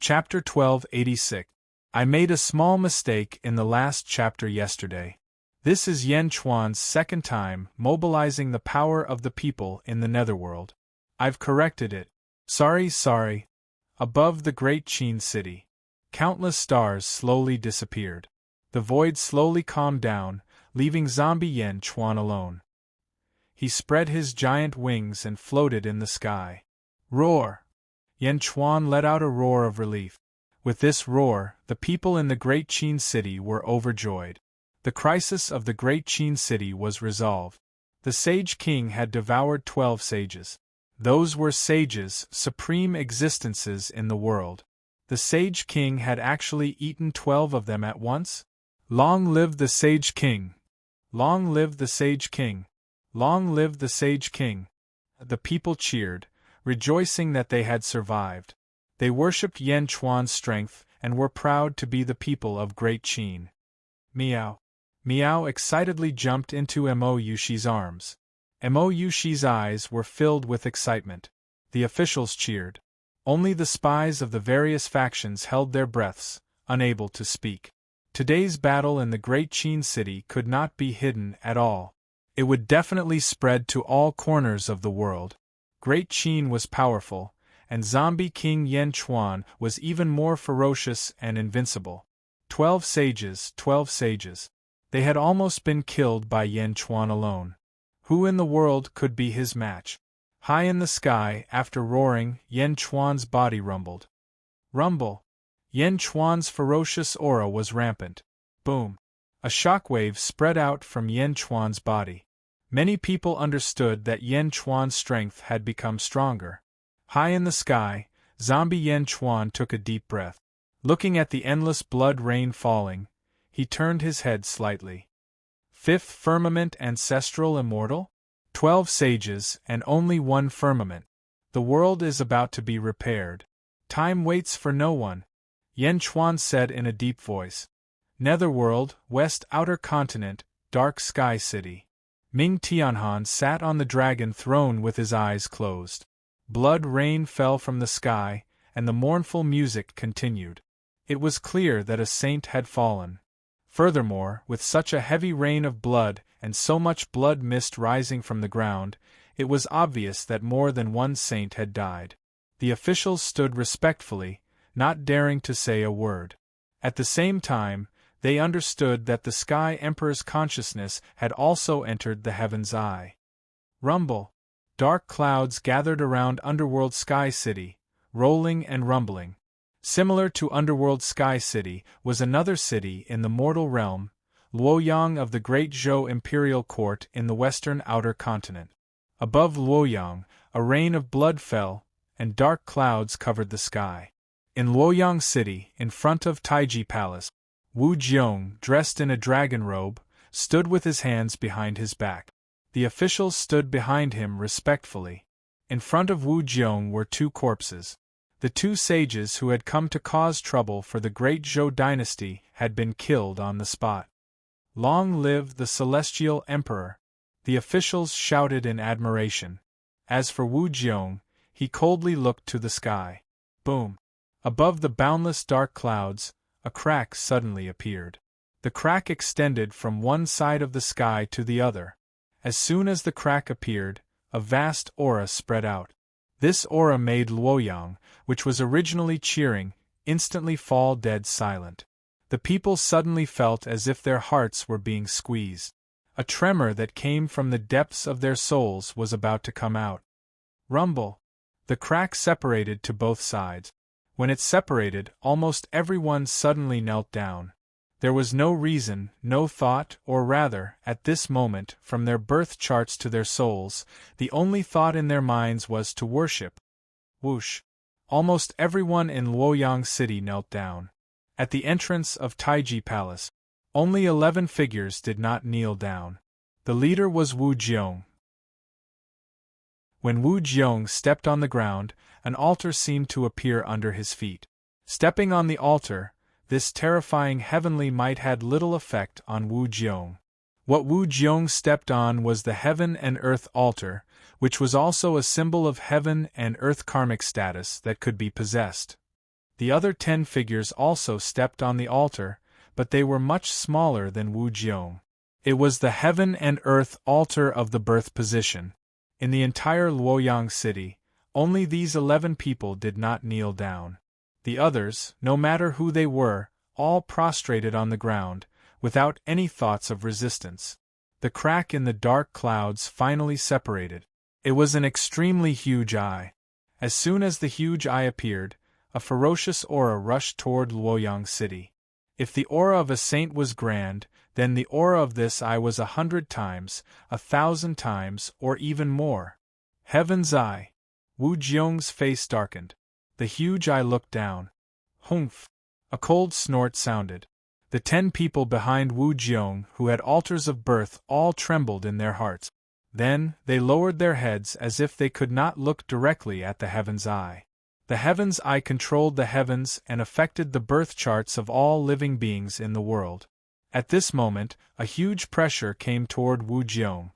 Chapter 1286. I made a small mistake in the last chapter yesterday. This is Yan Chuan's second time mobilizing the power of the people in the netherworld. I've corrected it. Sorry. Above the great Qin city, countless stars slowly disappeared. The void slowly calmed down, leaving zombie Yan Chuan alone. He spread his giant wings and floated in the sky. Roar! Yan Chuan let out a roar of relief. With this roar, the people in the great Qin city were overjoyed. The crisis of the great Qin city was resolved. The Sage King had devoured 12 sages. Those were sages, supreme existences in the world. The Sage King had actually eaten 12 of them at once? Long live the Sage King! Long live the Sage King! Long live the Sage King! The people cheered, rejoicing that they had survived. They worshipped Yan Chuan's strength and were proud to be the people of Great Qin. Meow. Meow excitedly jumped into Mo Yushi's arms. Mo Yushi's eyes were filled with excitement. The officials cheered. Only the spies of the various factions held their breaths, unable to speak. Today's battle in the great Qin city could not be hidden at all. It would definitely spread to all corners of the world. Great Qin was powerful, and Zombie King Yan Chuan was even more ferocious and invincible. 12 sages, 12 sages. They had almost been killed by Yan Chuan alone. Who in the world could be his match? High in the sky, after roaring, Yan Chuan's body rumbled. Rumble! Yan Chuan's ferocious aura was rampant. Boom! A shockwave spread out from Yan Chuan's body. Many people understood that Yan Chuan's strength had become stronger. High in the sky, zombie Yan Chuan took a deep breath. Looking at the endless blood rain falling, he turned his head slightly. Fifth firmament ancestral immortal? 12 sages and only one firmament. The world is about to be repaired. Time waits for no one, Yan Chuan said in a deep voice. Netherworld, West Outer Continent, Dark Sky City. Ming Tianhan sat on the dragon throne with his eyes closed. Blood rain fell from the sky, and the mournful music continued. It was clear that a saint had fallen. Furthermore, with such a heavy rain of blood and so much blood mist rising from the ground, it was obvious that more than one saint had died. The officials stood respectfully, not daring to say a word. At the same time, they understood that the Sky Emperor's consciousness had also entered the heaven's eye. Rumble! Dark clouds gathered around Underworld Sky City, rolling and rumbling. Similar to Underworld Sky City was another city in the mortal realm, Luoyang of the Great Zhou Imperial Court in the western outer continent. Above Luoyang, a rain of blood fell, and dark clouds covered the sky. In Luoyang City, in front of Taiji Palace, Wu Jiong, dressed in a dragon robe, stood with his hands behind his back. The officials stood behind him respectfully. In front of Wu Jiong were 2 corpses. The 2 sages who had come to cause trouble for the great Zhou dynasty had been killed on the spot. Long live the Celestial Emperor! The officials shouted in admiration. As for Wu Jiong, he coldly looked to the sky. Boom! Above the boundless dark clouds, a crack suddenly appeared. The crack extended from one side of the sky to the other. As soon as the crack appeared, a vast aura spread out. This aura made Luoyang, which was originally cheering, instantly fall dead silent. The people suddenly felt as if their hearts were being squeezed. A tremor that came from the depths of their souls was about to come out. Rumble! The crack separated to both sides. When it separated, almost everyone suddenly knelt down. There was no reason, no thought, or rather, at this moment, from their birth charts to their souls, the only thought in their minds was to worship. Whoosh! Almost everyone in Luoyang City knelt down. At the entrance of Taiji Palace, only 11 figures did not kneel down. The leader was Wu Jiong. When Wu Jiong stepped on the ground, an altar seemed to appear under his feet. Stepping on the altar, this terrifying heavenly might had little effect on Wu Jiong. What Wu Jiong stepped on was the heaven and earth altar, which was also a symbol of heaven and earth karmic status that could be possessed. The other 10 figures also stepped on the altar, but they were much smaller than Wu Jiong. It was the heaven and earth altar of the birth position. In the entire Luoyang city, only these 11 people did not kneel down. The others, no matter who they were, all prostrated on the ground, without any thoughts of resistance. The crack in the dark clouds finally separated. It was an extremely huge eye. As soon as the huge eye appeared, a ferocious aura rushed toward Luoyang city. If the aura of a saint was grand, then the aura of this eye was 100 times, 1,000 times, or even more. Heaven's eye. Wu Jiong's face darkened. The huge eye looked down. Humph! A cold snort sounded. The 10 people behind Wu Jiong who had altars of birth all trembled in their hearts. Then, they lowered their heads as if they could not look directly at the Heaven's Eye. The Heaven's Eye controlled the heavens and affected the birth charts of all living beings in the world. At this moment, a huge pressure came toward Wu Jiong.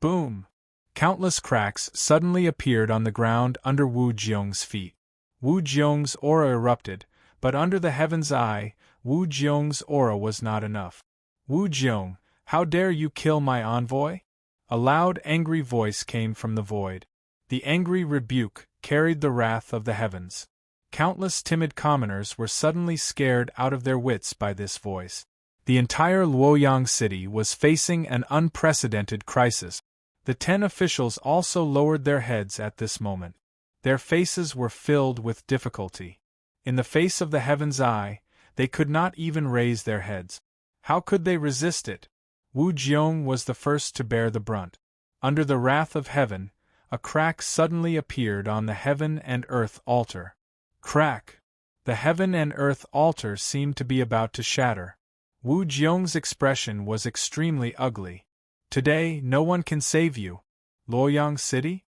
Boom! Countless cracks suddenly appeared on the ground under Wu Jiong's feet. Wu Jiong's aura erupted, but under the Heaven's Eye, Wu Jiong's aura was not enough. Wu Jiong, how dare you kill my envoy? A loud, angry voice came from the void. The angry rebuke carried the wrath of the heavens. Countless timid commoners were suddenly scared out of their wits by this voice. The entire Luoyang city was facing an unprecedented crisis. The 10 officials also lowered their heads at this moment. Their faces were filled with difficulty. In the face of the Heaven's Eye, they could not even raise their heads. How could they resist it? Wu Jiong was the first to bear the brunt. Under the wrath of heaven, a crack suddenly appeared on the heaven and earth altar. Crack! The heaven and earth altar seemed to be about to shatter. Wu Jiong's expression was extremely ugly. Today, no one can save you. Luoyang City?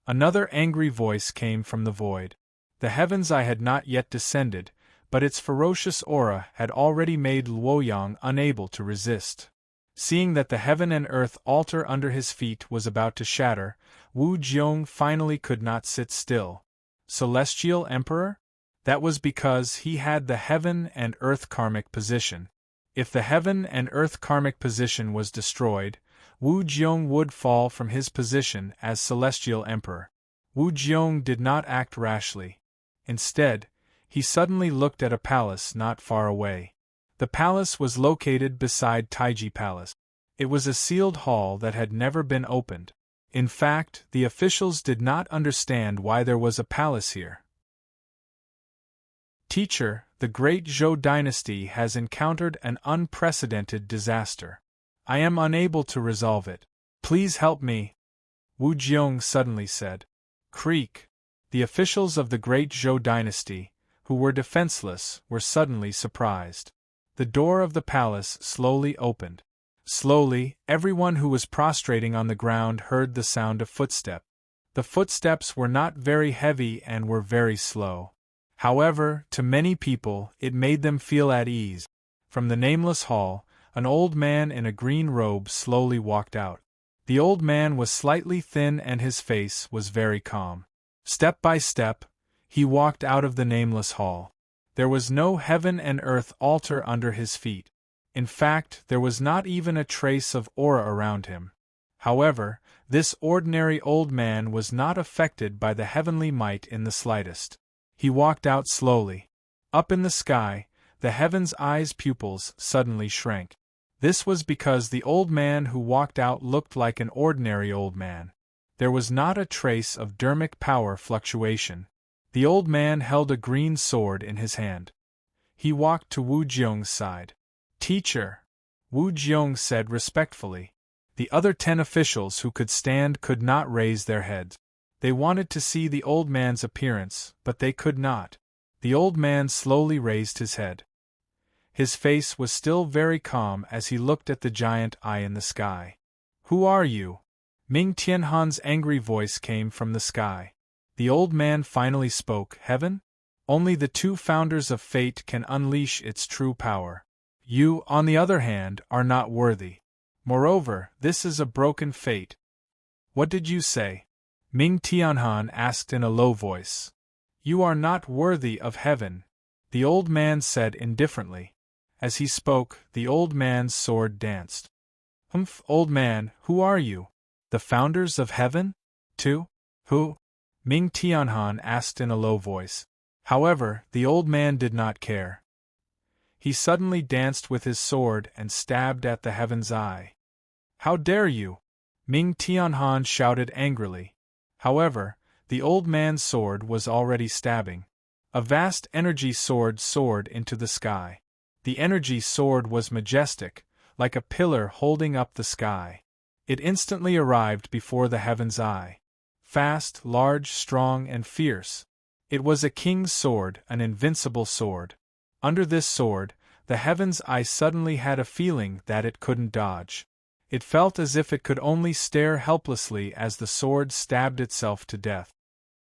Another angry voice came from the void. The Heaven's Eye had not yet descended, but its ferocious aura had already made Luoyang unable to resist. Seeing that the heaven and earth altar under his feet was about to shatter, Wu Jiong finally could not sit still. Celestial Emperor? That was because he had the heaven and earth karmic position. If the heaven and earth karmic position was destroyed, Wu Jiong would fall from his position as Celestial Emperor. Wu Jiong did not act rashly. Instead, he suddenly looked at a palace not far away. The palace was located beside Taiji Palace. It was a sealed hall that had never been opened. In fact, the officials did not understand why there was a palace here. Teacher, the great Zhou dynasty has encountered an unprecedented disaster. I am unable to resolve it. Please help me. Wu Jiong suddenly said. Creak. The officials of the great Zhou dynasty, who were defenseless, were suddenly surprised. The door of the palace slowly opened. Slowly, everyone who was prostrating on the ground heard the sound of footsteps. The footsteps were not very heavy and were very slow. However, to many people, it made them feel at ease. From the nameless hall, an old man in a green robe slowly walked out. The old man was slightly thin and his face was very calm. Step by step, he walked out of the nameless hall. There was no heaven and earth altar under his feet. In fact, there was not even a trace of aura around him. However, this ordinary old man was not affected by the heavenly might in the slightest. He walked out slowly. Up in the sky, the Heaven's Eye's pupils suddenly shrank. This was because the old man who walked out looked like an ordinary old man. There was not a trace of dermic power fluctuation. The old man held a green sword in his hand. He walked to Wu Jiong's side. Teacher, Wu Jiong said respectfully. The other 10 officials who could stand could not raise their heads. They wanted to see the old man's appearance, but they could not. The old man slowly raised his head. His face was still very calm as he looked at the giant eye in the sky. Who are you? Ming Tianhan's angry voice came from the sky. The old man finally spoke. Heaven? Only the 2 founders of fate can unleash its true power. You, on the other hand, are not worthy. Moreover, this is a broken fate. What did you say? Ming Tianhan asked in a low voice. You are not worthy of heaven, the old man said indifferently. As he spoke, the old man's sword danced. Humph, old man, who are you? The founders of heaven? Too? Who? Ming Tianhan asked in a low voice. However, the old man did not care. He suddenly danced with his sword and stabbed at the heaven's eye. How dare you? Ming Tianhan shouted angrily. However, the old man's sword was already stabbing. A vast energy sword soared into the sky. The energy sword was majestic, like a pillar holding up the sky. It instantly arrived before the heaven's eye. Fast, large, strong, and fierce. It was a king's sword, an invincible sword. Under this sword, the heaven's eye suddenly had a feeling that it couldn't dodge. It felt as if it could only stare helplessly as the sword stabbed itself to death.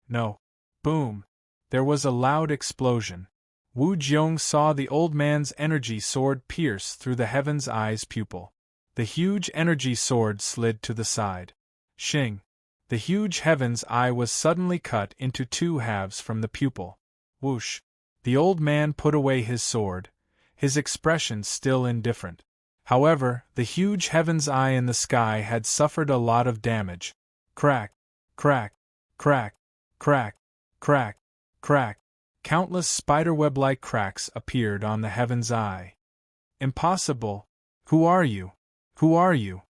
No. Boom! There was a loud explosion. Wu Jiong saw the old man's energy sword pierce through the heaven's eye's pupil. The huge energy sword slid to the side. Shing! The huge heaven's eye was suddenly cut into two halves from the pupil. Whoosh! The old man put away his sword, his expression still indifferent. However, the huge heaven's eye in the sky had suffered a lot of damage. Crack! Crack! Crack! Crack! Crack! Crack! Countless spiderweb-like cracks appeared on the heaven's eye. Impossible! Who are you? Who are you?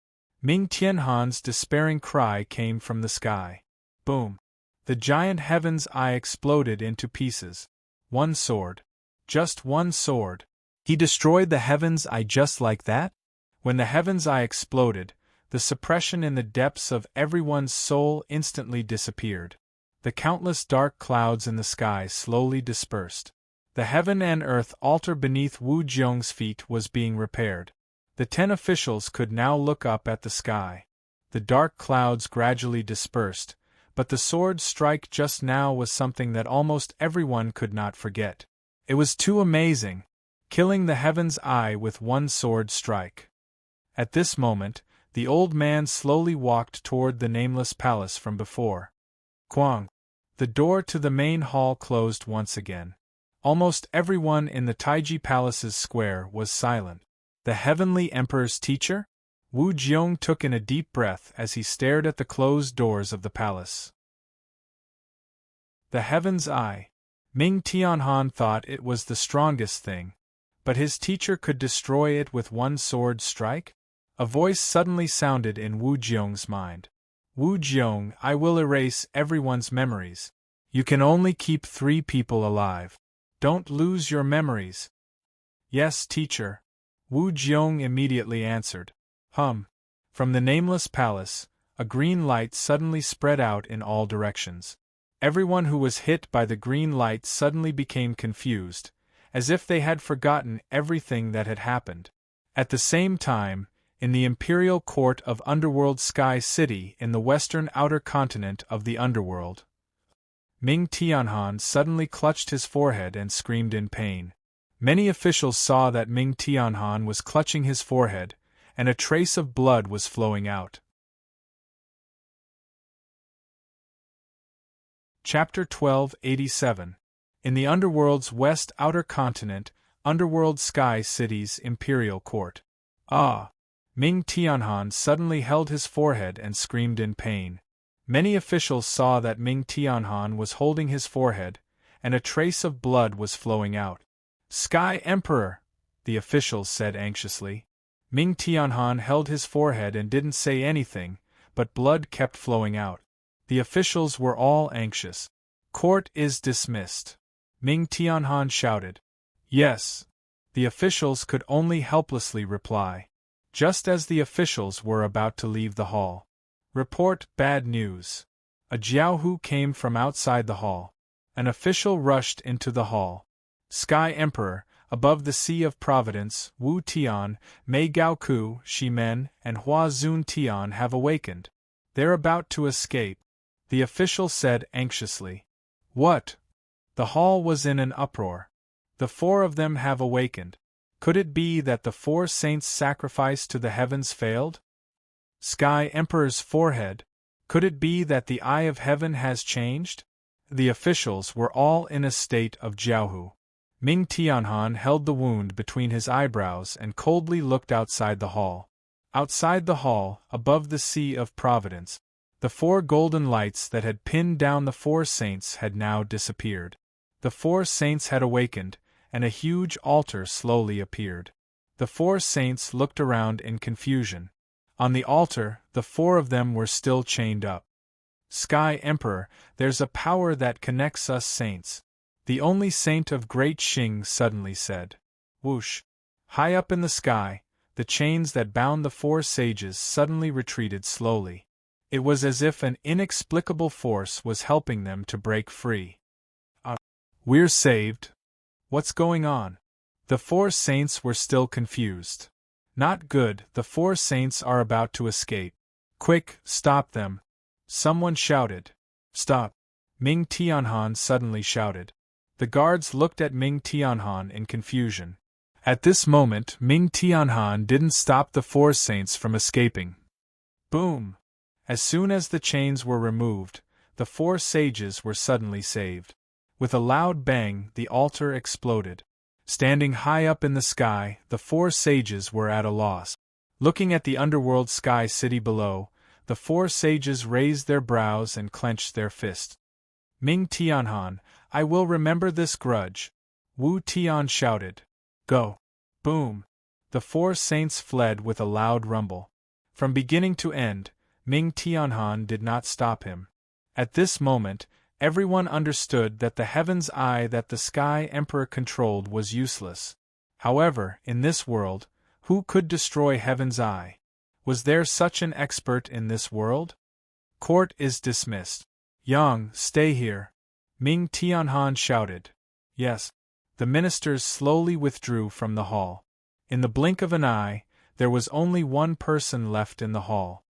Ming Tianhan's despairing cry came from the sky. Boom! The giant heaven's eye exploded into pieces. One sword. Just one sword. He destroyed the heaven's eye just like that? When the heaven's eye exploded, the suppression in the depths of everyone's soul instantly disappeared. The countless dark clouds in the sky slowly dispersed. The heaven and earth altar beneath Wu Jiong's feet was being repaired. The 10 officials could now look up at the sky. The dark clouds gradually dispersed, but the sword strike just now was something that almost everyone could not forget. It was too amazing, killing the heaven's eye with one sword strike. At this moment, the old man slowly walked toward the nameless palace from before. Quang! The door to the main hall closed once again. Almost everyone in the Taiji Palace's square was silent. The Heavenly Emperor's teacher? Wu Jiong took in a deep breath as he stared at the closed doors of the palace. The heaven's eye. Ming Tianhan thought it was the strongest thing. But his teacher could destroy it with one sword strike? A voice suddenly sounded in Wu Jiong's mind. Wu Jiong, I will erase everyone's memories. You can only keep 3 people alive. Don't lose your memories. Yes, teacher. Wu Jiong immediately answered. From the nameless palace, a green light suddenly spread out in all directions. Everyone who was hit by the green light suddenly became confused, as if they had forgotten everything that had happened. At the same time, in the imperial court of Underworld Sky City in the western outer continent of the Underworld, Ming Tianhan suddenly clutched his forehead and screamed in pain. Many officials saw that Ming Tianhan was clutching his forehead, and a trace of blood was flowing out. Chapter 1287. In the Underworld's west outer continent, Underworld Sky City's imperial court. Ah! Ming Tianhan suddenly held his forehead and screamed in pain. Many officials saw that Ming Tianhan was holding his forehead, and a trace of blood was flowing out. Sky Emperor, the officials said anxiously. Ming Tianhan held his forehead and didn't say anything, but blood kept flowing out. The officials were all anxious. Court is dismissed. Ming Tianhan shouted. Yes. The officials could only helplessly reply. Just as the officials were about to leave the hall. Report bad news. A jiaohu came from outside the hall. An official rushed into the hall. Sky Emperor, above the Sea of Providence, Wu Tian, Mei Gaoku, Shimen, and Hua Zun Tian have awakened. They're about to escape, the official said anxiously. What? The hall was in an uproar. The 4 of them have awakened. Could it be that the 4 saints' sacrifice to the heavens failed? Sky Emperor's forehead. Could it be that the eye of heaven has changed? the officials were all in a state of jiaohu. Ming Tianhan held the wound between his eyebrows and coldly looked outside the hall. Outside the hall, above the Sea of Providence, the 4 golden lights that had pinned down the 4 saints had now disappeared. The 4 saints had awakened, and a huge altar slowly appeared. The 4 saints looked around in confusion. On the altar, the 4 of them were still chained up. Sky Emperor, there's a power that connects us saints. The only saint of Great Xing suddenly said. Whoosh! High up in the sky, the chains that bound the 4 sages suddenly retreated slowly. It was as if an inexplicable force was helping them to break free. We're saved. What's going on? The 4 saints were still confused. Not good, the 4 saints are about to escape. Quick, stop them. Someone shouted. Stop! Ming Tianhan suddenly shouted. The guards looked at Ming Tianhan in confusion. At this moment, Ming Tianhan didn't stop the 4 saints from escaping. Boom! As soon as the chains were removed, the 4 sages were suddenly saved. With a loud bang, the altar exploded. Standing high up in the sky, the 4 sages were at a loss. Looking at the underworld sky city below, the 4 sages raised their brows and clenched their fists. Ming Tianhan, I will remember this grudge. Wu Tian shouted. Go! Boom! The 4 saints fled with a loud rumble. From beginning to end, Ming Tianhan did not stop him. At this moment, everyone understood that the heaven's eye that the Sky Emperor controlled was useless. However, in this world, who could destroy heaven's eye? Was there such an expert in this world? Court is dismissed. Yang, stay here. Ming Tianhan shouted. Yes. The ministers slowly withdrew from the hall. In the blink of an eye, there was only one person left in the hall.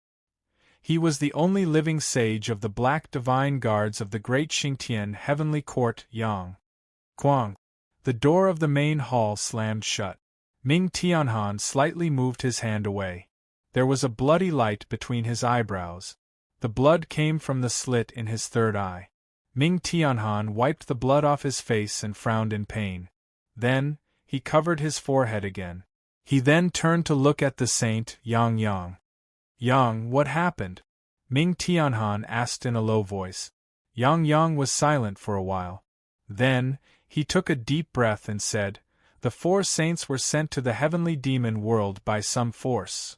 He was the only living sage of the Black Divine Guards of the Great Xingtian Heavenly Court, Yang. Quang! The door of the main hall slammed shut. Ming Tianhan slightly moved his hand away. There was a bloody light between his eyebrows. The blood came from the slit in his third eye. Ming Tianhan wiped the blood off his face and frowned in pain. Then, he covered his forehead again. He then turned to look at the saint, Yang Yang. Yang, what happened? Ming Tianhan asked in a low voice. Yang Yang was silent for a while. Then, he took a deep breath and said, The 4 saints were sent to the heavenly demon world by some force.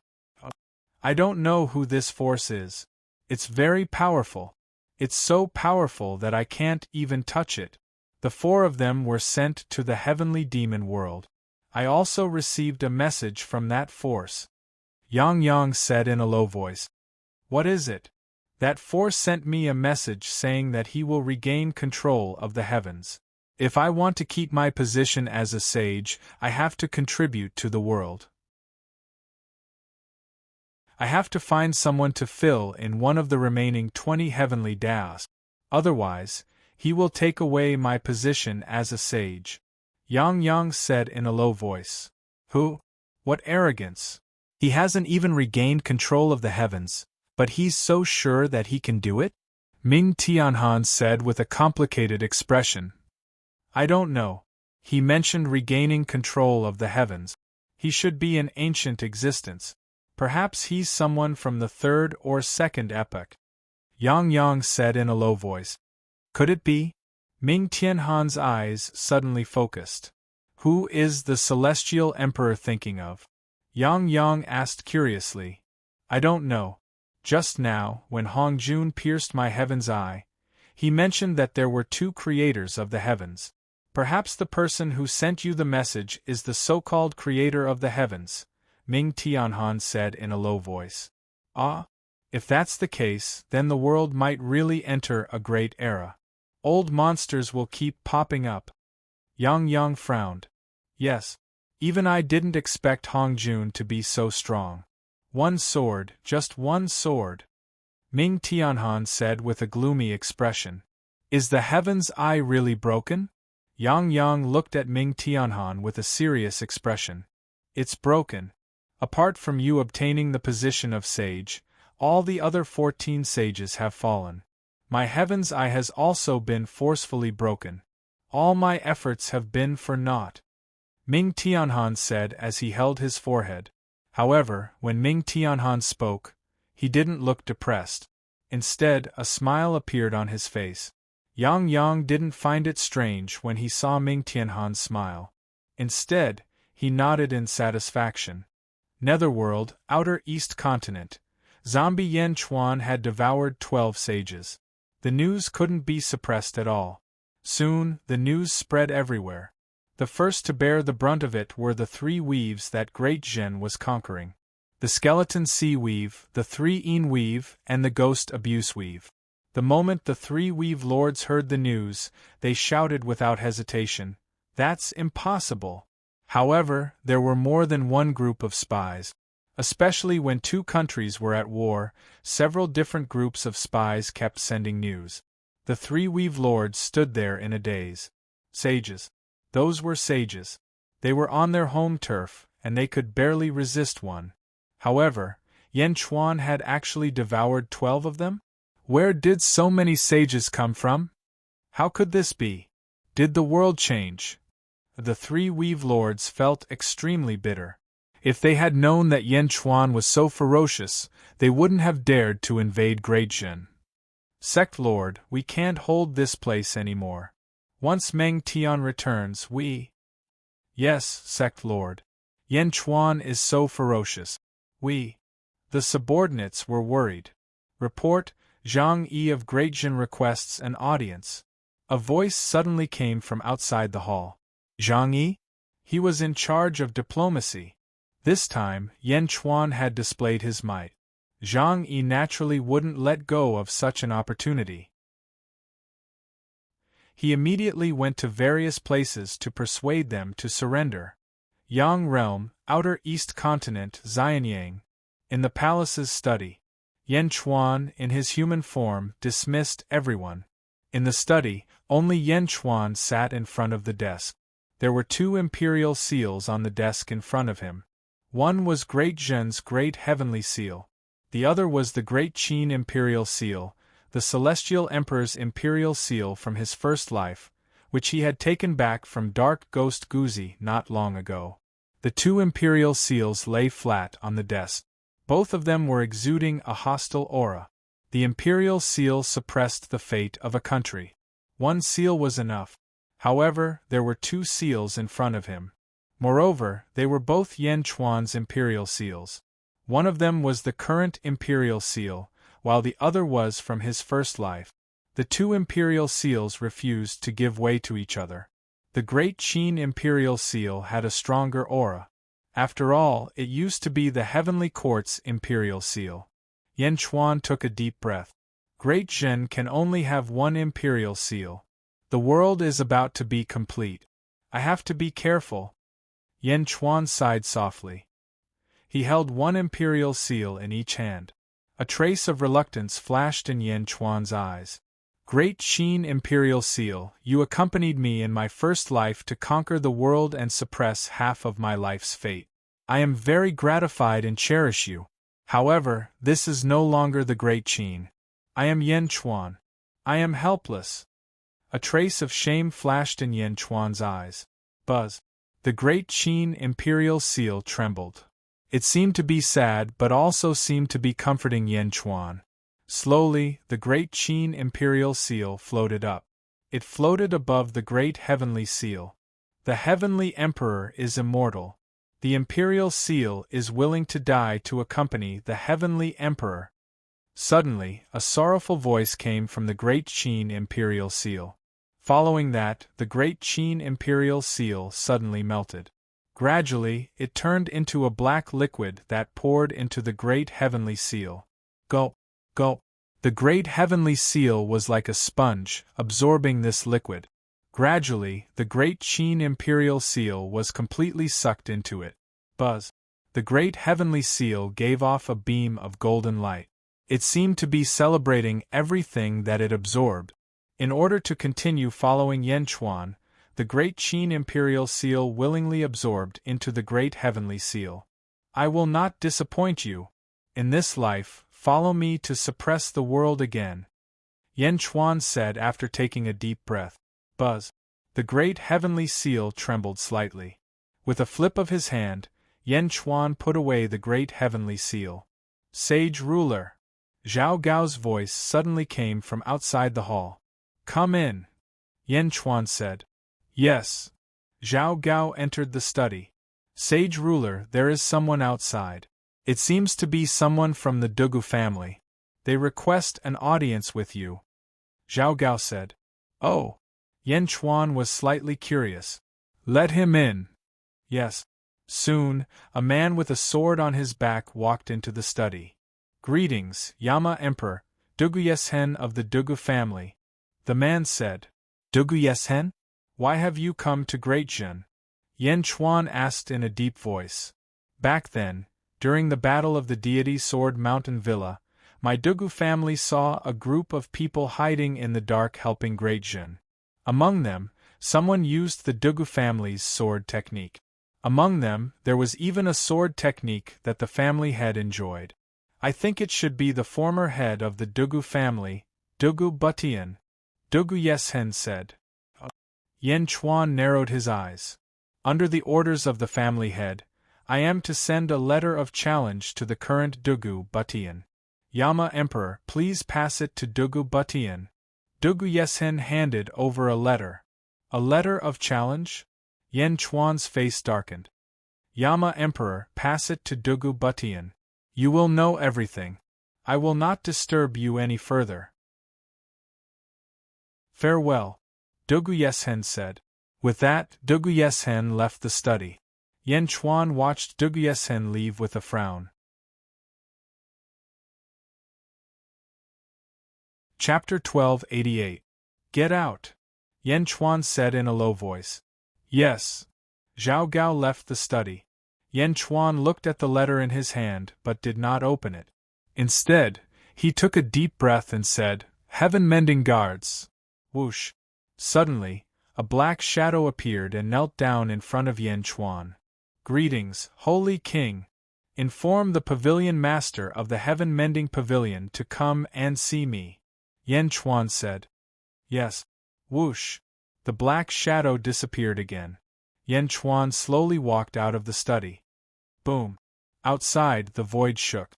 I don't know who this force is. It's very powerful. It's so powerful that I can't even touch it. The 4 of them were sent to the heavenly demon world. I also received a message from that force. Yang Yang said in a low voice. What is it? That force sent me a message saying that he will regain control of the heavens. If I want to keep my position as a sage, I have to contribute to the world. I have to find someone to fill in one of the remaining 20 heavenly daos. Otherwise, he will take away my position as a sage. Yang Yang said in a low voice. Who? What arrogance! He hasn't even regained control of the heavens, but he's so sure that he can do it? Ming Tianhan said with a complicated expression. I don't know. He mentioned regaining control of the heavens. He should be an ancient existence. Perhaps he's someone from the 3rd or 2nd epoch. Yang Yang said in a low voice. Could it be? Ming Tianhan's eyes suddenly focused. Who is the celestial emperor thinking of? Yang Yang asked curiously. I don't know. Just now, when Hongjun pierced my heaven's eye, he mentioned that there were 2 creators of the heavens. Perhaps the person who sent you the message is the so-called creator of the heavens, Ming Tianhan said in a low voice. Ah? If that's the case, then the world might really enter a great era. Old monsters will keep popping up. Yang Yang frowned. Yes. Even I didn't expect Hongjun to be so strong. 1 sword, just 1 sword. Ming Tianhan said with a gloomy expression. Is the heaven's eye really broken? Yang Yang looked at Ming Tianhan with a serious expression. It's broken. Apart from you obtaining the position of sage, all the other 14 sages have fallen. My heaven's eye has also been forcefully broken. All my efforts have been for naught. Ming Tianhan said as he held his forehead. However, when Ming Tianhan spoke, he didn't look depressed. Instead, a smile appeared on his face. Yang Yang didn't find it strange when he saw Ming Tianhan smile. Instead, he nodded in satisfaction. Netherworld, Outer East Continent. Zombie Yen Chuan had devoured 12 sages. The news couldn't be suppressed at all. Soon, the news spread everywhere. The first to bear the brunt of it were the 3 weaves that Great Zhen was conquering. The Skeleton Sea Weave, the 3 Een Weave, and the Ghost Abuse Weave. The moment the 3 Weave lords heard the news, they shouted without hesitation, "That's impossible!" However, there were more than one group of spies. Especially when 2 countries were at war, several different groups of spies kept sending news. The 3 Weave lords stood there in a daze. Sages. Those were sages. They were on their home turf, and they could barely resist one. However, Yen Chuan had actually devoured 12 of them? Where did so many sages come from? How could this be? Did the world change? The 3 Weave lords felt extremely bitter. If they had known that Yen Chuan was so ferocious, they wouldn't have dared to invade Great Zhen. Sect Lord, we can't hold this place anymore. Once Meng Tian returns, we... Yes, Sect Lord. Yen Chuan is so ferocious. We... The subordinates were worried. Report, Zhang Yi of Great Zhen requests an audience. A voice suddenly came from outside the hall. Zhang Yi? He was in charge of diplomacy. This time, Yen Chuan had displayed his might. Zhang Yi naturally wouldn't let go of such an opportunity. He immediately went to various places to persuade them to surrender. Yang Realm, Outer East Continent, Xianyang. In the palace's study. Yen Chuan, in his human form, dismissed everyone. In the study, only Yen Chuan sat in front of the desk. There were 2 imperial seals on the desk in front of him. One was Great Zhen's Great Heavenly Seal. The other was the Great Qin Imperial Seal, the Celestial Emperor's Imperial Seal from his first life, which he had taken back from Dark Ghost Guzi not long ago. The 2 Imperial Seals lay flat on the desk. Both of them were exuding a hostile aura. The Imperial Seal suppressed the fate of a country. 1 seal was enough. However, there were 2 seals in front of him. Moreover, they were both Yen Chuan's Imperial Seals. One of them was the current Imperial Seal, while the other was from his first life. The 2 Imperial Seals refused to give way to each other. The Great Qin Imperial Seal had a stronger aura. After all, it used to be the Heavenly Court's Imperial Seal. Yen Chuan took a deep breath. Great Zhen can only have 1 Imperial Seal. The world is about to be complete. I have to be careful. Yen Chuan sighed softly. He held 1 Imperial Seal in each hand. A trace of reluctance flashed in Yen Chuan's eyes. Great Qin Imperial Seal, you accompanied me in my first life to conquer the world and suppress half of my life's fate. I am very gratified and cherish you. However, this is no longer the Great Qin. I am Yen Chuan. I am helpless. A trace of shame flashed in Yen Chuan's eyes. Buzz. The Great Qin Imperial Seal trembled. It seemed to be sad but also seemed to be comforting Yen Chuan. Slowly, the Great Qin Imperial Seal floated up. It floated above the Great Heavenly Seal. The Heavenly Emperor is immortal. The Imperial Seal is willing to die to accompany the Heavenly Emperor. Suddenly, a sorrowful voice came from the Great Qin Imperial Seal. Following that, the Great Qin Imperial Seal suddenly melted. Gradually, it turned into a black liquid that poured into the Great Heavenly Seal. Gulp, gulp. The Great Heavenly Seal was like a sponge, absorbing this liquid. Gradually, the Great Qin Imperial Seal was completely sucked into it. Buzz. The Great Heavenly Seal gave off a beam of golden light. It seemed to be celebrating everything that it absorbed. In order to continue following Yen Chuan, the Great Qin Imperial Seal willingly absorbed into the Great Heavenly Seal. I will not disappoint you. In this life, follow me to suppress the world again. Yen Chuan said after taking a deep breath. Buzz. The great heavenly seal trembled slightly. With a flip of his hand, Yen Chuan put away the great heavenly seal. Sage ruler. Zhao Gao's voice suddenly came from outside the hall. Come in. Yen Chuan said. Yes. Zhao Gao entered the study. Sage ruler, there is someone outside. It seems to be someone from the Dugu family. They request an audience with you. Zhao Gao said. Oh. Yen Chuan was slightly curious. Let him in. Yes. Soon, a man with a sword on his back walked into the study. Greetings, Yama Emperor, Dugu Yeshen of the Dugu family. The man said. Dugu Yeshen? Why have you come to Great Jin? Yen Chuan asked in a deep voice. Back then, during the battle of the deity Sword Mountain Villa, my Dugu family saw a group of people hiding in the dark helping Great Jin. Among them, someone used the Dugu family's sword technique. Among them, there was even a sword technique that the family had enjoyed. I think it should be the former head of the Dugu family, Dugu Butian. Dugu Yeshen said. Yen Chuan narrowed his eyes. Under the orders of the family head, I am to send a letter of challenge to the current Dugu Butian. Yama Emperor, please pass it to Dugu Butian. Dugu Yeshen handed over a letter. A letter of challenge? Yen Chuan's face darkened. Yama Emperor, pass it to Dugu Butian. You will know everything. I will not disturb you any further. Farewell, Dugu Yeshen said. With that, Dugu Yeshen left the study. Yen Chuan watched Dugu Yeshen leave with a frown. Chapter 1288. Get out, Yen Chuan said in a low voice. Yes. Zhao Gao left the study. Yen Chuan looked at the letter in his hand but did not open it. Instead, he took a deep breath and said, Heaven-mending guards. Whoosh. Suddenly, a black shadow appeared and knelt down in front of Yen Chuan. Greetings, Holy King. Inform the pavilion master of the heaven-mending pavilion to come and see me. Yen Chuan said. Yes. Whoosh. The black shadow disappeared again. Yen Chuan slowly walked out of the study. Boom. Outside, the void shook.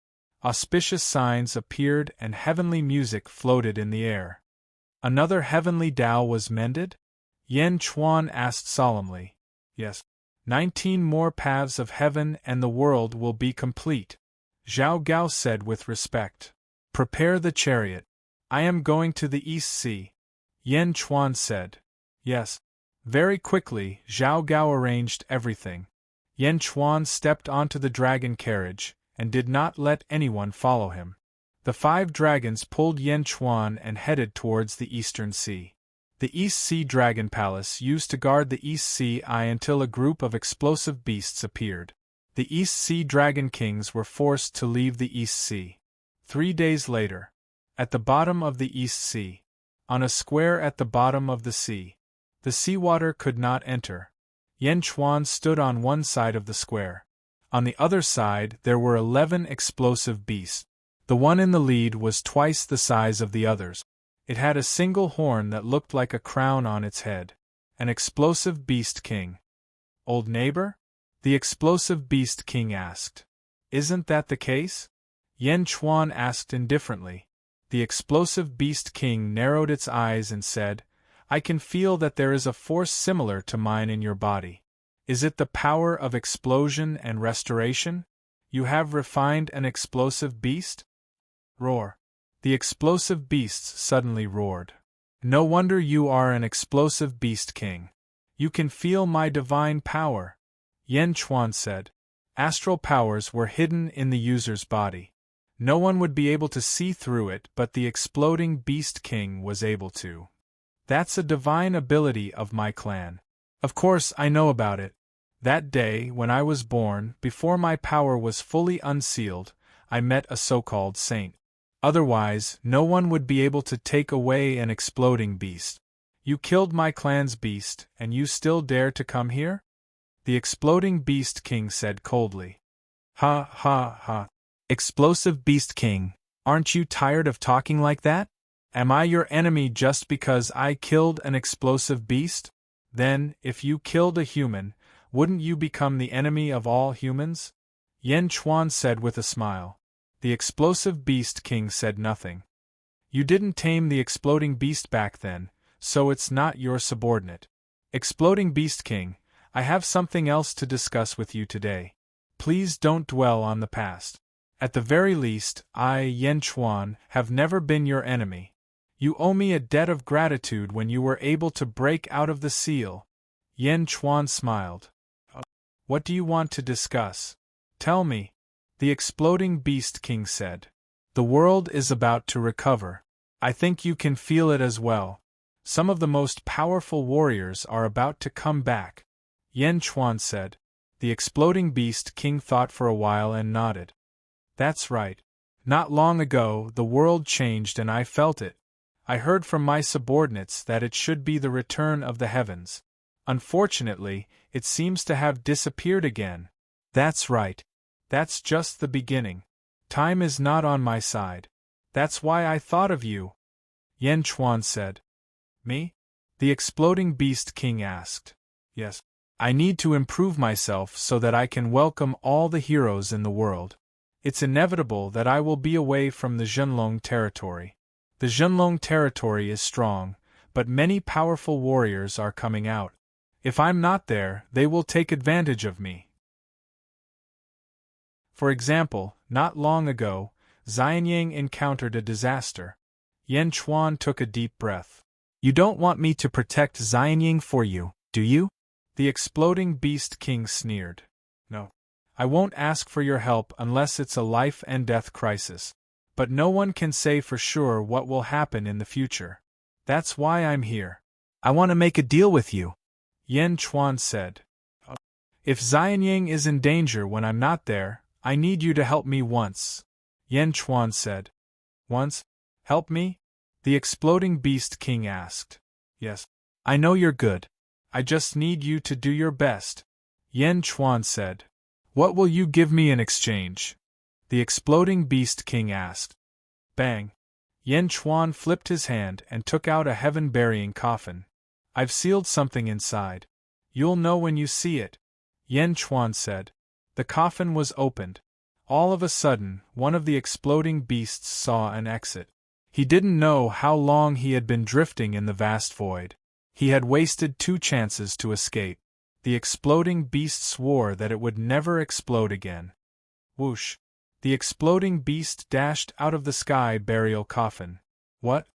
Auspicious signs appeared and heavenly music floated in the air. Another heavenly Tao was mended? Yen Chuan asked solemnly. Yes. 19 more paths of heaven and the world will be complete. Zhao Gao said with respect. Prepare the chariot. I am going to the East Sea. Yen Chuan said. Yes. Very quickly, Zhao Gao arranged everything. Yen Chuan stepped onto the dragon carriage, and did not let anyone follow him. The 5 dragons pulled Yen Chuan and headed towards the Eastern Sea. The East Sea Dragon Palace used to guard the East Sea until a group of explosive beasts appeared. The East Sea Dragon Kings were forced to leave the East Sea. 3 days later, at the bottom of the East Sea, on a square at the bottom of the sea, the seawater could not enter. Yen Chuan stood on one side of the square. On the other side there were 11 explosive beasts. The one in the lead was twice the size of the others. It had a single horn that looked like a crown on its head. An explosive beast king. Old neighbor? The explosive beast king asked. Isn't that the case? Yen Chuan asked indifferently. The explosive beast king narrowed its eyes and said, I can feel that there is a force similar to mine in your body. Is it the power of explosion and restoration? You have refined an explosive beast? Roar. The explosive beasts suddenly roared. No wonder you are an explosive beast king. You can feel my divine power. Yen Chuan said. Astral powers were hidden in the user's body. No one would be able to see through it, but the exploding beast king was able to. That's a divine ability of my clan. Of course I know about it. That day, when I was born, before my power was fully unsealed, I met a so-called saint. Otherwise, no one would be able to take away an exploding beast. You killed my clan's beast, and you still dare to come here? The exploding beast king said coldly. Ha ha ha. Explosive beast king, aren't you tired of talking like that? Am I your enemy just because I killed an explosive beast? Then, if you killed a human, wouldn't you become the enemy of all humans? Yan Chuan said with a smile. The explosive beast king said nothing. You didn't tame the exploding beast back then, so it's not your subordinate. Exploding beast king, I have something else to discuss with you today. Please don't dwell on the past. At the very least, I, Yan Chuan, have never been your enemy. You owe me a debt of gratitude when you were able to break out of the seal. Yan Chuan smiled. What do you want to discuss? Tell me. The exploding beast king said. The world is about to recover. I think you can feel it as well. Some of the most powerful warriors are about to come back. Yan Chuan said. The exploding beast king thought for a while and nodded. That's right. Not long ago, the world changed and I felt it. I heard from my subordinates that it should be the return of the heavens. Unfortunately, it seems to have disappeared again. That's right. That's just the beginning. Time is not on my side. That's why I thought of you. Yan Chuan said. Me? The exploding beast king asked. Yes. I need to improve myself so that I can welcome all the heroes in the world. It's inevitable that I will be away from the Zhenlong territory. The Zhenlong territory is strong, but many powerful warriors are coming out. If I'm not there, they will take advantage of me. For example, not long ago, Xianyang encountered a disaster. Yan Chuan took a deep breath. You don't want me to protect Xianyang for you, do you? The exploding beast king sneered. No. I won't ask for your help unless it's a life-and-death crisis. But no one can say for sure what will happen in the future. That's why I'm here. I want to make a deal with you. Yan Chuan said. If Xianyang is in danger when I'm not there, I need you to help me once. Yan Chuan said. Once? Help me? The exploding beast king asked. Yes. I know you're good. I just need you to do your best. Yan Chuan said. What will you give me in exchange? The exploding beast king asked. Bang. Yan Chuan flipped his hand and took out a heaven-burying coffin. I've sealed something inside. You'll know when you see it. Yan Chuan said. The coffin was opened. All of a sudden, one of the exploding beasts saw an exit. He didn't know how long he had been drifting in the vast void. He had wasted 2 chances to escape. The exploding beast swore that it would never explode again. Whoosh. The exploding beast dashed out of the sky burial coffin. What?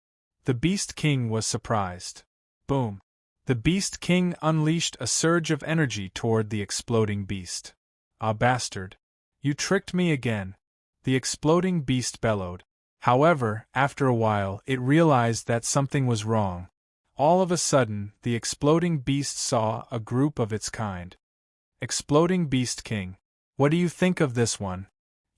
The Beast King was surprised. Boom. The Beast King unleashed a surge of energy toward the exploding beast. Ah, bastard. You tricked me again. The exploding beast bellowed. However, after a while, it realized that something was wrong. All of a sudden, the exploding beast saw a group of its kind. Exploding Beast King. What do you think of this one?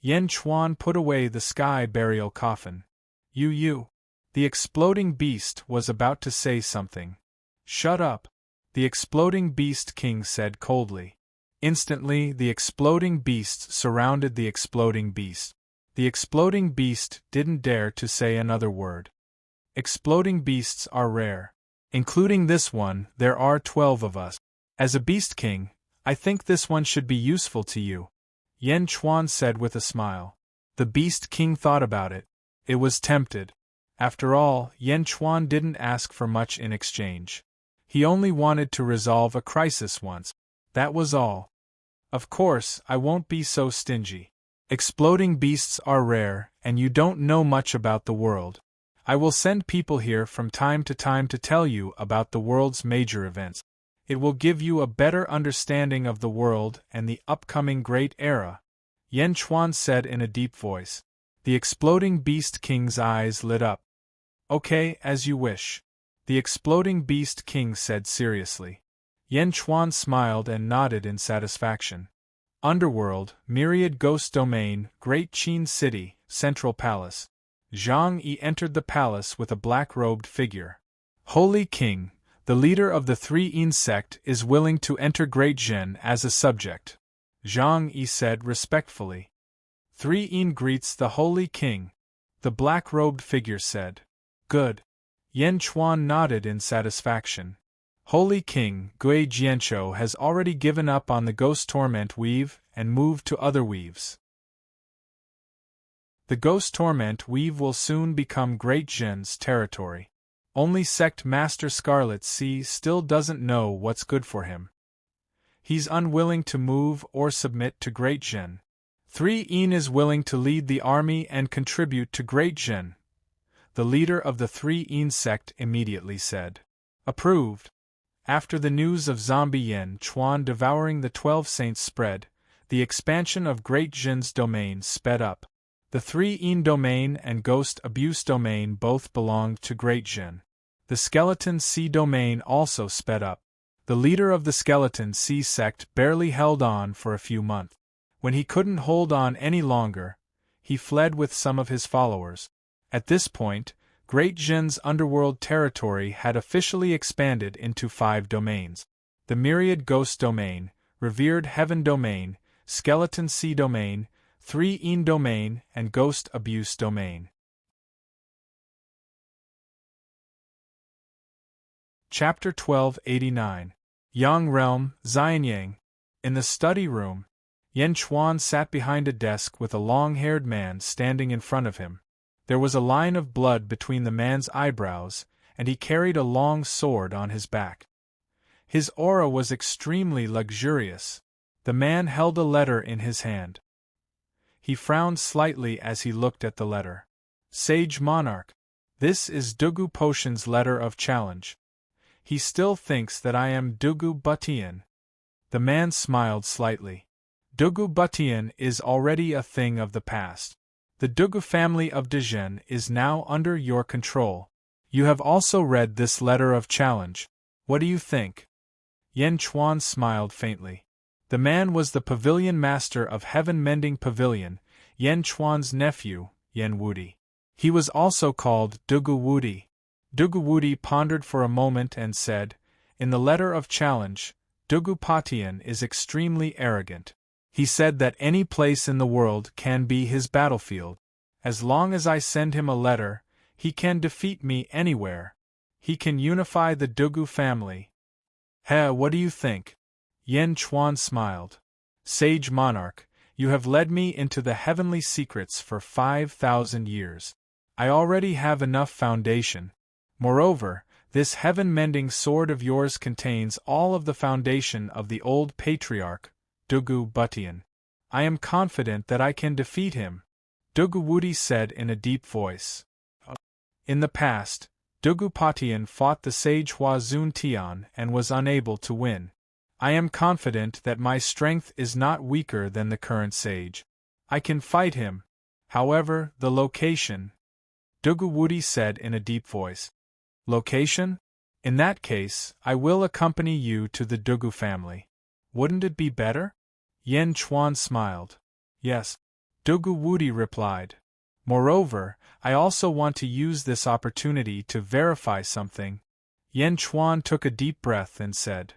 Yan Chuan put away the sky burial coffin. You. The exploding beast was about to say something. Shut up. The exploding Beast King said coldly. Instantly, the exploding beasts surrounded the exploding beast. The exploding beast didn't dare to say another word. Exploding beasts are rare. Including this one, there are 12 of us. As a Beast King, I think this one should be useful to you. Yan Chuan said with a smile. The Beast King thought about it. It was tempted. After all, Yan Chuan didn't ask for much in exchange. He only wanted to resolve a crisis once. That was all. Of course, I won't be so stingy. Exploding beasts are rare, and you don't know much about the world. I will send people here from time to tell you about the world's major events. It will give you a better understanding of the world and the upcoming great era. Yan Chuan said in a deep voice. The exploding Beast King's eyes lit up. Okay, as you wish. The exploding Beast King said seriously. Yan Chuan smiled and nodded in satisfaction. Underworld, Myriad Ghost Domain, Great Qin City, Central Palace. Zhang Yi entered the palace with a black-robed figure. Holy King, the leader of the 3 sect is willing to enter Great Zhen as a subject. Zhang Yi said respectfully. 3 greets the Holy King. The black-robed figure said. Good. Yan Chuan nodded in satisfaction. Holy King Gui Jiancho has already given up on the ghost torment weave and moved to other weaves. The ghost torment weave will soon become Great Jin's territory. Only Sect Master Scarlet Sea still doesn't know what's good for him. He's unwilling to move or submit to Great Jin. 3 is willing to lead the army and contribute to Great Jin. The leader of the 3 sect immediately said. Approved. After the news of Zombie Yan Chuan devouring the 12 saints spread, the expansion of Great Jin's domain sped up. The 3 domain and Ghost Abuse domain both belonged to Great Jin. The Skeleton Sea domain also sped up. The leader of the Skeleton Sea sect barely held on for a few months. When he couldn't hold on any longer, he fled with some of his followers. At this point, Great Jin's underworld territory had officially expanded into 5 domains. The Myriad Ghost domain, Revered Heaven domain, Skeleton Sea domain, 3 domain, and Ghost Abuse domain. Chapter 1289. Yang Realm, Xianyang. In the study room, Yan Chuan sat behind a desk with a long-haired man standing in front of him. There was a line of blood between the man's eyebrows, and he carried a long sword on his back. His aura was extremely luxurious. The man held a letter in his hand. He frowned slightly as he looked at the letter. Sage Monarch. This is Dugu Potion's letter of challenge. He still thinks that I am Dugu Butian. The man smiled slightly. Dugu Butian is already a thing of the past. The Dugu family of Dezhen is now under your control. You have also read this letter of challenge. What do you think? Yan Chuan smiled faintly. The man was the pavilion master of Heaven Mending Pavilion, Yan Chuan's nephew, Yan Wudi. He was also called Dugu Wudi. Dugu Wudi pondered for a moment and said, in the letter of challenge, Dugu Patian is extremely arrogant. He said that any place in the world can be his battlefield. As long as I send him a letter, he can defeat me anywhere. He can unify the Dugu family. What do you think? Yan Chuan smiled. Sage Monarch, you have led me into the heavenly secrets for 5,000 years. I already have enough foundation. Moreover, this heaven-mending sword of yours contains all of the foundation of the old patriarch, Dugu Butian. I am confident that I can defeat him, Dugu Wudi said in a deep voice. In the past, Dugu Patian fought the sage Hua Zun Tian and was unable to win. I am confident that my strength is not weaker than the current sage. I can fight him. However, the location, Dugu Wudi said in a deep voice. Location? In that case, I will accompany you to the Dugu family. Wouldn't it be better? Yan Chuan smiled. Yes. Dugu Wudi replied. Moreover, I also want to use this opportunity to verify something. Yan Chuan took a deep breath and said,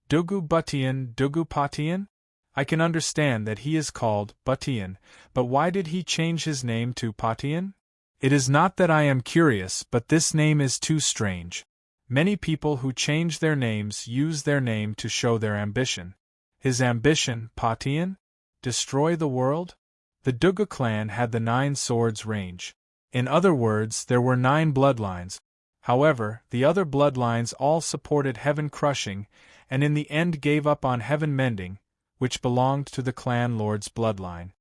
Dugu Butian, Dugu Patian? I can understand that he is called Butian, but why did he change his name to Patian? It is not that I am curious, but this name is too strange. Many people who change their names use their name to show their ambition. His ambition, Patian? Destroy the world? The Dugu clan had the 9 swords range. In other words, there were 9 bloodlines. However, the other bloodlines all supported heaven crushing, and in the end gave up on heaven mending, which belonged to the clan lord's bloodline.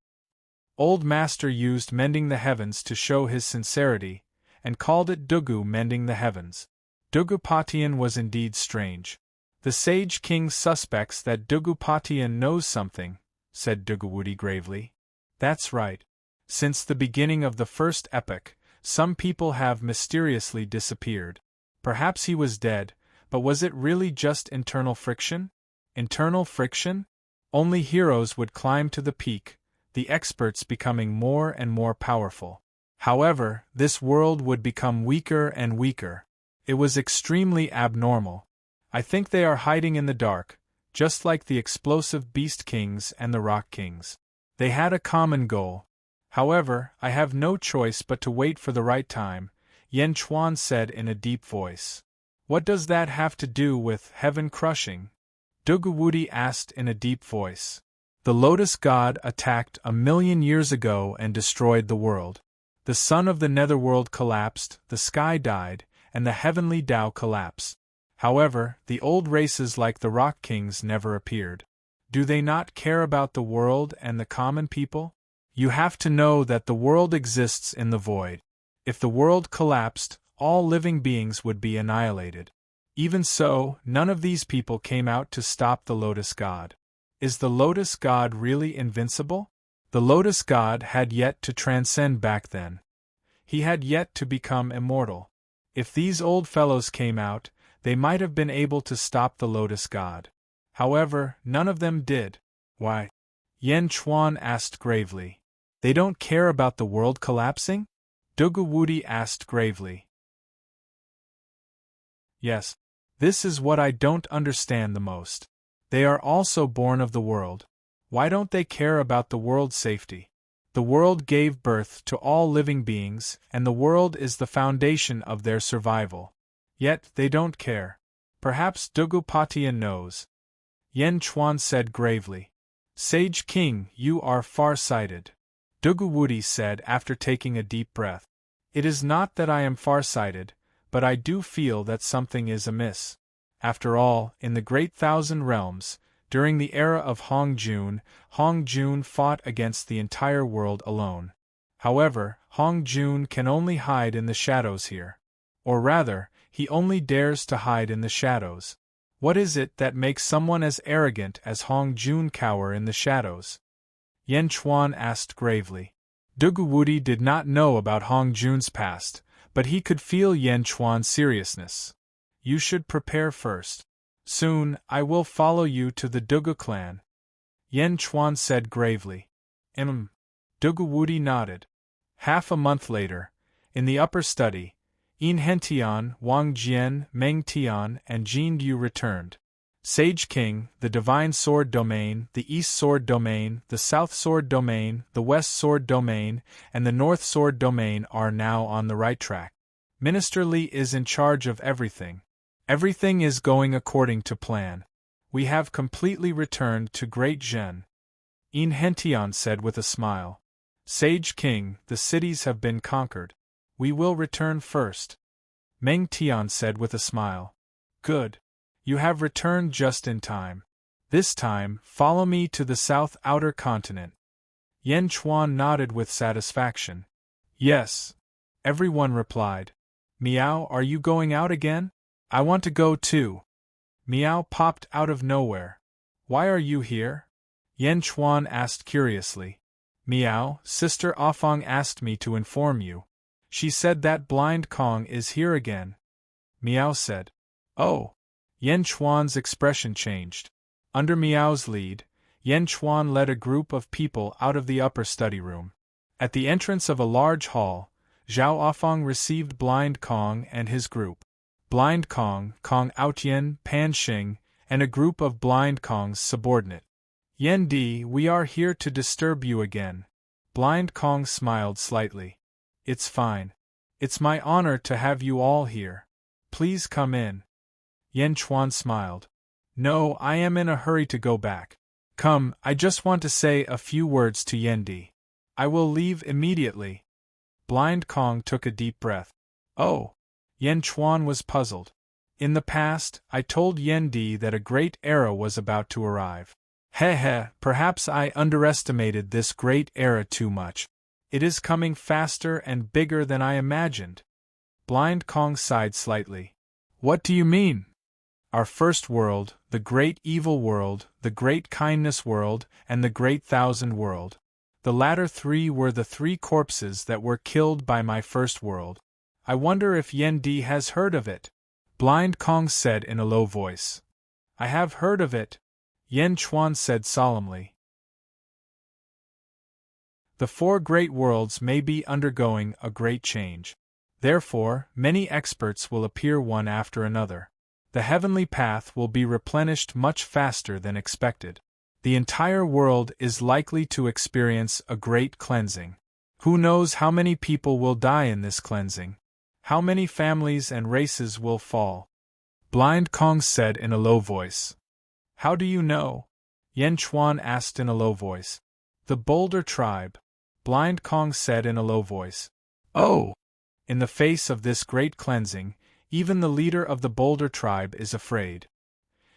Old Master used mending the heavens to show his sincerity, and called it Dugu mending the heavens. Dugu Patian was indeed strange. The sage king suspects that Dugu Patian knows something, said Dugu Wudi gravely. That's right. Since the beginning of the first epoch, some people have mysteriously disappeared. Perhaps he was dead, but was it really just internal friction? Internal friction? Only heroes would climb to the peak, the experts becoming more and more powerful. However, this world would become weaker and weaker. It was extremely abnormal. I think they are hiding in the dark, just like the explosive beast kings and the rock kings. They had a common goal. However, I have no choice but to wait for the right time. Yan Chuan said in a deep voice. What does that have to do with heaven crushing? Dugawudi asked in a deep voice. The Lotus God attacked 1,000,000 years ago and destroyed the world. The sun of the netherworld collapsed, the sky died, and the heavenly Tao collapsed. However, the old races like the Rock Kings never appeared. Do they not care about the world and the common people? You have to know that the world exists in the void. If the world collapsed, all living beings would be annihilated. Even so, none of these people came out to stop the Lotus God. Is the Lotus God really invincible? The Lotus God had yet to transcend back then. He had yet to become immortal. If these old fellows came out, they might have been able to stop the Lotus God. However, none of them did. Why? Yan Chuan asked gravely. They don't care about the world collapsing? Dugawudi asked gravely. Yes. This is what I don't understand the most. They are also born of the world. Why don't they care about the world's safety? The world gave birth to all living beings, and the world is the foundation of their survival. Yet they don't care. Perhaps Dugupatian knows. Yan Chuan said gravely. Sage King, you are far-sighted. Dugawudi said after taking a deep breath. It is not that I am far-sighted, but I do feel that something is amiss. After all, in the Great Thousand Realms, during the era of Hong Jun fought against the entire world alone. However, Hong Jun can only hide in the shadows here. Or rather, he only dares to hide in the shadows. What is it that makes someone as arrogant as Hong Jun cower in the shadows? Yan Chuan asked gravely. Dugawudi did not know about Hong Jun's past, but he could feel Yan Chuan's seriousness. You should prepare first. Soon, I will follow you to the Duga clan. Yan Chuan said gravely. Dugawudi nodded. Half a month later, in the upper study, Yin Hentian, Wang Jian, Meng Tian, and Jin Yu returned. Sage King, the Divine Sword Domain, the East Sword Domain, the South Sword Domain, the West Sword Domain, and the North Sword Domain are now on the right track. Minister Li is in charge of everything. Everything is going according to plan. We have completely returned to Great Zhen. Yin Hentian said with a smile. Sage King, the cities have been conquered. We will return first. Meng Tian said with a smile. Good. You have returned just in time. This time, follow me to the South Outer Continent. Yan Chuan nodded with satisfaction. Yes. Everyone replied. Miao, are you going out again? I want to go too. Miao popped out of nowhere. Why are you here? Yan Chuan asked curiously. Miao, Sister Afang asked me to inform you. She said that Blind Kong is here again. Miao said. Oh. Yan Chuan's expression changed. Under Miao's lead, Yan Chuan led a group of people out of the upper study room. At the entrance of a large hall, Zhao Afang received Blind Kong and his group. Blind Kong, Kong Aotian, Pan Xing, and a group of Blind Kong's subordinate. Yan Di, we are here to disturb you again. Blind Kong smiled slightly. It's fine. It's my honor to have you all here. Please come in. Yan Chuan smiled. No, I am in a hurry to go back. Come, I just want to say a few words to Yan Di. I will leave immediately. Blind Kong took a deep breath. Oh. Yan Chuan was puzzled. In the past, I told Yan Di that a great era was about to arrive. Perhaps I underestimated this great era too much. It is coming faster and bigger than I imagined. Blind Kong sighed slightly. What do you mean? Our first world, the great evil world, the great kindness world, and the great thousand world. The latter three were the three corpses that were killed by my first world. I wonder if Yan Di has heard of it. Blind Kong said in a low voice. I have heard of it, Yan Chuan said solemnly. The four great worlds may be undergoing a great change. Therefore, many experts will appear one after another. The heavenly path will be replenished much faster than expected. The entire world is likely to experience a great cleansing. Who knows how many people will die in this cleansing? How many families and races will fall? Blind Kong said in a low voice. How do you know? Yen Chuan asked in a low voice. The Boulder Tribe, Blind Kong said in a low voice. Oh! In the face of this great cleansing, even the leader of the Boulder Tribe is afraid.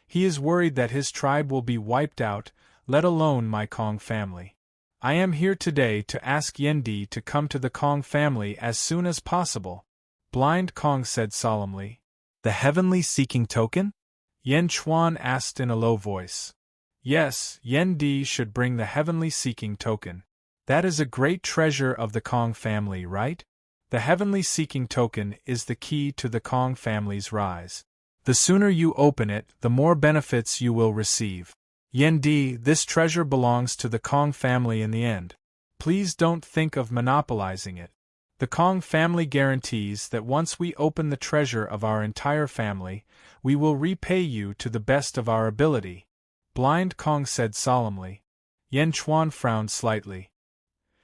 He is worried that his tribe will be wiped out, let alone my Kong family. I am here today to ask Yendi to come to the Kong family as soon as possible, Blind Kong said solemnly. The heavenly seeking token? Yen Chuan asked in a low voice. Yes, Yendi should bring the heavenly seeking token. That is a great treasure of the Kong family, right? The heavenly seeking token is the key to the Kong family's rise. The sooner you open it, the more benefits you will receive. Yendi, this treasure belongs to the Kong family in the end. Please don't think of monopolizing it. The Kong family guarantees that once we open the treasure of our entire family, we will repay you to the best of our ability, Blind Kong said solemnly. Yen Chuan frowned slightly.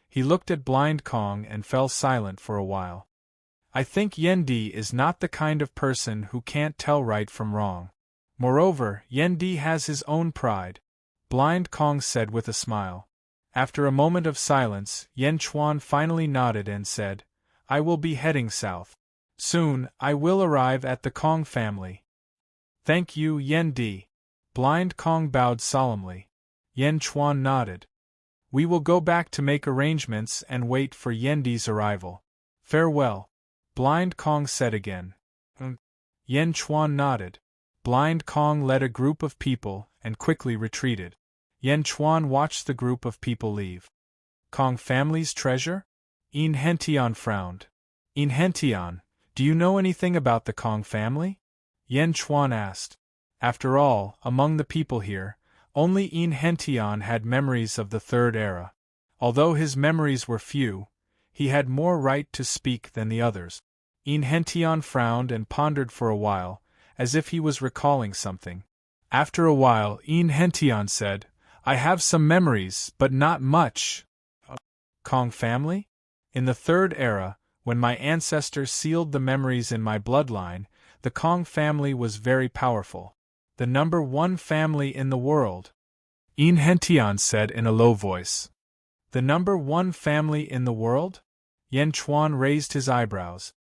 He looked at Blind Kong and fell silent for a while. I think Yendi is not the kind of person who can't tell right from wrong. Moreover, Yendi has his own pride, Blind Kong said with a smile. After a moment of silence, Yen Chuan finally nodded and said, I will be heading south. Soon, I will arrive at the Kong family. Thank you, Yendi. Blind Kong bowed solemnly. Yen Chuan nodded. We will go back to make arrangements and wait for Yendi's arrival. Farewell, Blind Kong said again. Yen Chuan nodded. Blind Kong led a group of people and quickly retreated. Yen Chuan watched the group of people leave. Kong family's treasure? In Hentian frowned. In Hentian, do you know anything about the Kong family? Yen Chuan asked. After all, among the people here, only In Hentian had memories of the Third Era. Although his memories were few, he had more right to speak than the others. In Hentian frowned and pondered for a while, as if he was recalling something. After a while, In Hentian said, I have some memories, but not much. Kong family? In the Third Era, when my ancestors sealed the memories in my bloodline, the Kong family was very powerful. The number one family in the world. In Hentian said in a low voice. The number one family in the world? Yen Chuan raised his eyebrows.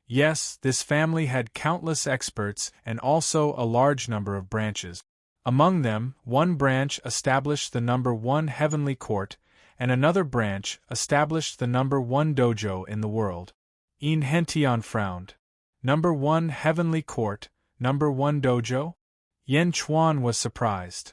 Yes, this family had countless experts and also a large number of branches. Among them, one branch established the number one heavenly court, and another branch established the number one dojo in the world. In Hentian frowned. Number one heavenly court, number one dojo? Yen Chuan was surprised.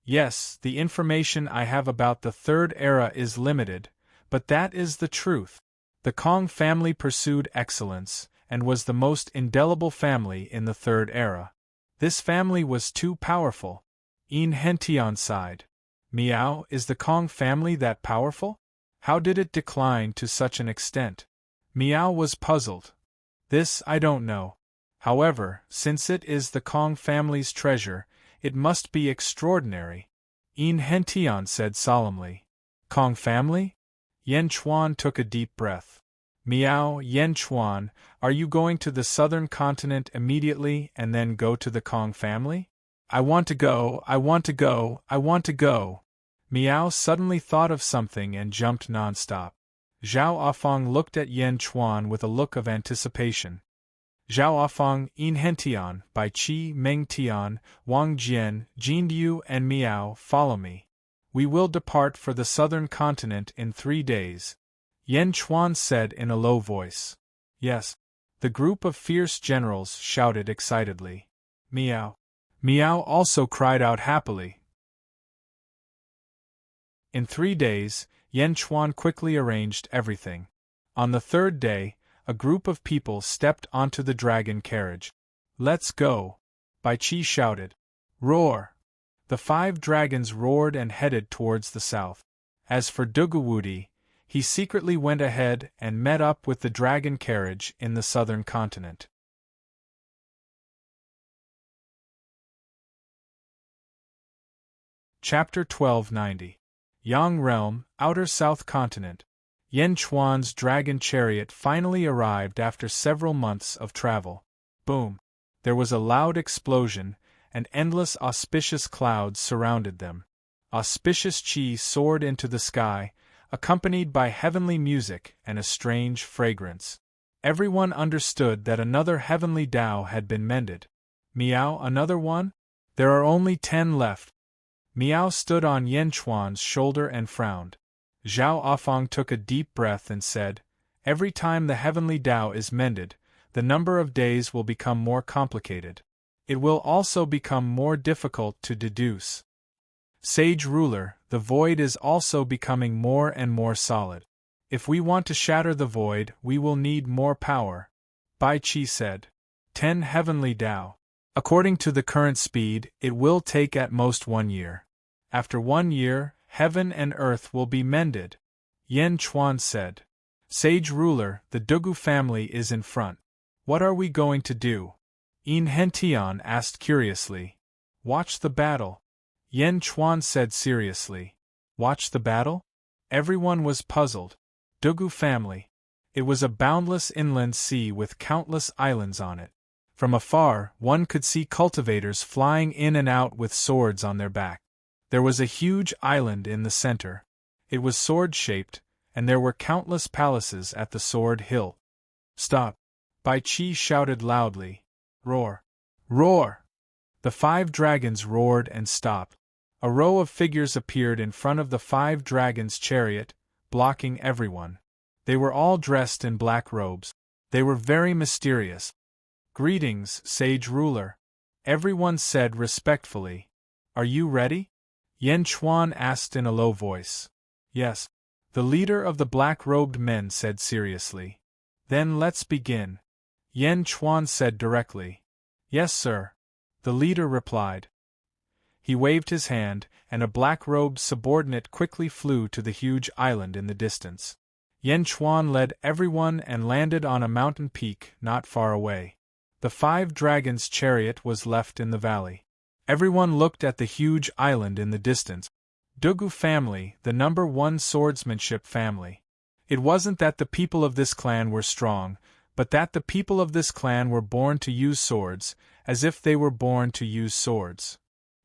Yes, the information I have about the Third Era is limited, but that is the truth. The Kong family pursued excellence, and was the most indelible family in the Third Era. This family was too powerful. In Hentian sighed. Meow, is the Kong family that powerful? How did it decline to such an extent? Meow was puzzled. This I don't know. However, since it is the Kong family's treasure, it must be extraordinary. In Hentian said solemnly. Kong family? Yen Chuan took a deep breath. Meow, Yen Chuan, are you going to the southern continent immediately and then go to the Kong family? I want to go, I want to go, I want to go. Meow suddenly thought of something and jumped non-stop. Zhao Afang looked at Yen Chuan with a look of anticipation. Zhao Afang, In Hentian, Bai Qi, Meng Tian, Wang Jian, Jindiu and Miao, follow me. We will depart for the southern continent in 3 days. Yen Chuan said in a low voice. Yes. The group of fierce generals shouted excitedly. Miao. Miao also cried out happily. In 3 days, Yen Chuan quickly arranged everything. On the third day, a group of people stepped onto the dragon carriage. Let's go! Bai Qi shouted. Roar! The 5 dragons roared and headed towards the south. As for Dugawudi, he secretly went ahead and met up with the dragon carriage in the southern continent. Chapter 1290. Yang Realm, Outer South Continent. Yen Chuan's dragon chariot finally arrived after several months of travel. Boom! There was a loud explosion, and endless auspicious clouds surrounded them. Auspicious qi soared into the sky, accompanied by heavenly music and a strange fragrance. Everyone understood that another heavenly Tao had been mended. Miao, another one? There are only 10 left. Miao stood on Yen Chuan's shoulder and frowned. Zhao Afang took a deep breath and said, "Every time the heavenly Tao is mended, the number of days will become more complicated. It will also become more difficult to deduce. Sage ruler, the void is also becoming more and more solid. If we want to shatter the void, we will need more power." Bai Qi said. 10 heavenly Tao. According to the current speed, it will take at most 1 year. After 1 year, heaven and earth will be mended. Yen Chuan said. Sage ruler, the Dugu family is in front. What are we going to do? Yin Hentian asked curiously. Watch the battle. Yen Chuan said seriously. Watch the battle? Everyone was puzzled. Dugu family. It was a boundless inland sea with countless islands on it. From afar, one could see cultivators flying in and out with swords on their back. There was a huge island in the center. It was sword-shaped, and there were countless palaces at the sword hilt. Stop! Bai Qi shouted loudly. Roar! Roar! The 5 dragons roared and stopped. A row of figures appeared in front of the 5 dragons' chariot, blocking everyone. They were all dressed in black robes. They were very mysterious. Greetings, sage ruler. Everyone said respectfully. Are you ready? Yen Chuan asked in a low voice. Yes. The leader of the black-robed men said seriously. Then let's begin. Yen Chuan said directly. Yes, sir. The leader replied. He waved his hand, and a black-robed subordinate quickly flew to the huge island in the distance. Yen Chuan led everyone and landed on a mountain peak not far away. The 5 dragons' chariot was left in the valley. Everyone looked at the huge island in the distance. Dugu family, the number 1 swordsmanship family. It wasn't that the people of this clan were strong, but that the people of this clan were born to use swords, as if they were born to use swords.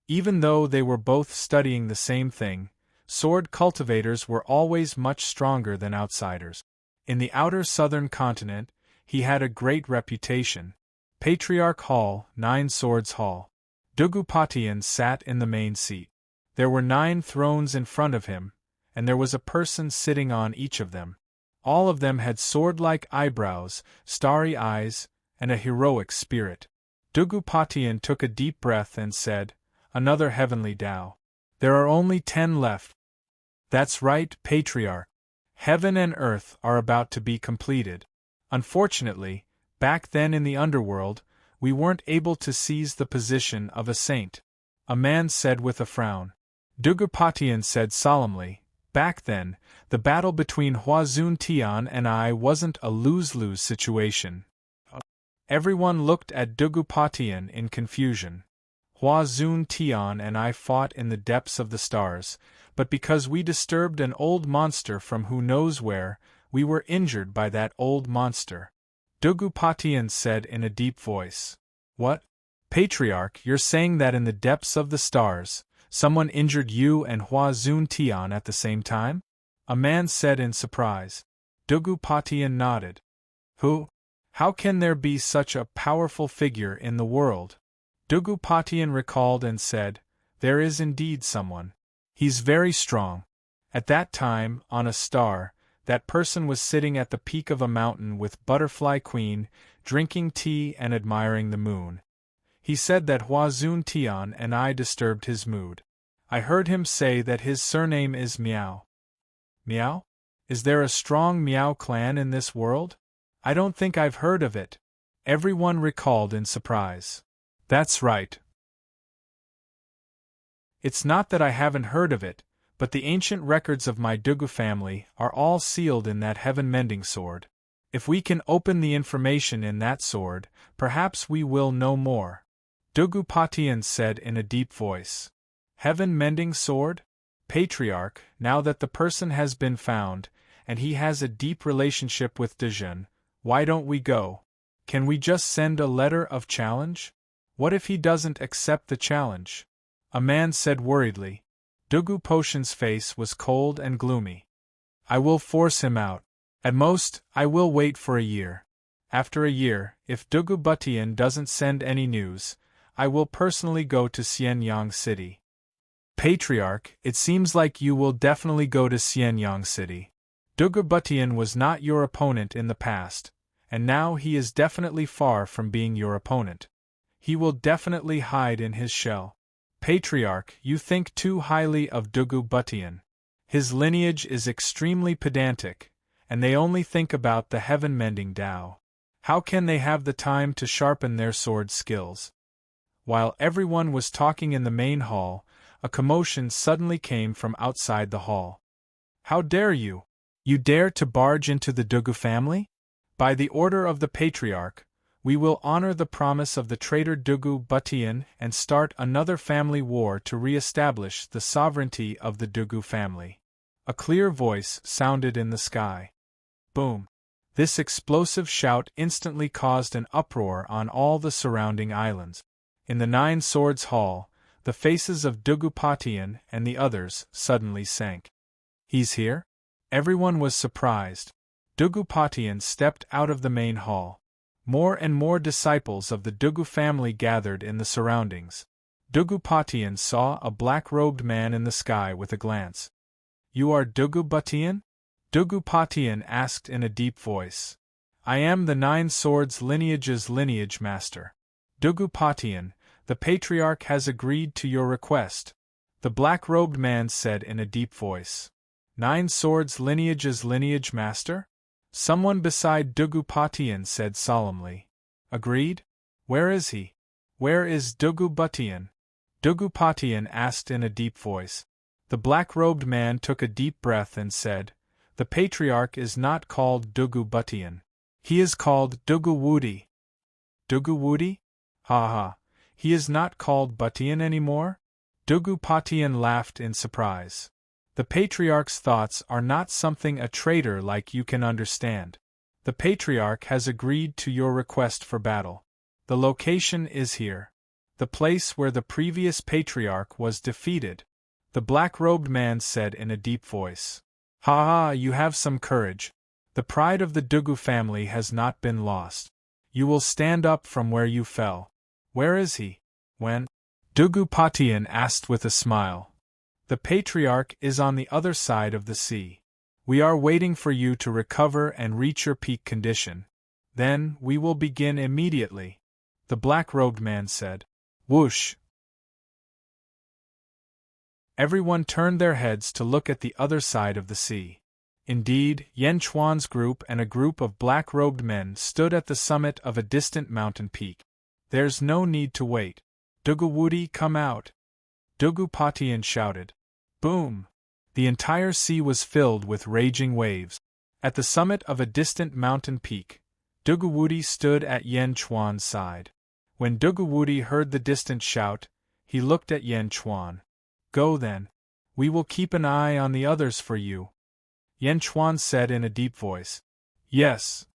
Even though they were both studying the same thing, sword cultivators were always much stronger than outsiders. In the outer southern continent, he had a great reputation. Patriarch Hall, 9 Swords Hall. Dugupatian sat in the main seat. There were 9 thrones in front of him, and there was a person sitting on each of them. All of them had sword-like eyebrows, starry eyes, and a heroic spirit. Dugupatian took a deep breath and said, Another heavenly Tao. There are only 10 left. That's right, Patriarch. Heaven and earth are about to be completed. Unfortunately, back then in the underworld, we weren't able to seize the position of a saint. A man said with a frown. Dugupatian said solemnly, Back then, the battle between Huazun Tian and I wasn't a lose-lose situation. Everyone looked at Dugupatian in confusion. Huazun Tian and I fought in the depths of the stars, but because we disturbed an old monster from who knows where, we were injured by that old monster. Dugupatian said in a deep voice. What? Patriarch, you're saying that in the depths of the stars, someone injured you and Huazun Tian at the same time? A man said in surprise. Dugupatian nodded. Who? How can there be such a powerful figure in the world? Dugupatian recalled and said, There is indeed someone. He's very strong. At that time, on a star, that person was sitting at the peak of a mountain with Butterfly Queen, drinking tea and admiring the moon. He said that Huazun Tian and I disturbed his mood. I heard him say that his surname is Miao. Miao? Is there a strong Miao clan in this world? I don't think I've heard of it. Everyone recalled in surprise. That's right. It's not that I haven't heard of it, but the ancient records of my Dugu family are all sealed in that heaven-mending sword. If we can open the information in that sword, perhaps we will know more. Dugupatian said in a deep voice. Heaven-mending sword? Patriarch, now that the person has been found, and he has a deep relationship with Dejun. Why don't we go? Can we just send a letter of challenge? What if he doesn't accept the challenge? A man said worriedly. Dugu Potion's face was cold and gloomy. I will force him out. At most, I will wait for a year. After a year, if Dugu Butian doesn't send any news, I will personally go to Xianyang City. Patriarch, it seems like you will definitely go to Xianyang City. Dugu Butian was not your opponent in the past, and now he is definitely far from being your opponent. He will definitely hide in his shell. Patriarch, you think too highly of Dugu Butian. His lineage is extremely pedantic, and they only think about the heaven-mending Tao. How can they have the time to sharpen their sword skills? While everyone was talking in the main hall, a commotion suddenly came from outside the hall. How dare you? You dare to barge into the Dugu family? By the order of the Patriarch, we will honor the promise of the traitor Dugu Butian and start another family war to re-establish the sovereignty of the Dugu family. A clear voice sounded in the sky. Boom! This explosive shout instantly caused an uproar on all the surrounding islands. In the Nine Swords Hall, the faces of Dugu Butian and the others suddenly sank. He's here? Everyone was surprised. Dugu Butian stepped out of the main hall. More and more disciples of the Dugu family gathered in the surroundings. Dugu Butian saw a black-robed man in the sky with a glance. You are Dugu Butian? Dugu Butian asked in a deep voice. I am the Nine Swords lineage's lineage master. Dugu Butian, the Patriarch has agreed to your request, the black-robed man said in a deep voice. Nine Swords lineage's lineage master? Someone beside Dugu Butian said solemnly. Agreed? Where is he? Where is Dugu Butian? Dugu Butian asked in a deep voice. The black-robed man took a deep breath and said, The Patriarch is not called Dugu Butian. He is called Dugu Wudi. Dugu Wudi? Ha ha, he is not called Butian anymore? Dugu Butian laughed in surprise. The Patriarch's thoughts are not something a traitor like you can understand. The Patriarch has agreed to your request for battle. The location is here. The place where the previous Patriarch was defeated. The black-robed man said in a deep voice. Ha ha, you have some courage. The pride of the Dugu family has not been lost. You will stand up from where you fell. Where is he? When? Dugu Butian asked with a smile. The Patriarch is on the other side of the sea. We are waiting for you to recover and reach your peak condition. Then, we will begin immediately. The black-robed man said. Whoosh! Everyone turned their heads to look at the other side of the sea. Indeed, Yan Chuan's group and a group of black-robed men stood at the summit of a distant mountain peak. There's no need to wait. Dugu Wudi, come out! Dugu Butian shouted. Boom! The entire sea was filled with raging waves. At the summit of a distant mountain peak, Dugu Wudi stood at Yan Chuan's side. When Dugu Wudi heard the distant shout, he looked at Yan Chuan. Go then. We will keep an eye on the others for you. Yan Chuan said in a deep voice. Yes.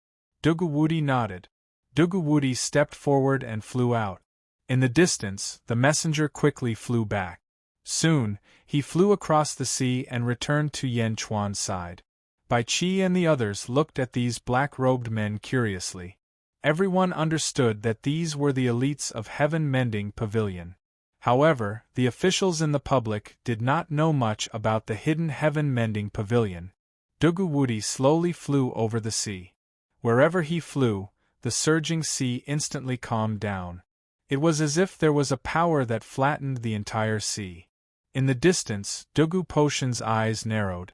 Dugu Wudi nodded. Dugu Wudi stepped forward and flew out. In the distance, the messenger quickly flew back. Soon, he flew across the sea and returned to Yan Chuan's side. Bai Qi and the others looked at these black-robed men curiously. Everyone understood that these were the elites of Heaven Mending Pavilion. However, the officials in the public did not know much about the hidden Heaven Mending Pavilion. Dugu Wudi slowly flew over the sea. Wherever he flew, the surging sea instantly calmed down. It was as if there was a power that flattened the entire sea. In the distance, Dugu Potion's eyes narrowed.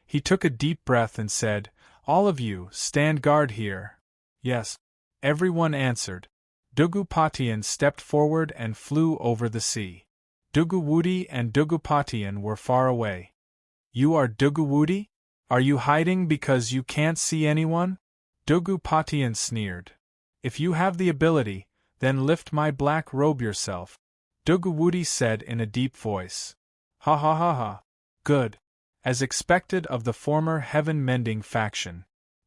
He took a deep breath and said, All of you, stand guard here. Yes. Everyone answered. Dugu Butian stepped forward and flew over the sea. Dugu Wudi and Dugu Butian were far away. You are Dugu Wudi? Are you hiding because you can't see anyone? Dugu Butian sneered. If you have the ability, then lift my black robe yourself. Dugu Wudi said in a deep voice. Ha ha ha ha. Good. as expected of the former heaven-mending faction.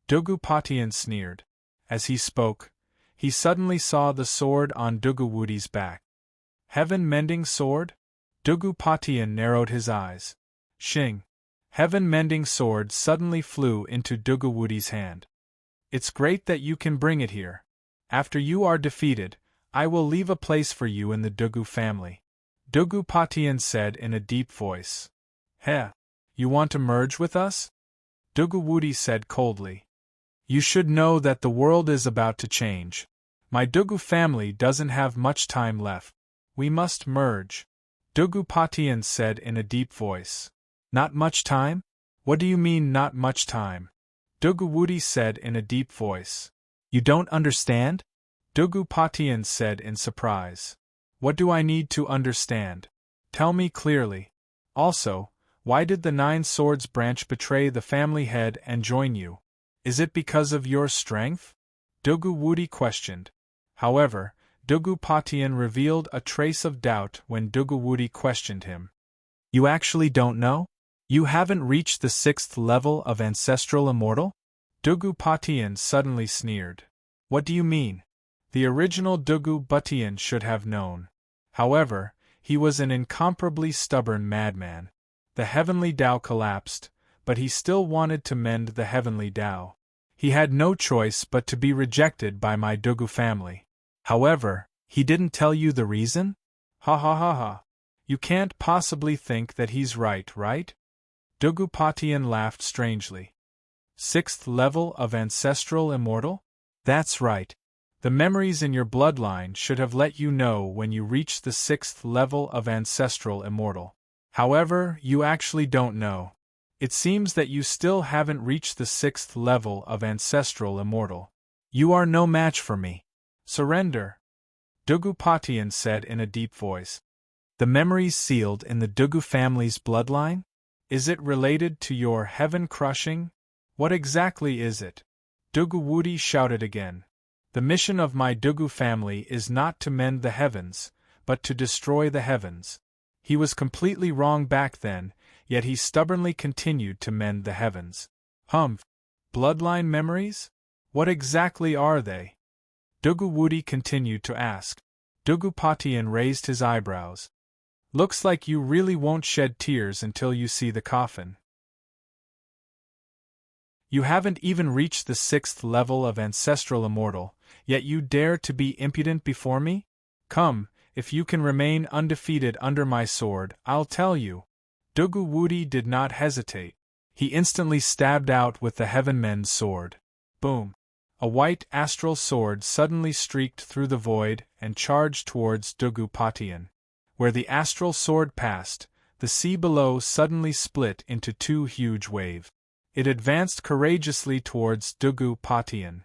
Dugupatian sneered. As he spoke, he suddenly saw the sword on Dugawudi's back. Heaven-mending sword? Dugupatian narrowed his eyes. Shing! Heaven-mending sword suddenly flew into Dugawudi's hand. It's great that you can bring it here. After you are defeated, I will leave a place for you in the Dugu family. Dugupatian said in a deep voice. Heh! You want to merge with us? Dugawudi said coldly. You should know that the world is about to change. My Dugu family doesn't have much time left. We must merge. Dugupatian said in a deep voice. Not much time? What do you mean not much time? Dugawudi said in a deep voice. You don't understand? Dugupatian said in surprise. What do I need to understand? Tell me clearly. Also, why did the 9 Swords branch betray the family head and join you? Is it because of your strength? Dugawudi questioned. However, Dugupatian revealed a trace of doubt when Dugawudi questioned him. You actually don't know? You haven't reached the 6th level of Ancestral Immortal? Dugupatian suddenly sneered. What do you mean? The original Dugupatian should have known. However, he was an incomparably stubborn madman. The heavenly Tao collapsed, but he still wanted to mend the heavenly Tao. He had no choice but to be rejected by my Dugu family. However, he didn't tell you the reason? Ha ha ha ha. You can't possibly think that he's right? Dugupatian laughed strangely. 6th level of Ancestral Immortal? That's right. The memories in your bloodline should have let you know when you reach the 6th level of Ancestral Immortal. However, you actually don't know. It seems that you still haven't reached the 6th level of Ancestral Immortal. You are no match for me. Surrender. Dugupatian said in a deep voice. The memories sealed in the Dugu family's bloodline? Is it related to your heaven-crushing? What exactly is it? Dugawudi shouted again. The mission of my Dugu family is not to mend the heavens, but to destroy the heavens. He was completely wrong back then, yet he stubbornly continued to mend the heavens. Bloodline memories? What exactly are they? Dugawudi continued to ask. Dugupatian raised his eyebrows. Looks like you really won't shed tears until you see the coffin. You haven't even reached the 6th level of Ancestral Immortal, yet you dare to be impudent before me? Come, if you can remain undefeated under my sword, I'll tell you. Dugawudi did not hesitate. He instantly stabbed out with the Heavenmen's sword. Boom! A white astral sword suddenly streaked through the void and charged towards Dugupatian. Where the astral sword passed, the sea below suddenly split into 2 huge waves. It advanced courageously towards Dugupatian.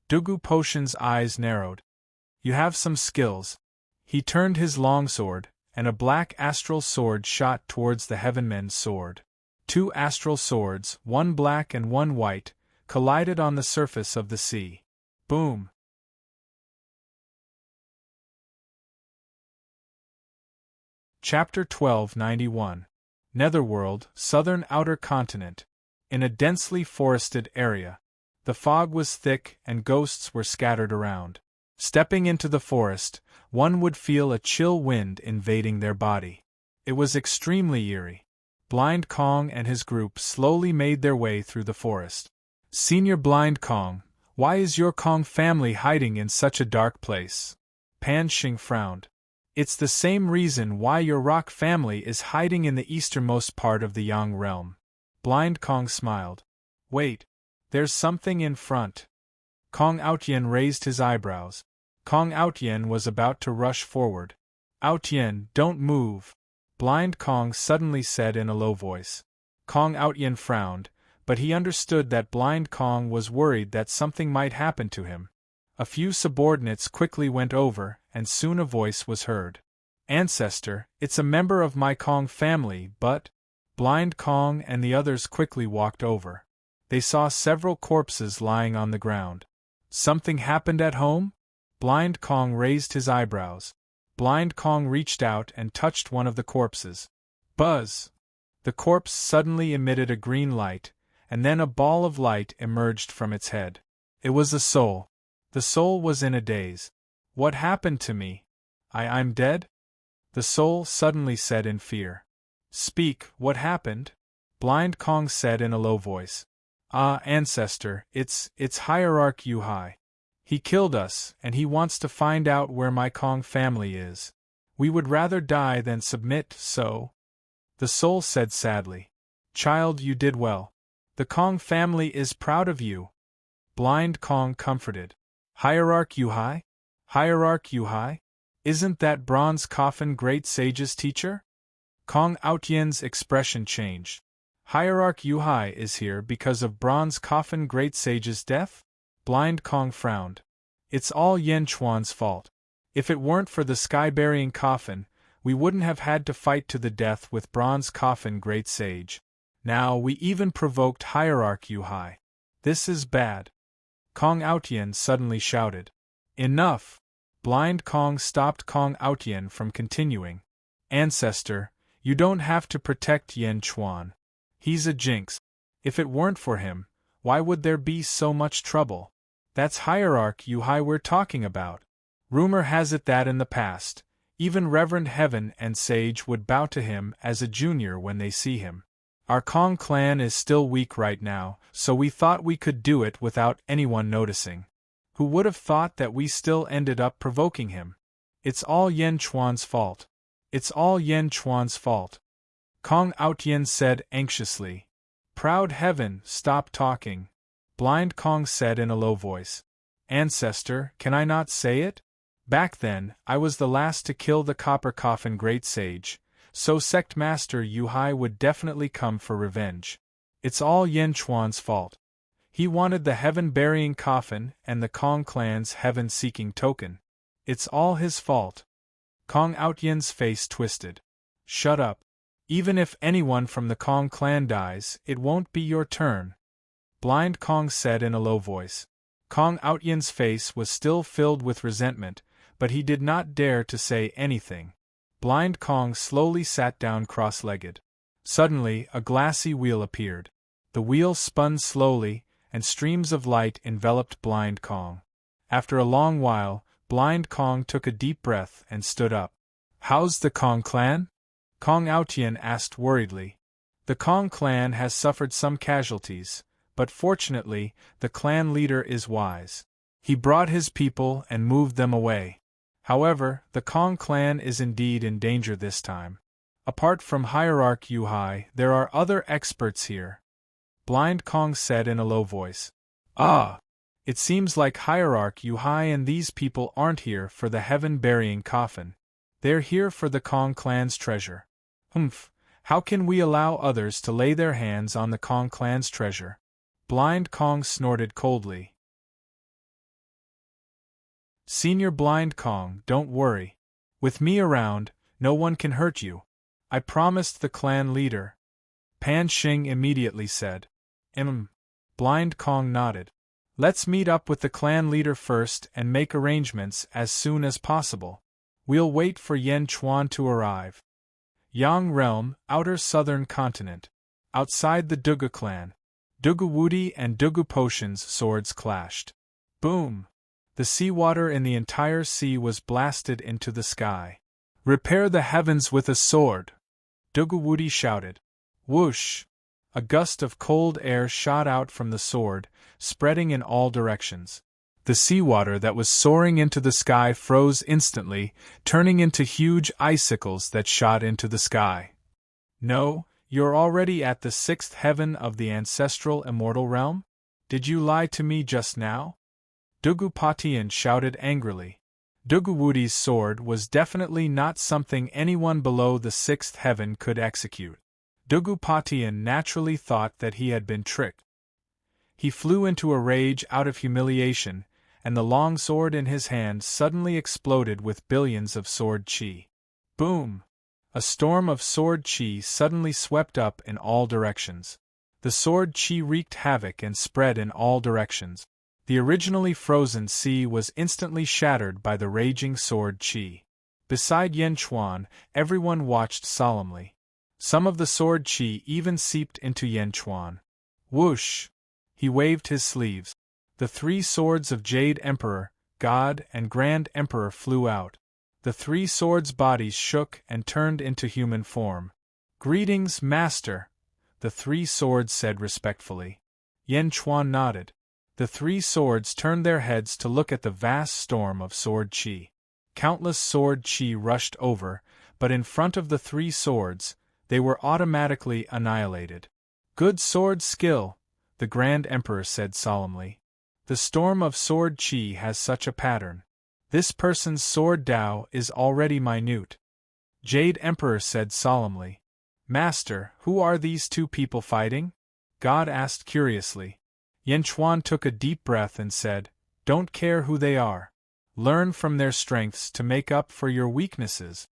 Dugupatian's eyes narrowed. You have some skills. He turned his longsword, and a black astral sword shot towards the Heavenmen's sword. 2 astral swords, one black and one white, collided on the surface of the sea. Boom! Chapter 1291. Netherworld, Southern Outer Continent. In a densely forested area. The fog was thick and ghosts were scattered around. Stepping into the forest, one would feel a chill wind invading their body. It was extremely eerie. Blind Kong and his group slowly made their way through the forest. Senior Blind Kong, why is your Kong family hiding in such a dark place? Pan Xing frowned. It's the same reason why your rock family is hiding in the easternmost part of the Yang realm. Blind Kong smiled. Wait, there's something in front. Kong Outyen raised his eyebrows. Kong Outyen was about to rush forward. Outyen, don't move. Blind Kong suddenly said in a low voice. Kong Outyen frowned, but he understood that Blind Kong was worried that something might happen to him. A few subordinates quickly went over, and soon a voice was heard. Ancestor, it's a member of my Kong family, but… Blind Kong and the others quickly walked over. They saw several corpses lying on the ground. Something happened at home? Blind Kong raised his eyebrows. Blind Kong reached out and touched one of the corpses. Buzz! The corpse suddenly emitted a green light, and then a ball of light emerged from its head. It was a soul. The soul was in a daze. What happened to me? I'm dead? The soul suddenly said in fear. Speak, what happened? Blind Kong said in a low voice. Ah, ancestor, it's Hierarch Yuhai. He killed us, and he wants to find out where my Kong family is. We would rather die than submit, so. The soul said sadly. Child, you did well. The Kong family is proud of you. Blind Kong comforted. Hierarch Yuhai? Hierarch Yuhai? Isn't that bronze coffin great sage's teacher? Kong Aotian's expression changed. Hierarch Yuhai is here because of bronze coffin great sage's death? Blind Kong frowned. It's all Yen Chuan's fault. If it weren't for the sky-burying coffin, we wouldn't have had to fight to the death with bronze coffin great sage. Now we even provoked Hierarch Yuhai. This is bad. Kong Aotian suddenly shouted. Enough! Blind Kong stopped Kong Aotian from continuing. Ancestor, you don't have to protect Yen Chuan. He's a jinx. If it weren't for him, why would there be so much trouble? That's Hierarch Yuhai we're talking about. Rumor has it that in the past, even Reverend Heaven and Sage would bow to him as a junior when they see him. Our Kong clan is still weak right now, so we thought we could do it without anyone noticing. Who would have thought that we still ended up provoking him? It's all Yen Chuan's fault. It's all Yen Chuan's fault. Kong Aotian said anxiously. Proud Heaven, stop talking. Blind Kong said in a low voice. Ancestor, can I not say it? Back then, I was the last to kill the Copper Coffin Great Sage, so Sect Master Yuhai would definitely come for revenge. It's all Yen Chuan's fault. He wanted the heaven-burying coffin and the Kong clan's heaven-seeking token. It's all his fault. Kong Aotian's face twisted. Shut up. Even if anyone from the Kong clan dies, it won't be your turn. Blind Kong said in a low voice. Kong Aotian's face was still filled with resentment, but he did not dare to say anything. Blind Kong slowly sat down cross-legged. Suddenly, a glassy wheel appeared. The wheel spun slowly, and streams of light enveloped Blind Kong. After a long while, Blind Kong took a deep breath and stood up. How's the Kong clan? Kong Aotian asked worriedly. The Kong clan has suffered some casualties, but fortunately, the clan leader is wise. He brought his people and moved them away. However, the Kong clan is indeed in danger this time. Apart from Hierarch Yuhai, there are other experts here. Blind Kong said in a low voice. Ah! It seems like Hierarch Yuhai and these people aren't here for the heaven-burying coffin. They're here for the Kong clan's treasure. Humph! How can we allow others to lay their hands on the Kong clan's treasure? Blind Kong snorted coldly. Senior Blind Kong, don't worry. With me around, no one can hurt you. I promised the clan leader. Pan Xing immediately said. Blind Kong nodded. Let's meet up with the clan leader first and make arrangements as soon as possible. We'll wait for Yen Chuan to arrive. Yang Realm, Outer Southern Continent. Outside the Dugu clan. Dugu Wudi and Dugu Potion's swords clashed. Boom! The seawater in the entire sea was blasted into the sky. Repair the heavens with a sword! Dugu Wudi shouted. Whoosh! A gust of cold air shot out from the sword, spreading in all directions. The seawater that was soaring into the sky froze instantly, turning into huge icicles that shot into the sky. No, you're already at the sixth heaven of the ancestral immortal realm? Did you lie to me just now? Dugu Patian shouted angrily. Dugu Wudi's sword was definitely not something anyone below the sixth heaven could execute. Dugu Patian naturally thought that he had been tricked. He flew into a rage out of humiliation, and the long sword in his hand suddenly exploded with billions of sword chi. Boom! A storm of sword chi suddenly swept up in all directions. The sword chi wreaked havoc and spread in all directions. The originally frozen sea was instantly shattered by the raging sword chi. Beside Yen Chuan, everyone watched solemnly. Some of the sword chi even seeped into Yan Chuan. Whoosh! He waved his sleeves. The 3 swords of Jade Emperor, God, and Grand Emperor flew out. The 3 swords' bodies shook and turned into human form. "Greetings, Master," the 3 swords said respectfully. Yan Chuan nodded. The 3 swords turned their heads to look at the vast storm of sword chi. Countless sword chi rushed over, but in front of the 3 swords, they were automatically annihilated. "Good sword skill," the Grand Emperor said solemnly. "The storm of sword chi has such a pattern. This person's sword Dao is already minute." Jade Emperor said solemnly. "Master, who are these 2 people fighting?" God asked curiously. Yan Chuan took a deep breath and said, "Don't care who they are. Learn from their strengths to make up for your weaknesses."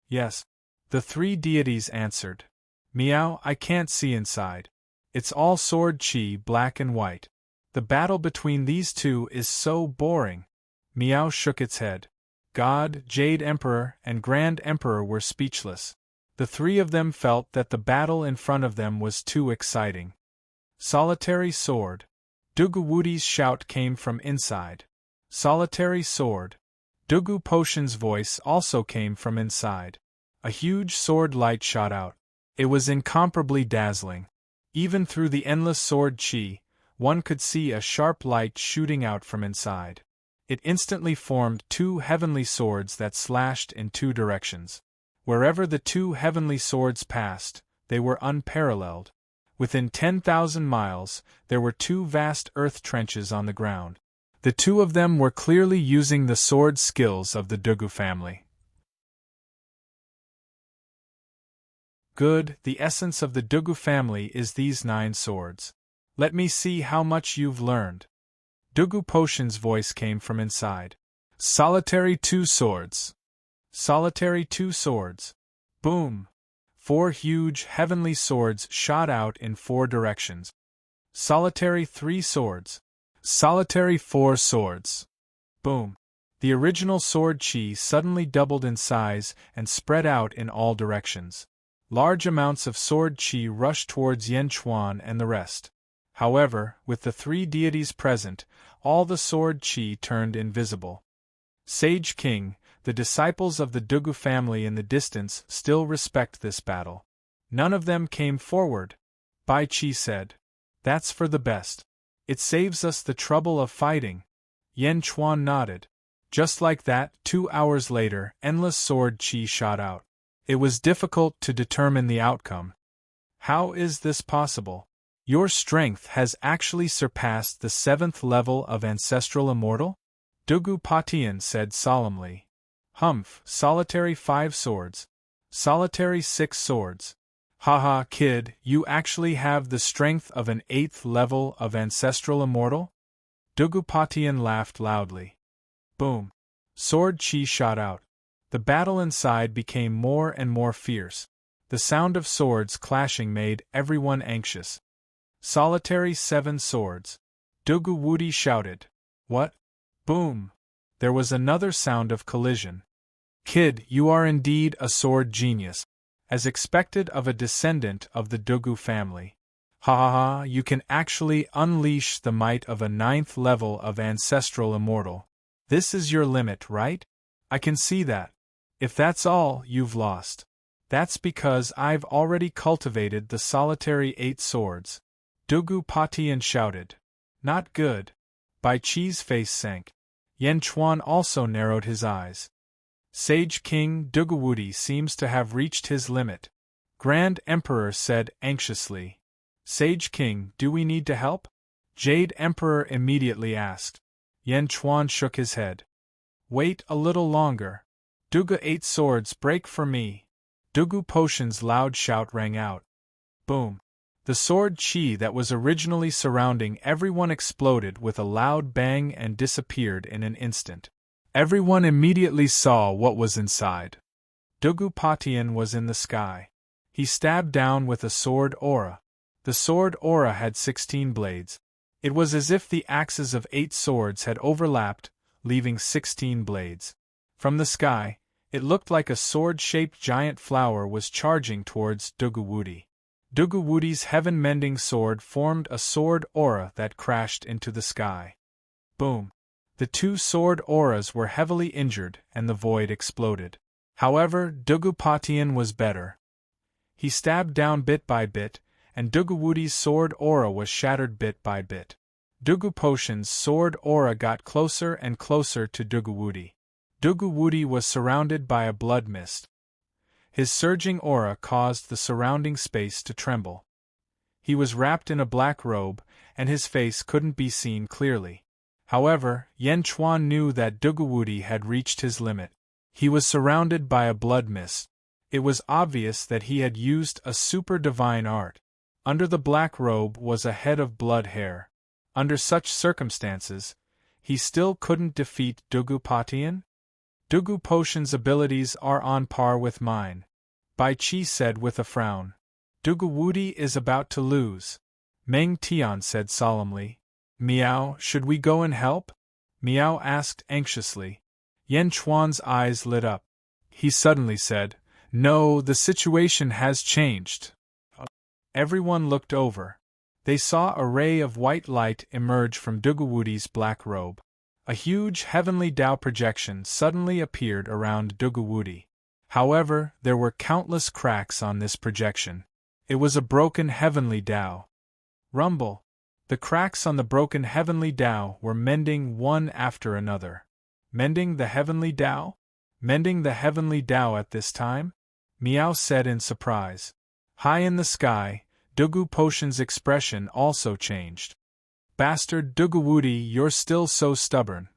"Yes," the 3 deities answered. "Meow, I can't see inside. It's all sword chi, black and white. The battle between these 2 is so boring." Meow shook its head. God, Jade Emperor, and Grand Emperor were speechless. The 3 of them felt that the battle in front of them was too exciting. "Solitary sword." Dugu Wudi's shout came from inside. "Solitary sword." Dugu Potion's voice also came from inside. A huge sword light shot out. It was incomparably dazzling. Even through the endless sword chi, one could see a sharp light shooting out from inside. It instantly formed 2 heavenly swords that slashed in 2 directions. Wherever the 2 heavenly swords passed, they were unparalleled. Within 10,000 miles, there were 2 vast earth trenches on the ground. The 2 of them were clearly using the sword skills of the Dugu family. "Good, the essence of the Dugu family is these 9 swords. Let me see how much you've learned." Dugu Potion's voice came from inside. "Solitary 2 swords." "Solitary 2 swords." Boom! 4 huge, heavenly swords shot out in 4 directions. "Solitary 3 swords." "Solitary 4 swords." Boom! The original sword chi suddenly doubled in size and spread out in all directions. Large amounts of sword chi rushed towards Yan Chuan and the rest. However, with the 3 deities present, all the sword chi turned invisible. Sage King, the disciples of the Dugu family in the distance still respect this battle. None of them came forward. Bai Chi said. "That's for the best. It saves us the trouble of fighting." Yan Chuan nodded. Just like that, 2 hours later, endless sword chi shot out. It was difficult to determine the outcome. "How is this possible? Your strength has actually surpassed the 7th level of Ancestral Immortal?" Dugu Patian said solemnly. "Humph, solitary 5 swords. Solitary 6 swords. Haha, kid, you actually have the strength of an 8th level of Ancestral Immortal?" Dugu Patian laughed loudly. Boom! Sword chi shot out. The battle inside became more and more fierce. The sound of swords clashing made everyone anxious. "Solitary 7 swords." Dugu Wudi shouted. "What?" Boom! There was another sound of collision. "Kid, you are indeed a sword genius. As expected of a descendant of the Dugu family. Ha ha ha, you can actually unleash the might of a 9th level of Ancestral Immortal. This is your limit, right? I can see that. If that's all, you've lost. That's because I've already cultivated the solitary 8 swords." Dugu Patian shouted. "Not good." Bai Chi's face sank. Yan Chuan also narrowed his eyes. Sage King Dugu Wudi seems to have reached his limit. Grand Emperor said anxiously. "Sage King, do we need to help?" Jade Emperor immediately asked. Yan Chuan shook his head. "Wait a little longer. Dugu 8 swords break for me." Dugu Potion's loud shout rang out. Boom! The sword chi that was originally surrounding everyone exploded with a loud bang and disappeared in an instant. Everyone immediately saw what was inside. Dugu Patian was in the sky. He stabbed down with a sword aura. The sword aura had 16 blades. It was as if the axes of 8 swords had overlapped, leaving 16 blades. From the sky, It looked like a sword-shaped giant flower was charging towards Dugawudi. Dugawudi's heaven-mending sword formed a sword aura that crashed into the sky. Boom! The two sword auras were heavily injured and the void exploded. However, Dugupatian was better. He stabbed down bit by bit, and Dugawudi's sword aura was shattered bit by bit. Dugupotion's sword aura got closer and closer to Dugawudi. Dugawudi was surrounded by a blood mist. His surging aura caused the surrounding space to tremble. He was wrapped in a black robe, and his face couldn't be seen clearly. However, Yan Chuan knew that Dugawudi had reached his limit. He was surrounded by a blood mist. It was obvious that he had used a super divine art. Under the black robe was a head of blood hair. Under such circumstances, he still couldn't defeat Dugupatian? Dugupotion's abilities are on par with mine, Bai Qi said with a frown. Dugawudi is about to lose. Meng Tian said solemnly. Miao, should we go and help? Miao asked anxiously. Yan Chuan's eyes lit up. He suddenly said, No, the situation has changed. Everyone looked over. They saw a ray of white light emerge from Dugawudi's black robe. A huge heavenly Tao projection suddenly appeared around Dugawudi. However, there were countless cracks on this projection. It was a broken heavenly Tao. Rumble! The cracks on the broken heavenly Tao were mending one after another. Mending the heavenly Tao? Mending the heavenly Tao at this time? Miao said in surprise. High in the sky, Dugupotion's expression also changed. Bastard Dugawudi, you're still so stubborn.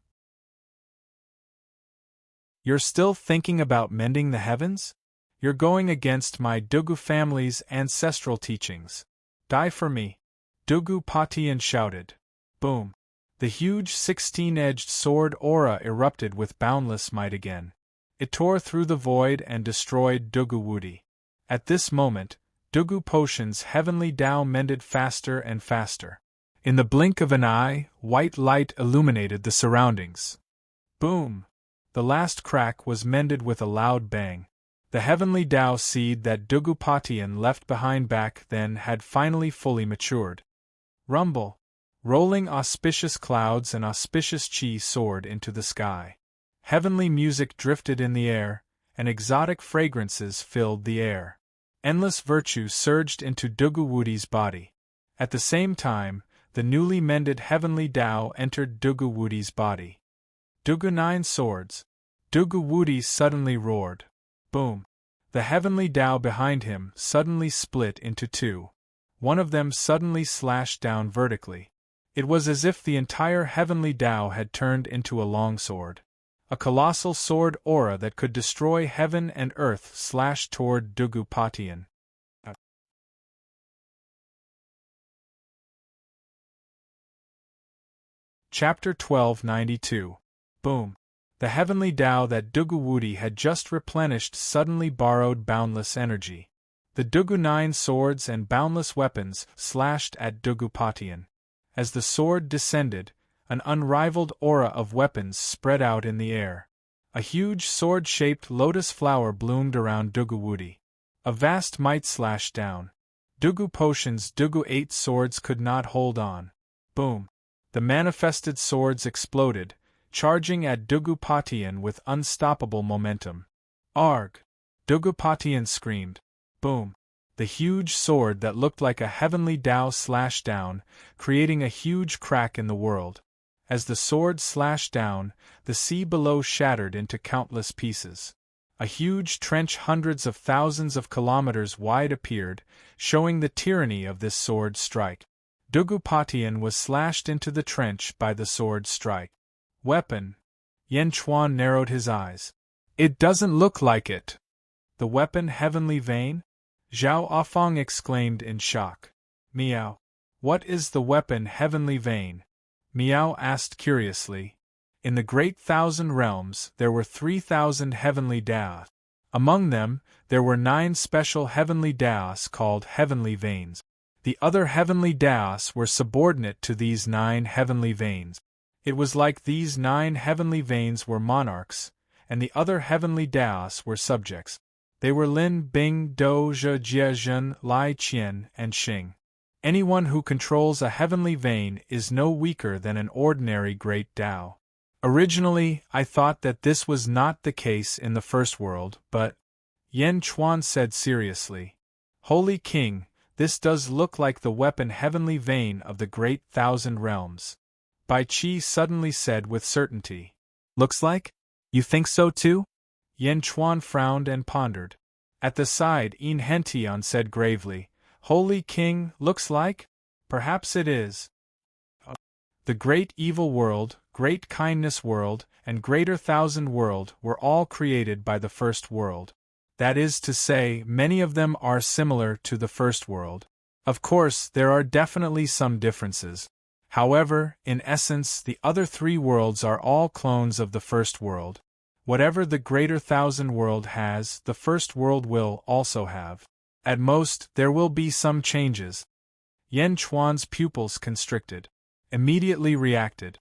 You're still thinking about mending the heavens? You're going against my Dugu family's ancestral teachings. Die for me. Dugupatian shouted. Boom! The huge 16-edged sword aura erupted with boundless might again. It tore through the void and destroyed Dugawudi. At this moment, Dugupotion's heavenly Tao mended faster and faster. In the blink of an eye, white light illuminated the surroundings. Boom! The last crack was mended with a loud bang. The heavenly Tao seed that Dugupatian left behind back then had finally fully matured. Rumble! Rolling auspicious clouds and auspicious chi soared into the sky. Heavenly music drifted in the air, and exotic fragrances filled the air. Endless virtue surged into Dugawudi's body. At the same time, the newly mended heavenly Tao entered Dugawudi's body. Dugu 9 swords! Dugawudi suddenly roared. Boom! The heavenly Tao behind him suddenly split into two. One of them suddenly slashed down vertically. It was as if the entire heavenly Tao had turned into a longsword. A colossal sword aura that could destroy heaven and earth slashed toward Dugupatian. Chapter 1292. Boom! The heavenly Tao that Dugawudi had just replenished suddenly borrowed boundless energy. The Dugu 9 swords and boundless weapons slashed at Dugupatian. As the sword descended, an unrivaled aura of weapons spread out in the air. A huge sword-shaped lotus flower bloomed around Dugawudi. A vast might slashed down. Dugupotion's Dugu 8 swords could not hold on. Boom! The manifested swords exploded, charging at Dugupatian with unstoppable momentum. Arg! Dugupatian screamed. Boom! The huge sword that looked like a heavenly Tao slashed down, creating a huge crack in the world. As the sword slashed down, the sea below shattered into countless pieces. A huge trench hundreds of thousands of kilometers wide appeared, showing the tyranny of this sword strike. Dugupatian was slashed into the trench by the sword strike. Weapon! Yan Chuan narrowed his eyes. It doesn't look like it. The weapon heavenly vein? Zhao Afong exclaimed in shock. Miao. What is the weapon heavenly vein? Miao asked curiously. In the great thousand realms there were 3,000 heavenly Taos. Among them, there were 9 special heavenly Taos called heavenly veins. The other heavenly Taos were subordinate to these 9 heavenly veins. It was like these 9 heavenly veins were monarchs, and the other heavenly Daos were subjects. They were Lin, Bing, Do, Zhe, Jie, Zhen, Lai, Qian, and Xing. Anyone who controls a heavenly vein is no weaker than an ordinary great Tao. Originally, I thought that this was not the case in the first world, but Yan Chuan said seriously, Holy King, this does look like the weapon heavenly vein of the great thousand realms. Bai Qi suddenly said with certainty. Looks like? You think so too? Yan Chuan frowned and pondered. At the side, Yin Hentian said gravely, Holy King, looks like? Perhaps it is. The great evil world, great kindness world, and greater thousand world were all created by the first world. That is to say, many of them are similar to the first world. Of course, there are definitely some differences. However, in essence, the other three worlds are all clones of the first world. Whatever the greater thousand world has, the first world will also have. At most, there will be some changes. Yan Chuan's pupils constricted. Immediately reacted.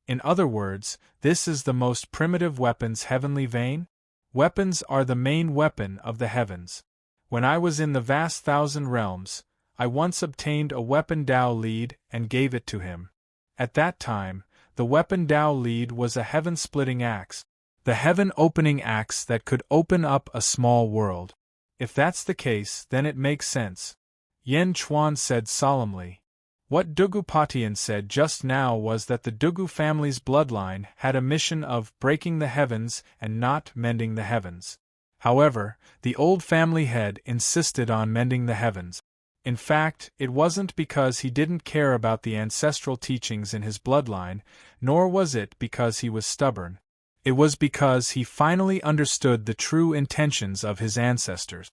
In other words, this is the most primitive weapon's heavenly vein? Weapons are the main weapon of the heavens. When I was in the vast thousand realms, I once obtained a weapon Dao lead and gave it to him. At that time, the weapon Dao lead was a heaven-splitting axe, the heaven-opening axe that could open up a small world. If that's the case, then it makes sense. Yan Chuan said solemnly. What Dugu Patian said just now was that the Dugu family's bloodline had a mission of breaking the heavens and not mending the heavens. However, the old family head insisted on mending the heavens. In fact, it wasn't because he didn't care about the ancestral teachings in his bloodline, nor was it because he was stubborn. It was because he finally understood the true intentions of his ancestors.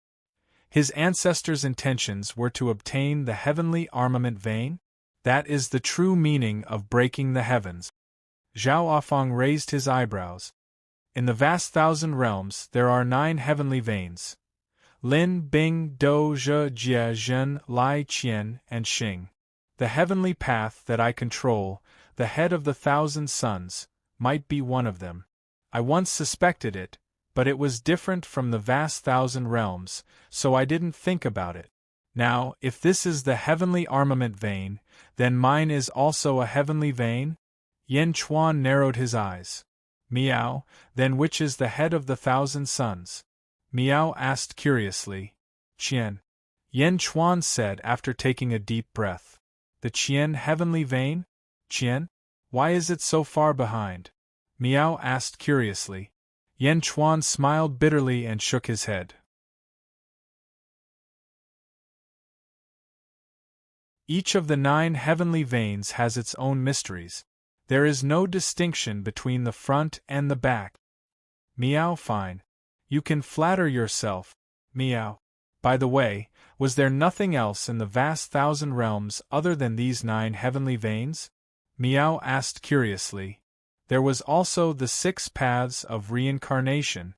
His ancestors' intentions were to obtain the heavenly armament vein? That is the true meaning of breaking the heavens. Zhao Afang raised his eyebrows. In the vast thousand realms, there are 9 heavenly veins. Lin, Bing, Do, Zhe, Jie, Zhen, Lai, Qian, and Xing. The heavenly path that I control, the head of the thousand suns, might be one of them. I once suspected it, but it was different from the vast thousand realms, so I didn't think about it. Now, if this is the heavenly armament vein, then mine is also a heavenly vein? Yan Chuan narrowed his eyes. Miao, then which is the head of the thousand suns? Miao asked curiously. Qian. Yan Chuan said after taking a deep breath. The Qian heavenly vein? Qian? Why is it so far behind? Miao asked curiously. Yan Chuan smiled bitterly and shook his head. Each of the 9 heavenly veins has its own mysteries. There is no distinction between the front and the back. Miao, fine. You can flatter yourself, Miao. By the way, was there nothing else in the vast thousand realms other than these 9 heavenly veins? Miao asked curiously. There was also the 6 paths of reincarnation,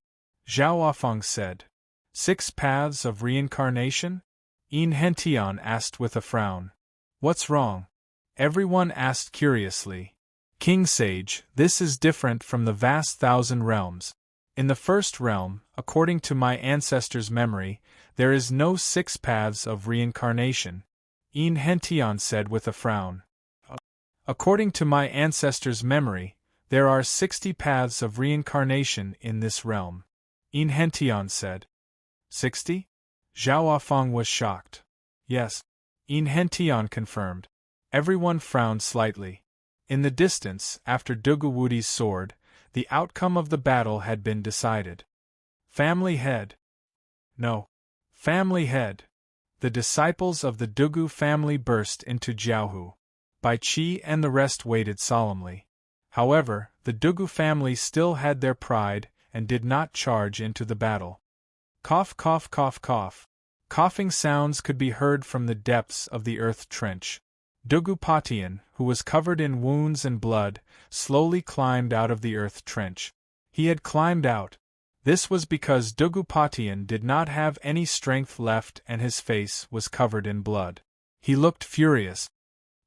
Zhao Afang said. 6 paths of reincarnation? Yin Hentian asked with a frown. What's wrong? Everyone asked curiously. King Sage, this is different from the vast thousand realms. In the first realm, according to my ancestors' memory, there is no 6 paths of reincarnation, Yin Hentian said with a frown. According to my ancestors' memory, there are 60 paths of reincarnation in this realm, Yin Hentian said. 60? Zhao Afang was shocked. Yes, Yin Hentian confirmed. Everyone frowned slightly. In the distance, after Dugu Wudi's sword, the outcome of the battle had been decided. Family head. No. Family head. The disciples of the Dugu family burst into Jiaohu. Bai Qi and the rest waited solemnly. However, the Dugu family still had their pride and did not charge into the battle. Cough, cough, cough, cough. Coughing sounds could be heard from the depths of the earth trench. Dugu Patian, who was covered in wounds and blood, slowly climbed out of the earth trench. He had climbed out. This was because Dugu Patian did not have any strength left and his face was covered in blood. He looked furious.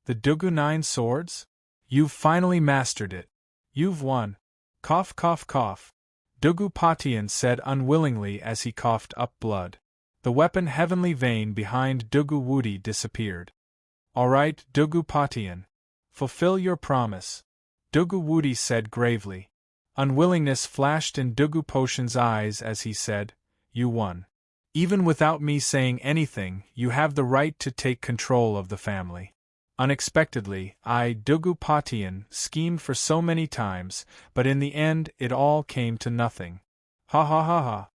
The Dugu 9 swords? You've finally mastered it. You've won. Cough, cough, cough. Dugu Patian said unwillingly as he coughed up blood. The weapon heavenly vein behind Dugu Wudi disappeared. All right, Dugu Patian. Fulfill your promise, Dugu Wudi said gravely. Unwillingness flashed in Dugu Potion's eyes as he said, You won. Even without me saying anything, you have the right to take control of the family. Unexpectedly, Dugu Patian, schemed for so many times, but in the end it all came to nothing. Ha ha ha ha.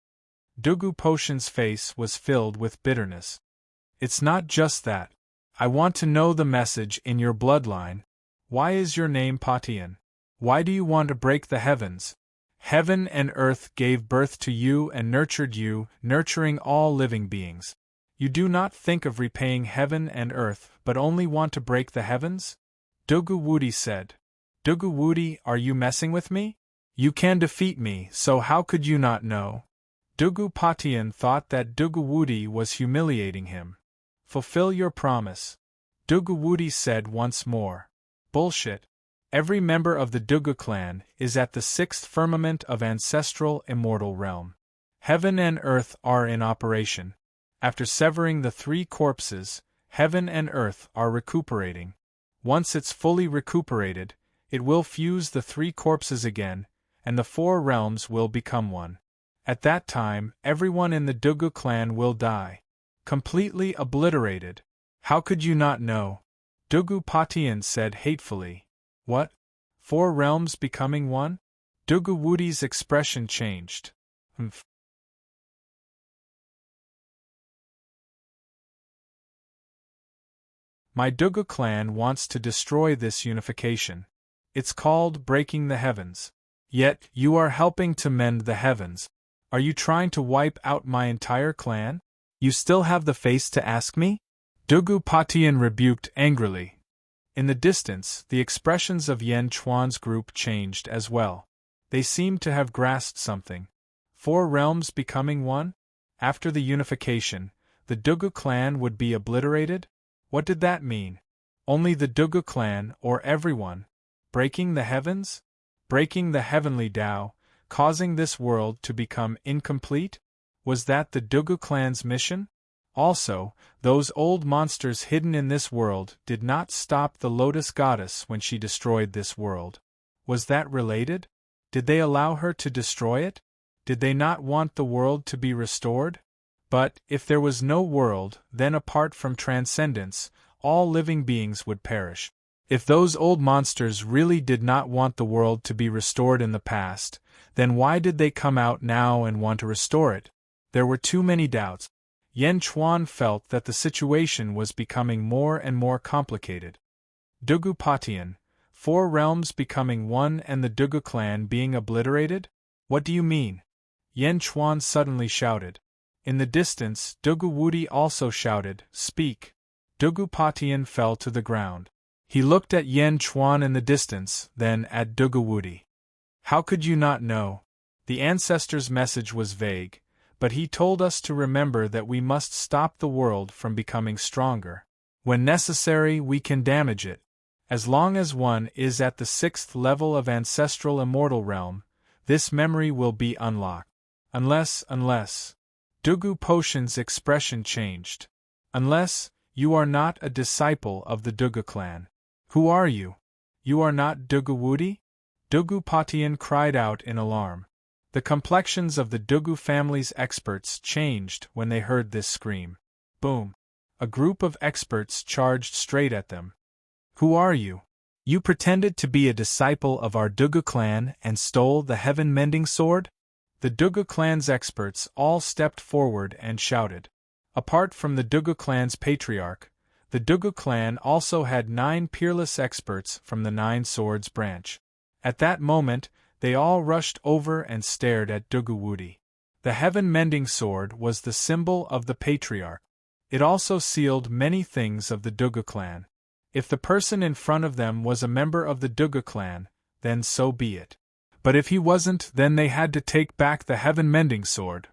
Dugu Potion's face was filled with bitterness. It's not just that. I want to know the message in your bloodline. Why is your name Patian? Why do you want to break the heavens? Heaven and earth gave birth to you and nurtured you, nurturing all living beings. You do not think of repaying heaven and earth, but only want to break the heavens? Dugu Wudi said. Dugu Wudi, are you messing with me? You can defeat me, so how could you not know? Dugu Patian thought that Dugu Wudi was humiliating him. Fulfill your promise, Dugu Wudi said once more. Bullshit. Every member of the Dugu clan is at the 6th firmament of ancestral immortal realm. Heaven and earth are in operation. After severing the 3 corpses, heaven and earth are recuperating. Once it's fully recuperated, it will fuse the 3 corpses again, and the 4 realms will become one. At that time, everyone in the Dugu clan will die. Completely obliterated. How could you not know? Dugu Patian said hatefully. What? 4 realms becoming one? Dugu Wudi's expression changed. Humph. My Dugu clan wants to destroy this unification. It's called breaking the heavens. Yet, you are helping to mend the heavens. Are you trying to wipe out my entire clan? You still have the face to ask me? Dugu Patian rebuked angrily. In the distance, the expressions of Yen Chuan's group changed as well. They seemed to have grasped something. 4 realms becoming one? After the unification, the Dugu clan would be obliterated? What did that mean? Only the Dugu clan, or everyone? Breaking the heavens? Breaking the heavenly Tao, causing this world to become incomplete? Was that the Dugu clan's mission? Also, those old monsters hidden in this world did not stop the Lotus Goddess when she destroyed this world. Was that related? Did they allow her to destroy it? Did they not want the world to be restored? But, if there was no world, then apart from transcendence, all living beings would perish. If those old monsters really did not want the world to be restored in the past, then why did they come out now and want to restore it? There were too many doubts. Yen Chuan felt that the situation was becoming more and more complicated. Dugu Patian, 4 realms becoming one and the Dugu clan being obliterated? What do you mean? Yen Chuan suddenly shouted. In the distance, Dugu Wudi also shouted, Speak. Dugu Patian fell to the ground. He looked at Yen Chuan in the distance, then at Dugu Wudi. How could you not know? The ancestor's message was vague, but he told us to remember that we must stop the world from becoming stronger. When necessary, we can damage it. As long as one is at the 6th level of ancestral immortal realm, this memory will be unlocked. Unless, Dugu Potion's expression changed. Unless, you are not a disciple of the Dugu clan. Who are you? You are not Dugu Wudi? Dugu Patian cried out in alarm. The complexions of the Dugu family's experts changed when they heard this scream. Boom! A group of experts charged straight at them. Who are you? You pretended to be a disciple of our Dugu clan and stole the heaven-mending sword? The Dugu clan's experts all stepped forward and shouted. Apart from the Dugu clan's patriarch, the Dugu clan also had 9 peerless experts from the 9 Swords branch. At that moment, they all rushed over and stared at Dugu Wudi. The heaven-mending sword was the symbol of the patriarch. It also sealed many things of the Dugu clan. If the person in front of them was a member of the Dugu clan, then so be it. But if he wasn't, then they had to take back the heaven-mending sword.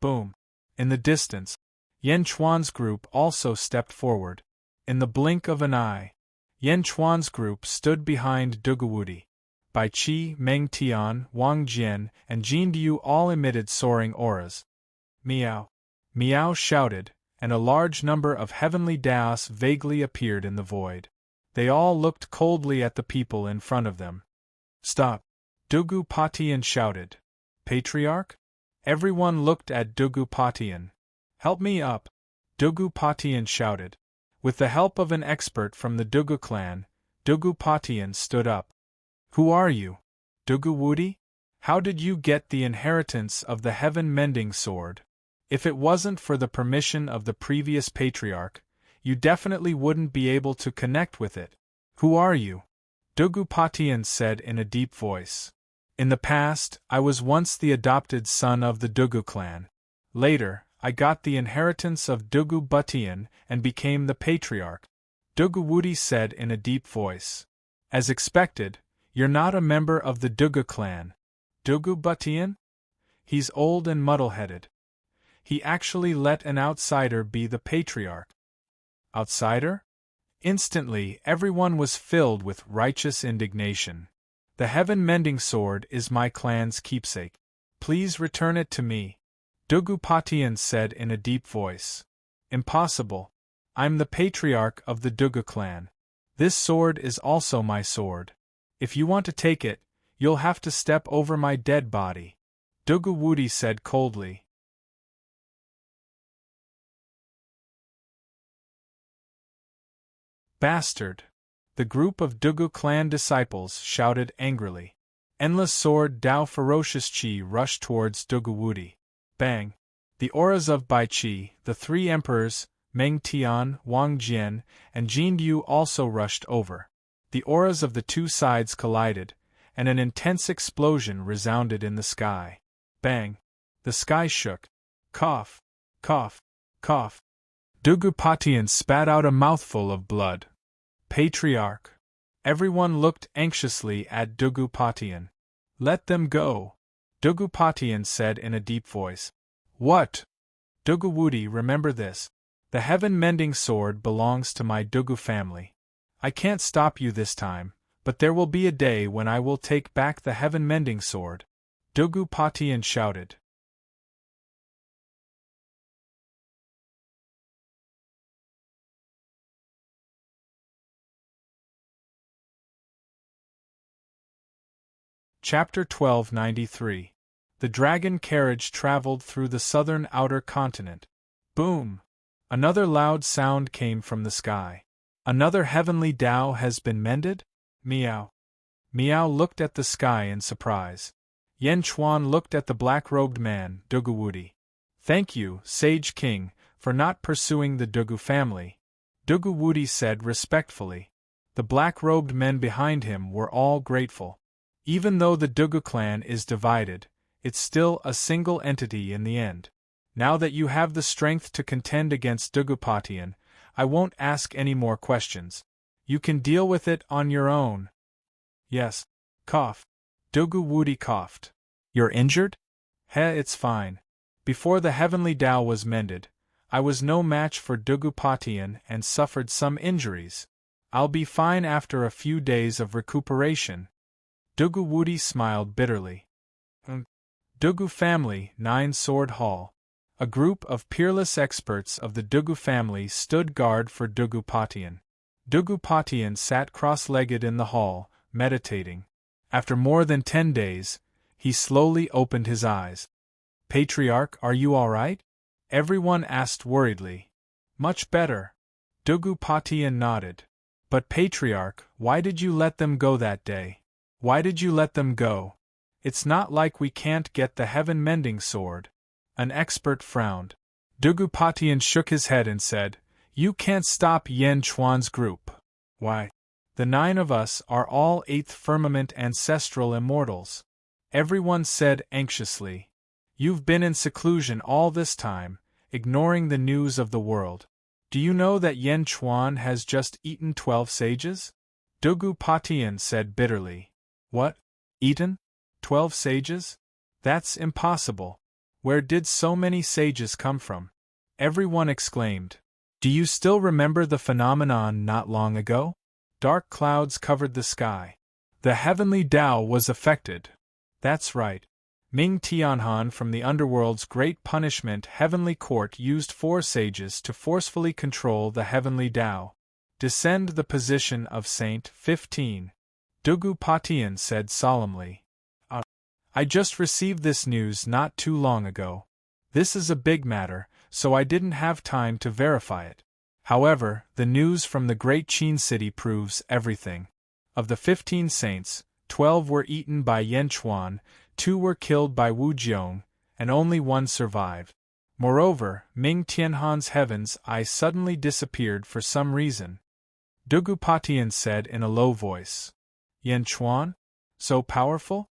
Boom! In the distance, Yen Chuan's group also stepped forward. In the blink of an eye, Yen Chuan's group stood behind Dugu Wudi. Bai Qi, Meng Tian, Wang Jian, and Jin Du all emitted soaring auras. Meow! Meow shouted, and a large number of heavenly daos vaguely appeared in the void. They all looked coldly at the people in front of them. Stop! Dugu Patian shouted. Patriarch? Everyone looked at Dugu Patian. Help me up! Dugu Patian shouted. With the help of an expert from the Dugu clan, Dugu Patian stood up. Who are you? Dugu Wudi? How did you get the inheritance of the heaven-mending sword? If it wasn't for the permission of the previous patriarch, you definitely wouldn't be able to connect with it. Who are you? Dugu Patian said in a deep voice. In the past, I was once the adopted son of the Dugu clan. Later, I got the inheritance of Dugu Butian and became the patriarch. Dugu Wudi said in a deep voice. As expected, you're not a member of the Dugu clan. Dugu Butian? He's old and muddle-headed. He actually let an outsider be the patriarch. Outsider? Instantly, everyone was filled with righteous indignation. The heaven-mending sword is my clan's keepsake. Please return it to me. Dugu Patian said in a deep voice. Impossible. I'm the patriarch of the Dugu clan. This sword is also my sword. If you want to take it, you'll have to step over my dead body. Dugu Wudi said coldly. Bastard! The group of Dugu clan disciples shouted angrily. Endless sword Dao ferocious Qi rushed towards Dugu Wudi. Bang! The auras of Bai Qi, the three emperors, Meng Tian, Wang Jian, and Jin Du also rushed over. The auras of the two sides collided, and an intense explosion resounded in the sky. Bang! The sky shook. Cough! Cough! Cough! Dugu Patian spat out a mouthful of blood. Patriarch! Everyone looked anxiously at Dugu Patian. Let them go! Dugu Patian said in a deep voice. What? Dugu Wudi, remember this. The heaven-mending sword belongs to my Dugu family. I can't stop you this time, but there will be a day when I will take back the heaven-mending sword. Dugu Patian shouted. Chapter 1293. The dragon carriage traveled through the southern outer continent. Boom! Another loud sound came from the sky. Another heavenly Tao has been mended? Meow. Meow looked at the sky in surprise. Yen Chuan looked at the black-robed man, Dugu Wudi. Thank you, Sage King, for not pursuing the Dugu family. Dugu Wudi said respectfully. The black-robed men behind him were all grateful. Even though the Dugu clan is divided, it's still a single entity in the end. Now that you have the strength to contend against Dugu Patian, I won't ask any more questions. You can deal with it on your own. Yes. Cough. Dugu Wudi coughed. You're injured? It's fine. Before the heavenly Tao was mended, I was no match for Dugu Patian and suffered some injuries. I'll be fine after a few days of recuperation. Dugu Wudi smiled bitterly. Dugu family, Nine Sword Hall. A group of peerless experts of the Dugu family stood guard for Dugu Patian. Dugu Patian sat cross-legged in the hall, meditating. After more than 10 days, he slowly opened his eyes. Patriarch, are you all right? Everyone asked worriedly. Much better. Dugu Patian nodded. But Patriarch, why did you let them go that day? Why did you let them go? It's not like we can't get the heaven-mending sword. An expert frowned. Dugu Patian shook his head and said, You can't stop Yen Chuan's group. Why? The 9 of us are all 8th firmament ancestral immortals. Everyone said anxiously. You've been in seclusion all this time, ignoring the news of the world. Do you know that Yen Chuan has just eaten 12 sages? Dugu Patian said bitterly. What? Eaten? 12 sages? That's impossible. Where did so many sages come from? Everyone exclaimed. Do you still remember the phenomenon not long ago? Dark clouds covered the sky. The heavenly Tao was affected. That's right. Ming Tianhan from the underworld's great punishment heavenly court used 4 sages to forcefully control the heavenly Tao. Descend the position of Saint 15. Dugu Patian said solemnly. I just received this news not too long ago. This is a big matter, so I didn't have time to verify it. However, the news from the great Qin city proves everything. Of the 15 saints, 12 were eaten by Yan Chuan, 2 were killed by Wu Jiong, and only 1 survived. Moreover, Ming Tianhan's heaven's eye suddenly disappeared for some reason. Dugu Patian said in a low voice. Yan Chuan? So powerful?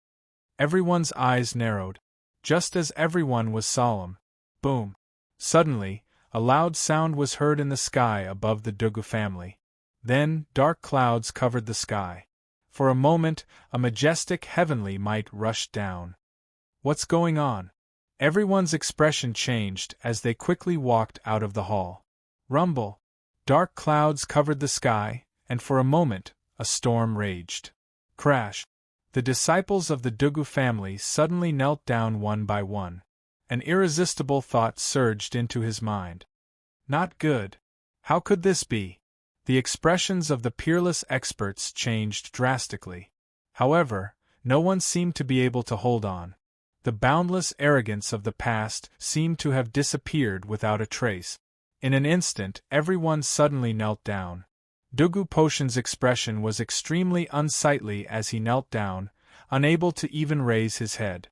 Everyone's eyes narrowed. Just as everyone was solemn. Boom. Suddenly, a loud sound was heard in the sky above the Dugu family. Then, dark clouds covered the sky. For a moment, a majestic heavenly might rushed down. What's going on? Everyone's expression changed as they quickly walked out of the hall. Rumble. Dark clouds covered the sky, and for a moment, a storm raged. Crash. The disciples of the Dugu family suddenly knelt down one by one. An irresistible thought surged into his mind. Not good. How could this be? The expressions of the peerless experts changed drastically. However, no one seemed to be able to hold on. The boundless arrogance of the past seemed to have disappeared without a trace. In an instant, everyone suddenly knelt down. Dugu Potion's expression was extremely unsightly as he knelt down, unable to even raise his head.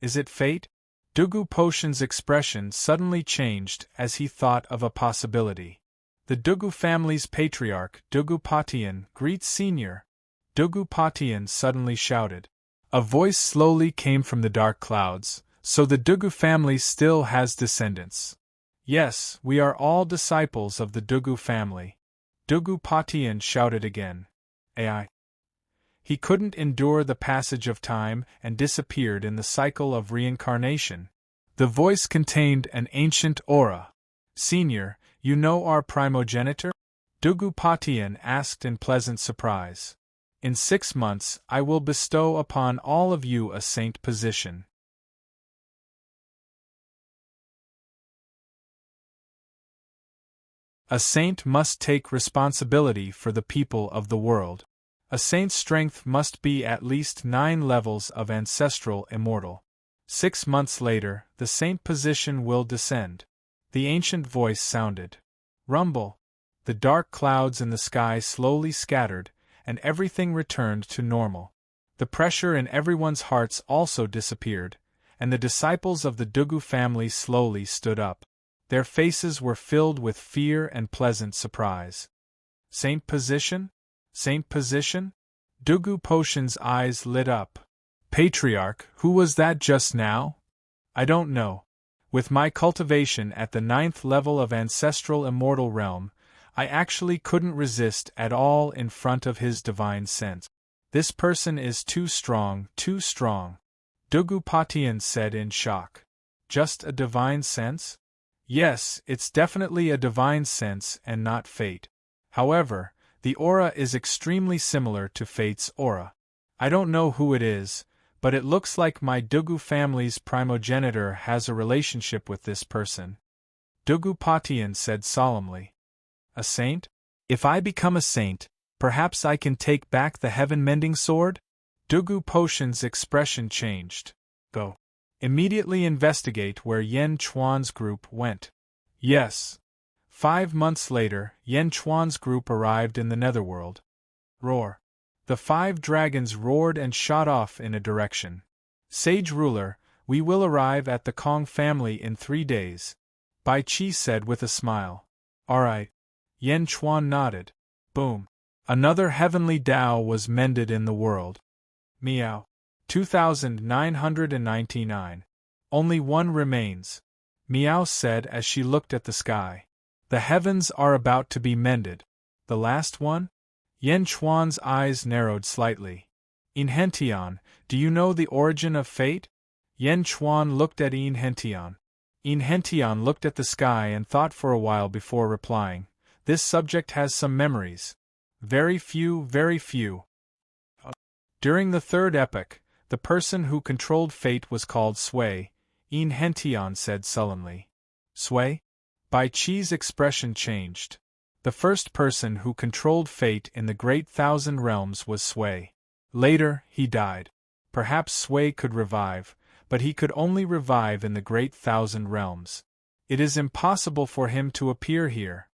Is it fate? Dugu Potion's expression suddenly changed as he thought of a possibility. The Dugu family's patriarch, Dugu Patian, greets Senior. Dugu Patian suddenly shouted. A voice slowly came from the dark clouds, so the Dugu family still has descendants. Yes, we are all disciples of the Dugu family. Dugu Patian shouted again. Ai. He couldn't endure the passage of time and disappeared in the cycle of reincarnation. The voice contained an ancient aura. Senior, you know our primogenitor? Dugu Patian asked in pleasant surprise. In 6 months I will bestow upon all of you a saint position. A saint must take responsibility for the people of the world. A saint's strength must be at least 9 levels of ancestral immortal. 6 months later, the saint position will descend. The ancient voice sounded. Rumble. The dark clouds in the sky slowly scattered, and everything returned to normal. The pressure in everyone's hearts also disappeared, and the disciples of the Dugu family slowly stood up. Their faces were filled with fear and pleasant surprise. Saint position? Saint position? Dugu Potion's eyes lit up. Patriarch, who was that just now? I don't know. With my cultivation at the 9th level of ancestral immortal realm, I actually couldn't resist at all in front of his divine sense. This person is too strong, too strong. Dugu Patian said in shock. Just a divine sense? Yes, it's definitely a divine sense and not fate. However, the aura is extremely similar to fate's aura. I don't know who it is, but it looks like my Dugu family's primogenitor has a relationship with this person. Dugu Patian said solemnly. A saint? If I become a saint, perhaps I can take back the heaven-mending sword? Dugu Potion's expression changed. Go. Immediately investigate where Yan Chuan's group went. Yes. 5 months later, Yan Chuan's group arrived in the netherworld. Roar. The 5 dragons roared and shot off in a direction. Sage ruler, we will arrive at the Kong family in 3 days. Bai Qi said with a smile. Alright. Yan Chuan nodded. Boom. Another heavenly Tao was mended in the world. Meow. 2999. Only one remains. Meow said as she looked at the sky. The heavens are about to be mended. The last one? Yan Chuan's eyes narrowed slightly. In Hentian, do you know the origin of fate? Yan Chuan looked at In Hentian. In Hentian looked at the sky and thought for a while before replying. This subject has some memories. Very few, very few. During the third epoch, the person who controlled fate was called Sui, In Hention said sullenly. Sui? Bai Qi's expression changed. The first person who controlled fate in the Great Thousand Realms was Sui. Later, he died. Perhaps Sui could revive, but he could only revive in the Great Thousand Realms. It is impossible for him to appear here.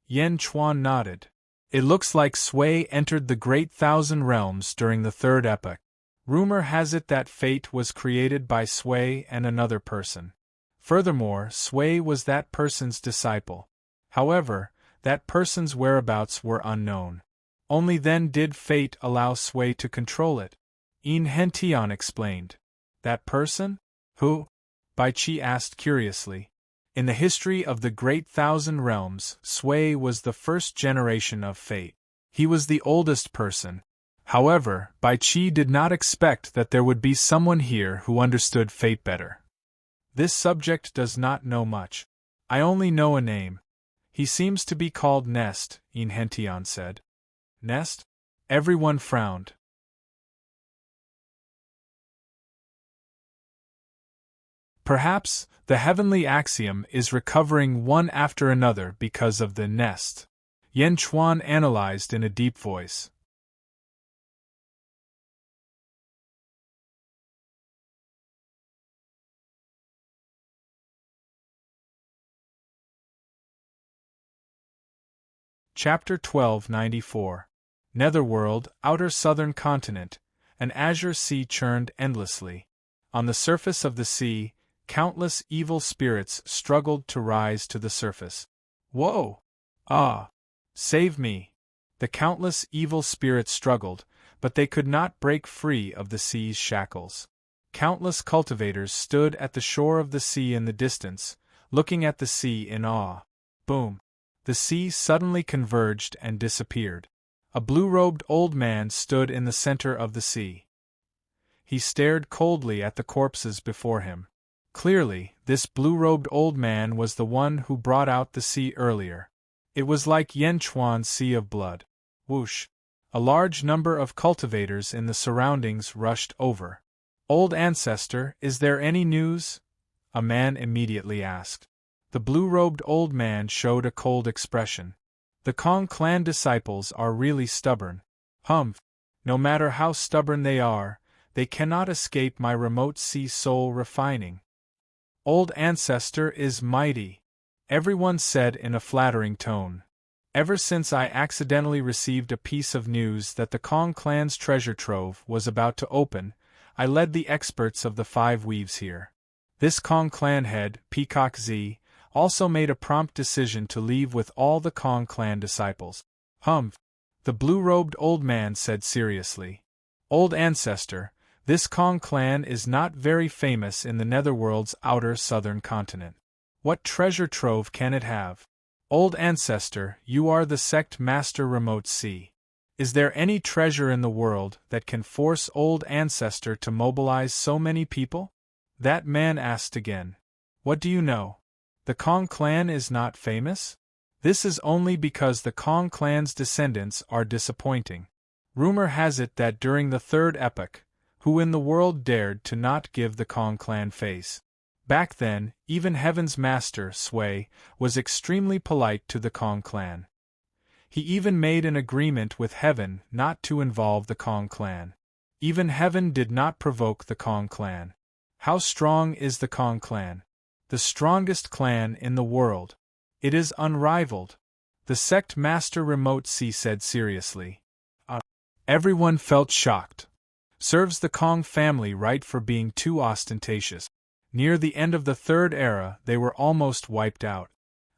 Yan Chuan nodded. It looks like Sui entered the Great Thousand Realms during the third epoch. Rumor has it that fate was created by Sui and another person. Furthermore, Sui was that person's disciple. However, that person's whereabouts were unknown. Only then did fate allow Sui to control it. In Hention explained. That person? Who? Bai Qi asked curiously. In the history of the Great Thousand Realms, Sui was the first generation of fate. He was the oldest person. However, Bai Qi did not expect that there would be someone here who understood fate better. This subject does not know much. I only know a name. He seems to be called Nest, In Hention said. Nest? Everyone frowned. Perhaps, the heavenly axiom is recovering one after another because of the nest. Yan Chuan analyzed in a deep voice. Chapter 1294. Netherworld, Outer Southern Continent. An azure sea churned endlessly. On the surface of the sea, countless evil spirits struggled to rise to the surface. Whoa! Ah! Save me! The countless evil spirits struggled, but they could not break free of the sea's shackles. Countless cultivators stood at the shore of the sea in the distance, looking at the sea in awe. Boom! The sea suddenly converged and disappeared. A blue-robed old man stood in the center of the sea. He stared coldly at the corpses before him. Clearly, this blue-robed old man was the one who brought out the sea earlier. It was like Yan Chuan's sea of blood. Whoosh! A large number of cultivators in the surroundings rushed over. Old ancestor, is there any news? A man immediately asked. The blue-robed old man showed a cold expression. The Kong clan disciples are really stubborn. Humph! No matter how stubborn they cannot escape my remote sea soul refining. Old ancestor is mighty, everyone said in a flattering tone. Ever since I accidentally received a piece of news that the Kong clan's treasure trove was about to open, I led the experts of the 5 weaves here. This Kong clan head, Peacock Z, also made a prompt decision to leave with all the Kong clan disciples. Humph! The blue-robed old man said seriously. Old ancestor, this Kong clan is not very famous in the Netherworld's outer southern continent. What treasure trove can it have? Old ancestor, you are the sect master remote sea. Is there any treasure in the world that can force old ancestor to mobilize so many people? That man asked again. What do you know? The Kong clan is not famous? This is only because the Kong clan's descendants are disappointing. Rumor has it that during the third epoch, who in the world dared to not give the Kong clan face? Back then, even Heaven's master, Sui, was extremely polite to the Kong clan. He even made an agreement with Heaven not to involve the Kong clan. Even Heaven did not provoke the Kong clan. How strong is the Kong clan? The strongest clan in the world. It is unrivaled. The sect master remote sea said seriously. Everyone felt shocked. Serves the Kong family right for being too ostentatious. Near the end of the third era they were almost wiped out.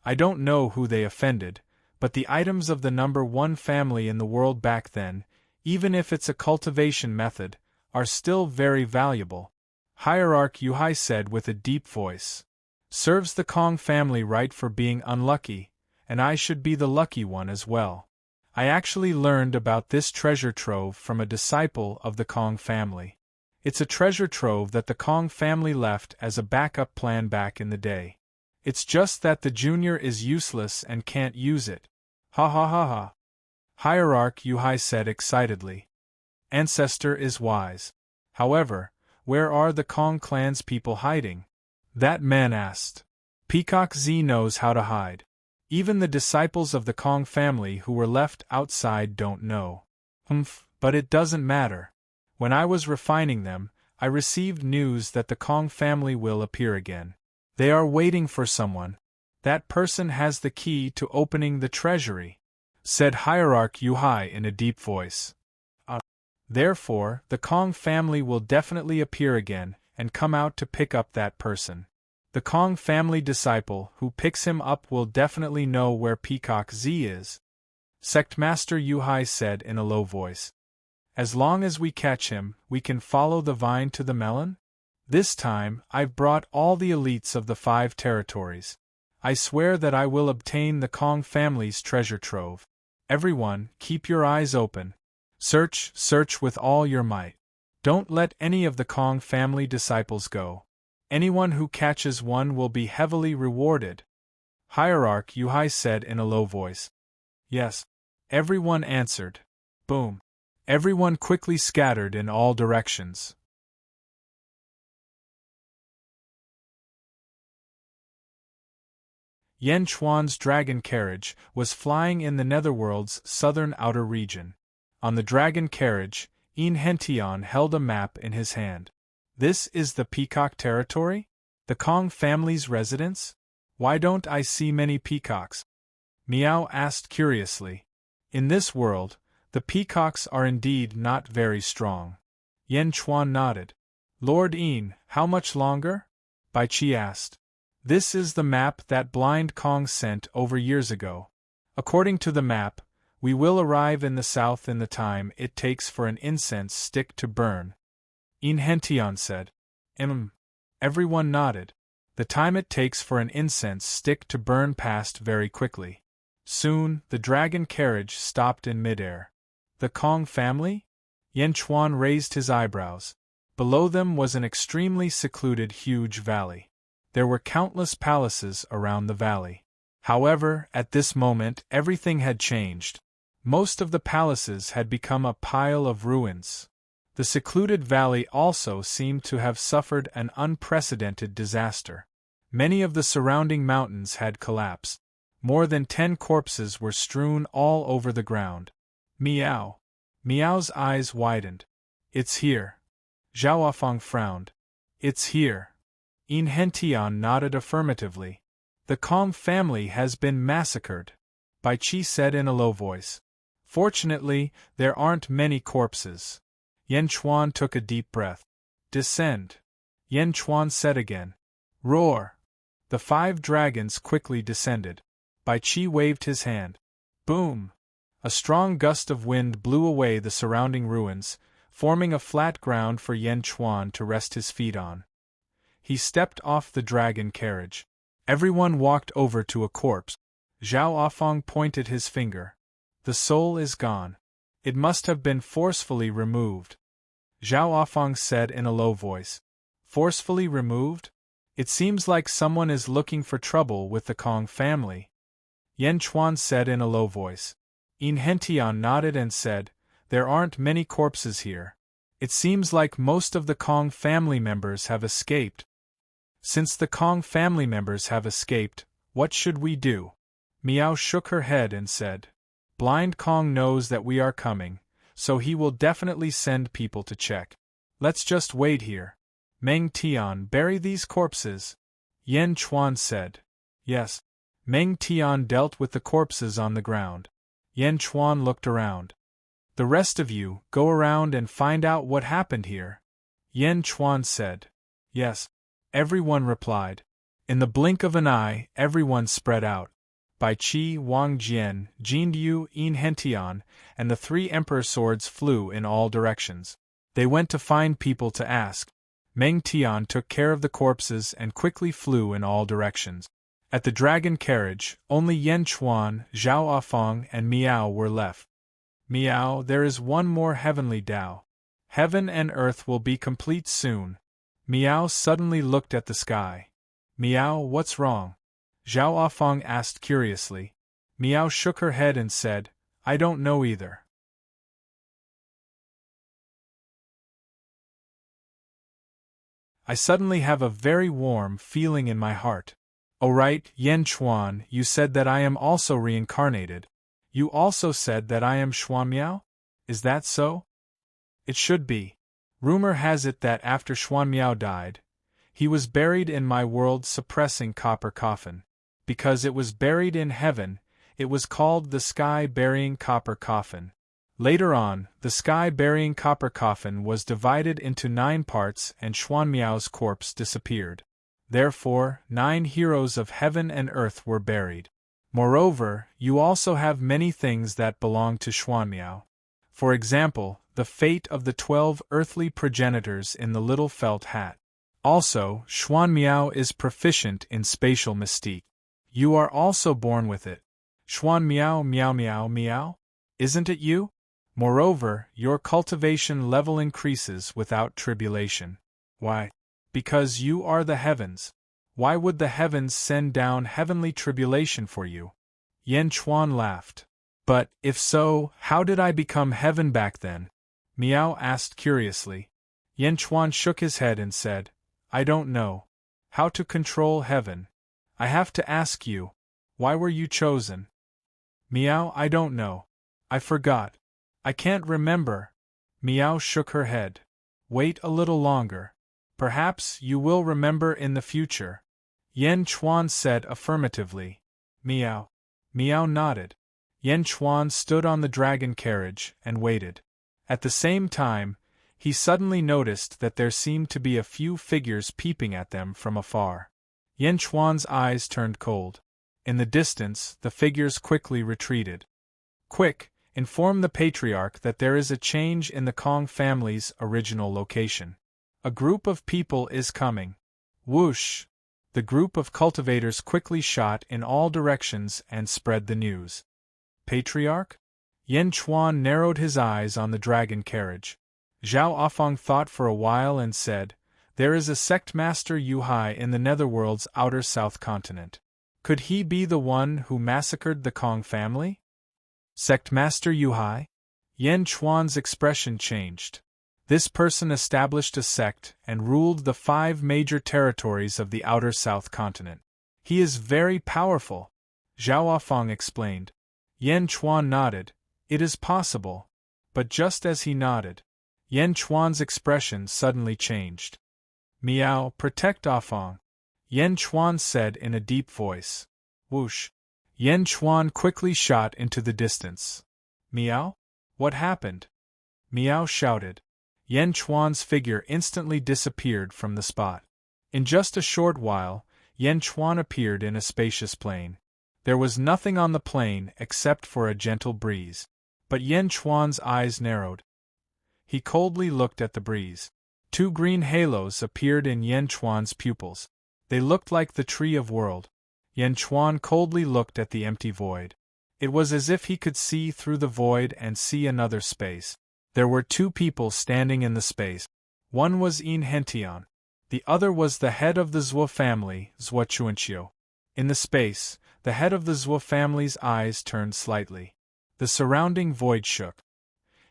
I don't know who they offended, but the items of the number 1 family in the world back then, even if it's a cultivation method, are still very valuable. Hierarch Yuhai said with a deep voice. Serves the Kong family right for being unlucky, and I should be the lucky one as well. I actually learned about this treasure trove from a disciple of the Kong family. It's a treasure trove that the Kong family left as a backup plan back in the day. It's just that the junior is useless and can't use it. Ha ha ha ha. Hierarch Yuhai said excitedly. ancestor is wise. However, where are the Kong clan's people hiding? That man asked. Peacock Z knows how to hide. Even the disciples of the Kong family who were left outside don't know. But it doesn't matter. When I was refining them, I received news that the Kong family will appear again. They are waiting for someone. That person has the key to opening the treasury, said Hierarch Yuhai in a deep voice. Therefore, the Kong family will definitely appear again and come out to pick up that person. The Kong family disciple who picks him up will definitely know where Peacock Z is, Sectmaster Yuhai said in a low voice. As long as we catch him, we can follow the vine to the melon? This time, I've brought all the elites of the 5 territories. I swear that I will obtain the Kong family's treasure trove. Everyone, keep your eyes open. Search with all your might. Don't let any of the Kong family disciples go. Anyone who catches one will be heavily rewarded. Hierarch Yuhai said in a low voice. Yes. Everyone answered. Boom. Everyone quickly scattered in all directions. Yen Chuan's dragon carriage was flying in the Netherworld's southern outer region. On the dragon carriage, Yin Hentian held a map in his hand. This is the Peacock territory? The Kong family's residence? Why don't I see many peacocks? Miao asked curiously. In this world, the peacocks are indeed not very strong. Yen Chuan nodded. Lord Yin, how much longer? Bai Qi asked. This is the map that Blind Kong sent over years ago. According to the map, we will arrive in the south in the time it takes for an incense stick to burn. Yin Hentian said. Everyone nodded. The time it takes for an incense stick to burn passed very quickly. Soon, the dragon carriage stopped in midair. The Kong family? Yen Chuan raised his eyebrows. Below them was an extremely secluded huge valley. There were countless palaces around the valley. However, at this moment everything had changed. Most of the palaces had become a pile of ruins. The secluded valley also seemed to have suffered an unprecedented disaster. Many of the surrounding mountains had collapsed. More than 10 corpses were strewn all over the ground. Miao. Miao's eyes widened. It's here. Zhao Afang frowned. It's here. Yin Hentian nodded affirmatively. The Kong family has been massacred, Bai Qi said in a low voice. Fortunately, there aren't many corpses. Yen Chuan took a deep breath. Descend. Yen Chuan said again. Roar. The 5 dragons quickly descended. Bai Qi waved his hand. Boom. A strong gust of wind blew away the surrounding ruins, forming a flat ground for Yen Chuan to rest his feet on. He stepped off the dragon carriage. Everyone walked over to a corpse. Zhao Afang pointed his finger. The soul is gone. It must have been forcefully removed. Zhao Afang said in a low voice. Forcefully removed? It seems like someone is looking for trouble with the Kong family. Yen Chuan said in a low voice. Yin Hentian nodded and said, There aren't many corpses here. It seems like most of the Kong family members have escaped. Since the Kong family members have escaped, what should we do? Miao shook her head and said. Blind Kong knows that we are coming, so he will definitely send people to check. Let's just wait here. Meng Tian, bury these corpses. Yen Chuan said. Yes. Meng Tian dealt with the corpses on the ground. Yen Chuan looked around. The rest of you, go around and find out what happened here. Yen Chuan said. Yes. Everyone replied. In the blink of an eye, everyone spread out. Bai Qi, Wang Jian, Jin Yu, Yin Hentian, and the 3 emperor swords flew in all directions. They went to find people to ask. Meng Tian took care of the corpses and quickly flew in all directions. At the dragon carriage, only Yen Chuan, Zhao Afang, and Miao were left. Miao, there is one more heavenly Tao. Heaven and earth will be complete soon. Miao suddenly looked at the sky. Miao, what's wrong? Zhao Afang asked curiously. Miao shook her head and said, I don't know either. I suddenly have a very warm feeling in my heart. Oh right, Yan Chuan, you said that I am also reincarnated. You also said that I am Xuanmiao? Is that so? It should be. Rumor has it that after Xuanmiao died, he was buried in my world-suppressing copper coffin. Because it was buried in heaven, it was called the sky-burying copper coffin. Later on, the sky-burying copper coffin was divided into 9 parts and Xuanmiao's corpse disappeared. Therefore, 9 heroes of heaven and earth were buried. Moreover, you also have many things that belong to Xuanmiao. For example, the fate of the 12 earthly progenitors in the little felt hat. Also, Xuanmiao is proficient in spatial mystique. You are also born with it. Xuanmiao meow meow meow? Isn't it you? Moreover, your cultivation level increases without tribulation. Why? Because you are the heavens. Why would the heavens send down heavenly tribulation for you? Yan Chuan laughed. But, if so, how did I become heaven back then? Miao asked curiously. Yan Chuan shook his head and said, I don't know. How to control heaven? I have to ask you. Why were you chosen? Miao, I don't know. I forgot. I can't remember. Miao shook her head. Wait a little longer. Perhaps you will remember in the future. Yan Chuan said affirmatively. Miao. Miao nodded. Yan Chuan stood on the dragon carriage and waited. At the same time, he suddenly noticed that there seemed to be a few figures peeping at them from afar. Yan Chuan's eyes turned cold. In the distance, the figures quickly retreated. Quick, inform the Patriarch that there is a change in the Kong family's original location. A group of people is coming. Whoosh! The group of cultivators quickly shot in all directions and spread the news. Patriarch? Yan Chuan narrowed his eyes on the dragon carriage. Zhao Afang thought for a while and said, There is a sect master Yuhai in the Netherworld's outer south continent. Could he be the one who massacred the Kong family? Sect master Yuhai? Yan Chuan's expression changed. This person established a sect and ruled the 5 major territories of the outer south continent. He is very powerful, Zhao Afang explained. Yan Chuan nodded. It is possible. But just as he nodded, Yan Chuan's expression suddenly changed. Miao, protect Afang, Yan Chuan said in a deep voice. Whoosh! Yan Chuan quickly shot into the distance. Miao? What happened? Miao shouted. Yan Chuan's figure instantly disappeared from the spot. In just a short while, Yan Chuan appeared in a spacious plain. There was nothing on the plain except for a gentle breeze. But Yan Chuan's eyes narrowed. He coldly looked at the breeze. 2 green halos appeared in Yan Chuan's pupils. They looked like the tree of world. Yan Chuan coldly looked at the empty void. It was as if he could see through the void and see another space. There were 2 people standing in the space. One was Yin Hentian. The other was the head of the Zhuo family, Zhuo Chuanqiu. In the space, the head of the Zhuo family's eyes turned slightly. The surrounding void shook.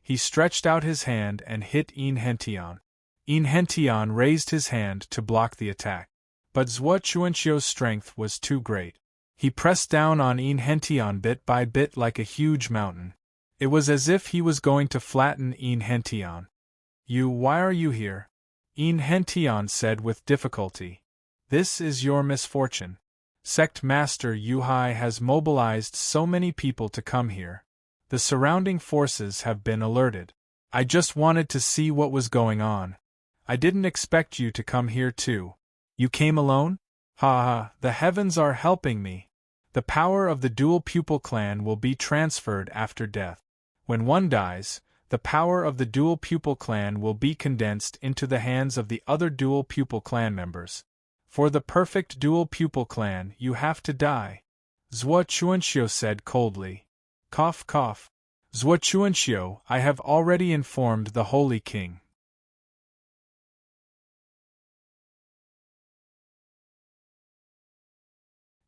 He stretched out his hand and hit Yin Hentian. Yin Hentian raised his hand to block the attack. But Zhuo Chuanqiu's strength was too great. He pressed down on Yin Hentian bit by bit like a huge mountain. It was as if he was going to flatten Yin Hentian. Why are you here? Yin Hentian said with difficulty. This is your misfortune. Sect Master Yuhai has mobilized so many people to come here. The surrounding forces have been alerted. I just wanted to see what was going on. I didn't expect you to come here too. You came alone? Ha ha, the heavens are helping me. The power of the dual pupil clan will be transferred after death. When one dies, the power of the dual pupil clan will be condensed into the hands of the other dual pupil clan members. For the perfect dual pupil clan, you have to die. Zhuo Chuanqiu said coldly. Cough cough. Zhuo Chuanqiu, I have already informed the Holy King.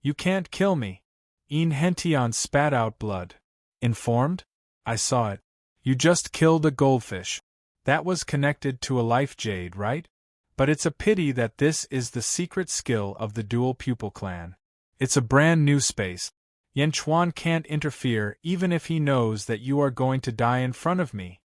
You can't kill me. Yin Hentian spat out blood. Informed? I saw it. You just killed a goldfish. That was connected to a life jade, right? But it's a pity that this is the secret skill of the dual pupil clan. It's a brand new space. Yan Chuan can't interfere even if he knows that you are going to die in front of me.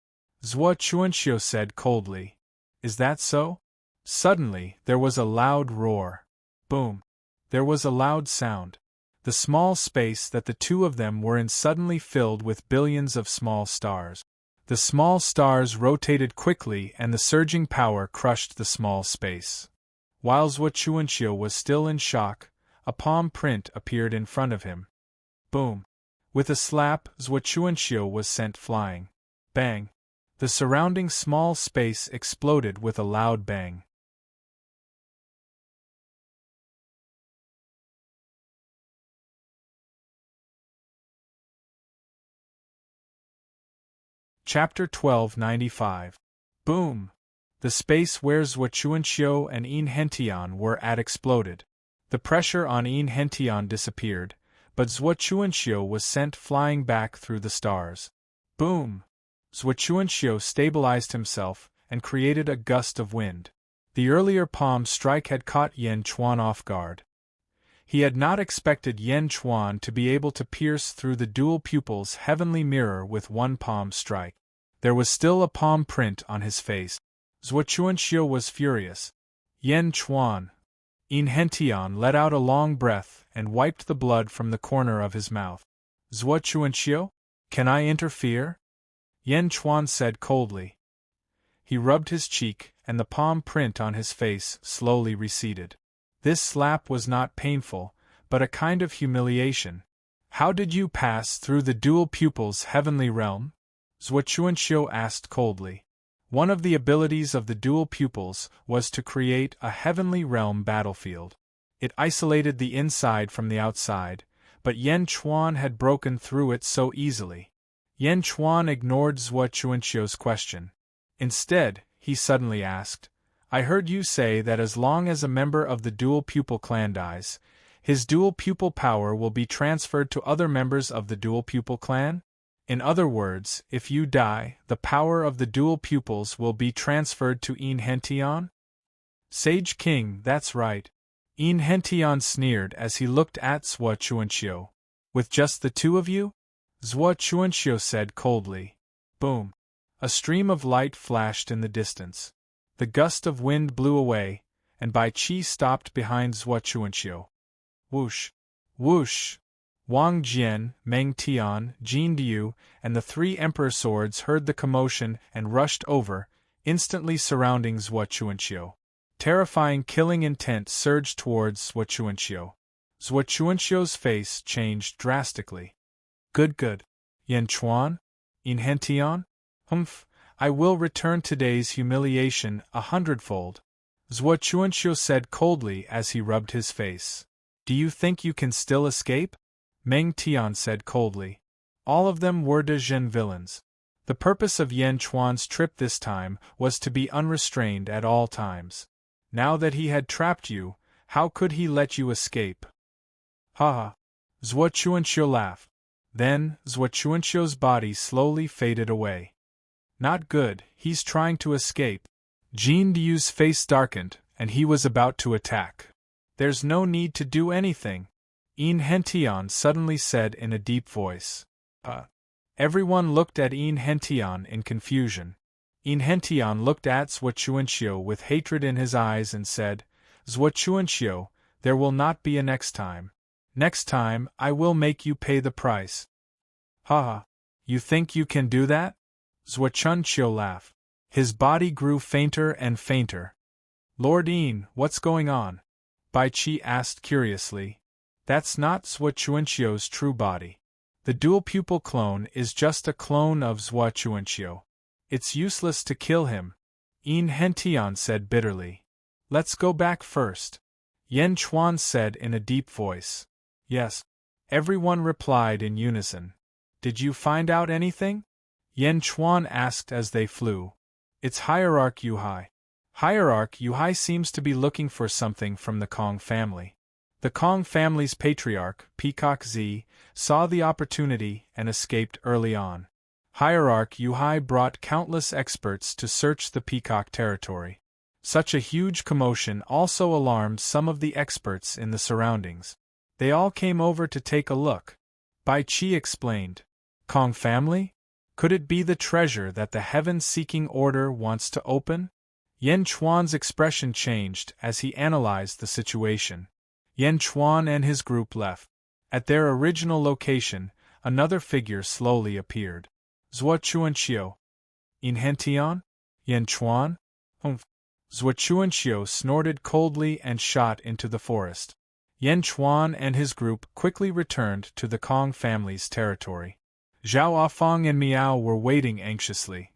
Zhuo Chuanxiu said coldly. Is that so? Suddenly, there was a loud roar. Boom. There was a loud sound. The small space that the two of them were in suddenly filled with billions of small stars. The small stars rotated quickly and the surging power crushed the small space. While Zhuo Chuanxiu was still in shock, a palm print appeared in front of him. Boom. With a slap, Zhuo Chuanxiu was sent flying. Bang. The surrounding small space exploded with a loud bang. Chapter 1295. Boom! The space where Zhuo Chuanxiu and Yin Hentian were at exploded. The pressure on Yin Hentian disappeared, but Zhuo Chuanxiu was sent flying back through the stars. Boom! Zhuo Chuanxiu stabilized himself and created a gust of wind. The earlier palm strike had caught Yan Chuan off guard. He had not expected Yan Chuan to be able to pierce through the dual pupil's heavenly mirror with one palm strike. There was still a palm print on his face. Zhuo Chuanxiu was furious. Yan Chuan. Yin Hentian let out a long breath and wiped the blood from the corner of his mouth. Zhuo Chuanxiu? Can I interfere? Yan Chuan said coldly. He rubbed his cheek, and the palm print on his face slowly receded. This slap was not painful, but a kind of humiliation. How did you pass through the dual pupil's heavenly realm? Zhuo Chuanxiu asked coldly. One of the abilities of the dual pupils was to create a heavenly realm battlefield. It isolated the inside from the outside, but Yan Chuan had broken through it so easily. Yan Chuan ignored Zhuo Chuanxiu's question. Instead, he suddenly asked, I heard you say that as long as a member of the dual pupil clan dies, his dual pupil power will be transferred to other members of the dual pupil clan? In other words, if you die, the power of the dual pupils will be transferred to Yin Hentian? Sage King, that's right. Yin Hentian sneered as he looked at Zhuo Chuanxiu. With just the two of you? Zhuo Chuanxiu said coldly. Boom. A stream of light flashed in the distance. The gust of wind blew away, and Bai Qi stopped behind Zhuo Chuanxiu. Whoosh! Whoosh! Wang Jian, Meng Tian, Jin Diu, and the three emperor swords heard the commotion and rushed over, instantly surrounding Zhuo Chuanxiu. Terrifying killing intent surged towards Zhuo Chuanxiu. Zhuo Chuanxiu's face changed drastically. Good. Yan Chuan? Yin Hentian? Humph. I will return today's humiliation 100-fold. Zhuo Chuanxiu said coldly as he rubbed his face. Do you think you can still escape? Meng Tian said coldly. All of them were de Zhen villains. The purpose of Yan Chuan's trip this time was to be unrestrained at all times. Now that he had trapped you, how could he let you escape? Ha ha. Zhuo Chuanxiu laughed. Then, Zhuo Chuanxiu's body slowly faded away. Not good, he's trying to escape. Jin Diu's face darkened, and he was about to attack. There's no need to do anything, Yin Hentian suddenly said in a deep voice. Everyone looked at Yin Hentian in confusion. Yin Hentian looked at Zhuo Chuanxiu with hatred in his eyes and said, Zhuo Chuanxiu, there will not be a next time. Next time, I will make you pay the price. Ha ha. You think you can do that? Zhuo Chuanxiu laughed. His body grew fainter and fainter. Lord Yin, what's going on? Bai Qi asked curiously. That's not Zhuo Chuanxiu's true body. The dual pupil clone is just a clone of Zhuo Chuanxiu. It's useless to kill him, Yin Hentian said bitterly. Let's go back first, Yan Chuan said in a deep voice. Yes. Everyone replied in unison. Did you find out anything? Yan Chuan asked as they flew. It's Hierarch Yuhai. Hierarch Yuhai seems to be looking for something from the Kong family. The Kong family's patriarch, Peacock Z, saw the opportunity and escaped early on. Hierarch Yuhai brought countless experts to search the Peacock territory. Such a huge commotion also alarmed some of the experts in the surroundings. They all came over to take a look. Bai Qi explained. Kong family? Could it be the treasure that the heaven-seeking order wants to open? Yan Chuan's expression changed as he analyzed the situation. Yan Chuan and his group left. At their original location, another figure slowly appeared. Zhuo Chuanqiu. In Hentian? Yan Chuan? Humph. Zhuo Chuanqiu snorted coldly and shot into the forest. Yan Chuan and his group quickly returned to the Kong family's territory. Zhao Afang and Miao were waiting anxiously.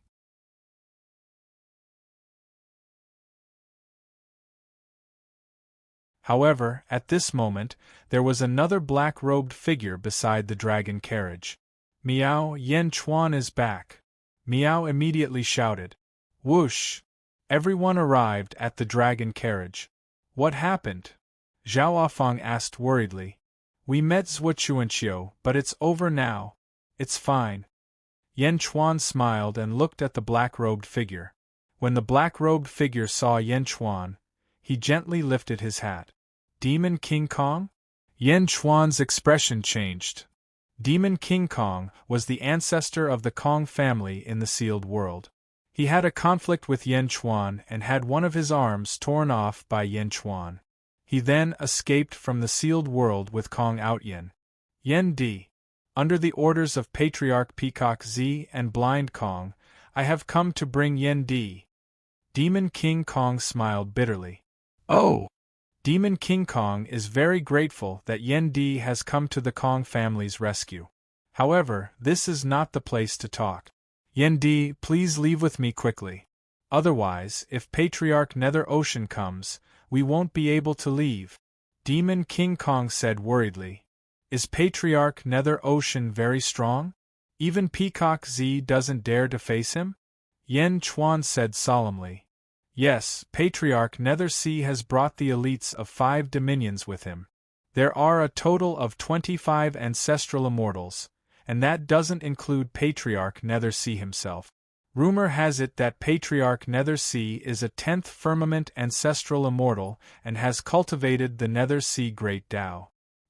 However, at this moment, there was another black-robed figure beside the dragon carriage. Miao, Yan Chuan is back. Miao immediately shouted. Whoosh! Everyone arrived at the dragon carriage. What happened? Zhao Afang asked worriedly. We met Zhuo Chuanqiu, but it's over now. It's fine. Yan Chuan smiled and looked at the black-robed figure. When the black-robed figure saw Yan Chuan, he gently lifted his hat. Demon King Kong? Yan Chuan's expression changed. Demon King Kong was the ancestor of the Kong family in the sealed world. He had a conflict with Yan Chuan and had one of his arms torn off by Yan Chuan. He then escaped from the sealed world with Kong Outyan. Yan Di. Under the orders of Patriarch Peacock Z and Blind Kong, I have come to bring Yan Di. Demon King Kong smiled bitterly. Oh! Demon King Kong is very grateful that Yan Di has come to the Kong family's rescue. However, this is not the place to talk. Yan Di, please leave with me quickly. Otherwise, if Patriarch Nether Ocean comes, we won't be able to leave. Demon King Kong said worriedly. Is Patriarch Nether Ocean very strong? Even Peacock Z doesn't dare to face him? Yan Chuan said solemnly. Yes, Patriarch Nether Sea has brought the elites of 5 dominions with him. There are a total of 25 ancestral immortals, and that doesn't include Patriarch Nether Sea himself. Rumor has it that Patriarch Nether Sea is a 10th firmament ancestral immortal and has cultivated the Nether Sea Great Tao.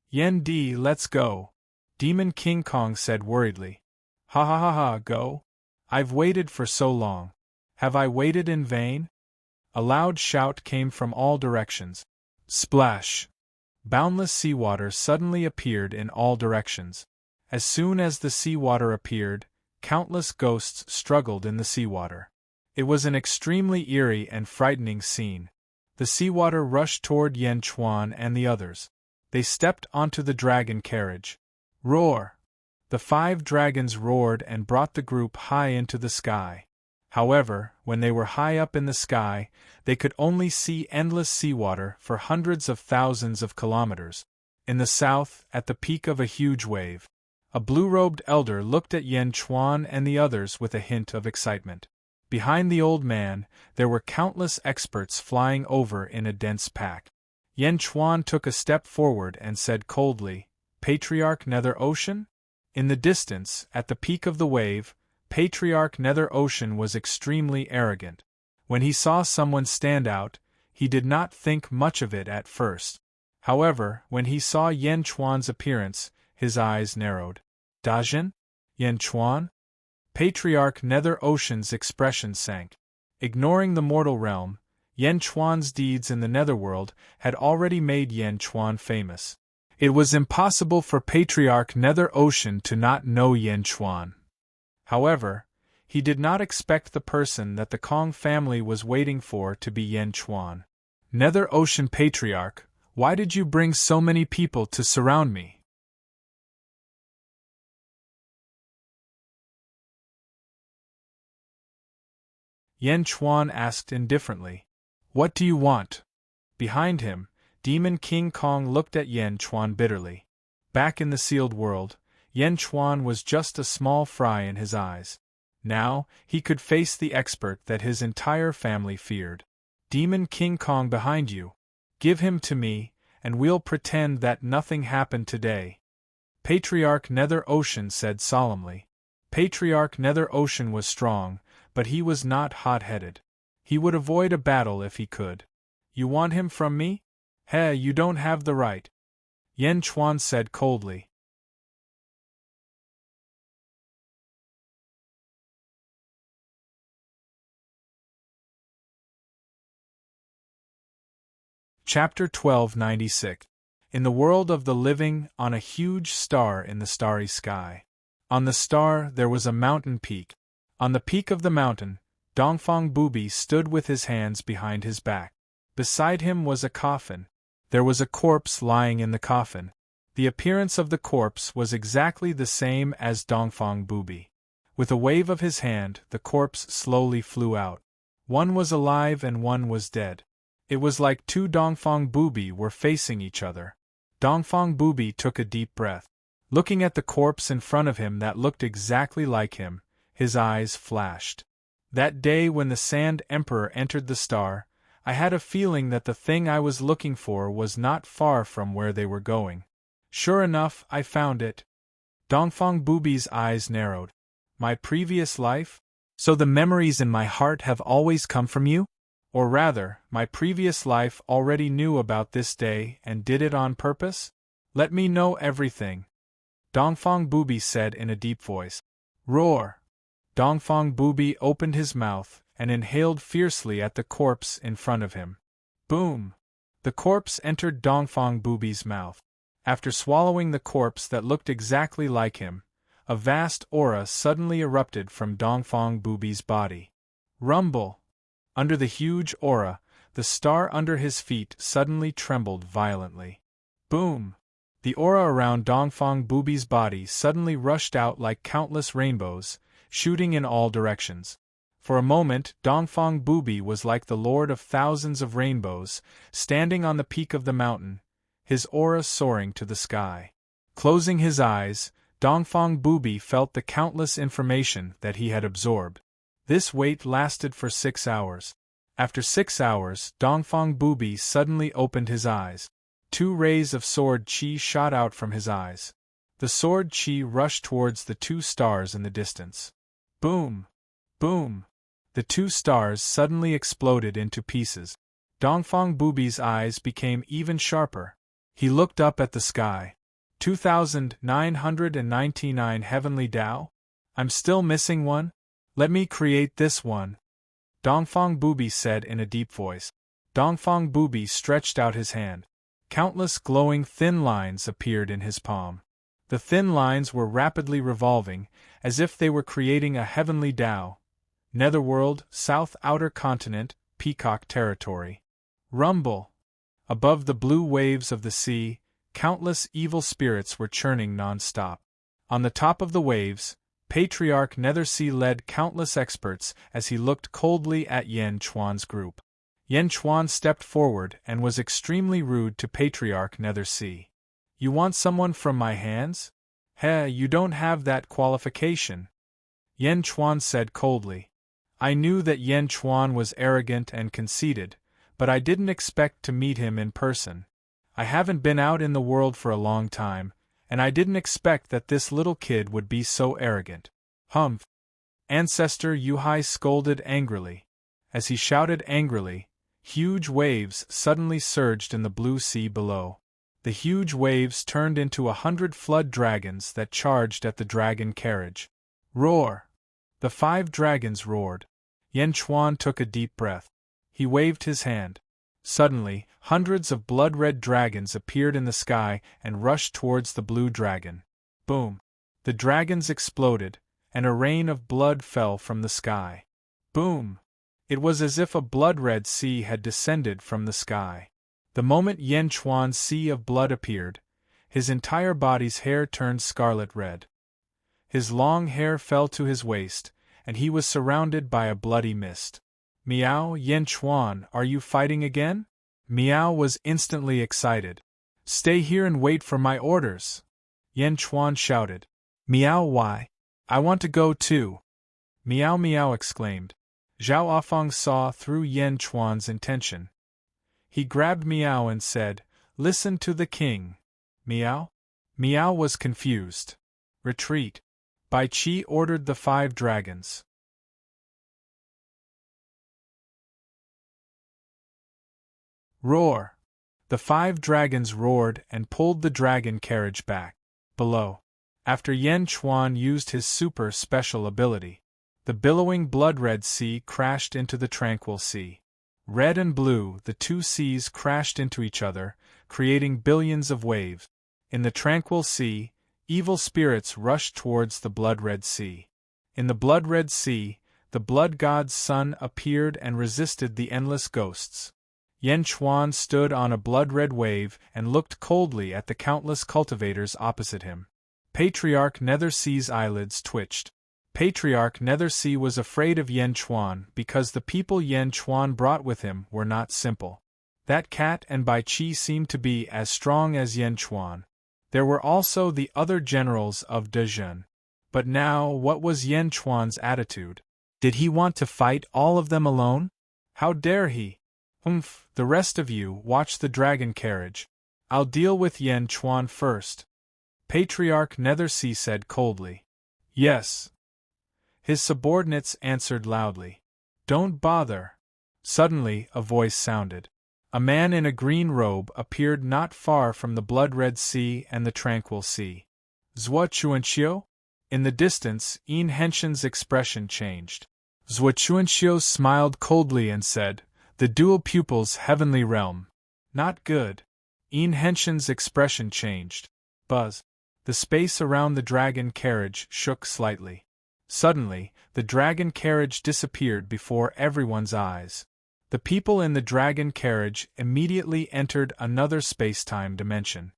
Yan Di, let's go. Demon King Kong said worriedly. Ha ha ha ha, go? I've waited for so long. Have I waited in vain? A loud shout came from all directions. Splash! Boundless seawater suddenly appeared in all directions. As soon as the seawater appeared, countless ghosts struggled in the seawater. It was an extremely eerie and frightening scene. The seawater rushed toward Yan Chuan and the others. They stepped onto the dragon carriage. Roar! The 5 dragons roared and brought the group high into the sky. However, when they were high up in the sky, they could only see endless seawater for hundreds of thousands of kilometers. In the south, at the peak of a huge wave, a blue-robed elder looked at Yan Chuan and the others with a hint of excitement. Behind the old man, there were countless experts flying over in a dense pack. Yan Chuan took a step forward and said coldly, Patriarch Nether Ocean? In the distance, at the peak of the wave, Patriarch Nether Ocean was extremely arrogant. When he saw someone stand out, he did not think much of it at first. However, when he saw Yan Chuan's appearance, his eyes narrowed. Dajin? Yan Chuan? Patriarch Nether Ocean's expression sank. Ignoring the mortal realm, Yan Chuan's deeds in the netherworld had already made Yan Chuan famous. It was impossible for Patriarch Nether Ocean to not know Yan Chuan. However, he did not expect the person that the Kong family was waiting for to be Yan Chuan. Nether Ocean Patriarch, why did you bring so many people to surround me? Yan Chuan asked indifferently. What do you want? Behind him, Demon King Kong looked at Yan Chuan bitterly. Back in the sealed world, Yan Chuan was just a small fry in his eyes. Now, he could face the expert that his entire family feared. Demon King Kong behind you. Give him to me, and we'll pretend that nothing happened today. Patriarch Nether Ocean said solemnly. Patriarch Nether Ocean was strong, but he was not hot-headed. He would avoid a battle if he could. You want him from me? Heh, you don't have the right, Yan Chuan said coldly. Chapter 1296. In the world of the living, on a huge star in the starry sky. On the star there was a mountain peak. On the peak of the mountain, Dongfang Booby stood with his hands behind his back. Beside him was a coffin. There was a corpse lying in the coffin. The appearance of the corpse was exactly the same as Dongfang Booby. With a wave of his hand, the corpse slowly flew out. One was alive and one was dead. It was like two Dongfang Booby were facing each other. Dongfang Booby took a deep breath. Looking at the corpse in front of him that looked exactly like him, his eyes flashed. That day when the Sand Emperor entered the star, I had a feeling that the thing I was looking for was not far from where they were going. Sure enough, I found it. Dongfang Booby's eyes narrowed. My previous life? So the memories in my heart have always come from you? Or rather, my previous life already knew about this day and did it on purpose? Let me know everything, Dongfang Booby said in a deep voice. Roar! Dongfang Booby opened his mouth and inhaled fiercely at the corpse in front of him. Boom! The corpse entered Dongfang Booby's mouth. After swallowing the corpse that looked exactly like him, a vast aura suddenly erupted from Dongfang Booby's body. Rumble! Under the huge aura, the star under his feet suddenly trembled violently. Boom! The aura around Dongfang Booby's body suddenly rushed out like countless rainbows, shooting in all directions. For a moment, Dongfang Booby was like the lord of thousands of rainbows, standing on the peak of the mountain, his aura soaring to the sky. Closing his eyes, Dongfang Booby felt the countless information that he had absorbed. This wait lasted for 6 hours. After 6 hours, Dongfang Booby suddenly opened his eyes. 2 rays of sword chi shot out from his eyes. The sword chi rushed towards the 2 stars in the distance. Boom! Boom! The 2 stars suddenly exploded into pieces. Dongfang Booby's eyes became even sharper. He looked up at the sky. 2,999 heavenly Tao? I'm still missing one? Let me create this one, Dongfang Booby said in a deep voice. Dongfang Booby stretched out his hand. Countless glowing thin lines appeared in his palm. The thin lines were rapidly revolving, as if they were creating a heavenly Tao. Netherworld, South Outer Continent, Peacock Territory. Rumble! Above the blue waves of the sea, countless evil spirits were churning non-stop. On the top of the waves, Patriarch Nethersea led countless experts as he looked coldly at Yan Chuan's group. Yan Chuan stepped forward and was extremely rude to Patriarch Nethersea. You want someone from my hands? Heh, you don't have that qualification, Yan Chuan said coldly. I knew that Yan Chuan was arrogant and conceited, but I didn't expect to meet him in person. I haven't been out in the world for a long time, and I didn't expect that this little kid would be so arrogant. Humph! Ancestor Yuhai scolded angrily. As he shouted angrily, huge waves suddenly surged in the blue sea below. The huge waves turned into 100 flood dragons that charged at the dragon carriage. Roar! The 5 dragons roared. Yan Chuan took a deep breath. He waved his hand. Suddenly, hundreds of blood-red dragons appeared in the sky and rushed towards the blue dragon. Boom! The dragons exploded, and a rain of blood fell from the sky. Boom! It was as if a blood-red sea had descended from the sky. The moment Yan Chuan's sea of blood appeared, his entire body's hair turned scarlet red. His long hair fell to his waist, and he was surrounded by a bloody mist. Miao, Yan Chuan, are you fighting again? Miao was instantly excited. Stay here and wait for my orders, Yan Chuan shouted. Miao, why? I want to go too. Miao Miao exclaimed. Zhao Afeng saw through Yan Chuan's intention. He grabbed Miao and said, Listen to the king. Miao? Miao was confused. Retreat. Bai Qi ordered the 5 dragons. Roar! The 5 dragons roared and pulled the dragon carriage back. Below. After Yen Chuan used his super special ability, the billowing blood-red sea crashed into the tranquil sea. Red and blue, the 2 seas crashed into each other, creating billions of waves. In the tranquil sea, evil spirits rushed towards the blood-red sea. In the blood-red sea, the blood god's sun appeared and resisted the endless ghosts. Yen Chuan stood on a blood-red wave and looked coldly at the countless cultivators opposite him. Patriarch Nethersea's eyelids twitched. Patriarch Nethersea was afraid of Yen Chuan because the people Yen Chuan brought with him were not simple. That cat and Bai Qi seemed to be as strong as Yen Chuan. There were also the other generals of Dezhen. But now, what was Yen Chuan's attitude? Did he want to fight all of them alone? How dare he? The rest of you watch the dragon carriage. I'll deal with Yen Chuan first. Patriarch Nethersea said coldly. Yes. His subordinates answered loudly. Don't bother. Suddenly, a voice sounded. A man in a green robe appeared not far from the blood-red sea and the tranquil sea. Zhua Chuanxiu? In the distance, Yin Henshin's expression changed. Zhua Chuanxiu smiled coldly and said, The dual pupil's heavenly realm. Not good. Yin Henshin's expression changed. Buzz. The space around the dragon carriage shook slightly. Suddenly, the dragon carriage disappeared before everyone's eyes. The people in the dragon carriage immediately entered another space-time dimension.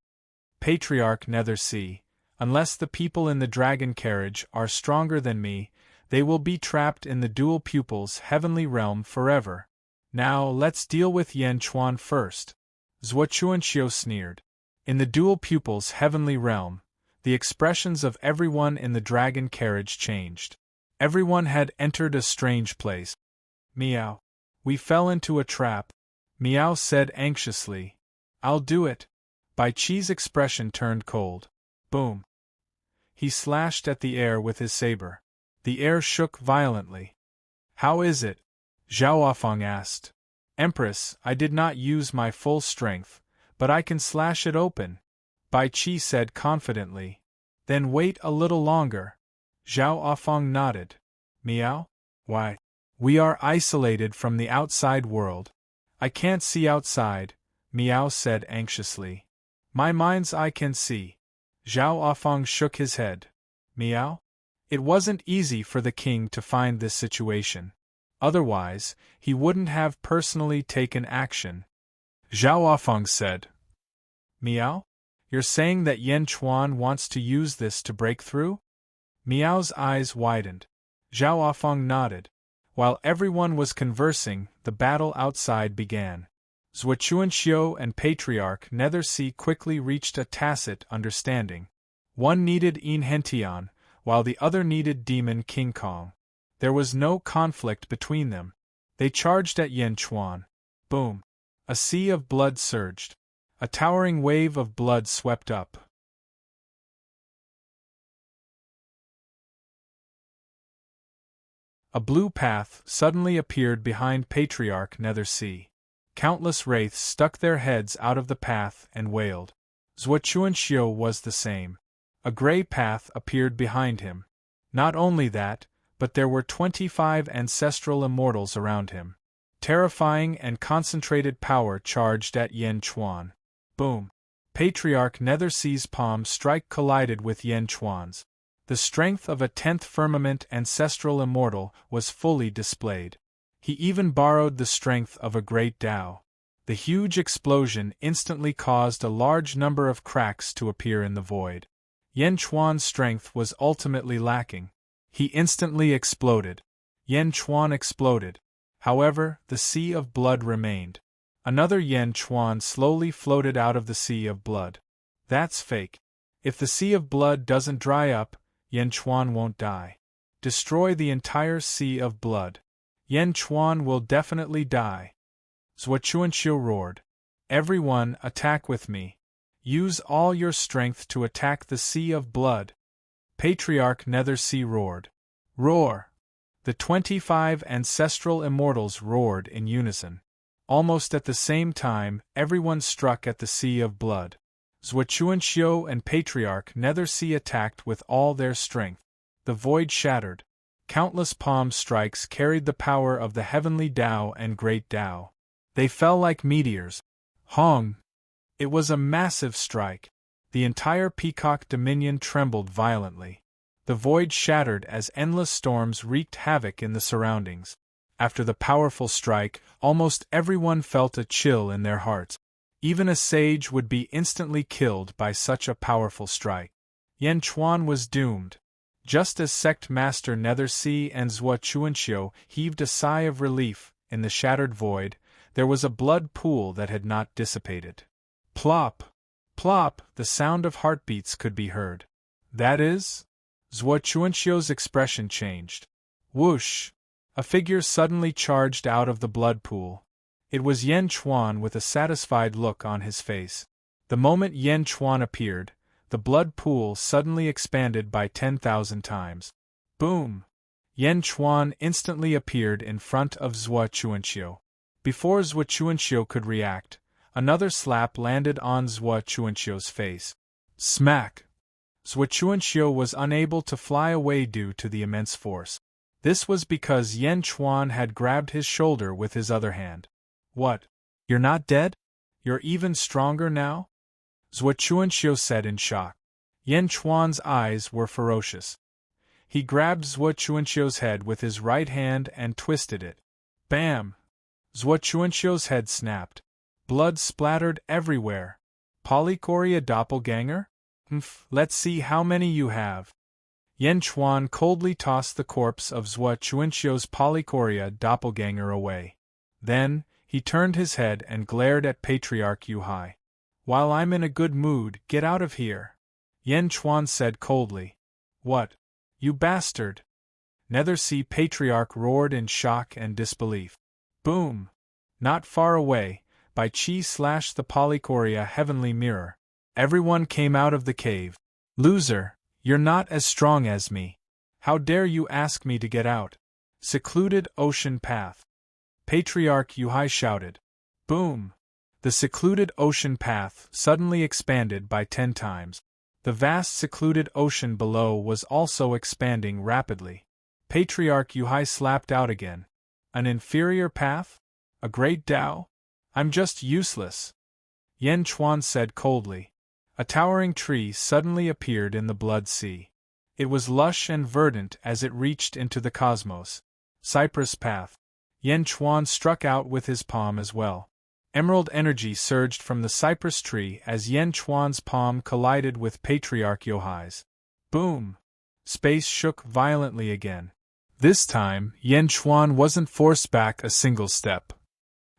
Patriarch Nethersea, unless the people in the dragon carriage are stronger than me, they will be trapped in the dual pupil's heavenly realm forever. Now let's deal with Yen Chuan first. Zhua Chuanxiu sneered. In the dual pupil's heavenly realm, the expressions of everyone in the dragon carriage changed. Everyone had entered a strange place. Meow. We fell into a trap. Meow said anxiously. I'll do it. Bai Qi's expression turned cold. Boom. He slashed at the air with his saber. The air shook violently. How is it? Zhao Huafeng asked. Empress, I did not use my full strength, but I can slash it open. Bai Qi said confidently. Then wait a little longer. Zhao Huafeng nodded. Meow? Why? We are isolated from the outside world. I can't see outside, Meow said anxiously. My mind's eye can see. Zhao Huafeng shook his head. Meow? It wasn't easy for the king to find this situation. Otherwise, he wouldn't have personally taken action. Zhao Huafeng said. Meow? You're saying that Yen Chuan wants to use this to break through? Meow's eyes widened. Zhao Huafeng nodded. While everyone was conversing, the battle outside began. Zhua Chuanxiu and Patriarch Nethersea quickly reached a tacit understanding. One needed Yin Hentian, while the other needed Demon King Kong. There was no conflict between them. They charged at Yen Chuan. Boom. A sea of blood surged. A towering wave of blood swept up. A blue path suddenly appeared behind Patriarch Nethersea. Countless wraiths stuck their heads out of the path and wailed. Zhua Chuanxiu was the same. A gray path appeared behind him. Not only that, but there were 25 ancestral immortals around him. Terrifying and concentrated power charged at Yen Chuan. Boom! Patriarch Nethersea's palm strike collided with Yen Chuan's. The strength of a 10th firmament ancestral immortal was fully displayed. He even borrowed the strength of a great Tao. The huge explosion instantly caused a large number of cracks to appear in the void. Yen Chuan's strength was ultimately lacking. He instantly exploded. Yen Chuan exploded. However, the sea of blood remained. Another Yen Chuan slowly floated out of the sea of blood. That's fake. If the sea of blood doesn't dry up, Yen Chuan won't die. Destroy the entire sea of blood. Yen Chuan will definitely die. Zhua Chuanxiu roared. Everyone, attack with me. Use all your strength to attack the sea of blood. Patriarch Nethersea roared. Roar! The 25 ancestral immortals roared in unison. Almost at the same time, everyone struck at the sea of blood. Zhuochuanxiu and Patriarch Netherse attacked with all their strength. The void shattered. Countless palm strikes carried the power of the heavenly Tao and great Tao. They fell like meteors. Hong! It was a massive strike. The entire Peacock Dominion trembled violently. The void shattered as endless storms wreaked havoc in the surroundings. After the powerful strike, almost everyone felt a chill in their hearts. Even a sage would be instantly killed by such a powerful strike. Yan Chuan was doomed. Just as Sect Master Netherse and Zhuochuanxiu heaved a sigh of relief in the shattered void, there was a blood pool that had not dissipated. Plop! Plop! The sound of heartbeats could be heard. That is? Zhuochuanxiu's expression changed. Whoosh! A figure suddenly charged out of the blood pool. It was Yan Chuan with a satisfied look on his face. The moment Yan Chuan appeared, the blood pool suddenly expanded by 10,000 times. Boom! Yan Chuan instantly appeared in front of Zhuochuanxiu. Before Zhuochuanxiu could react, another slap landed on Zhuochuanxiu's face. Smack! Zhuochuanxiu was unable to fly away due to the immense force. This was because Yan Chuan had grabbed his shoulder with his other hand. What? You're not dead? You're even stronger now? Zhuochuanxiu said in shock. Yan Chuan's eyes were ferocious. He grabbed Zhuochuanxiu's head with his right hand and twisted it. Bam! Zhuochuanxiu's head snapped. Blood splattered everywhere. Polychoria doppelganger? Let's see how many you have. Yan Chuan coldly tossed the corpse of Zhuochuanxiu's Polychoria doppelganger away. Then, he turned his head and glared at Patriarch Yuhai. While I'm in a good mood, get out of here. Yan Chuan said coldly. What? You bastard! Netherse Patriarch roared in shock and disbelief. Boom! Not far away, Bai Qi slashed the Polychoria heavenly mirror. Everyone came out of the cave. Loser, you're not as strong as me. How dare you ask me to get out? Secluded ocean path. Patriarch Yuhai shouted. Boom! The secluded ocean path suddenly expanded by 10 times. The vast secluded ocean below was also expanding rapidly. Patriarch Yuhai slapped out again. An inferior path? A great Tao? I'm just useless. Yan Chuan said coldly. A towering tree suddenly appeared in the blood sea. It was lush and verdant as it reached into the cosmos. Cypress path. Yan Chuan struck out with his palm as well. Emerald energy surged from the cypress tree as Yan Chuan's palm collided with Patriarch Yuhai's. Boom! Space shook violently again. This time, Yan Chuan wasn't forced back a single step.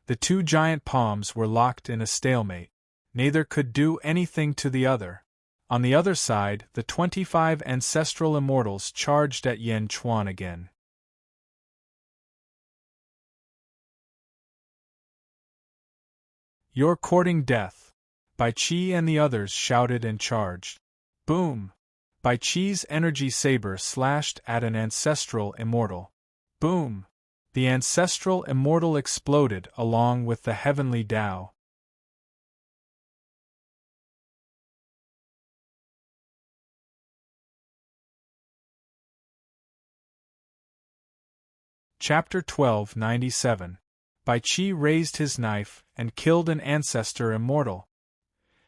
The two giant palms were locked in a stalemate. Neither could do anything to the other. On the other side, the 25 ancestral immortals charged at Yan Chuan again. You're courting death. Bai Qi and the others shouted and charged. Boom! Bai Qi's energy saber slashed at an ancestral immortal. Boom! The ancestral immortal exploded along with the heavenly Tao. Chapter 1297. Bai Qi raised his knife and killed an ancestor immortal.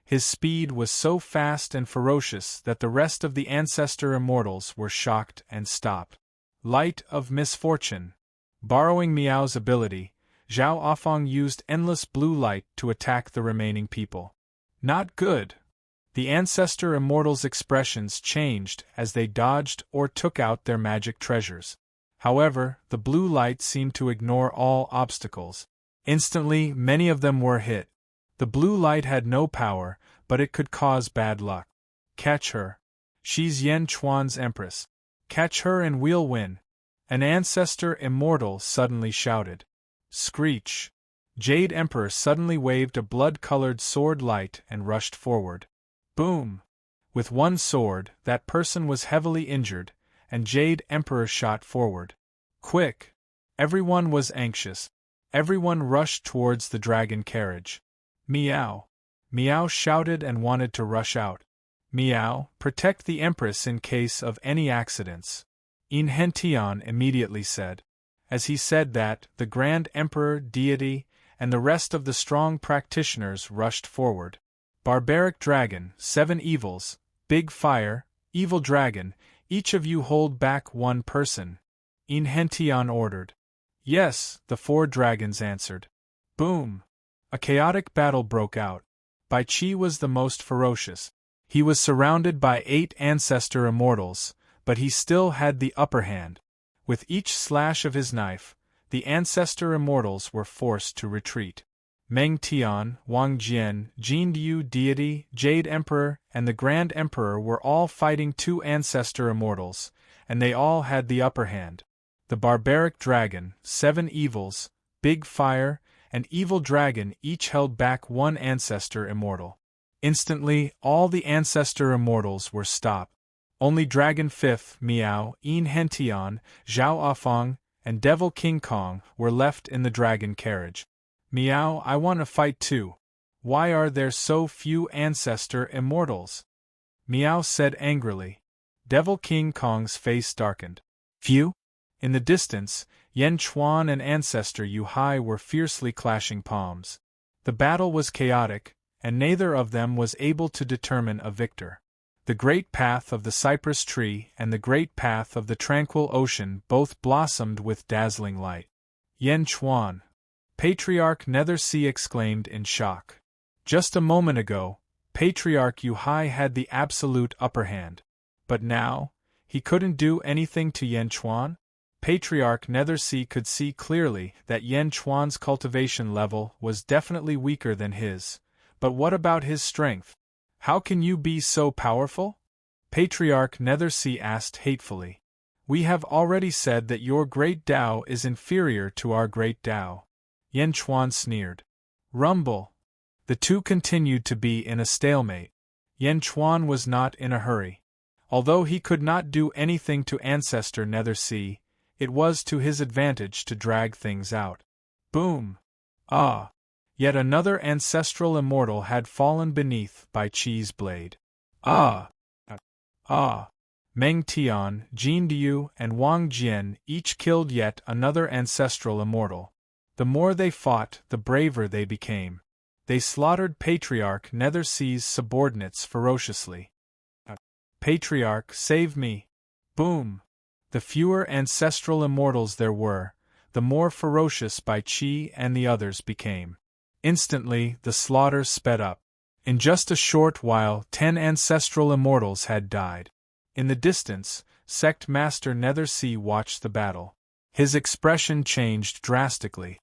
His speed was so fast and ferocious that the rest of the ancestor immortals were shocked and stopped. Light of misfortune. Borrowing Miao's ability, Zhao Afong used endless blue light to attack the remaining people. Not good. The ancestor immortals' expressions changed as they dodged or took out their magic treasures. However, the blue light seemed to ignore all obstacles. Instantly, many of them were hit. The blue light had no power, but it could cause bad luck. Catch her. She's Yan Chuan's empress. Catch her and we'll win. An ancestor immortal suddenly shouted. Screech. Jade Emperor suddenly waved a blood-colored sword light and rushed forward. Boom! With one sword, that person was heavily injured, and Jade Emperor shot forward. Quick! Everyone was anxious. Everyone rushed towards the dragon carriage. Meow. Meow shouted and wanted to rush out. Meow, protect the Empress in case of any accidents. Inhentian immediately said. As he said that, the Grand Emperor deity and the rest of the strong practitioners rushed forward. Barbaric dragon, 7 evils, big fire, evil dragon, each of you hold back one person. Inhentian ordered. Yes, the 4 dragons answered. Boom! A chaotic battle broke out. Bai Qi was the most ferocious. He was surrounded by 8 ancestor immortals, but he still had the upper hand. With each slash of his knife, the ancestor immortals were forced to retreat. Meng Tian, Wang Jian, Jin Diu deity, Jade Emperor, and the Grand Emperor were all fighting 2 ancestor immortals, and they all had the upper hand. The barbaric dragon, 7 evils, big fire, and evil dragon each held back 1 ancestor immortal. Instantly, all the ancestor immortals were stopped. Only Dragon 5th, Miao, Inhentian, Zhao Afang, and Devil King Kong were left in the dragon carriage. Miao, I want to fight too. Why are there so few ancestor immortals? Miao said angrily. Devil King Kong's face darkened. Few? In the distance, Yan Chuan and Ancestor Yu Hai were fiercely clashing palms. The battle was chaotic, and neither of them was able to determine a victor. The great path of the cypress tree and the great path of the tranquil ocean both blossomed with dazzling light. Yan Chuan. Patriarch Nethersea exclaimed in shock. Just a moment ago, Patriarch Yu Hai had the absolute upper hand. But now, he couldn't do anything to Yan Chuan? Patriarch Nethersea could see clearly that Yan Chuan's cultivation level was definitely weaker than his. But what about his strength? How can you be so powerful? Patriarch Nethersea asked hatefully. We have already said that your great Tao is inferior to our great Tao. Yan Chuan sneered. Rumble. The two continued to be in a stalemate. Yan Chuan was not in a hurry. Although he could not do anything to Ancestor Nethersea, it was to his advantage to drag things out. Boom! Ah! Yet another ancestral immortal had fallen beneath Bai Qi's blade. Ah! Ah! Meng Tian, Jin Diu, and Wang Jian each killed yet another ancestral immortal. The more they fought, the braver they became. They slaughtered Patriarch Nethersea's subordinates ferociously. Patriarch, save me! Boom! The fewer ancestral immortals there were, the more ferocious Bai Qi and the others became. Instantly, the slaughter sped up. In just a short while, 10 ancestral immortals had died. In the distance, Sect Master Nethersea watched the battle. His expression changed drastically.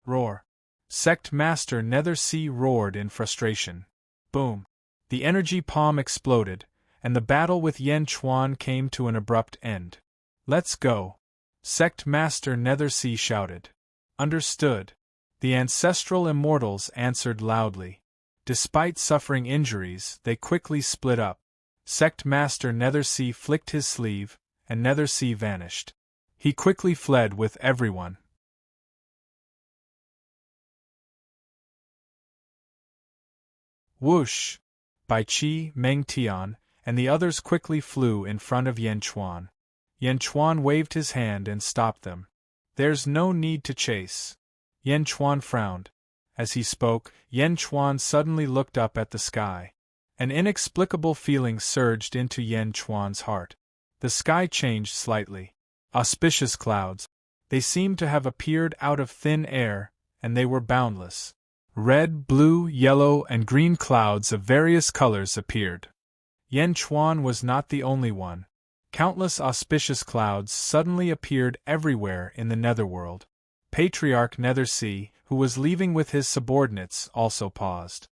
Roar! Sect Master Nethersea roared in frustration. Boom! The energy palm exploded, and the battle with Yan Chuan came to an abrupt end. Let's go! Sect Master Nethersea shouted. Understood. The ancestral immortals answered loudly. Despite suffering injuries, they quickly split up. Sect Master Nethersea flicked his sleeve, and Nethersea vanished. He quickly fled with everyone. Whoosh! Bai Qi, Meng Tian, and the others quickly flew in front of Yan Chuan. Yan Chuan waved his hand and stopped them. There's no need to chase. Yan Chuan frowned. As he spoke, Yan Chuan suddenly looked up at the sky. An inexplicable feeling surged into Yan Chuan's heart. The sky changed slightly. Auspicious clouds. They seemed to have appeared out of thin air, and they were boundless. Red, blue, yellow, and green clouds of various colors appeared. Yan Chuan was not the only one. Countless auspicious clouds suddenly appeared everywhere in the netherworld. Patriarch Nethersea, who was leaving with his subordinates, also paused.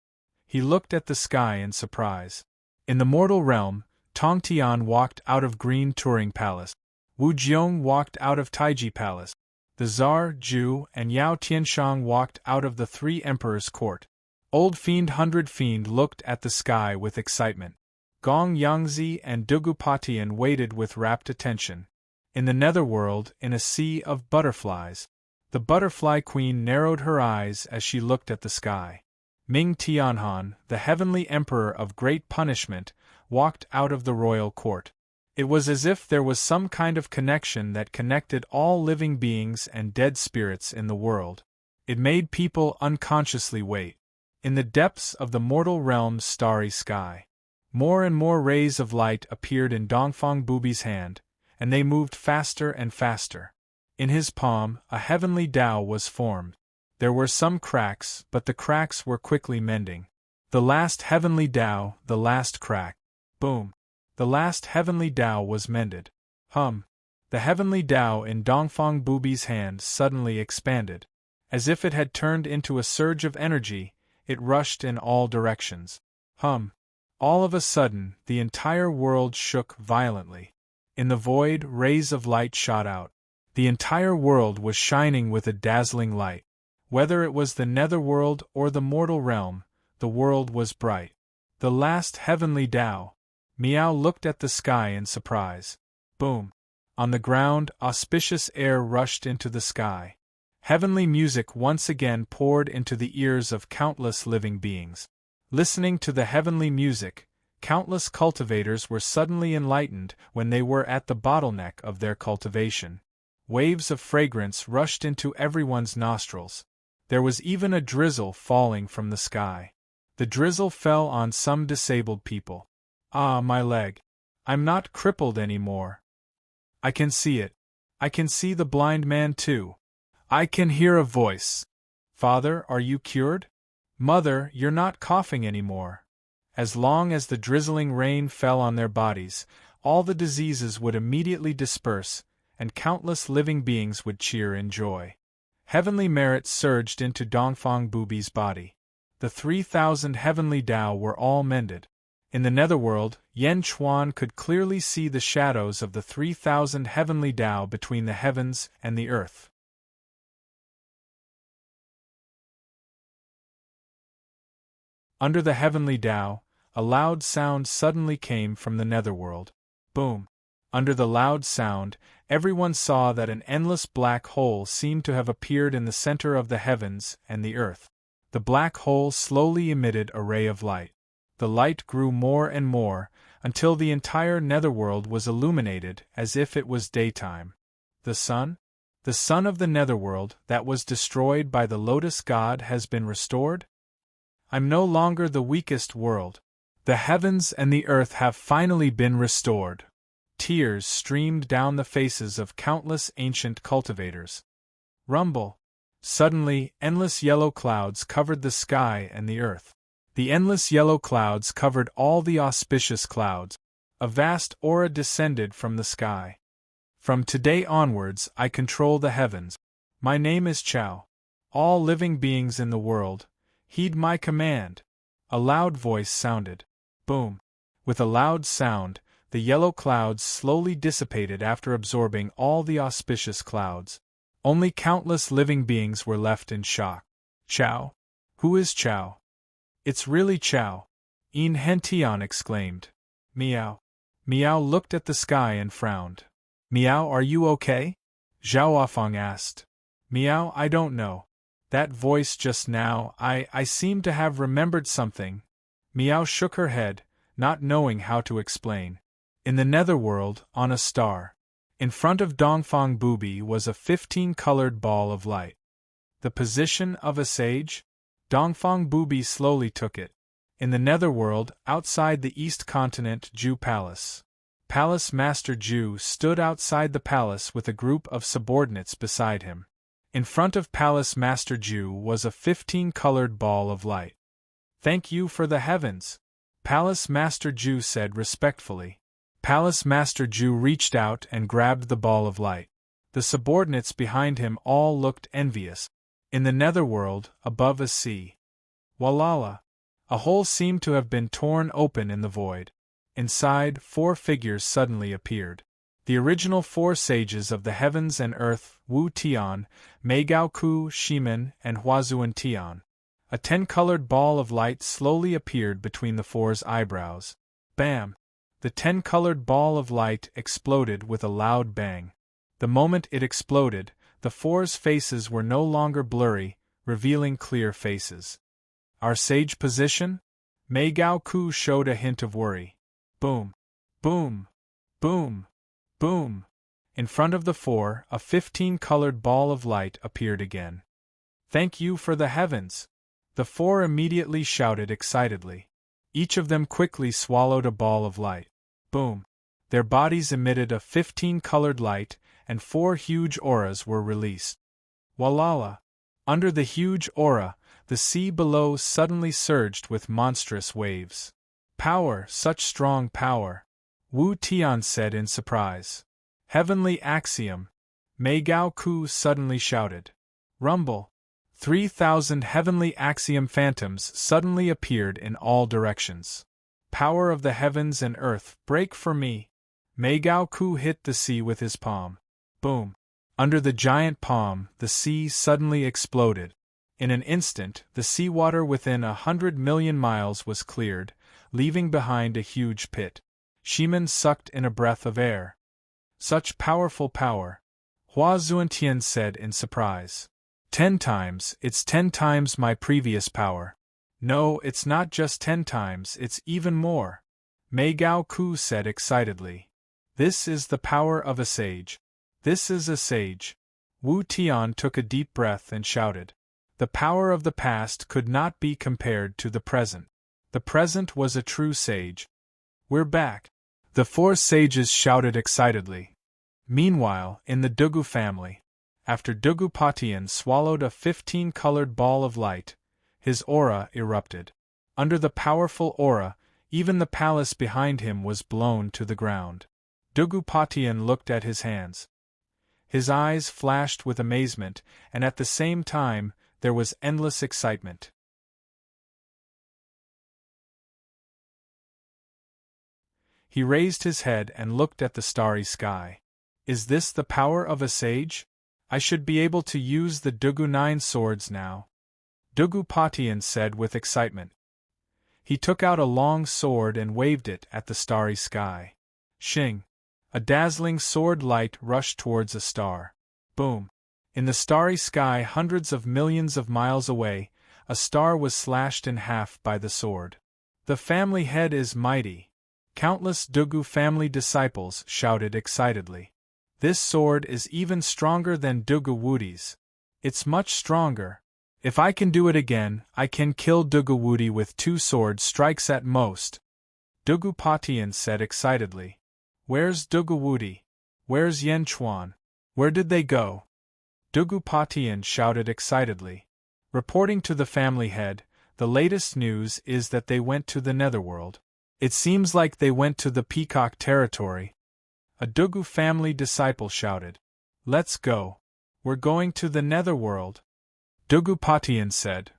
He looked at the sky in surprise. In the mortal realm, Tong Tian walked out of Green Turing Palace. Wu Jiong walked out of Taiji Palace. The Tsar, Zhu, and Yao Tianshang walked out of the Three Emperors' court. Old Fiend Hundred Fiend looked at the sky with excitement. Gong Yangzi and Dugupatian waited with rapt attention. In the netherworld, in a sea of butterflies, The butterfly queen narrowed her eyes as she looked at the sky. Ming Tianhan, the heavenly emperor of great punishment, walked out of the royal court. It was as if there was some kind of connection that connected all living beings and dead spirits in the world. It made people unconsciously wait. In the depths of the mortal realm's starry sky, more and more rays of light appeared in Dongfang Bubi's hand, and they moved faster and faster. In his palm, a heavenly Tao was formed. There were some cracks, but the cracks were quickly mending. The last heavenly Tao, the last crack. Boom! The last heavenly Tao was mended. Hum! The heavenly Tao in Dongfang Bubi's hand suddenly expanded. As if it had turned into a surge of energy, it rushed in all directions. Hum! All of a sudden, the entire world shook violently. In the void, rays of light shot out. The entire world was shining with a dazzling light. Whether it was the netherworld or the mortal realm, the world was bright. The last heavenly Tao. Miao looked at the sky in surprise. Boom! On the ground, auspicious air rushed into the sky. Heavenly music once again poured into the ears of countless living beings. Listening to the heavenly music, countless cultivators were suddenly enlightened when they were at the bottleneck of their cultivation. Waves of fragrance rushed into everyone's nostrils. There was even a drizzle falling from the sky. The drizzle fell on some disabled people. Ah, my leg! I'm not crippled anymore. I can see it. I can see the blind man too. I can hear a voice. Father, are you cured? Mother, you're not coughing anymore. As long as the drizzling rain fell on their bodies, all the diseases would immediately disperse, and countless living beings would cheer in joy. Heavenly merit surged into Dongfang Bubi's body. The 3,000 heavenly Tao were all mended. In the netherworld, Yen Chuan could clearly see the shadows of the 3,000 heavenly Tao between the heavens and the earth. Under the heavenly Tao, a loud sound suddenly came from the netherworld. Boom! Under the loud sound, everyone saw that an endless black hole seemed to have appeared in the center of the heavens and the earth. The black hole slowly emitted a ray of light. The light grew more and more, until the entire netherworld was illuminated as if it was daytime. The sun? The sun of the netherworld that was destroyed by the lotus god has been restored? I'm no longer the weakest world. The heavens and the earth have finally been restored. Tears streamed down the faces of countless ancient cultivators. Rumble! Suddenly, endless yellow clouds covered the sky and the earth. The endless yellow clouds covered all the auspicious clouds. A vast aura descended from the sky. From today onwards, I control the heavens. My name is Chao. All living beings in the world, heed my command. A loud voice sounded. Boom! With a loud sound, the yellow clouds slowly dissipated after absorbing all the auspicious clouds. Only countless living beings were left in shock. Chao? Who is Chao? It's really Chao! Een Hentian exclaimed. Miao. Miao looked at the sky and frowned. Miao, are you okay? Zhaoafeng asked. Miao, I don't know. That voice just now, I seem to have remembered something. Miao shook her head, not knowing how to explain. In the netherworld, on a star. In front of Dongfang Bubi was a 15-colored ball of light. The position of a sage? Dongfang Bubi slowly took it. In the netherworld, outside the East Continent Ju Palace. Palace Master Ju stood outside the palace with a group of subordinates beside him. In front of Palace Master Ju was a 15-colored ball of light. Thank you for the heavens, Palace Master Ju said respectfully. Palace Master Ju reached out and grabbed the ball of light. The subordinates behind him all looked envious. In the netherworld, above a sea. Walala! A hole seemed to have been torn open in the void. Inside, 4 figures suddenly appeared. The original 4 sages of the heavens and earth, Wu Tian, Mei Gaoku, Shimen, and Huazuan Tian. A 10-colored ball of light slowly appeared between the 4's eyebrows. Bam! The 10-colored ball of light exploded with a loud bang. The moment it exploded, The four's faces were no longer blurry, revealing clear faces. Our sage position? Mei Gao Ku showed a hint of worry. Boom. Boom. Boom. Boom. In front of the four, a 15-colored ball of light appeared again. Thank you for the heavens! The four immediately shouted excitedly. Each of them quickly swallowed a ball of light. Boom. Their bodies emitted a 15-colored light, and 4 huge auras were released. Walala! Under the huge aura, the sea below suddenly surged with monstrous waves. Power, such strong power! Wu Tian said in surprise. Heavenly axiom! Mei Gao Ku suddenly shouted. Rumble! 3,000 heavenly axiom phantoms suddenly appeared in all directions. Power of the heavens and earth, break for me! Mei Gao Ku hit the sea with his palm. Boom! Under the giant palm, the sea suddenly exploded. In an instant, the seawater within 100 million miles was cleared, leaving behind a huge pit. Shimen sucked in a breath of air. Such powerful power! Hua Zuantian said in surprise. 10 times, it's 10 times my previous power. No, it's not just 10 times, it's even more. Mei Gao Ku said excitedly. This is the power of a sage. This is a sage. Wu Tian took a deep breath and shouted. The power of the past could not be compared to the present. The present was a true sage. We're back! The 4 sages shouted excitedly. Meanwhile, in the Dugu family, after Dugu Patian swallowed a 15-colored ball of light, his aura erupted. Under the powerful aura, even the palace behind him was blown to the ground. Dugu Patian looked at his hands. His eyes flashed with amazement, and at the same time, there was endless excitement. He raised his head and looked at the starry sky. Is this the power of a sage? I should be able to use the Dugu 9 swords now. Dugu Patian said with excitement. He took out a long sword and waved it at the starry sky. Shing! A dazzling sword light rushed towards a star. Boom! In the starry sky hundreds of millions of miles away, a star was slashed in half by the sword. The family head is mighty! Countless Dugu family disciples shouted excitedly. This sword is even stronger than Dugu Wudi's. It's much stronger. If I can do it again, I can kill Dugu Wudi with 2 sword strikes at most. Dugu Patian said excitedly. Where's Dugu Wudi? Where's Yen Chuan? Where did they go? Dugu Patian shouted excitedly. Reporting to the family head, the latest news is that they went to the netherworld. It seems like they went to the Peacock territory. A Dugu family disciple shouted. Let's go. We're going to the netherworld. Dugu Patian said.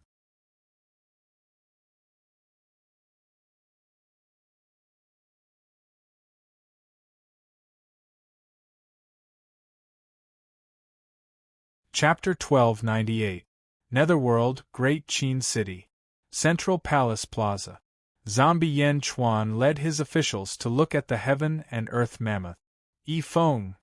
Chapter 1298. Netherworld, Great Qin City. Central Palace Plaza. Zombie Yen Chuan led his officials to look at the heaven and earth mammoth. Yi Feng.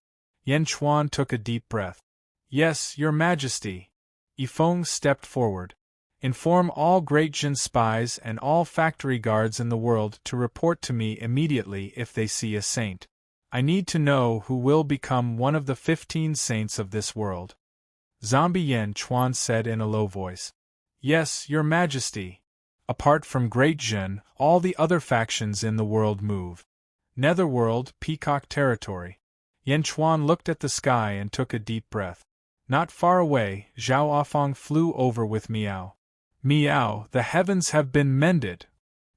Yen Chuan took a deep breath. Yes, Your Majesty. Yi Feng stepped forward. Inform all Great Jin spies and all factory guards in the world to report to me immediately if they see a saint. I need to know who will become one of the 15 saints of this world. Zombie Yen Chuan said in a low voice. Yes, Your Majesty. Apart from Great Jin, all the other factions in the world move. Netherworld, Peacock territory. Yen Chuan looked at the sky and took a deep breath. Not far away, Zhao Afong flew over with Miao. Miao, the heavens have been mended!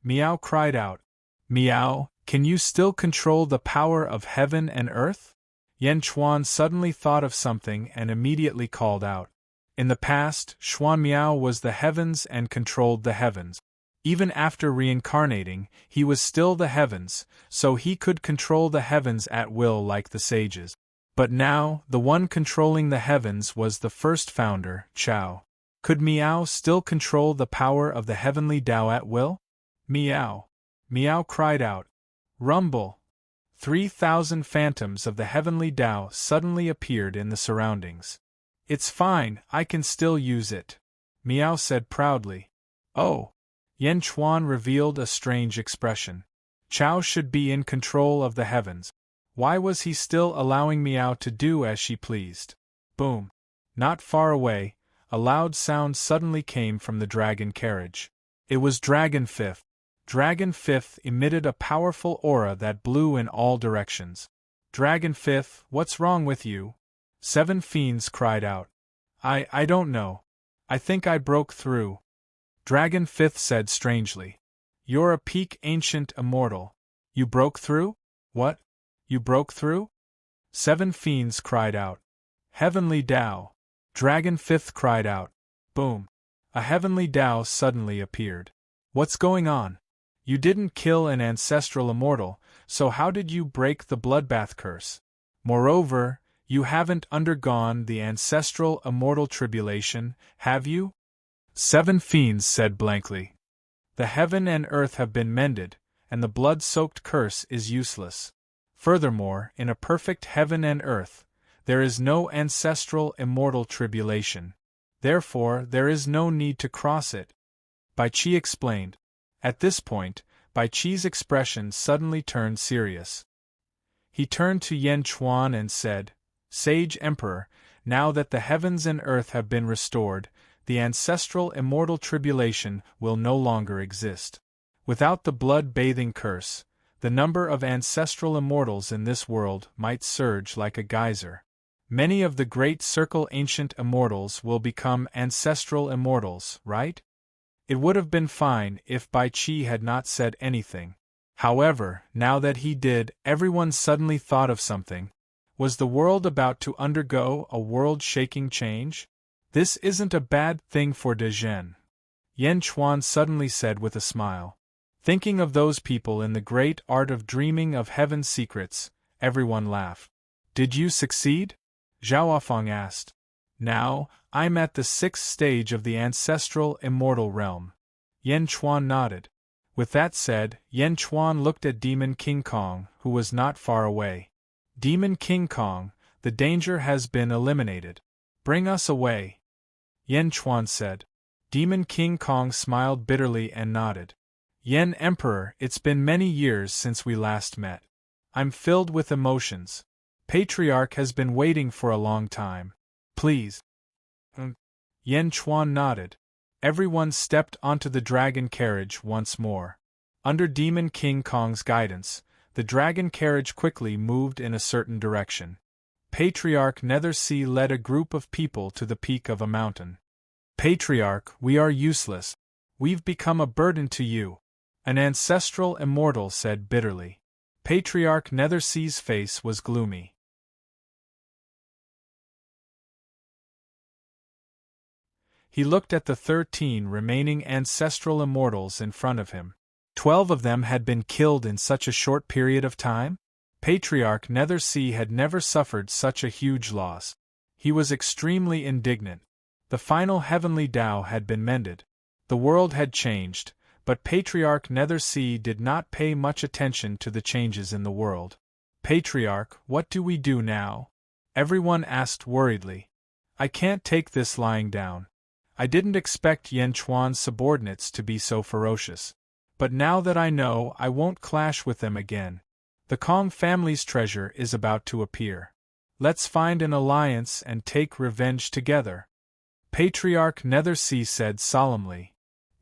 Miao cried out. Miao, can you still control the power of heaven and earth? Yen Chuan suddenly thought of something and immediately called out. In the past, Xuan Miao was the heavens and controlled the heavens. Even after reincarnating, he was still the heavens, so he could control the heavens at will like the sages. But now, the one controlling the heavens was the first founder, Chao. Could Miao still control the power of the heavenly Tao at will? Miao! Miao cried out. Rumble! 3,000 phantoms of the heavenly Tao suddenly appeared in the surroundings. It's fine, I can still use it, Miao said proudly. Oh! Yan Chuan revealed a strange expression. Chao should be in control of the heavens. Why was he still allowing Miao to do as she pleased? Boom! Not far away, a loud sound suddenly came from the dragon carriage. It was Dragon Fifth. Dragon Fifth emitted a powerful aura that blew in all directions. Dragon Fifth, what's wrong with you? 7 fiends cried out. I don't know. I think I broke through. Dragon Fifth said strangely. You're a peak ancient immortal. You broke through? What? You broke through? 7 fiends cried out. Heavenly Tao. Dragon Fifth cried out. Boom. A heavenly Tao suddenly appeared. What's going on? You didn't kill an ancestral immortal, so how did you break the bloodbath curse? Moreover, you haven't undergone the ancestral immortal tribulation, have you? 7 fiends said blankly. The heaven and earth have been mended, and the blood-soaked curse is useless. Furthermore, in a perfect heaven and earth, there is no ancestral immortal tribulation. Therefore, there is no need to cross it. Bai Qi explained. At this point, Bai Qi's expression suddenly turned serious. He turned to Yan Chuan and said, Sage Emperor, now that the heavens and earth have been restored, the ancestral immortal tribulation will no longer exist. Without the blood-bathing curse, the number of ancestral immortals in this world might surge like a geyser. Many of the great circle ancient immortals will become ancestral immortals, right? It would have been fine if Bai Qi had not said anything. However, now that he did, everyone suddenly thought of something. Was the world about to undergo a world-shaking change? This isn't a bad thing for De Zhen. Yan Chuan suddenly said with a smile. Thinking of those people in the great art of dreaming of heaven's secrets, everyone laughed. Did you succeed? Zhao Feng asked. Now, I'm at the 6th stage of the ancestral immortal realm. Yan Chuan nodded. With that said, Yan Chuan looked at Demon King Kong, who was not far away. Demon King Kong, the danger has been eliminated. Bring us away. Yan Chuan said. Demon King Kong smiled bitterly and nodded. Yan Emperor, it's been many years since we last met. I'm filled with emotions. Patriarch has been waiting for a long time. Please. Yan Chuan nodded. Everyone stepped onto the dragon carriage once more. Under Demon King Kong's guidance, the dragon carriage quickly moved in a certain direction. Patriarch Nethersea led a group of people to the peak of a mountain. Patriarch, we are useless. We've become a burden to you. An ancestral immortal said bitterly. Patriarch Nethersea's face was gloomy. He looked at the 13 remaining ancestral immortals in front of him. 12 of them had been killed in such a short period of time? Patriarch Nethersea had never suffered such a huge loss. He was extremely indignant. The final heavenly Tao had been mended. The world had changed, but Patriarch Nethersea did not pay much attention to the changes in the world. Patriarch, what do we do now? Everyone asked worriedly. I can't take this lying down. I didn't expect Yan Chuan's subordinates to be so ferocious. But now that I know, I won't clash with them again. The Kong family's treasure is about to appear. Let's find an alliance and take revenge together. Patriarch Nethersea said solemnly.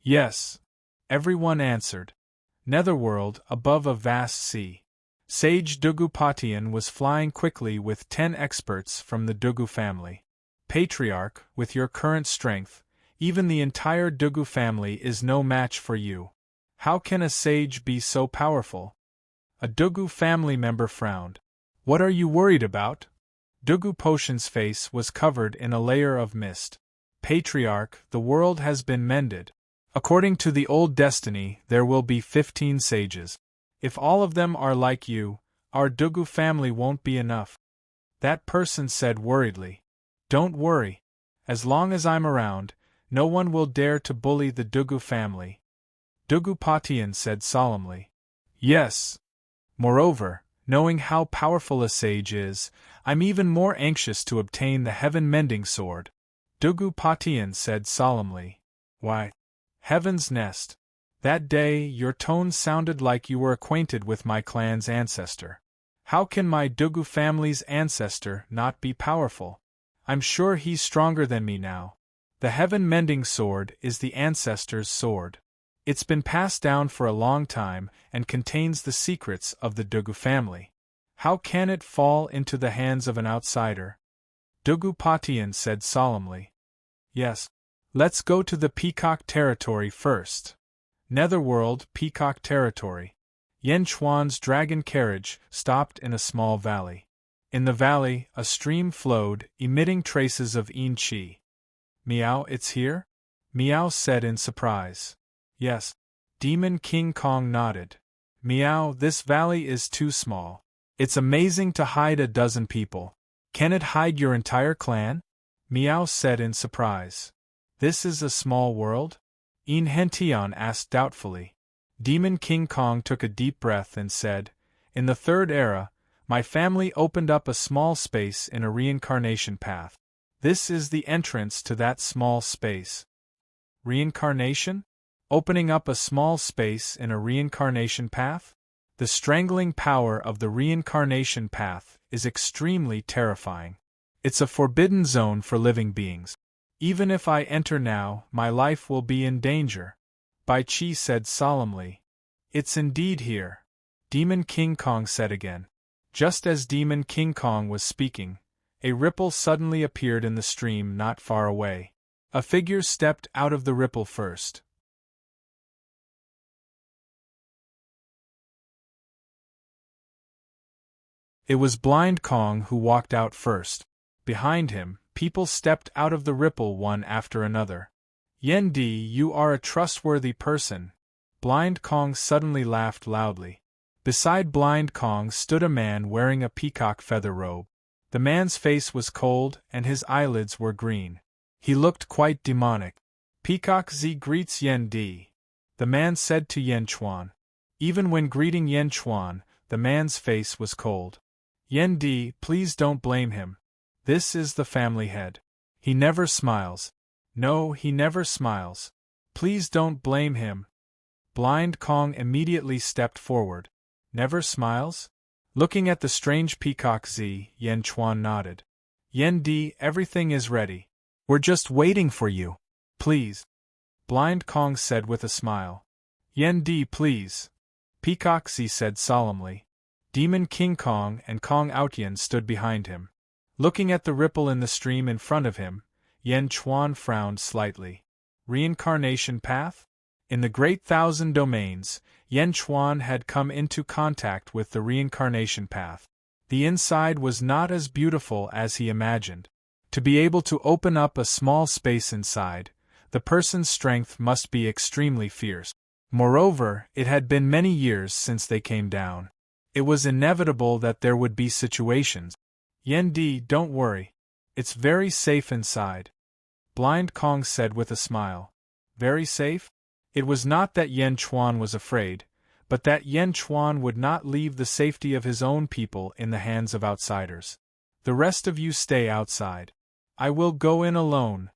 Yes. Everyone answered. Netherworld, above a vast sea. Sage Dugupatian was flying quickly with 10 experts from the Dugu family. Patriarch, with your current strength, even the entire Dugu family is no match for you. How can a sage be so powerful? A Dugu family member frowned. What are you worried about? Dugu Potion's face was covered in a layer of mist. Patriarch, the world has been mended. According to the old destiny, there will be 15 sages. If all of them are like you, our Dugu family won't be enough. That person said worriedly. Don't worry. As long as I'm around, no one will dare to bully the Dugu family. Dugupatian said solemnly. Yes. Moreover, knowing how powerful a sage is, I'm even more anxious to obtain the heaven-mending sword, Dugu Patian said solemnly. Why? Heaven's nest. That day your tone sounded like you were acquainted with my clan's ancestor. How can my Dugu family's ancestor not be powerful? I'm sure he's stronger than me now. The heaven-mending sword is the ancestor's sword. It's been passed down for a long time and contains the secrets of the Dugu family. How can it fall into the hands of an outsider? Dugu Patian said solemnly. Yes. Let's go to the Peacock Territory first. Netherworld Peacock Territory. Yen Chuan's dragon carriage stopped in a small valley. In the valley, a stream flowed, emitting traces of yin qi. Meow, it's here? Meow said in surprise. Yes. Demon King Kong nodded. Meow, this valley is too small. It's amazing to hide a dozen people. Can it hide your entire clan? Meow said in surprise. This is a small world? Yin Hentian asked doubtfully. Demon King Kong took a deep breath and said, In the third era, my family opened up a small space in a reincarnation path. This is the entrance to that small space. Reincarnation? Opening up a small space in a reincarnation path? The strangling power of the reincarnation path is extremely terrifying. It's a forbidden zone for living beings. Even if I enter now, my life will be in danger. Bai Chi said solemnly. It's indeed here. Demon King Kong said again. Just as Demon King Kong was speaking, a ripple suddenly appeared in the stream not far away. A figure stepped out of the ripple first. It was Blind Kong who walked out first. Behind him, people stepped out of the ripple one after another. Yen Di, you are a trustworthy person. Blind Kong suddenly laughed loudly. Beside Blind Kong stood a man wearing a peacock feather robe. The man's face was cold and his eyelids were green. He looked quite demonic. Peacock Z greets Yen Di. The man said to Yen Chuan. Even when greeting Yen Chuan, the man's face was cold. Yen Di, please don't blame him. This is the family head. He never smiles. No, he never smiles. Please don't blame him. Blind Kong immediately stepped forward. Never smiles? Looking at the strange Peacock Z, Yen Chuan nodded. Yen Di, everything is ready. We're just waiting for you. Please. Blind Kong said with a smile. Yen Di, please. Peacock Z said solemnly. Demon King Kong and Kong Outyen stood behind him. Looking at the ripple in the stream in front of him, Yen Chuan frowned slightly. Reincarnation path? In the Great Thousand Domains, Yen Chuan had come into contact with the reincarnation path. The inside was not as beautiful as he imagined. To be able to open up a small space inside, the person's strength must be extremely fierce. Moreover, it had been many years since they came down. It was inevitable that there would be situations. Yen Di, don't worry. It's very safe inside. Blind Kong said with a smile. Very safe? It was not that Yen Chuan was afraid, but that Yen Chuan would not leave the safety of his own people in the hands of outsiders. The rest of you stay outside. I will go in alone.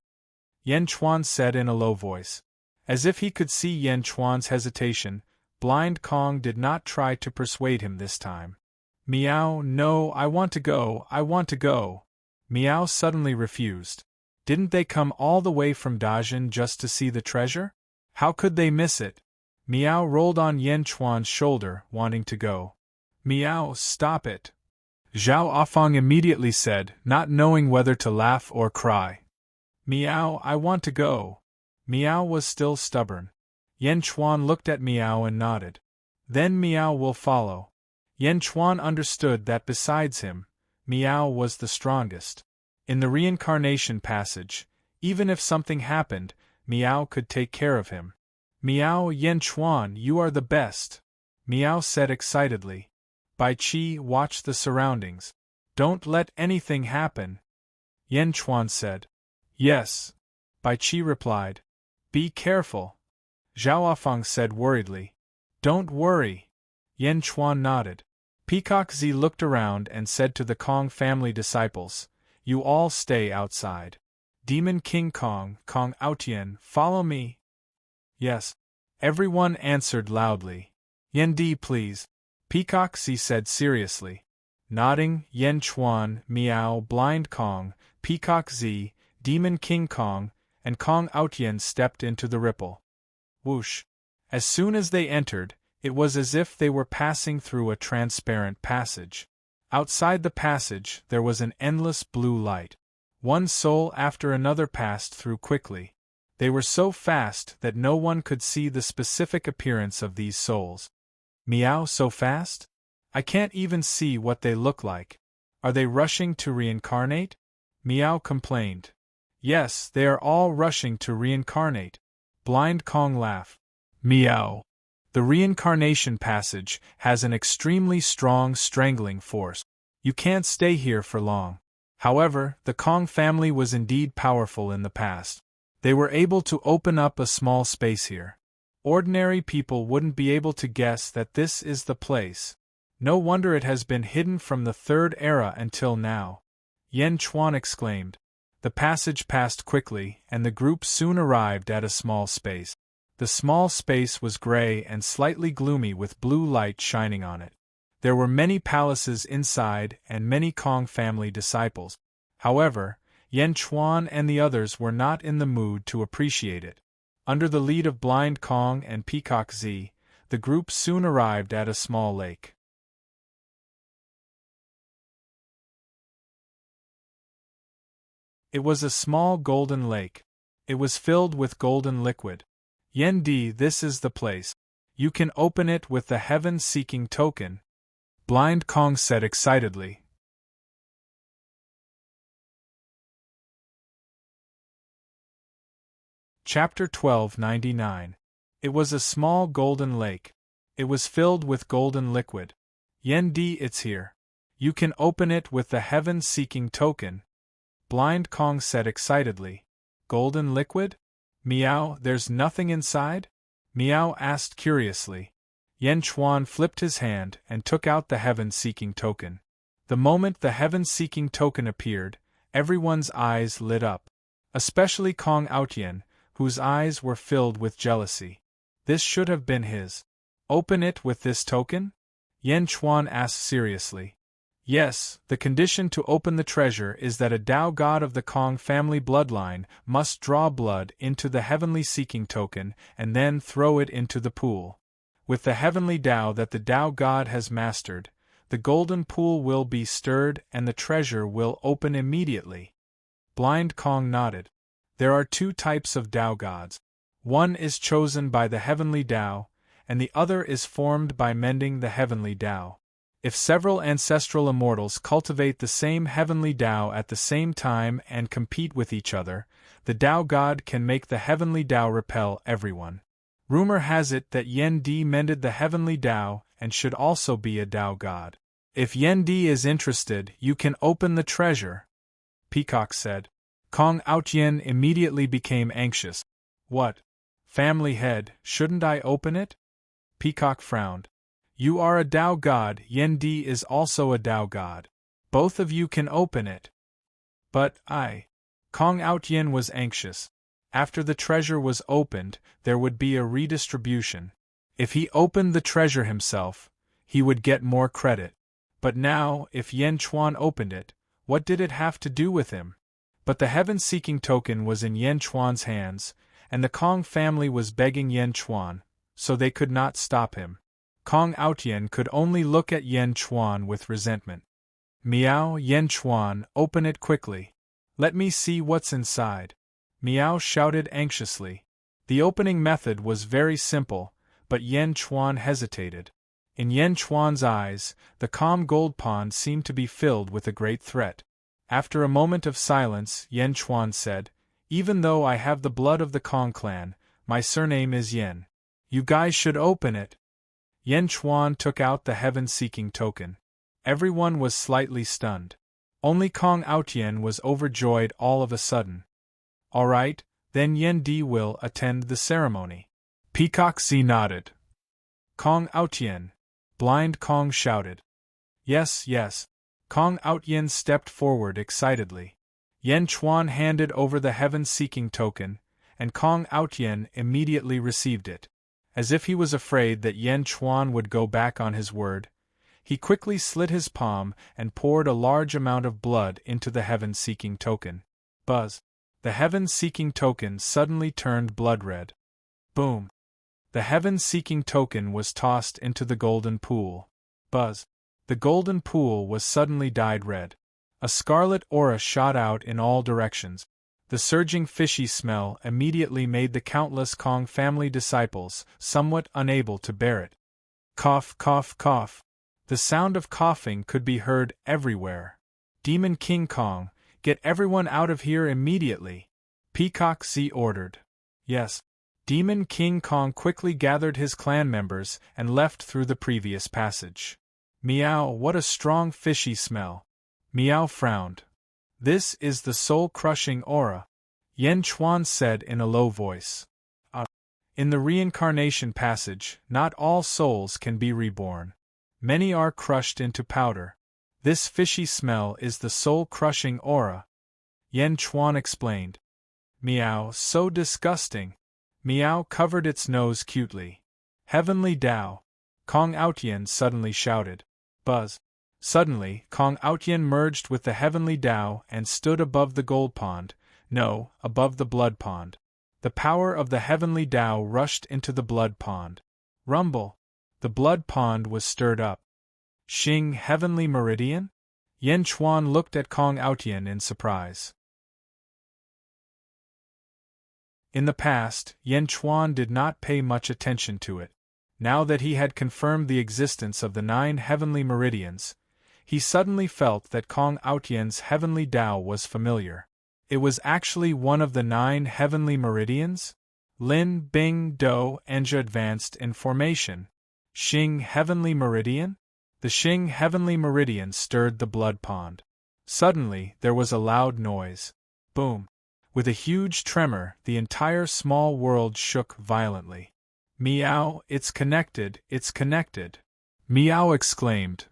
Yen Chuan said in a low voice. As if he could see Yen Chuan's hesitation, Blind Kong did not try to persuade him this time. Meow, no, I want to go, I want to go. Meow suddenly refused. Didn't they come all the way from Dajin just to see the treasure? How could they miss it? Meow rolled on Yen Chuan's shoulder, wanting to go. Meow, stop it. Zhao Afang immediately said, not knowing whether to laugh or cry. Meow, I want to go. Meow was still stubborn. Yen Chuan looked at Meow and nodded. Then Meow will follow. Yen Chuan understood that besides him, Meow was the strongest. In the reincarnation passage, even if something happened, Meow could take care of him. Meow, Yen Chuan, you are the best. Meow said excitedly. Bai Chi, watch the surroundings. Don't let anything happen. Yen Chuan said. Yes. Bai Chi replied. Be careful. Zhao Afang said worriedly. Don't worry. Yen Chuan nodded. Peacock Z looked around and said to the Kong family disciples, "You all stay outside. Demon King Kong, Kong Aotien, follow me." "Yes." Everyone answered loudly. "Yendi, please." Peacock Z said seriously. Nodding, Yen Chuan, Meow, Blind Kong, Peacock Z, Demon King Kong, and Kong Aotien stepped into the ripple. Whoosh! As soon as they entered, it was as if they were passing through a transparent passage. Outside the passage, there was an endless blue light. One soul after another passed through quickly. They were so fast that no one could see the specific appearance of these souls. Meow, so fast? I can't even see what they look like. Are they rushing to reincarnate? Meow complained. Yes, they are all rushing to reincarnate. Blind Kong laughed. Meow. The reincarnation passage has an extremely strong strangling force. You can't stay here for long. However, the Kong family was indeed powerful in the past. They were able to open up a small space here. Ordinary people wouldn't be able to guess that this is the place. No wonder it has been hidden from the Third Era until now. Yen Chuan exclaimed. The passage passed quickly, and the group soon arrived at a small space. The small space was gray and slightly gloomy with blue light shining on it. There were many palaces inside and many Kong family disciples. However, Yen Chuan and the others were not in the mood to appreciate it. Under the lead of Blind Kong and Peacock Z, the group soon arrived at a small lake. It was a small golden lake. It was filled with golden liquid. Yendi, this is the place. You can open it with the heaven-seeking token, Blind Kong said excitedly. Chapter 1299. It was a small golden lake. It was filled with golden liquid. Yendi, it's here. You can open it with the heaven-seeking token, Blind Kong said excitedly. Golden liquid? Meow, there's nothing inside? Meow asked curiously. Yen Chuan flipped his hand and took out the heaven-seeking token. The moment the heaven-seeking token appeared, everyone's eyes lit up. Especially Kong Aotien, whose eyes were filled with jealousy. This should have been his. Open it with this token? Yen Chuan asked seriously. Yes, the condition to open the treasure is that a Tao god of the Kong family bloodline must draw blood into the heavenly seeking token and then throw it into the pool. With the heavenly Tao that the Tao god has mastered, the golden pool will be stirred and the treasure will open immediately. Blind Kong nodded. There are two types of Tao gods. One is chosen by the heavenly Tao, and the other is formed by mending the heavenly Tao. If several ancestral immortals cultivate the same heavenly Tao at the same time and compete with each other, the Tao god can make the heavenly Tao repel everyone. Rumor has it that Yen Di mended the heavenly Tao and should also be a Tao god. If Yen Di is interested, you can open the treasure, Peacock said. Kong Aotien immediately became anxious. What? Family head, shouldn't I open it? Peacock frowned. You are a Tao god, Yen Di is also a Tao god. Both of you can open it. But I. Kong Aotien was anxious. After the treasure was opened, there would be a redistribution. If he opened the treasure himself, he would get more credit. But now, if Yen Chuan opened it, what did it have to do with him? But the heaven-seeking token was in Yen Chuan's hands, and the Kong family was begging Yen Chuan, so they could not stop him. Kong Aotien could only look at Yen Chuan with resentment. Meow, Yen Chuan, open it quickly. Let me see what's inside. Meow shouted anxiously. The opening method was very simple, but Yen Chuan hesitated. In Yen Chuan's eyes, the calm gold pond seemed to be filled with a great threat. After a moment of silence, Yen Chuan said, Even though I have the blood of the Kong clan, my surname is Yen. You guys should open it. Yen Chuan took out the heaven-seeking token. Everyone was slightly stunned. Only Kong Aotien was overjoyed all of a sudden. All right, then Yen Di will attend the ceremony. Peacock Z nodded. Kong Aotien. Blind Kong shouted. Yes, yes. Kong Outyin stepped forward excitedly. Yen Chuan handed over the heaven-seeking token, and Kong Outyin immediately received it. As if he was afraid that Yen Chuan would go back on his word, he quickly slit his palm and poured a large amount of blood into the heaven-seeking token. Buzz! The heaven-seeking token suddenly turned blood-red. Boom! The heaven-seeking token was tossed into the golden pool. Buzz! The golden pool was suddenly dyed red. A scarlet aura shot out in all directions. The surging fishy smell immediately made the countless Kong family disciples somewhat unable to bear it. Cough, cough, cough. The sound of coughing could be heard everywhere. Demon King Kong, get everyone out of here immediately! Peacock Z ordered. Yes. Demon King Kong quickly gathered his clan members and left through the previous passage. Meow, what a strong fishy smell. Meow frowned. This is the soul-crushing aura, Yen Chuan said in a low voice. In the reincarnation passage, not all souls can be reborn. Many are crushed into powder. This fishy smell is the soul-crushing aura, Yen Chuan explained. Meow, so disgusting. Meow covered its nose cutely. Heavenly Tao! Kong Outyin suddenly shouted. Buzz! Suddenly, Kong Outyin merged with the Heavenly Tao and stood above the gold pond, no, above the blood pond. The power of the Heavenly Tao rushed into the blood pond. Rumble! The blood pond was stirred up. Xing Heavenly Meridian? Yen Chuan looked at Kong Outyin in surprise. In the past, Yen Chuan did not pay much attention to it. Now that he had confirmed the existence of the 9 heavenly meridians, he suddenly felt that Kong Outyin's heavenly Tao was familiar. It was actually one of the 9 heavenly meridians? Lin, Bing, Do, Enja advanced in formation. Xing Heavenly Meridian? The Xing Heavenly Meridian stirred the blood pond. Suddenly, there was a loud noise. Boom! With a huge tremor, the entire small world shook violently. Meow, it's connected, it's connected! Meow exclaimed.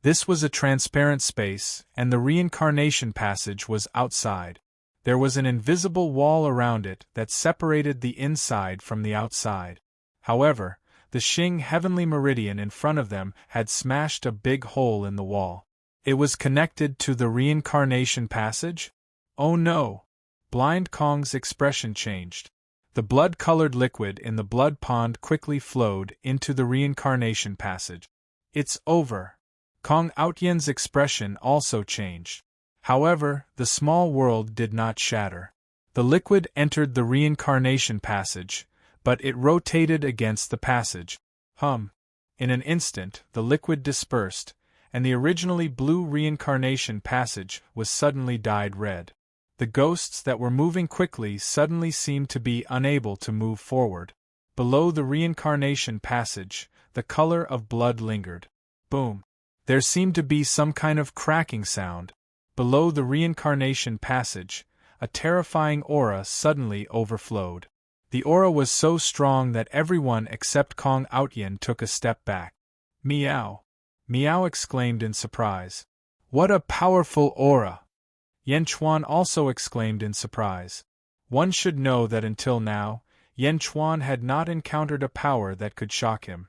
This was a transparent space, and the reincarnation passage was outside. There was an invisible wall around it that separated the inside from the outside. However, the Xing Heavenly Meridian in front of them had smashed a big hole in the wall. It was connected to the reincarnation passage? Oh no! Blind Kong's expression changed. The blood-colored liquid in the blood pond quickly flowed into the reincarnation passage. It's over. Kong Outyin's expression also changed. However, the small world did not shatter. The liquid entered the reincarnation passage, but it rotated against the passage. In an instant, the liquid dispersed, and the originally blue reincarnation passage was suddenly dyed red. The ghosts that were moving quickly suddenly seemed to be unable to move forward. Below the reincarnation passage, the color of blood lingered. Boom! There seemed to be some kind of cracking sound. Below the reincarnation passage, a terrifying aura suddenly overflowed. The aura was so strong that everyone except Kong Outyin took a step back. Meow! Meow exclaimed in surprise. What a powerful aura! Yen Chuan also exclaimed in surprise. One should know that until now, Yen Chuan had not encountered a power that could shock him.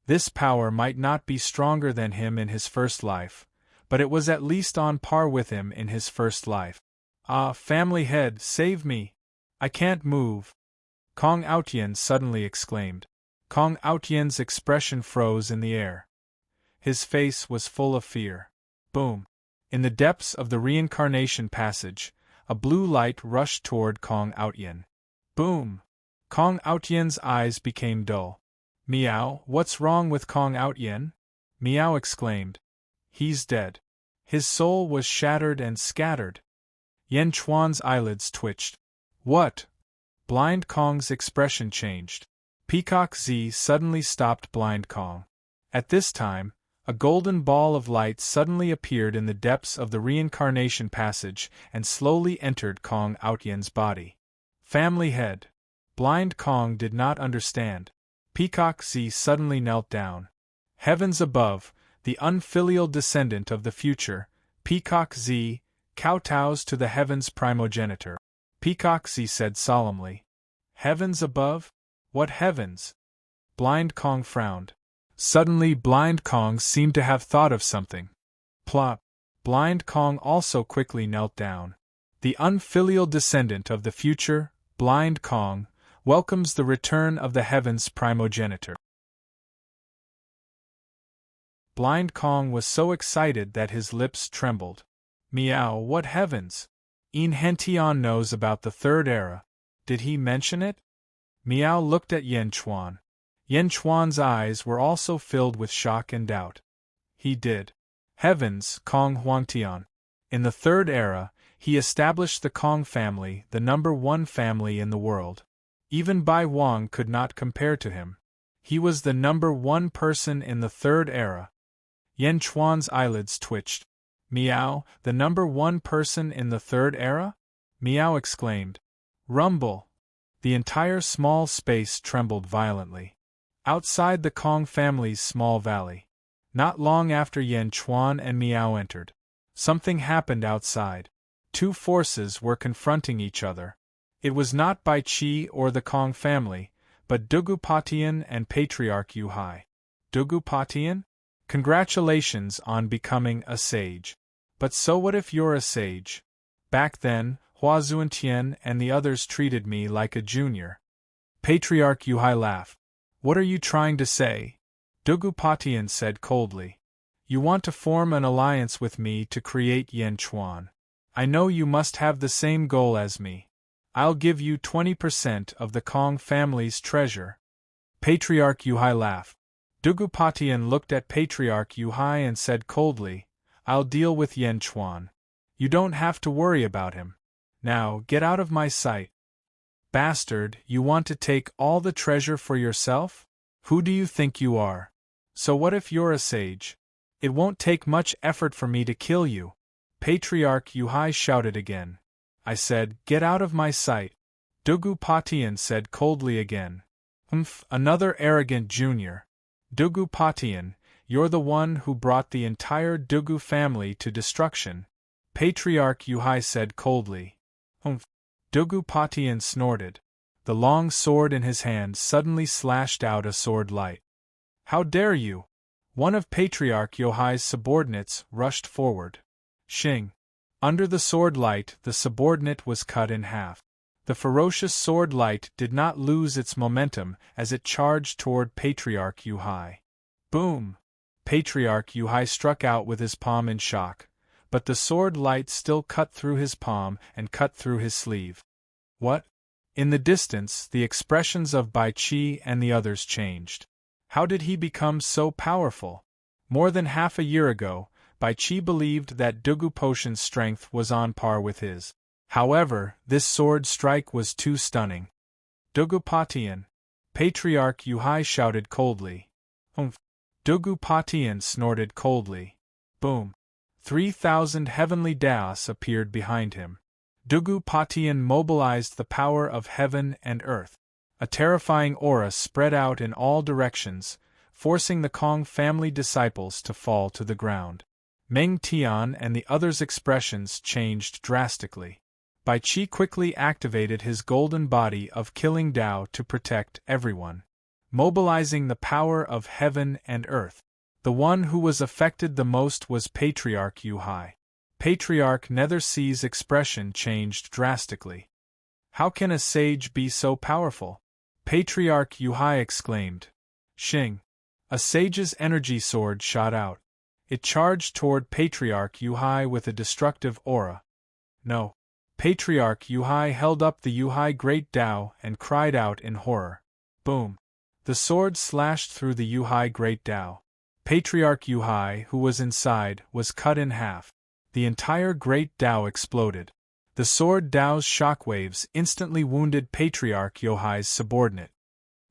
This power might not be stronger than him in his first life, but it was at least on par with him in his first life. Ah, family head, save me! I can't move! Kong Outyin suddenly exclaimed. Kong Outyin's expression froze in the air. His face was full of fear. Boom! In the depths of the reincarnation passage, a blue light rushed toward Kong Outyin. Boom! Kong Outyin's eyes became dull. Meow, what's wrong with Kong Outyin? Meow exclaimed. He's dead. His soul was shattered and scattered. Yen Chuan's eyelids twitched. What? Blind Kong's expression changed. Peacock Z suddenly stopped Blind Kong. At this time, a golden ball of light suddenly appeared in the depths of the reincarnation passage and slowly entered Kong Outyin's body. Family head. Blind Kong did not understand. Peacock Z suddenly knelt down. Heavens above, the unfilial descendant of the future, Peacock Z, kowtows to the heavens' primogenitor. Peacock Z said solemnly. Heavens above? What heavens? Blind Kong frowned. Suddenly Blind Kong seemed to have thought of something. Plop! Blind Kong also quickly knelt down. The unfilial descendant of the future, Blind Kong, welcomes the return of the heavens' primogenitor. Blind Kong was so excited that his lips trembled. Meow, what heavens? Een Hention knows about the third era. Did he mention it? Meow looked at Yen Chuan. Yen Chuan's eyes were also filled with shock and doubt. He did. Heavens, Kong Huangtian. In the third era, he established the Kong family, the #1 family in the world. Even Bai Wang could not compare to him. He was the #1 person in the third era. Yen Chuan's eyelids twitched. Meow, the #1 person in the third era? Meow exclaimed. Rumble! The entire small space trembled violently. Outside the Kong family's small valley. Not long after Yen Chuan and Meow entered, something happened outside. Two forces were confronting each other. It was not Bai Qi or the Kong family, but Dugupatian and Patriarch Yu Hai. Dugupatian? Congratulations on becoming a sage. But so what if you're a sage? Back then, Hua Zuantian and the others treated me like a junior. Patriarch Yu Hai laughed. What are you trying to say? Dugupatian said coldly. You want to form an alliance with me to create Yen Chuan. I know you must have the same goal as me. I'll give you 20% of the Kong family's treasure. Patriarch Yu Hai laughed. Dugupatian looked at Patriarch Yu Hai and said coldly, I'll deal with Yen Chuan. You don't have to worry about him. Now, get out of my sight. Bastard, you want to take all the treasure for yourself? Who do you think you are? So what if you're a sage? It won't take much effort for me to kill you. Patriarch Yu Hai shouted again. I said, get out of my sight. Dugupatian said coldly again. Another arrogant junior. Dugupatian, you're the one who brought the entire Dugu family to destruction. Patriarch Yu Hai said coldly. Dugupatian snorted. The long sword in his hand suddenly slashed out a sword light. How dare you? One of Patriarch Yu Hai's subordinates rushed forward. Shing. Under the sword light, the subordinate was cut in half. The ferocious sword light did not lose its momentum as it charged toward Patriarch Yu Hai. Boom! Patriarch Yu Hai struck out with his palm in shock, but the sword light still cut through his palm and cut through his sleeve. What? In the distance, the expressions of Bai Qi and the others changed. How did he become so powerful? More than half a year ago, Bai Qi believed that Dugupatian's strength was on par with his. However, this sword strike was too stunning. Dugupatian! Patriarch Yu Hai shouted coldly. Dugupatian snorted coldly. Boom! 3,000 heavenly daos appeared behind him. Dugupatian mobilized the power of heaven and earth. A terrifying aura spread out in all directions, forcing the Kong family disciples to fall to the ground. Meng Tian and the others' expressions changed drastically. Bai Qi quickly activated his golden body of killing Tao to protect everyone, mobilizing the power of heaven and earth. The one who was affected the most was Patriarch Yu Hai. Patriarch Nethersea's expression changed drastically. How can a sage be so powerful? Patriarch Yu Hai exclaimed. Shing! A sage's energy sword shot out. It charged toward Patriarch Yu Hai with a destructive aura. No. Patriarch Yu Hai held up the Yu Hai Great Tao and cried out in horror. Boom! The sword slashed through the Yu Hai Great Tao. Patriarch Yu Hai, who was inside, was cut in half. The entire Great Tao exploded. The sword Tao's shockwaves instantly wounded Patriarch Yu Hai's subordinate.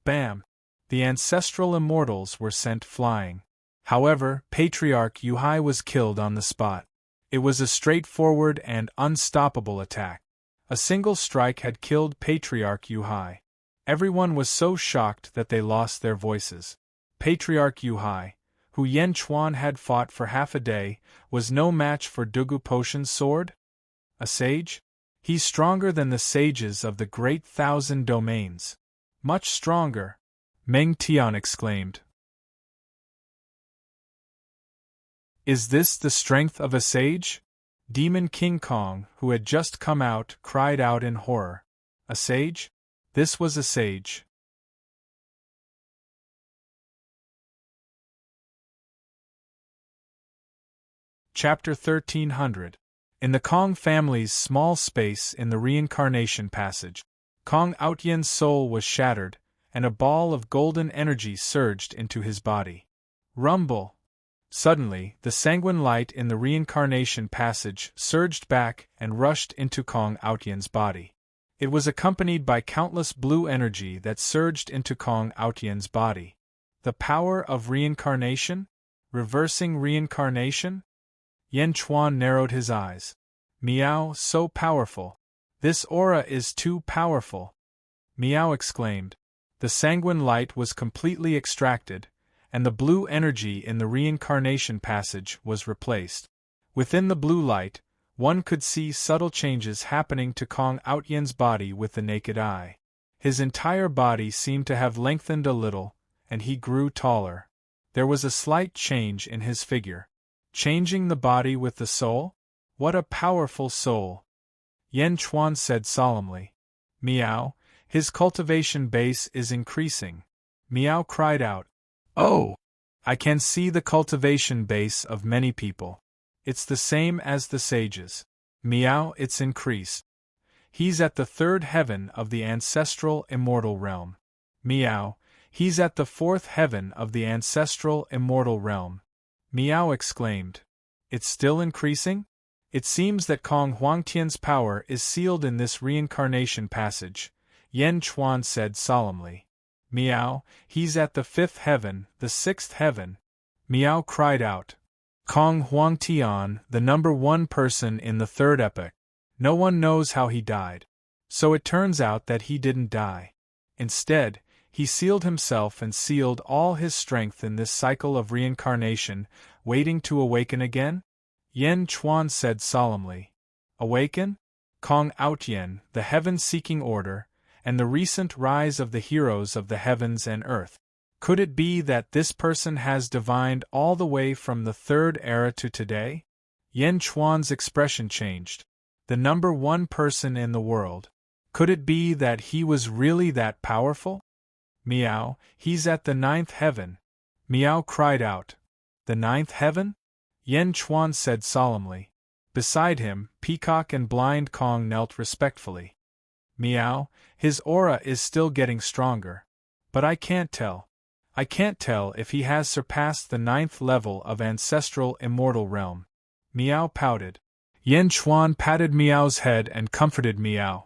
Bam! The ancestral immortals were sent flying. However, Patriarch Yu Hai was killed on the spot. It was a straightforward and unstoppable attack. A single strike had killed Patriarch Yu Hai. Everyone was so shocked that they lost their voices. Patriarch Yu Hai, who Yen Chuan had fought for half a day, was no match for Dugu Potion's sword? A sage? He's stronger than the sages of the great 1,000 domains. Much stronger, Meng Tian exclaimed. Is this the strength of a sage? Demon King Kong, who had just come out, cried out in horror. A sage? This was a sage. Chapter 1300. In the Kong family's small space in the reincarnation passage, Kong Outyen's soul was shattered, and a ball of golden energy surged into his body. Rumble! Suddenly, the sanguine light in the reincarnation passage surged back and rushed into Kong Outyen's body. It was accompanied by countless blue energy that surged into Kong Outyen's body. The power of reincarnation? Reversing reincarnation? Yen Chuan narrowed his eyes. Miao, so powerful. This aura is too powerful. Miao exclaimed. The sanguine light was completely extracted, and the blue energy in the reincarnation passage was replaced. Within the blue light, one could see subtle changes happening to Kong Outyen's body with the naked eye. His entire body seemed to have lengthened a little, and he grew taller. There was a slight change in his figure. Changing the body with the soul? What a powerful soul! Yen Chuan said solemnly. Miao, his cultivation base is increasing. Miao cried out. Oh! I can see the cultivation base of many people. It's the same as the sages. Miao, it's increased. He's at the third heaven of the ancestral immortal realm. Miao, he's at the fourth heaven of the ancestral immortal realm. Miao exclaimed. It's still increasing? It seems that Kong Huangtian's power is sealed in this reincarnation passage, Yen Chuan said solemnly. Miao, he's at the fifth heaven, the sixth heaven. Miao cried out. Kong Huangtian, the number one person in the third epoch. No one knows how he died. So it turns out that he didn't die. Instead, he sealed himself and sealed all his strength in this cycle of reincarnation, waiting to awaken again? Yen Chuan said solemnly. Awaken? Kong Outyen, the heaven-seeking order, and the recent rise of the heroes of the heavens and earth. Could it be that this person has divined all the way from the third era to today? Yen Chuan's expression changed. The number one person in the world. Could it be that he was really that powerful? Miao, he's at the ninth heaven. Miao cried out. The ninth heaven? Yen Chuan said solemnly. Beside him, Peacock and Blind Kong knelt respectfully. Miao, his aura is still getting stronger. But I can't tell. I can't tell if he has surpassed the ninth level of ancestral immortal realm. Miao pouted. Yen Chuan patted Miao's head and comforted Miao.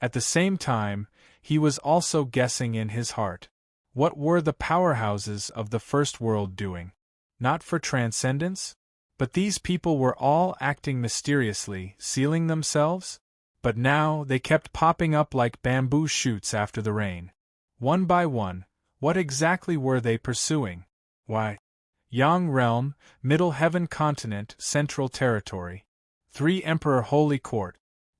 At the same time, he was also guessing in his heart. What were the powerhouses of the First World doing? Not for transcendence? But these people were all acting mysteriously, sealing themselves? But now they kept popping up like bamboo shoots after the rain. One by one, what exactly were they pursuing? Why? Yang Realm, Middle Heaven Continent, Central Territory. 3 Emperor Holy Court.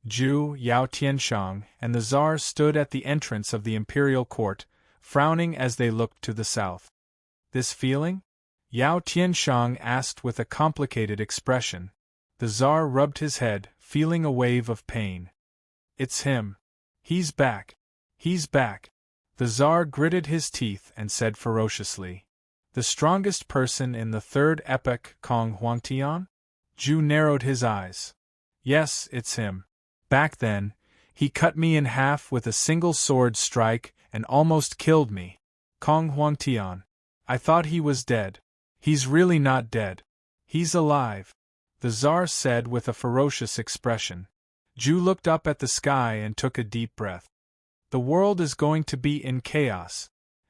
Zhu, Yao Tianshang, and the Tsar stood at the entrance of the imperial court, frowning as they looked to the south. This feeling? Yao Tianshang asked with a complicated expression. The Tsar rubbed his head, feeling a wave of pain. It's him. He's back. He's back. The Tsar gritted his teeth and said ferociously. The strongest person in the third epoch, Kong Huangtian? Zhu narrowed his eyes. Yes, it's him. Back then, he cut me in half with a single sword strike and almost killed me. Kong Huangtian. I thought he was dead. He's really not dead. He's alive, the Tsar said with a ferocious expression. Zhu looked up at the sky and took a deep breath. The world is going to be in chaos.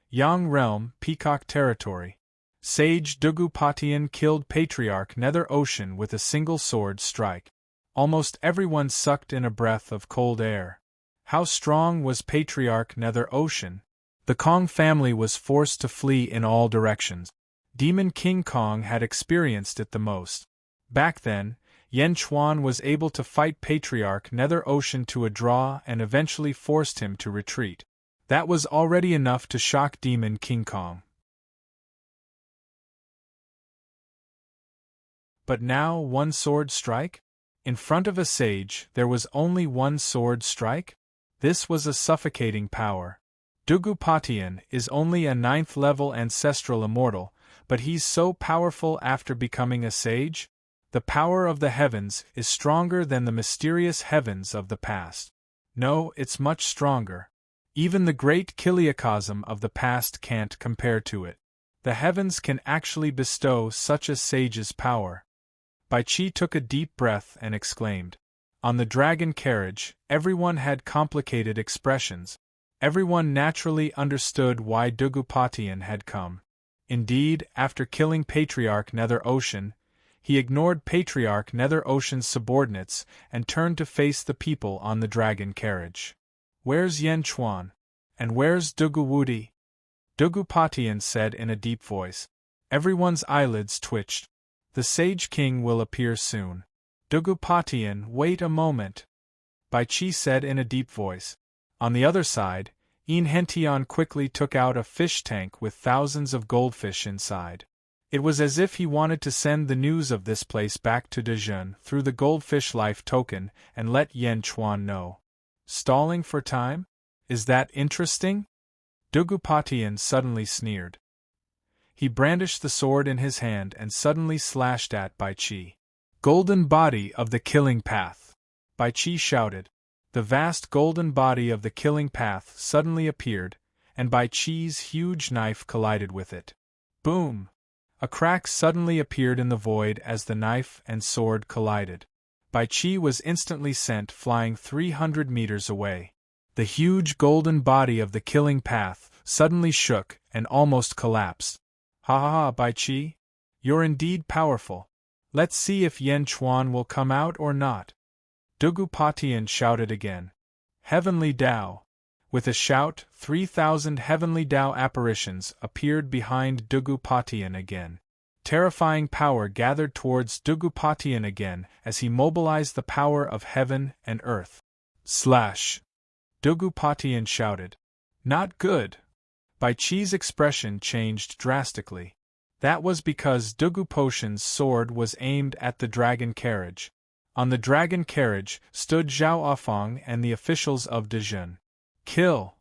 Yang Realm, Peacock Territory. Sage Dugu Patian killed Patriarch Nether Ocean with a single sword strike. Almost everyone sucked in a breath of cold air. How strong was Patriarch Nether Ocean? The Kong family was forced to flee in all directions. Demon King Kong had experienced it the most. Back then, Yen Chuan was able to fight Patriarch Nether Ocean to a draw and eventually forced him to retreat. That was already enough to shock Demon King Kong. But now one sword strike? In front of a sage, there was only one sword strike? This was a suffocating power. Dugupatian is only a 9th level ancestral immortal, but he's so powerful after becoming a sage? The power of the heavens is stronger than the mysterious heavens of the past. No, it's much stronger. Even the great Kiliacosm of the past can't compare to it. The heavens can actually bestow such a sage's power. Bai Qi took a deep breath and exclaimed. On the dragon carriage, everyone had complicated expressions. Everyone naturally understood why Dugupatian had come. Indeed, after killing Patriarch Nether Ocean, he ignored Patriarch Nether Ocean's subordinates and turned to face the people on the dragon carriage. Where's Yen Chuan? And where's Duguwudi? Dugupatian said in a deep voice. Everyone's eyelids twitched. The Sage King will appear soon. Dugupatian, wait a moment. Bai Qi said in a deep voice. On the other side, Hentian quickly took out a fish tank with thousands of goldfish inside. It was as if he wanted to send the news of this place back to Dejun through the goldfish life token and let Yen Chuan know. Stalling for time? Is that interesting? Dugupatian suddenly sneered. He brandished the sword in his hand and suddenly slashed at Bai Qi. Golden body of the killing path! Bai Qi shouted. The vast golden body of the killing path suddenly appeared, and Bai Qi's huge knife collided with it. Boom! A crack suddenly appeared in the void as the knife and sword collided. Bai Qi was instantly sent flying 300 meters away. The huge golden body of the killing path suddenly shook and almost collapsed. Ha ha ha, Bai Qi! You're indeed powerful. Let's see if Yen Chuan will come out or not. Dugupatian shouted again. Heavenly Tao! With a shout, 3,000 heavenly Tao apparitions appeared behind Dugupatian again. Terrifying power gathered towards Dugupatian again as he mobilized the power of heaven and earth. Slash! Dugupatian shouted. Not good! Bai Qi's expression changed drastically. That was because Dugupatian's sword was aimed at the dragon carriage. On the dragon carriage stood Zhao Afang and the officials of Dejun. Kill!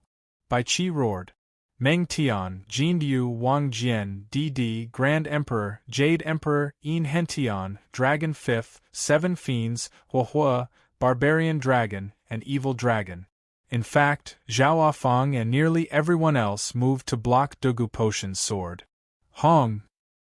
Bai Qi roared. Meng Tian, Jin Yu, Wang Jian, DD, Grand Emperor, Jade Emperor, Hentian, Dragon Fifth, 7 Fiends, Huahua, Barbarian Dragon, and Evil Dragon. In fact, Zhao Afang and nearly everyone else moved to block Dugupatian's sword. Hong!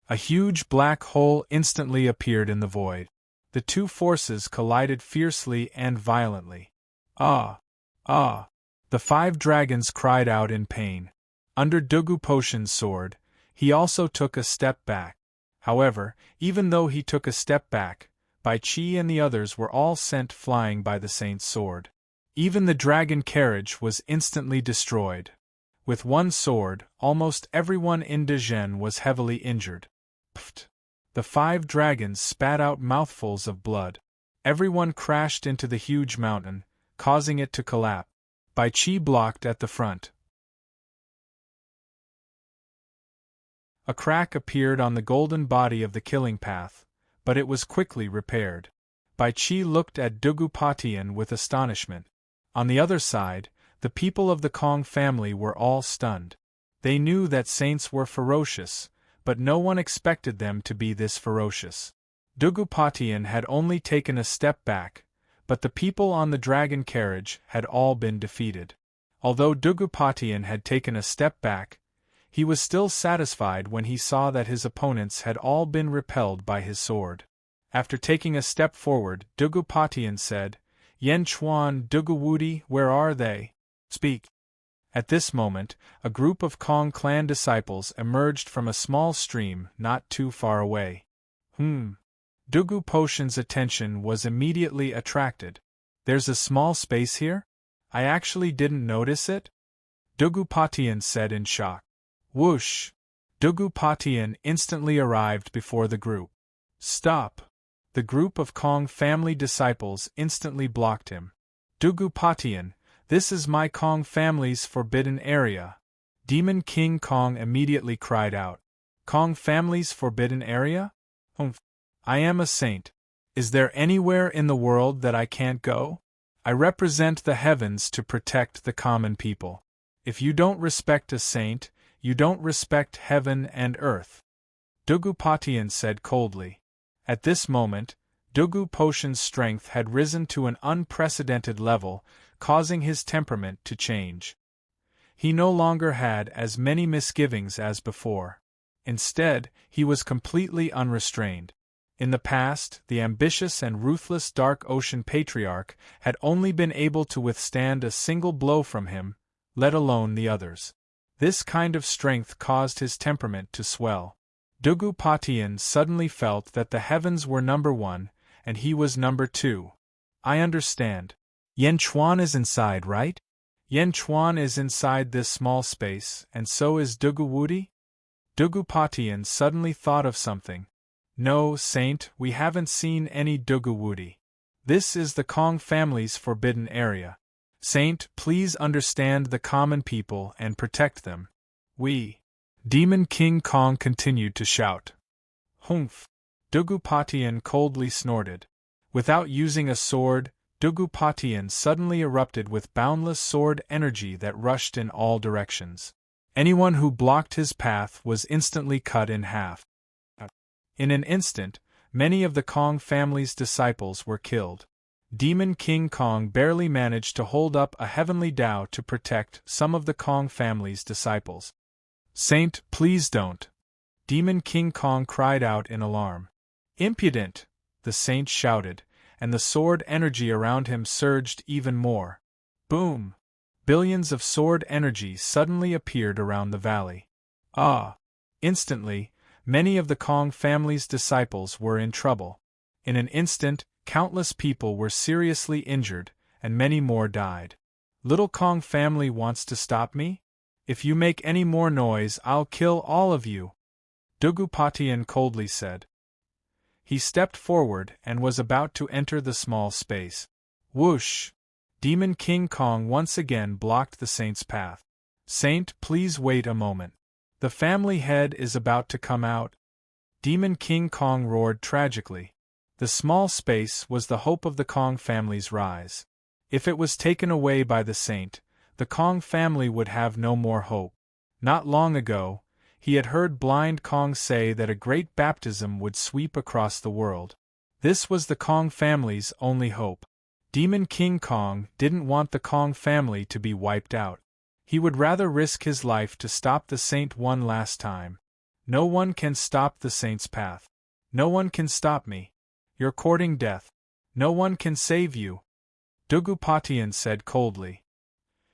A huge black hole instantly appeared in the void. The two forces collided fiercely and violently. Ah! Ah! The 5 dragons cried out in pain. Under Dugupatian's sword, he also took a step back. However, even though he took a step back, Bai Qi and the others were all sent flying by the saint's sword. Even the dragon carriage was instantly destroyed. With one sword, almost everyone in Dejun was heavily injured. Pft! The 5 dragons spat out mouthfuls of blood. Everyone crashed into the huge mountain, causing it to collapse. Bai Qi blocked at the front. A crack appeared on the golden body of the killing path, but it was quickly repaired. Bai Qi looked at Dugupatian with astonishment. On the other side, the people of the Kong family were all stunned. They knew that saints were ferocious, but no one expected them to be this ferocious. Dugupatian had only taken a step back, but the people on the dragon carriage had all been defeated. Although Dugupatian had taken a step back, he was still satisfied when he saw that his opponents had all been repelled by his sword. After taking a step forward, Dugupatian said, Yen Chuan, Duguwudi, where are they? Speak. At this moment, a group of Kong clan disciples emerged from a small stream not too far away. Dugupatian's attention was immediately attracted. There's a small space here? I actually didn't notice it? Dugupatian said in shock. Whoosh! Dugu Patian instantly arrived before the group. Stop! The group of Kong family disciples instantly blocked him. Dugu Patian, this is my Kong family's forbidden area. Demon King Kong immediately cried out. Kong family's forbidden area? I am a saint. Is there anywhere in the world that I can't go? I represent the heavens to protect the common people. If you don't respect a saint, you don't respect heaven and earth. Dugu Patian said coldly. At this moment, Dugu Potion's strength had risen to an unprecedented level, causing his temperament to change. He no longer had as many misgivings as before. Instead, he was completely unrestrained. In the past, the ambitious and ruthless Dark Ocean Patriarch had only been able to withstand a single blow from him, let alone the others. This kind of strength caused his temperament to swell. Dugu Patian suddenly felt that the heavens were number one, and he was number two. I understand. Yan Chuan is inside, right? Yan Chuan is inside this small space, and so is Dugu Wudi? Dugu Patian suddenly thought of something. No, Saint, we haven't seen any Dugu Wudi. This is the Kong family's forbidden area. Saint, please understand the common people and protect them. We. Demon King Kong continued to shout. Humph! Dugu Patian coldly snorted. Without using a sword, Dugu Patian suddenly erupted with boundless sword energy that rushed in all directions. Anyone who blocked his path was instantly cut in half. In an instant, many of the Kong family's disciples were killed. Demon King Kong barely managed to hold up a heavenly Tao to protect some of the Kong family's disciples. Saint, please don't! Demon King Kong cried out in alarm. Impudent! The saint shouted, and the sword energy around him surged even more. Boom! Billions of sword energy suddenly appeared around the valley. Ah! Instantly, many of the Kong family's disciples were in trouble. In an instant, countless people were seriously injured, and many more died. Little Kong family wants to stop me? If you make any more noise, I'll kill all of you, Dugu Patian coldly said. He stepped forward and was about to enter the small space. Whoosh! Demon King Kong once again blocked the saint's path. Saint, please wait a moment. The family head is about to come out. Demon King Kong roared tragically. The small space was the hope of the Kong family's rise. If it was taken away by the saint, the Kong family would have no more hope. Not long ago, he had heard Blind Kong say that a great baptism would sweep across the world. This was the Kong family's only hope. Demon King Kong didn't want the Kong family to be wiped out. He would rather risk his life to stop the saint one last time. No one can stop the saint's path. No one can stop me. You're courting death. No one can save you, Dugu Patian said coldly.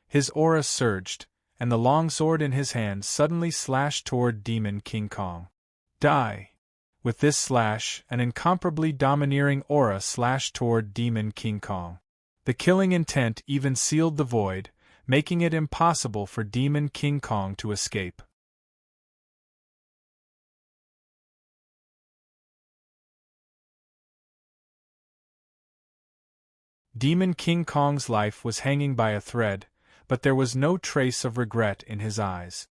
His aura surged, and the longsword in his hand suddenly slashed toward Demon King Kong. Die! With this slash, an incomparably domineering aura slashed toward Demon King Kong. The killing intent even sealed the void, making it impossible for Demon King Kong to escape. Demon King Kong's life was hanging by a thread, but there was no trace of regret in his eyes.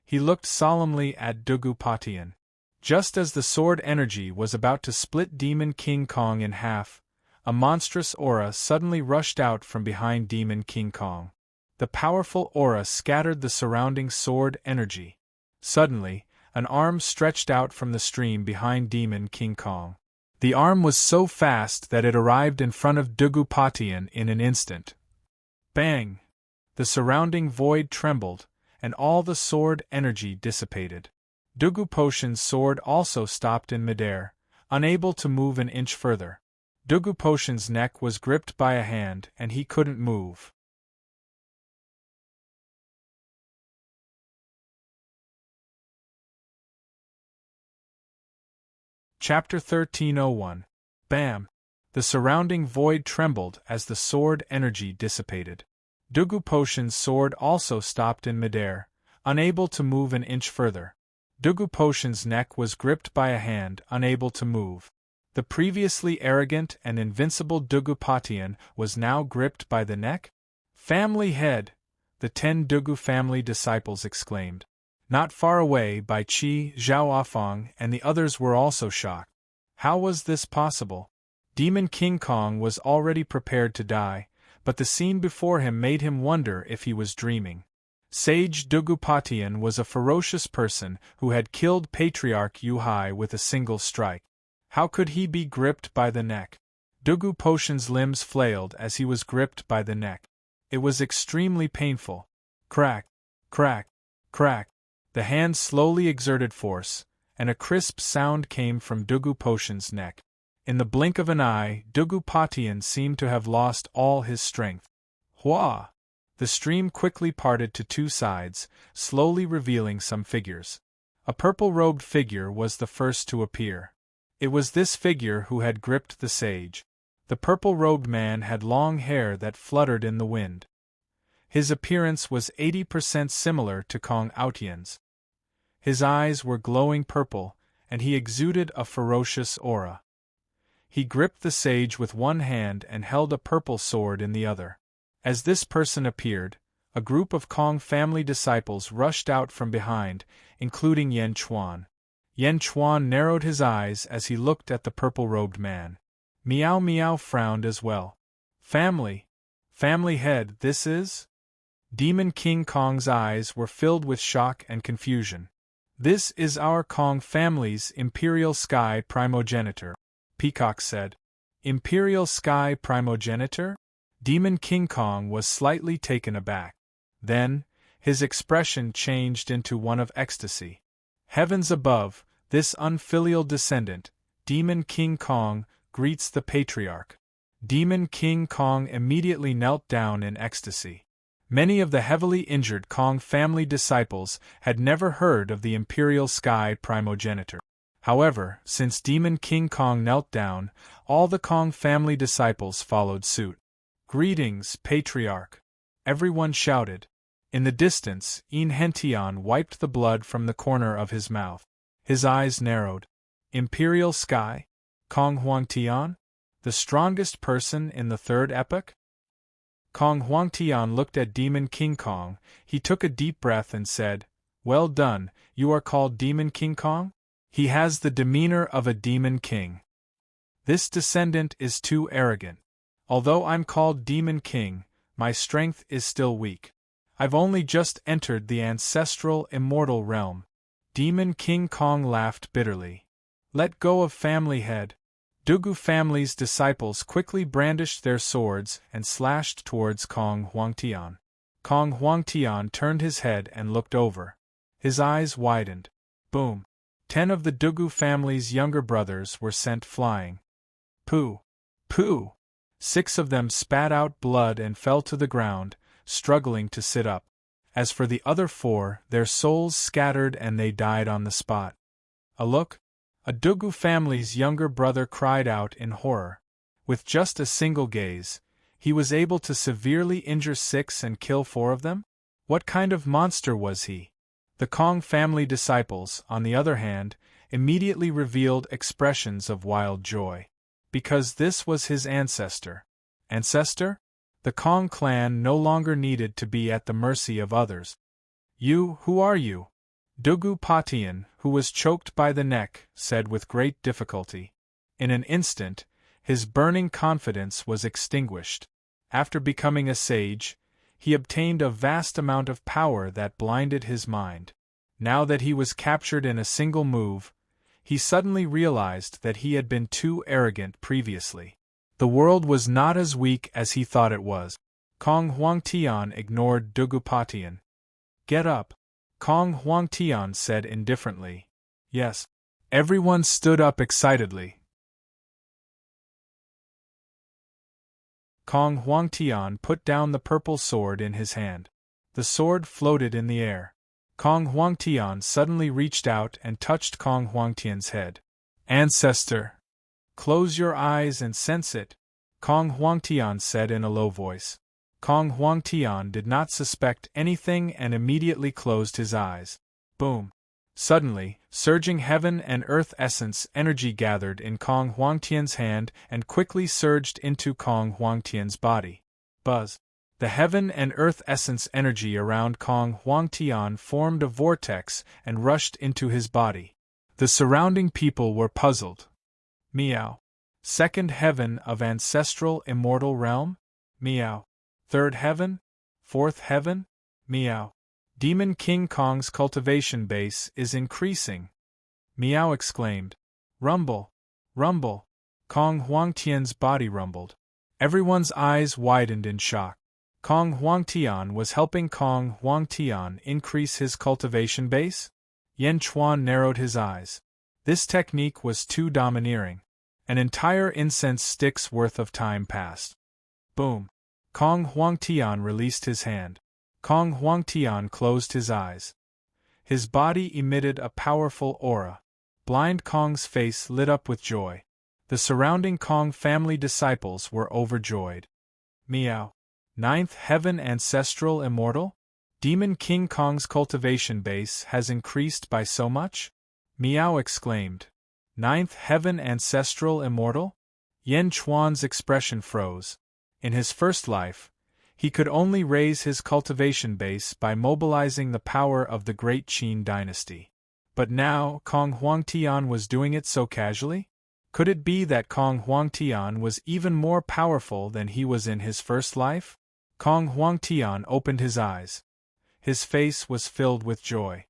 He looked solemnly at Dugu Patian. Just as the sword energy was about to split Demon King Kong in half, a monstrous aura suddenly rushed out from behind Demon King Kong. The powerful aura scattered the surrounding sword energy. Suddenly, an arm stretched out from the stream behind Demon King Kong. The arm was so fast that it arrived in front of Dugu Patian in an instant. Bang! The surrounding void trembled, and all the sword energy dissipated. Dugu Potion's sword also stopped in midair, unable to move an inch further. Dugu Potion's neck was gripped by a hand and he couldn't move. Chapter 1301. Bam! The surrounding void trembled as the sword energy dissipated. Dugu Potion's sword also stopped in midair, unable to move an inch further. Dugu Potion's neck was gripped by a hand, unable to move. The previously arrogant and invincible Dugu Patian was now gripped by the neck? Family head! The 10 Dugu family disciples exclaimed. Not far away, Bai Qi, Zhao Afang, and the others were also shocked. How was this possible? Demon King Kong was already prepared to die, but the scene before him made him wonder if he was dreaming. Sage Dugu Patian was a ferocious person who had killed Patriarch Yu Hai with a single strike. How could he be gripped by the neck? Dugu Potion's limbs flailed as he was gripped by the neck. It was extremely painful. Crack, crack, crack. The hand slowly exerted force, and a crisp sound came from Dugu Potion's neck. In the blink of an eye, Dugu Patian seemed to have lost all his strength. Hua! The stream quickly parted to 2 sides, slowly revealing some figures. A purple-robed figure was the first to appear. It was this figure who had gripped the sage. The purple-robed man had long hair that fluttered in the wind. His appearance was 80% similar to Kong Outian's. His eyes were glowing purple, and he exuded a ferocious aura. He gripped the sage with one hand and held a purple sword in the other. As this person appeared, a group of Kong family disciples rushed out from behind, including Yan Chuan. Yan Chuan narrowed his eyes as he looked at the purple-robed man. Miao Miao frowned as well. Family head, this is? Demon King Kong's eyes were filled with shock and confusion. This is our Kong family's Imperial Sky Primogenitor, Peacock said. Imperial Sky Primogenitor? Demon King Kong was slightly taken aback. Then, his expression changed into one of ecstasy. Heavens above, this unfilial descendant, Demon King Kong, greets the Patriarch. Demon King Kong immediately knelt down in ecstasy. Many of the heavily injured Kong family disciples had never heard of the Imperial Sky Primogenitor. However, since Demon King Kong knelt down, all the Kong family disciples followed suit. Greetings, Patriarch! Everyone shouted. In the distance, Yin Hentian wiped the blood from the corner of his mouth. His eyes narrowed. Imperial Sky? Kong Huangtian? The strongest person in the 3rd epoch? Kong Huangtian looked at Demon King Kong. He took a deep breath and said, Well done, you are called Demon King Kong? He has the demeanor of a demon king. This descendant is too arrogant. Although I'm called Demon King, my strength is still weak. I've only just entered the ancestral immortal realm. Demon King Kong laughed bitterly. Let go of family head. Dugu family's disciples quickly brandished their swords and slashed towards Kong Huangtian. Kong Huangtian turned his head and looked over. His eyes widened. Boom! 10 of the Dugu family's younger brothers were sent flying. Pooh! Pooh! 6 of them spat out blood and fell to the ground, struggling to sit up. As for the other 4, their souls scattered and they died on the spot. A look? A Dugu family's younger brother cried out in horror. With just a single gaze, he was able to severely injure 6 and kill 4 of them? What kind of monster was he? The Kong family disciples, on the other hand, immediately revealed expressions of wild joy. Because this was his ancestor. Ancestor? The Kong clan no longer needed to be at the mercy of others. You, who are you? Dugu Patian, who was choked by the neck, said with great difficulty. In an instant, his burning confidence was extinguished. After becoming a sage, he obtained a vast amount of power that blinded his mind. Now that he was captured in a single move, he suddenly realized that he had been too arrogant previously. The world was not as weak as he thought it was. Kong Huangtian ignored Dugu Patian. Get up. Kong Huangtian said indifferently. Yes. Everyone stood up excitedly. Kong Huangtian put down the purple sword in his hand. The sword floated in the air. Kong Huangtian suddenly reached out and touched Kong Huangtian's head. Ancestor! Close your eyes and sense it, Kong Huangtian said in a low voice. Kong Huangtian did not suspect anything and immediately closed his eyes. Boom! Suddenly, surging heaven and earth essence energy gathered in Kong Huangtian's hand and quickly surged into Kong Huangtian's body. Buzz! The heaven and earth essence energy around Kong Huangtian formed a vortex and rushed into his body. The surrounding people were puzzled. Meow. Second heaven of ancestral immortal realm? Meow. Third heaven? Fourth heaven? Meow. Demon King Kong's cultivation base is increasing. Meow exclaimed. Rumble! Rumble! Kong Huangtian's body rumbled. Everyone's eyes widened in shock. Kong Huangtian was helping Kong Huangtian increase his cultivation base? Yen Chuan narrowed his eyes. This technique was too domineering. An entire incense stick's worth of time passed. Boom! Kong Huangtian released his hand. Kong Huangtian closed his eyes. His body emitted a powerful aura. Blind Kong's face lit up with joy. The surrounding Kong family disciples were overjoyed. Meow. Ninth heaven ancestral immortal? Demon King Kong's cultivation base has increased by so much? Meow exclaimed. Ninth heaven ancestral immortal? Yen Chuan's expression froze. In his first life, he could only raise his cultivation base by mobilizing the power of the Great Qin dynasty. But now, Kong Huangtian was doing it so casually? Could it be that Kong Huangtian was even more powerful than he was in his first life? Kong Huangtian opened his eyes. His face was filled with joy.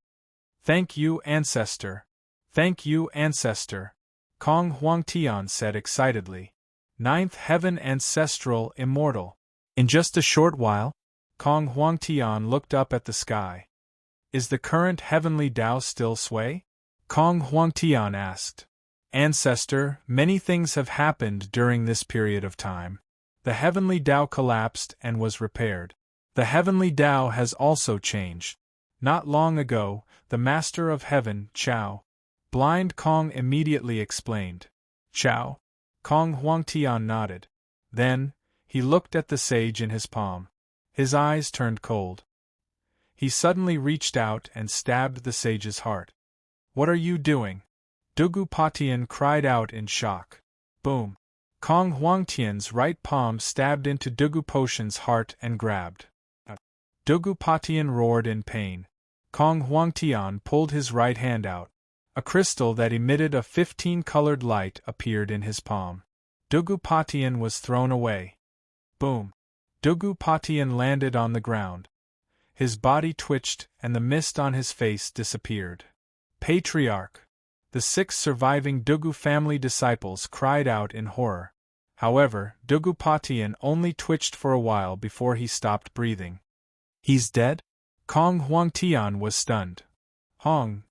Thank you, Ancestor. Thank you, Ancestor. Kong Huangtian said excitedly. Ninth heaven ancestral immortal. In just a short while, Kong Huangtian looked up at the sky. Is the current heavenly Tao still sway? Kong Huangtian asked. Ancestor, many things have happened during this period of time. The heavenly Tao collapsed and was repaired. The heavenly Tao has also changed. Not long ago, the Master of Heaven, Chao. Blind Kong immediately explained. Chao. Kong Huangtian nodded. Then, he looked at the sage in his palm. His eyes turned cold. He suddenly reached out and stabbed the sage's heart. What are you doing? Dugu Patian cried out in shock. Boom! Kong Huangtian's right palm stabbed into Dugu Potion's heart and grabbed. Dugu Patian roared in pain. Kong Huangtian pulled his right hand out. A crystal that emitted a 15-colored light appeared in his palm. Dugu Patian was thrown away. Boom! Dugu Patian landed on the ground. His body twitched and the mist on his face disappeared. Patriarch! The 6 surviving Dugu family disciples cried out in horror. However, Dugu Patian only twitched for a while before he stopped breathing. He's dead? Kong Huangtian was stunned. Hong!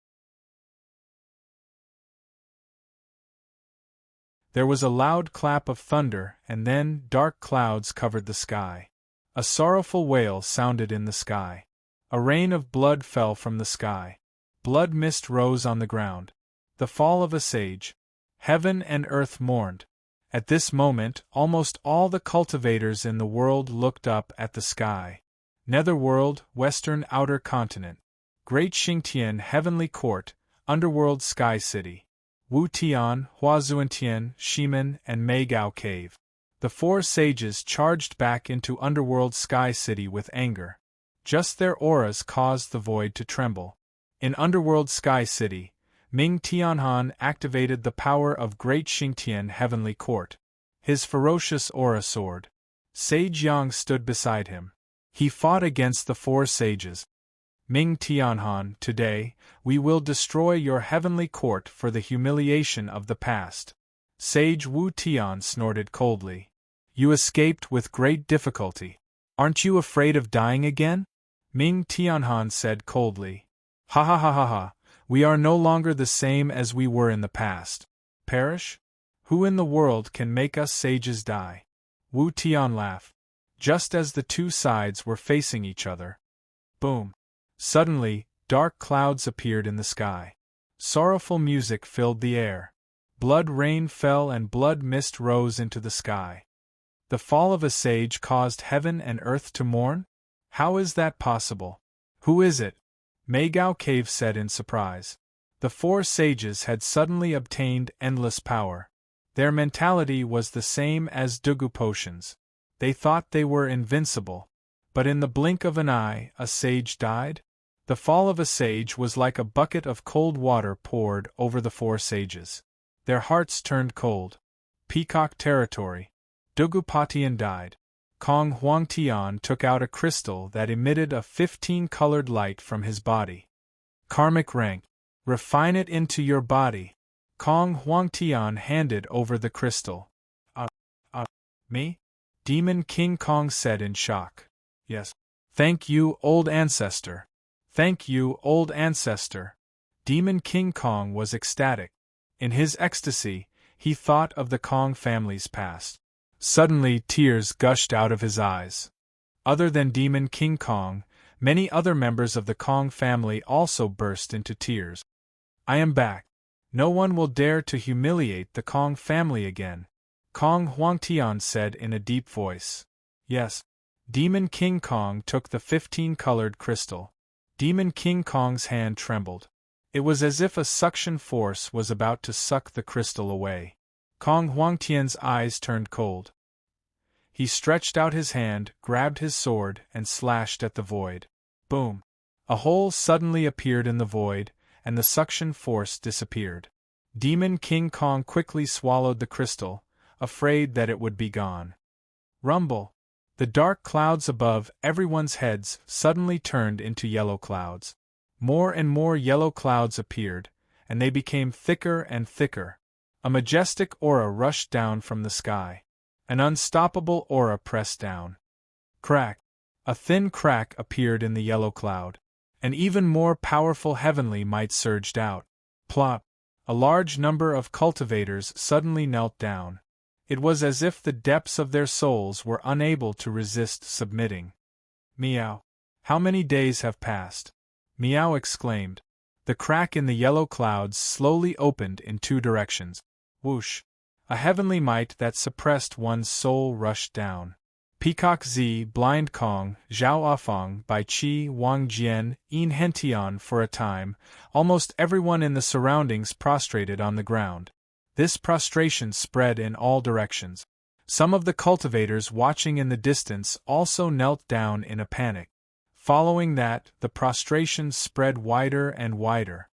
There was a loud clap of thunder, and then dark clouds covered the sky. A sorrowful wail sounded in the sky. A rain of blood fell from the sky. Blood mist rose on the ground. The fall of a sage. Heaven and earth mourned. At this moment, almost all the cultivators in the world looked up at the sky. Netherworld, Western Outer Continent. Great Xingtian Heavenly Court, Underworld Sky City. Wu Tian, Huazuantian, Shimen, and Meigao Cave. The 4 sages charged back into Underworld Sky City with anger. Just their auras caused the void to tremble. In Underworld Sky City, Ming Tianhan activated the power of Great Xingtian Heavenly Court. His ferocious aura soared. Sage Yang stood beside him. He fought against the 4 sages. Ming Tianhan, today, we will destroy your heavenly court for the humiliation of the past. Sage Wu Tian snorted coldly. You escaped with great difficulty. Aren't you afraid of dying again? Ming Tianhan said coldly. Ha ha ha ha ha, we are no longer the same as we were in the past. Perish? Who in the world can make us sages die? Wu Tian laughed. Just as the 2 sides were facing each other. Boom! Suddenly, dark clouds appeared in the sky. Sorrowful music filled the air. Blood rain fell and blood mist rose into the sky. The fall of a sage caused heaven and earth to mourn? How is that possible? Who is it? Meigao Cave said in surprise. The four sages had suddenly obtained endless power. Their mentality was the same as Dugu potions. They thought they were invincible. But in the blink of an eye, a sage died? The fall of a sage was like a bucket of cold water poured over the four sages. Their hearts turned cold. Peacock territory. Dugu Patian died. Kong Huangtian took out a crystal that emitted a 15-colored light from his body. Karmic rank. Refine it into your body. Kong Huangtian handed over the crystal. Me? Demon King Kong said in shock. Yes. Thank you, old ancestor. Thank you, old ancestor. Demon King Kong was ecstatic. In his ecstasy, he thought of the Kong family's past. Suddenly, tears gushed out of his eyes. Other than Demon King Kong, many other members of the Kong family also burst into tears. I am back. No one will dare to humiliate the Kong family again, Kong Huangtian said in a deep voice. Yes. Demon King Kong took the 15-colored crystal. Demon King Kong's hand trembled. It was as if a suction force was about to suck the crystal away. Kong Huangtian's eyes turned cold. He stretched out his hand, grabbed his sword, and slashed at the void. Boom! A hole suddenly appeared in the void, and the suction force disappeared. Demon King Kong quickly swallowed the crystal, afraid that it would be gone. Rumble! The dark clouds above everyone's heads suddenly turned into yellow clouds. More and more yellow clouds appeared, and they became thicker and thicker. A majestic aura rushed down from the sky. An unstoppable aura pressed down. Crack! A thin crack appeared in the yellow cloud. An even more powerful heavenly might surged out. Plop! A large number of cultivators suddenly knelt down. It was as if the depths of their souls were unable to resist submitting. Meow! How many days have passed? Meow exclaimed. The crack in the yellow clouds slowly opened in two directions. Whoosh! A heavenly might that suppressed one's soul rushed down. Peacock Z, Blind Kong, Zhao Afong, Bai Qi, Wang Jian, Yin Hentian. For a time, almost everyone in the surroundings prostrated on the ground. This prostration spread in all directions. Some of the cultivators watching in the distance also knelt down in a panic. Following that, the prostration spread wider and wider.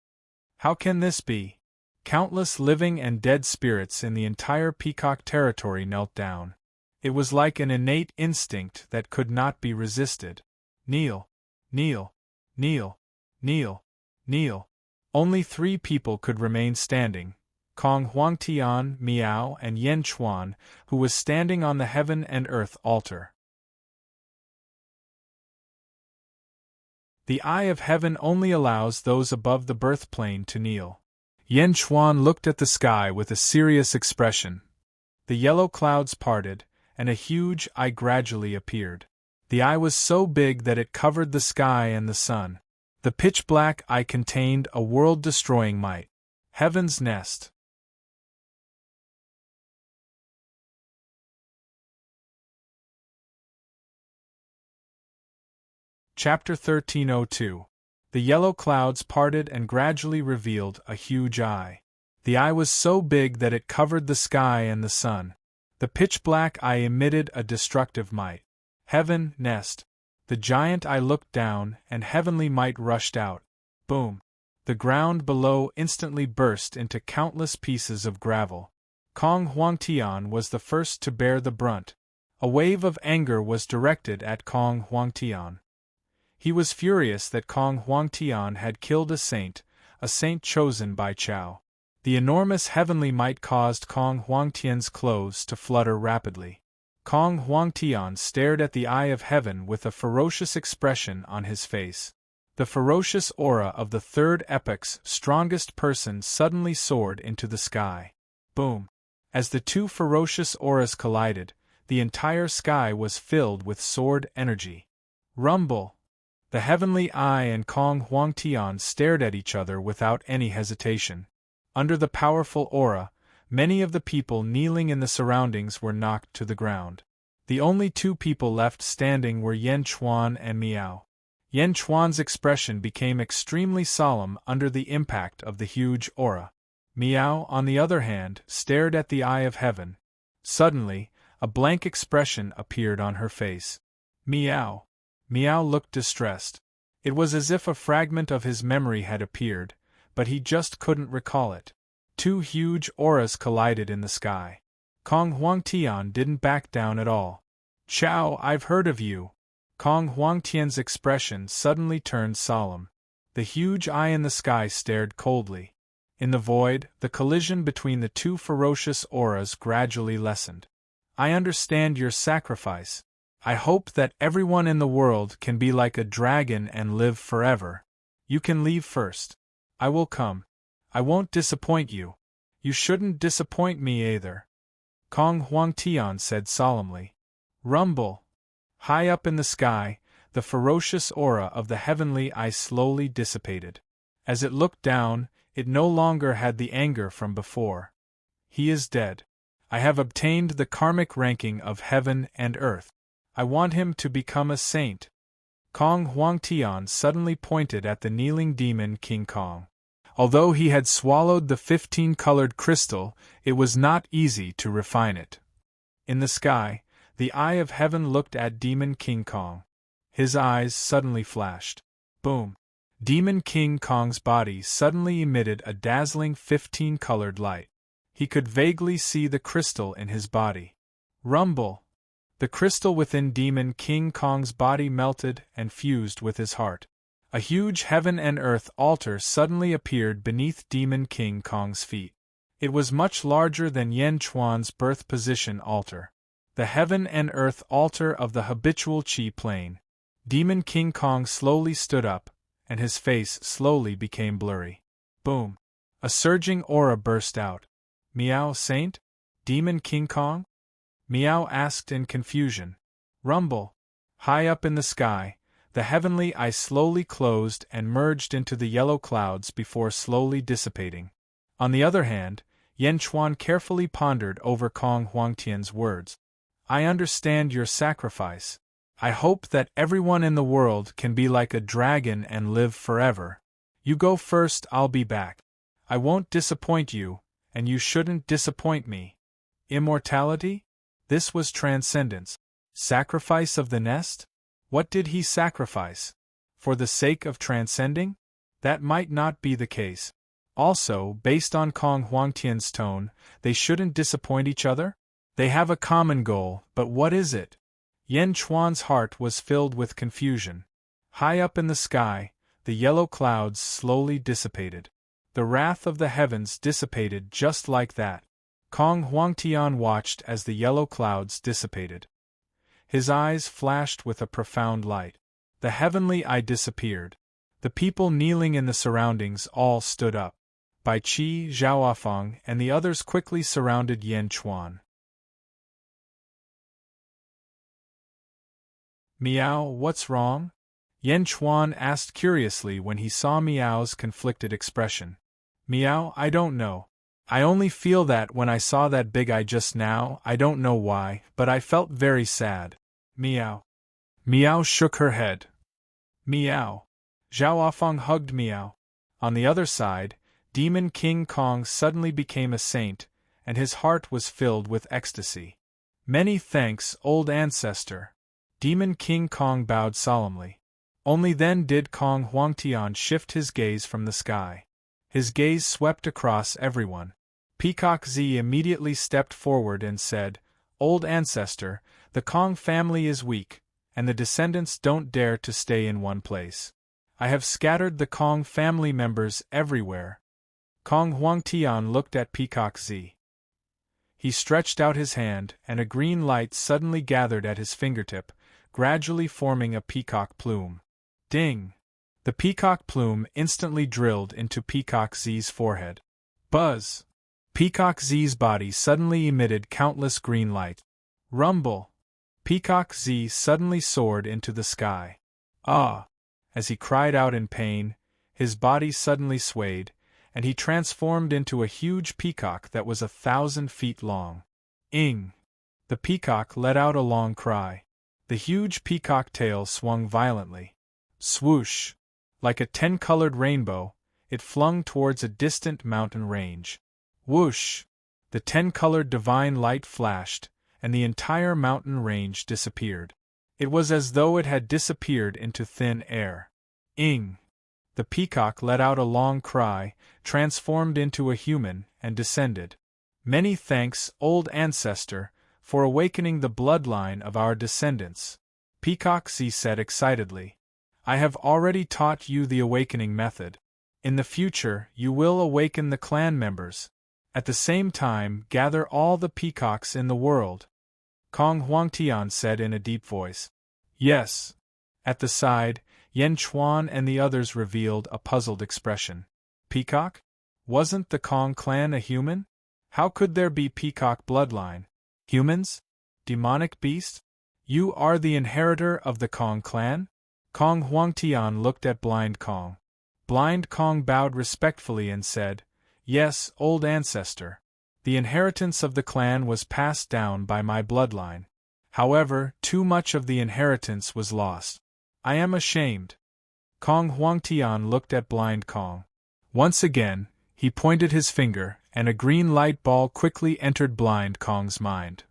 How can this be? Countless living and dead spirits in the entire Peacock territory knelt down. It was like an innate instinct that could not be resisted. Kneel, kneel, kneel, kneel, kneel. Only 3 people could remain standing. Kong Huangtian, Miao, and Yen Chuan, who was standing on the heaven and earth altar. The eye of heaven only allows those above the birth plane to kneel. Yen Chuan looked at the sky with a serious expression. The yellow clouds parted, and a huge eye gradually appeared. The eye was so big that it covered the sky and the sun. The pitch-black eye contained a world-destroying might. Heaven's nest. Chapter 1302. The yellow clouds parted and gradually revealed a huge eye. The eye was so big that it covered the sky and the sun. The pitch-black eye emitted a destructive might. Heaven, nest. The giant eye looked down, and heavenly might rushed out. Boom! The ground below instantly burst into countless pieces of gravel. Kong Huangtian was the first to bear the brunt. A wave of anger was directed at Kong Huangtian. He was furious that Kong Huangtian had killed a saint chosen by Chao. The enormous heavenly might caused Kong Huangtian's clothes to flutter rapidly. Kong Huangtian stared at the eye of heaven with a ferocious expression on his face. The ferocious aura of the third epoch's strongest person suddenly soared into the sky. Boom! As the two ferocious auras collided, the entire sky was filled with sword energy. Rumble! The heavenly eye and Kong Huangtian stared at each other without any hesitation. Under the powerful aura, many of the people kneeling in the surroundings were knocked to the ground. The only 2 people left standing were Yen Chuan and Miao. Yen Chuan's expression became extremely solemn under the impact of the huge aura. Miao, on the other hand, stared at the eye of heaven. Suddenly, a blank expression appeared on her face. Miao. Miao looked distressed. It was as if a fragment of his memory had appeared, but he just couldn't recall it. Two huge auras collided in the sky. Kong Huangtian didn't back down at all. Chow, I've heard of you. Kong Huangtian's expression suddenly turned solemn. The huge eye in the sky stared coldly. In the void, the collision between the two ferocious auras gradually lessened. I understand your sacrifice. I hope that everyone in the world can be like a dragon and live forever. You can leave first. I will come. I won't disappoint you. You shouldn't disappoint me either. Kong Huangtian said solemnly. Rumble. High up in the sky, the ferocious aura of the heavenly eye slowly dissipated. As it looked down, it no longer had the anger from before. He is dead. I have obtained the karmic ranking of heaven and earth. I want him to become a saint. Kong Huangtian suddenly pointed at the kneeling demon King Kong. Although he had swallowed the 15-colored crystal, it was not easy to refine it. In the sky, the eye of heaven looked at Demon King Kong. His eyes suddenly flashed. Boom! Demon King Kong's body suddenly emitted a dazzling 15-colored light. He could vaguely see the crystal in his body. Rumble! The crystal within Demon King Kong's body melted and fused with his heart. A huge heaven and earth altar suddenly appeared beneath Demon King Kong's feet. It was much larger than Yen Chuan's birth position altar. The heaven and earth altar of the habitual Qi plane. Demon King Kong slowly stood up, and his face slowly became blurry. Boom! A surging aura burst out. Miao Saint? Demon King Kong? Miao asked in confusion. Rumble! High up in the sky, the heavenly eye slowly closed and merged into the yellow clouds before slowly dissipating. On the other hand, Yen Chuan carefully pondered over Kong Huangtian's words. I understand your sacrifice. I hope that everyone in the world can be like a dragon and live forever. You go first, I'll be back. I won't disappoint you, and you shouldn't disappoint me. Immortality? This was transcendence. Sacrifice of the nest? What did he sacrifice? For the sake of transcending? That might not be the case. Also, based on Kong Huangtian's tone, they shouldn't disappoint each other? They have a common goal, but what is it? Yen Chuan's heart was filled with confusion. High up in the sky, the yellow clouds slowly dissipated. The wrath of the heavens dissipated just like that. Kong Huangtian watched as the yellow clouds dissipated. His eyes flashed with a profound light. The heavenly eye disappeared. The people kneeling in the surroundings all stood up. Bai Qi, Zhaoafeng, and the others quickly surrounded Yen Chuan. Miao, what's wrong? Yen Chuan asked curiously when he saw Miao's conflicted expression. Miao, I don't know. I only feel that when I saw that big eye just now, I don't know why, but I felt very sad. Miao. Miao shook her head. Miao. Zhaoafeng hugged Miao. On the other side, Demon King Kong suddenly became a saint, and his heart was filled with ecstasy. Many thanks, old ancestor. Demon King Kong bowed solemnly. Only then did Kong Huangtian shift his gaze from the sky. His gaze swept across everyone. Peacock Z immediately stepped forward and said, Old ancestor, the Kong family is weak, and the descendants don't dare to stay in one place. I have scattered the Kong family members everywhere. Kong Huangtian looked at Peacock Z. He stretched out his hand, and a green light suddenly gathered at his fingertip, gradually forming a peacock plume. Ding! The peacock plume instantly drilled into Peacock Z's forehead. Buzz! Peacock Z's body suddenly emitted countless green light. Rumble! Peacock Z suddenly soared into the sky. Ah! As he cried out in pain, his body suddenly swayed, and he transformed into a huge peacock that was 1,000 feet long. Ing! The peacock let out a long cry. The huge peacock tail swung violently. Swoosh! Like a 10-colored rainbow, it flung towards a distant mountain range. Whoosh! The 10-colored divine light flashed, and the entire mountain range disappeared. It was as though it had disappeared into thin air. Ing! The peacock let out a long cry, transformed into a human, and descended. Many thanks, old ancestor, for awakening the bloodline of our descendants. Peacock Z said excitedly. I have already taught you the awakening method. In the future, you will awaken the clan members. At the same time, gather all the peacocks in the world. Kong Huangtian said in a deep voice. Yes. At the side, Yan Chuan and the others revealed a puzzled expression. Peacock? Wasn't the Kong clan a human? How could there be peacock bloodline? Humans? Demonic beast? You are the inheritor of the Kong clan? Kong Huangtian looked at Blind Kong. Blind Kong bowed respectfully and said, Yes, old ancestor. The inheritance of the clan was passed down by my bloodline. However, too much of the inheritance was lost. I am ashamed. Kong Huangtian looked at Blind Kong. Once again, he pointed his finger, and a green light ball quickly entered Blind Kong's mind.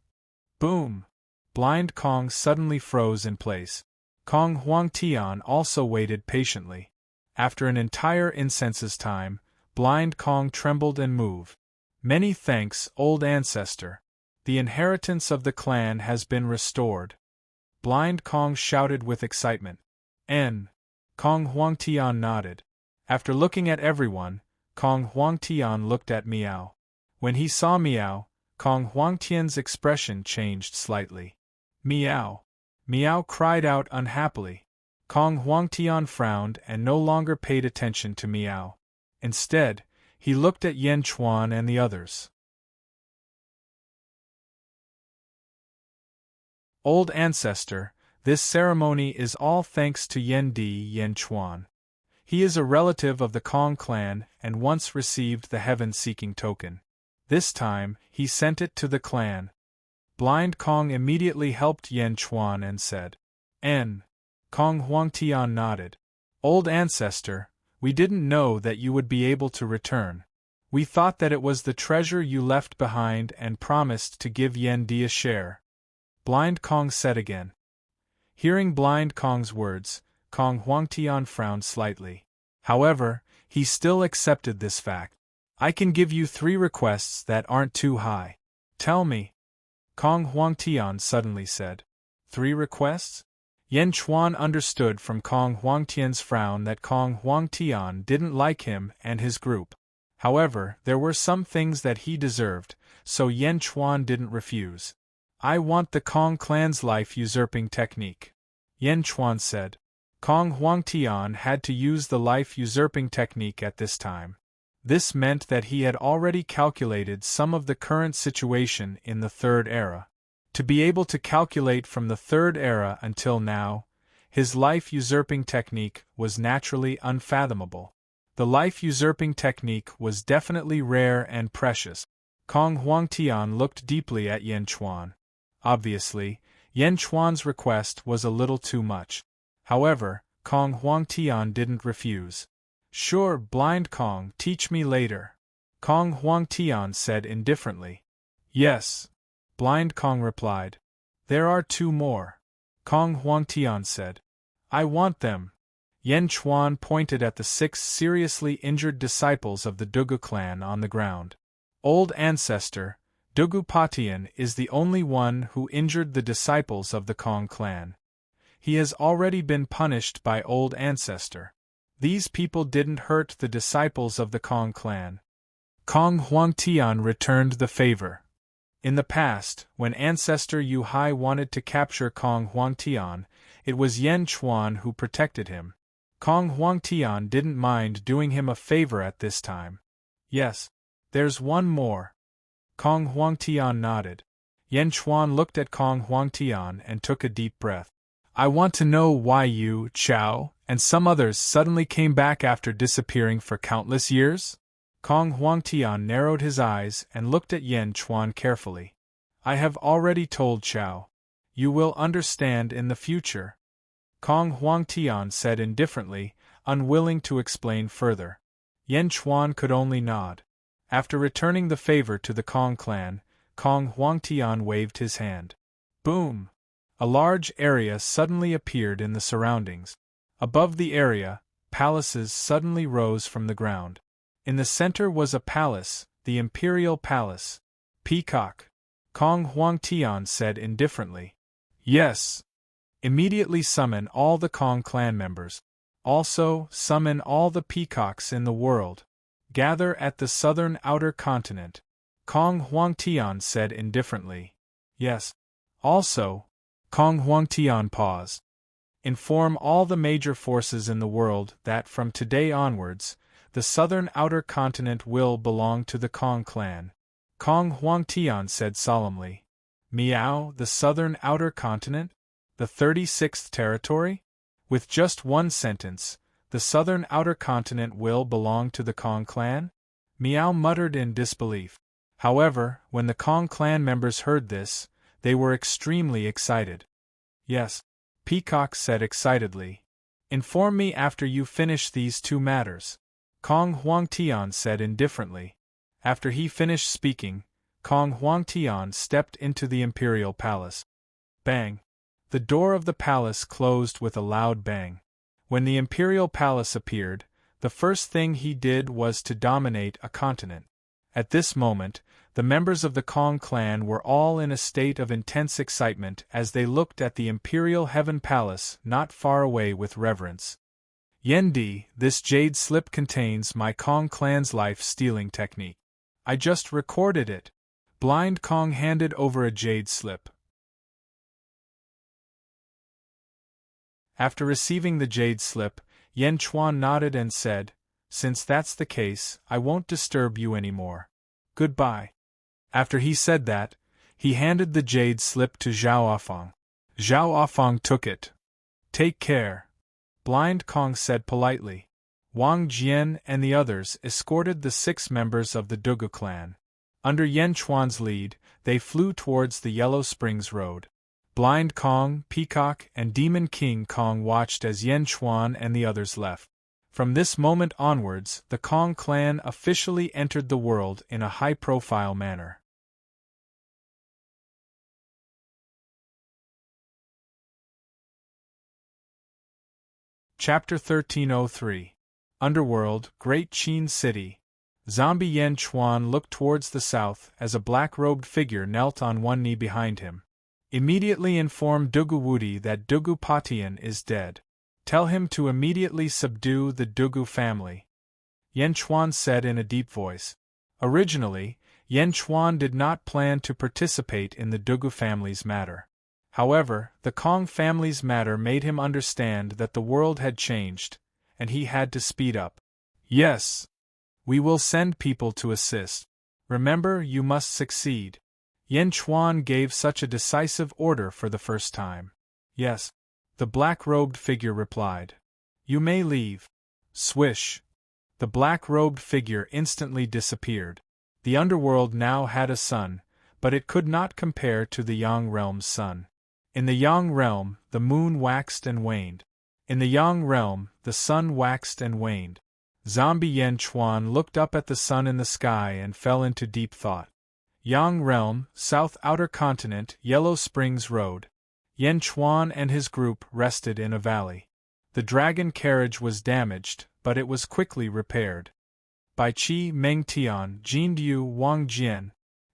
Boom! Blind Kong suddenly froze in place. Kong Huangtian also waited patiently. After an entire incense's time, Blind Kong trembled and moved. Many thanks, old ancestor. The inheritance of the clan has been restored. Blind Kong shouted with excitement. N. Kong Huangtian nodded. After looking at everyone, Kong Huangtian looked at Miao. When he saw Miao, Kong Huangtian's expression changed slightly. Miao! Miao cried out unhappily. Kong Huangtian frowned and no longer paid attention to Miao. Instead, he looked at Yan Chuan and the others. Old ancestor, this ceremony is all thanks to Yan Chuan. He is a relative of the Kong clan and once received the heaven-seeking token. This time, he sent it to the clan. Blind Kong immediately helped Yan Chuan and said, N. Kong Huangtian nodded. Old ancestor, we didn't know that you would be able to return. We thought that it was the treasure you left behind and promised to give Yan Di a share. Blind Kong said again. Hearing Blind Kong's words, Kong Huangtian frowned slightly. However, he still accepted this fact. I can give you 3 requests that aren't too high. Tell me. Kong Huangtian suddenly said. 3 requests? Yan Chuan understood from Kong Huangtian's frown that Kong Huangtian didn't like him and his group. However, there were some things that he deserved, so Yan Chuan didn't refuse. I want the Kong clan's life-usurping technique. Yan Chuan said. Kong Huangtian had to use the life-usurping technique at this time. This meant that he had already calculated some of the current situation in the Third Era. To be able to calculate from the Third Era until now, his life-usurping technique was naturally unfathomable. The life-usurping technique was definitely rare and precious. Kong Huangtian looked deeply at Yan Chuan. Obviously, Yan Chuan's request was a little too much. However, Kong Huangtian didn't refuse. Sure, Blind Kong, teach me later. Kong Huangtian said indifferently. Yes. Blind Kong replied. There are 2 more. Kong Huangtian said. I want them. Yan Chuan pointed at the 6 seriously injured disciples of the Dugu clan on the ground. Old ancestor, Dugu Patian is the only one who injured the disciples of the Kong clan. He has already been punished by old ancestor. These people didn't hurt the disciples of the Kong clan. Kong Huangtian returned the favor. In the past, when ancestor Yu Hai wanted to capture Kong Huangtian, it was Yan Chuan who protected him. Kong Huangtian didn't mind doing him a favor at this time. Yes, there's one more. Kong Huangtian nodded. Yan Chuan looked at Kong Huangtian and took a deep breath. I want to know why you, Chao, and some others suddenly came back after disappearing for countless years? Kong Huangtian narrowed his eyes and looked at Yan Chuan carefully. I have already told Chao. You will understand in the future. Kong Huangtian said indifferently, unwilling to explain further. Yan Chuan could only nod. After returning the favor to the Kong clan, Kong Huangtian waved his hand. Boom! A large area suddenly appeared in the surroundings. Above the area, palaces suddenly rose from the ground. In the center was a palace, the Imperial Palace. Peacock. Kong Huangtian said indifferently. Yes. Immediately summon all the Kong clan members. Also, summon all the peacocks in the world. Gather at the southern outer continent. Kong Huangtian said indifferently. Yes. Also, Kong Huangtian paused. Inform all the major forces in the world that from today onwards, the southern outer continent will belong to the Kong clan. Kong Huangtian said solemnly. Meow, the southern outer continent? The 36th territory? With just one sentence, the southern outer continent will belong to the Kong clan? Meow muttered in disbelief. However, when the Kong clan members heard this, they were extremely excited. Yes, Peacock said excitedly. Inform me after you finish these two matters. Kong Huangtian said indifferently. After he finished speaking, Kong Huangtian stepped into the Imperial Palace. Bang! The door of the palace closed with a loud bang. When the Imperial Palace appeared, the first thing he did was to dominate a continent. At this moment, the members of the Kong clan were all in a state of intense excitement as they looked at the Imperial Heaven Palace not far away with reverence. Yendi, this jade slip contains my Kong clan's life-stealing technique. I just recorded it. Blind Kong handed over a jade slip. After receiving the jade slip, Yan Chuan nodded and said, Since that's the case, I won't disturb you anymore. Goodbye. After he said that, he handed the jade slip to Zhao Afang. Zhao Afang took it. Take care. Blind Kong said politely. Wang Jian and the others escorted the 6 members of the Dugu clan. Under Yan Chuan's lead, they flew towards the Yellow Springs Road. Blind Kong, Peacock, and Demon King Kong watched as Yan Chuan and the others left. From this moment onwards, the Kong clan officially entered the world in a high-profile manner. Chapter 1303. Underworld, Great Qin City. Zombie Yan Chuan looked towards the south as a black-robed figure knelt on one knee behind him. Immediately inform Dugu Wudi that Dugu Patian is dead. Tell him to immediately subdue the Dugu family. Yan Chuan said in a deep voice. Originally, Yan Chuan did not plan to participate in the Dugu family's matter. However, the Kong family's matter made him understand that the world had changed, and he had to speed up. Yes. We will send people to assist. Remember, you must succeed. Yan Chuan gave such a decisive order for the first time. Yes. The black-robed figure replied. You may leave. Swish. The black-robed figure instantly disappeared. The underworld now had a sun, but it could not compare to the Yang realm's sun. In the Yang realm, the moon waxed and waned. In the Yang realm, the sun waxed and waned. Zombie Yan Chuan looked up at the sun in the sky and fell into deep thought. Yang realm, South Outer Continent, Yellow Springs Road. Yan Chuan and his group rested in a valley. The dragon carriage was damaged, but it was quickly repaired. By Qi Meng Tian, Jindu Wang Jian.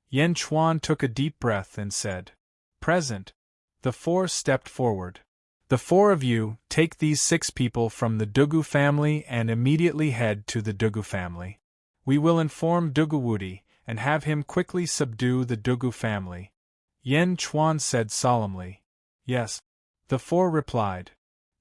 Yan Chuan took a deep breath and said, Present. The 4 stepped forward. The 4 of you, take these 6 people from the Dugu family and immediately head to the Dugu family. We will inform Dugu Wudi, and have him quickly subdue the Dugu family. Yan Chuan said solemnly. Yes. The 4 replied.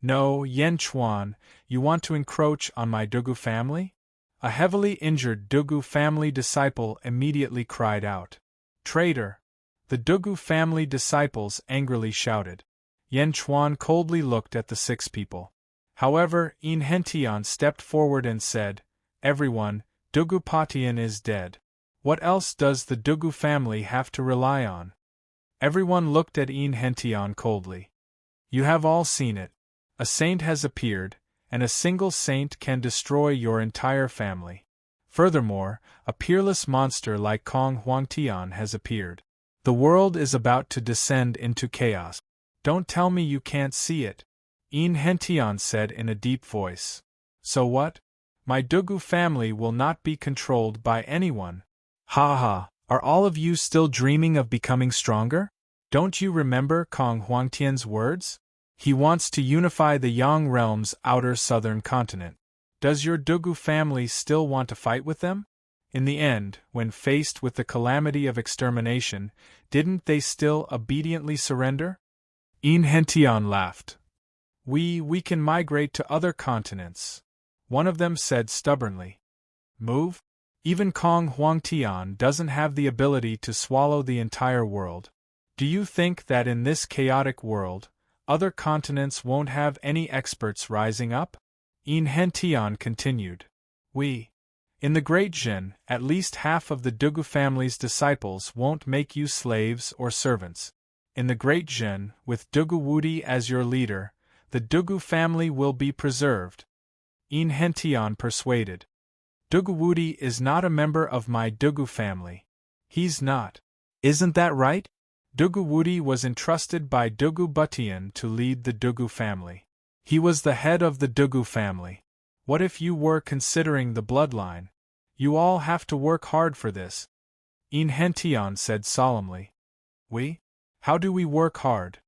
No, Yan Chuan, you want to encroach on my Dugu family? A heavily injured Dugu family disciple immediately cried out. Traitor! The Dugu family disciples angrily shouted. Yan Chuan coldly looked at the 6 people. However, In Hentian stepped forward and said, Everyone, Dugu Patian is dead. What else does the Dugu family have to rely on? Everyone looked at In Hentian coldly. You have all seen it. A saint has appeared, and a single saint can destroy your entire family. Furthermore, a peerless monster like Kong Huangtian has appeared. The world is about to descend into chaos. Don't tell me you can't see it, Yin Hentian said in a deep voice. So what? My Dugu family will not be controlled by anyone. Ha ha, are all of you still dreaming of becoming stronger? Don't you remember Kong Huangtian's words? He wants to unify the Yang realm's outer southern continent. Does your Dugu family still want to fight with them? In the end, when faced with the calamity of extermination, didn't they still obediently surrender? Yin Hentian laughed. We can migrate to other continents, one of them said stubbornly. Move? Even Kong Huangtian doesn't have the ability to swallow the entire world. Do you think that in this chaotic world, other continents won't have any experts rising up? Yin Hentian continued. In the Great Jin, at least half of the Dugu family's disciples won't make you slaves or servants. In the Great Jin, with Dugu Wudi as your leader, the Dugu family will be preserved. Yin Hentian persuaded. Dugu Wudi is not a member of my Dugu family. He's not. Isn't that right? Dugu Wudi was entrusted by Dugu Butian to lead the Dugu family. He was the head of the Dugu family. What if you were considering the bloodline? You all have to work hard for this. Yin Hentian said solemnly. We? How do we work hard?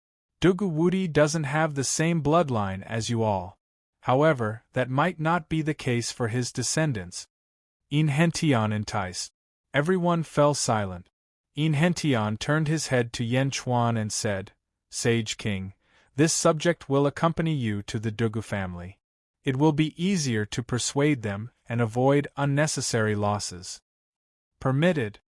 Dugu Wudi doesn't have the same bloodline as you all. However, that might not be the case for his descendants. Yin Hentian enticed. Everyone fell silent. Yin Hentian turned his head to Yen Chuan and said, Sage King, this subject will accompany you to the Dugu family. It will be easier to persuade them and avoid unnecessary losses. Permitted.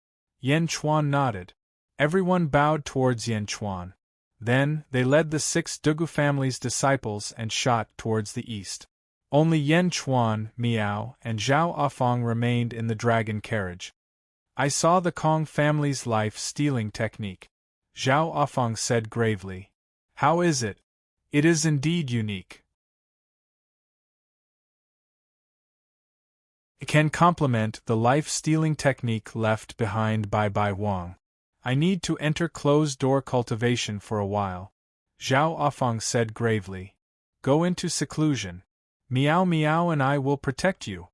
Yen Chuan nodded. Everyone bowed towards Yen Chuan. Then, they led the 6 Dugu family's disciples and shot towards the east. Only Yen Chuan, Miao, and Zhao Afong remained in the dragon carriage. I saw the Kong family's life-stealing technique, Zhao Afong said gravely. How is it? It is indeed unique. It can complement the life-stealing technique left behind by Bai Wang. I need to enter closed-door cultivation for a while, Zhao Afong said gravely. Go into seclusion. Miao Miao and I will protect you.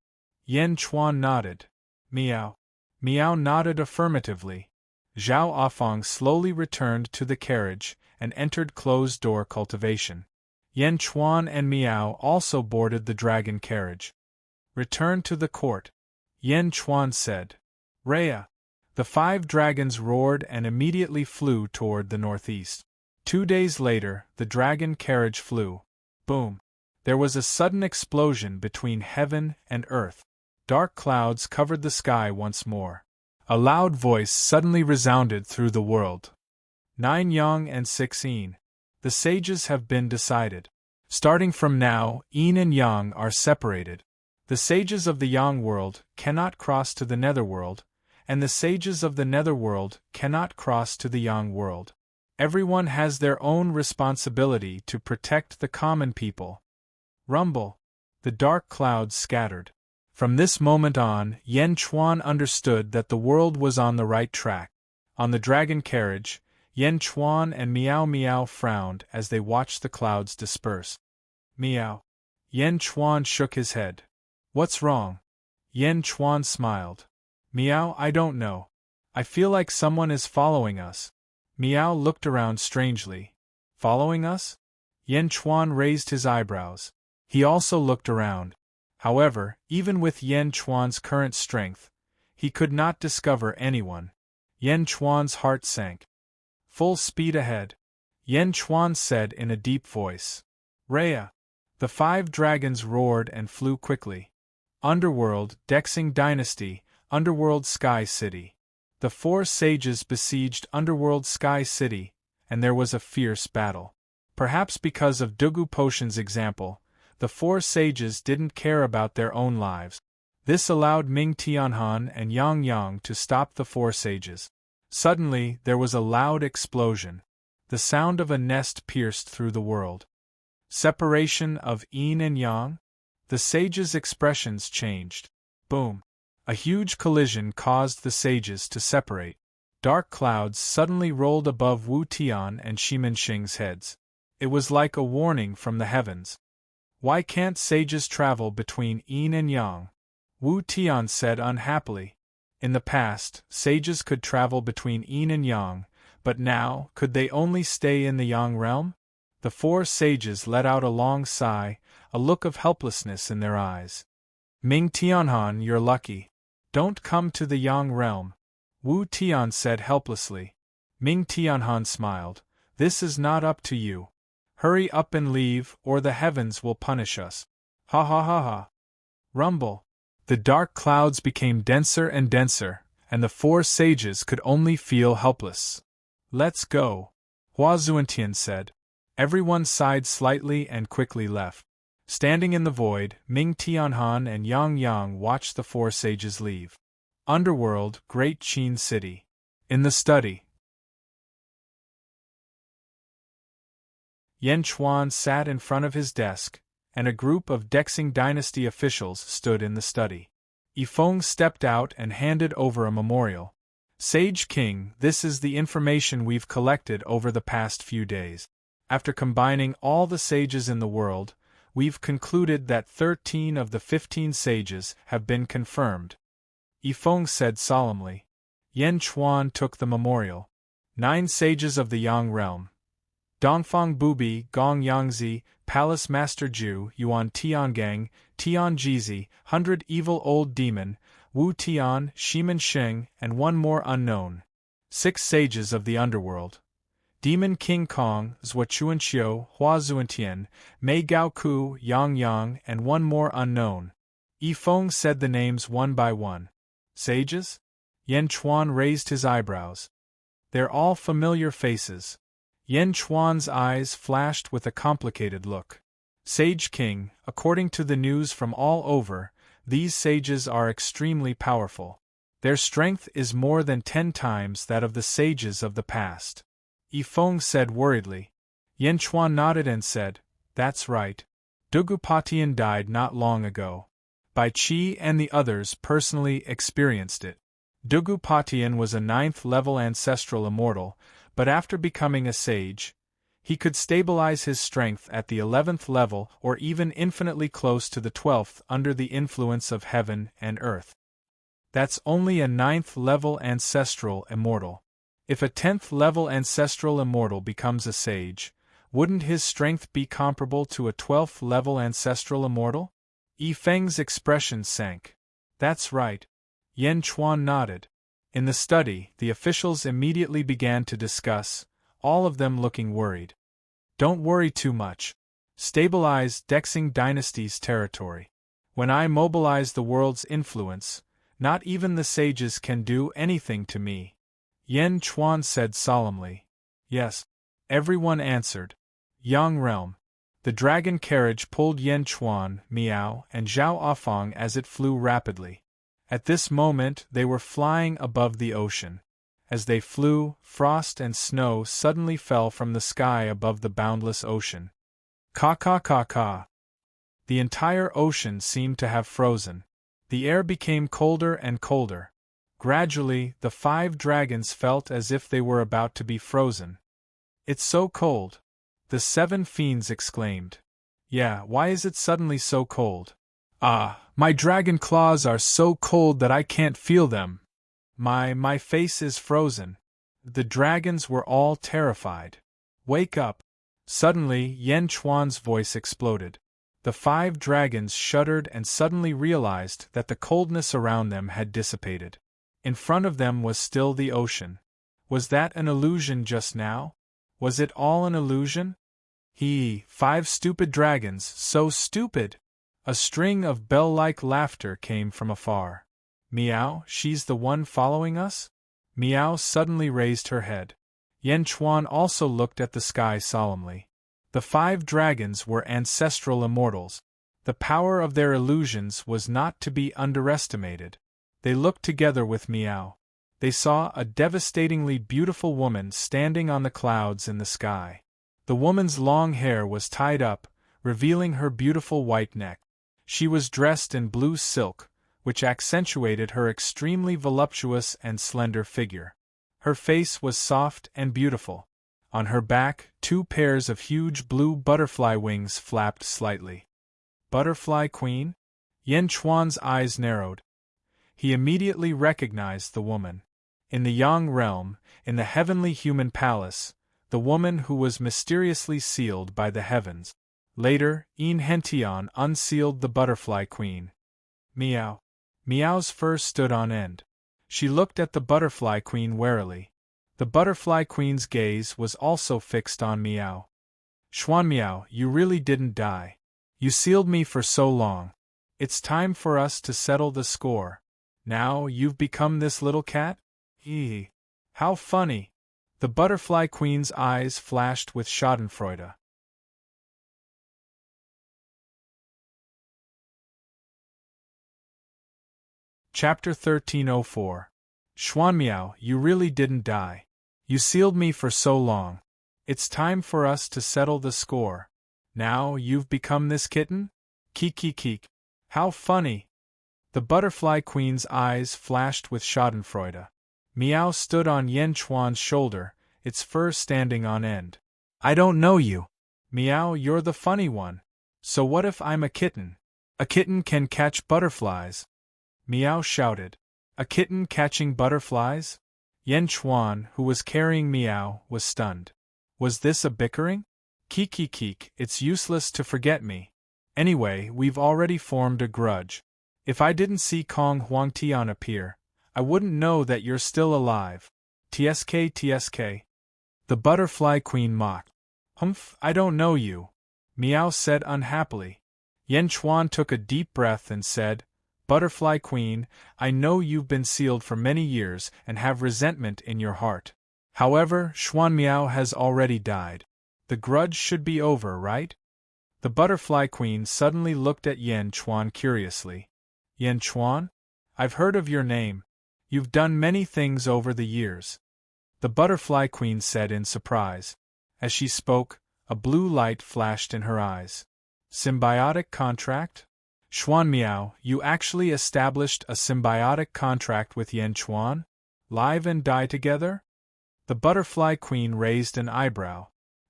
Yen Chuan nodded. Miao. Miao nodded affirmatively. Zhao Afong slowly returned to the carriage and entered closed-door cultivation. Yen Chuan and Miao also boarded the dragon carriage. Return to the court, Yen Chuan said. Rhea. The 5 dragons roared and immediately flew toward the northeast. 2 days later, the dragon carriage flew. Boom. There was a sudden explosion between heaven and earth. Dark clouds covered the sky once more. A loud voice suddenly resounded through the world. 9 Yang and 6 Yin. The sages have been decided. Starting from now, Yin and Yang are separated. The sages of the Yang world cannot cross to the netherworld, and the sages of the netherworld cannot cross to the Yang world. Everyone has their own responsibility to protect the common people. Rumble. The dark clouds scattered. From this moment on, Yen Chuan understood that the world was on the right track. On the dragon carriage, Yen Chuan and Miao Miao frowned as they watched the clouds disperse. Miao. Yen Chuan shook his head. What's wrong? Yen Chuan smiled. Miao, I don't know. I feel like someone is following us. Miao looked around strangely. Following us? Yen Chuan raised his eyebrows. He also looked around. However, even with Yen Chuan's current strength, he could not discover anyone. Yen Chuan's heart sank. Full speed ahead, Yen Chuan said in a deep voice. Rhea. The 5 dragons roared and flew quickly. Underworld, Dexing Dynasty, Underworld Sky City. The 4 sages besieged Underworld Sky City, and there was a fierce battle. Perhaps because of Dugu Potion's example, the 4 sages didn't care about their own lives. This allowed Ming Tianhan and Yang Yang to stop the 4 sages. Suddenly, there was a loud explosion. The sound of a nest pierced through the world. Separation of yin and yang? The sage's expressions changed. Boom! A huge collision caused the sages to separate. Dark clouds suddenly rolled above Wu Tian and Shimin Xing's heads. It was like a warning from the heavens. Why can't sages travel between yin and yang? Wu Tian said unhappily. In the past, sages could travel between yin and yang, but now, could they only stay in the yang realm? The four sages let out a long sigh, a look of helplessness in their eyes. Ming Tianhan, you're lucky. Don't come to the yang realm, Wu Tian said helplessly. Ming Tianhan smiled. This is not up to you. Hurry up and leave, or the heavens will punish us. Ha ha ha ha. Rumble. The dark clouds became denser and denser, and the four sages could only feel helpless. Let's go, Hua Zuantian said. Everyone sighed slightly and quickly left. Standing in the void, Ming Tianhan and Yang Yang watched the four sages leave. Underworld, Great Qin City. In the study, Yan Chuan sat in front of his desk, and a group of Dexing Dynasty officials stood in the study. Yifeng stepped out and handed over a memorial. Sage King, this is the information we've collected over the past few days. After combining all the sages in the world, we've concluded that 13 of the 15 sages have been confirmed. Yifeng said solemnly. Yan Chuan took the memorial. 9 sages of the Yang realm. Dongfang Bubi, Gong Yangzi, Palace Master Ju, Yuan Tiangang, Tian Jizi, 100 Evil Old Demon, Wu Tian, Shimin Sheng, and one more unknown. 6 sages of the underworld. Demon King Kong, Zhuachuanqiu, Hua Zuantian, Mei Gao Ku, Yang Yang, and one more unknown. Yifeng said the names one by one. Sages? Yan Chuan raised his eyebrows. They're all familiar faces. Yan Chuan's eyes flashed with a complicated look. Sage King, according to the news from all over, these sages are extremely powerful. Their strength is more than 10 times that of the sages of the past. Yifeng said worriedly. Yan Chuan nodded and said, That's right. Dugupatian died not long ago. Bai Qi and the others personally experienced it. Dugupatian was a 9th-level ancestral immortal, but after becoming a sage, he could stabilize his strength at the 11th level or even infinitely close to the 12th under the influence of heaven and earth. That's only a 9th-level ancestral immortal. If a 10th-level ancestral immortal becomes a sage, wouldn't his strength be comparable to a 12th-level ancestral immortal? Yifeng's expression sank. That's right. Yan Chuan nodded. In the study, the officials immediately began to discuss, all of them looking worried. Don't worry too much. Stabilize Dexing Dynasty's territory. When I mobilize the world's influence, not even the sages can do anything to me. Yan Chuan said solemnly. Yes. Everyone answered. Yang Realm. The dragon carriage pulled Yan Chuan, Miao, and Zhao Afang as it flew rapidly. At this moment they were flying above the ocean. As they flew, frost and snow suddenly fell from the sky above the boundless ocean. Ka. The entire ocean seemed to have frozen. The air became colder and colder. Gradually, the 5 dragons felt as if they were about to be frozen. It's so cold. The 7 fiends exclaimed. Yeah, why is it suddenly so cold? Ah, my dragon claws are so cold that I can't feel them. My face is frozen. The dragons were all terrified. Wake up. Suddenly, Yan Chuan's voice exploded. The 5 dragons shuddered and suddenly realized that the coldness around them had dissipated. In front of them was still the ocean. Was that an illusion just now? Was it all an illusion? 5 stupid dragons, so stupid! A string of bell-like laughter came from afar. Miao, she's the one following us? Miao suddenly raised her head. Yan Chuan also looked at the sky solemnly. The 5 dragons were ancestral immortals. The power of their illusions was not to be underestimated. They looked together with Miao. They saw a devastatingly beautiful woman standing on the clouds in the sky. The woman's long hair was tied up, revealing her beautiful white neck. She was dressed in blue silk, which accentuated her extremely voluptuous and slender figure. Her face was soft and beautiful. On her back, 2 pairs of huge blue butterfly wings flapped slightly. Butterfly Queen? Yan Chuan's eyes narrowed. He immediately recognized the woman. In the Yang realm, in the heavenly human palace, the woman who was mysteriously sealed by the heavens. Later, Yin Hentian unsealed the Butterfly Queen. Meow. Meow's fur stood on end. She looked at the Butterfly Queen warily. The Butterfly Queen's gaze was also fixed on Meow. Xuan Meow, you really didn't die. You sealed me for so long. It's time for us to settle the score. Now you've become this little cat? Hee. How funny. The Butterfly Queen's eyes flashed with schadenfreude. Chapter 1304. Xuan Miao, you really didn't die. You sealed me for so long. It's time for us to settle the score. Now you've become this kitten? Keek. How funny. The Butterfly Queen's eyes flashed with schadenfreude. Meow stood on Yan Chuan's shoulder, its fur standing on end. I don't know you. Meow, you're the funny one. So what if I'm a kitten? A kitten can catch butterflies. Meow shouted. A kitten catching butterflies? Yan Chuan, who was carrying Meow, was stunned. Was this a bickering? Keek, it's useless to forget me. Anyway, we've already formed a grudge. If I didn't see Kong Huangtian appear, I wouldn't know that you're still alive. TSK. The Butterfly Queen mocked. Humph, I don't know you. Meow said unhappily. Yan Chuan took a deep breath and said, Butterfly Queen, I know you've been sealed for many years and have resentment in your heart. However, Xuan Miao has already died. The grudge should be over, right? The Butterfly Queen suddenly looked at Yan Chuan curiously. Yan Chuan? I've heard of your name. You've done many things over the years. The Butterfly Queen said in surprise. As she spoke, a blue light flashed in her eyes. Symbiotic contract? Xuan Miao, you actually established a symbiotic contract with Yan Chuan? Live and die together? The Butterfly Queen raised an eyebrow.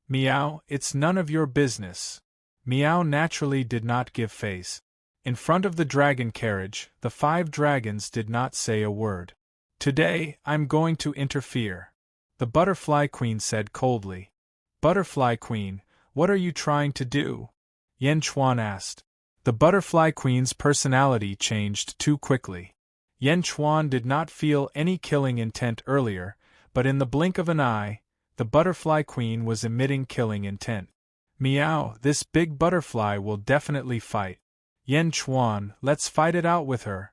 Meow, it's none of your business. Meow naturally did not give face. In front of the dragon carriage, the 5 dragons did not say a word. Today, I'm going to interfere. The Butterfly Queen said coldly. Butterfly Queen, what are you trying to do? Yan Chuan asked. The Butterfly Queen's personality changed too quickly. Yan Chuan did not feel any killing intent earlier, but in the blink of an eye, the Butterfly Queen was emitting killing intent. Meow, this big butterfly will definitely fight. Yan Chuan, let's fight it out with her.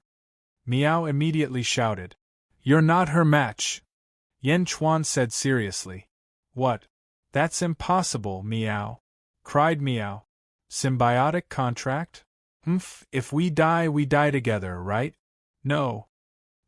Meow immediately shouted. You're not her match. Yan Chuan said seriously. What? That's impossible, Meow. Cried Meow. Symbiotic contract? Humph, if we die together, right? No.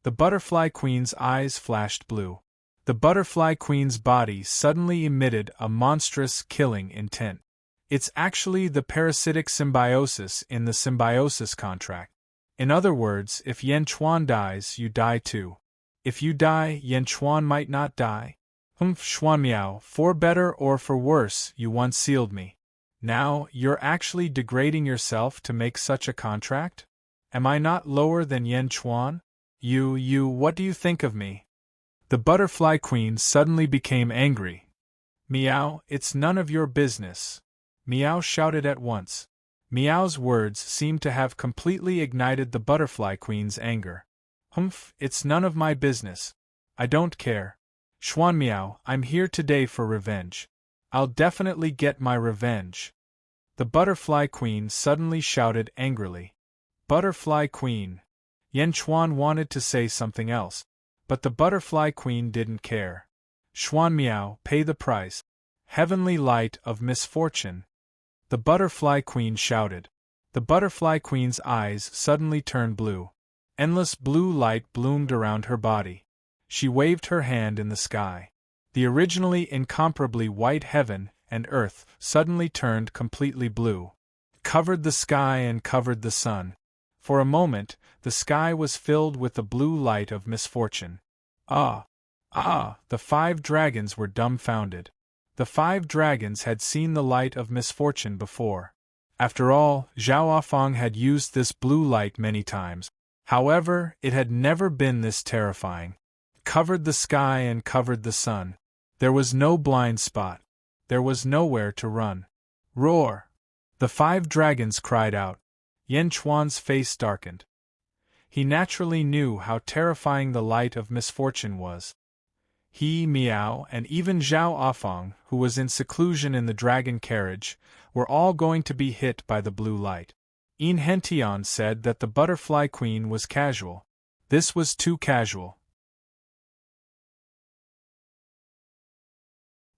The Butterfly Queen's eyes flashed blue. The Butterfly Queen's body suddenly emitted a monstrous killing intent. It's actually the parasitic symbiosis in the symbiosis contract. In other words, if Yan Chuan dies, you die too. If you die, Yan Chuan might not die. Humph, Xuan Miao, for better or for worse, you once sealed me. Now, you're actually degrading yourself to make such a contract? Am I not lower than Yan Chuan? What do you think of me? The Butterfly Queen suddenly became angry. Meow, it's none of your business. Meow shouted at once. Meow's words seemed to have completely ignited the Butterfly Queen's anger. Humph, it's none of my business. I don't care. Xuan Miao, I'm here today for revenge. I'll definitely get my revenge. The Butterfly Queen suddenly shouted angrily. Butterfly Queen. Yan Chuan wanted to say something else, but the Butterfly Queen didn't care. Xuan Miao, pay the price. Heavenly light of misfortune. The Butterfly Queen shouted. The Butterfly Queen's eyes suddenly turned blue. Endless blue light bloomed around her body. She waved her hand in the sky. The originally incomparably white heaven and earth suddenly turned completely blue. covered the sky and covered the sun. For a moment, the sky was filled with the blue light of misfortune. Ah! Ah! The 5 dragons were dumbfounded. The 5 dragons had seen the light of misfortune before. After all, Zhao Afang had used this blue light many times. However, it had never been this terrifying. Covered the sky and covered the sun. There was no blind spot. There was nowhere to run. Roar! The 5 dragons cried out. Yan Chuan's face darkened. He naturally knew how terrifying the light of misfortune was. He, Miao, and even Zhao Afang, who was in seclusion in the dragon carriage, were all going to be hit by the blue light. Yin Hentian said that the butterfly queen was casual. This was too casual.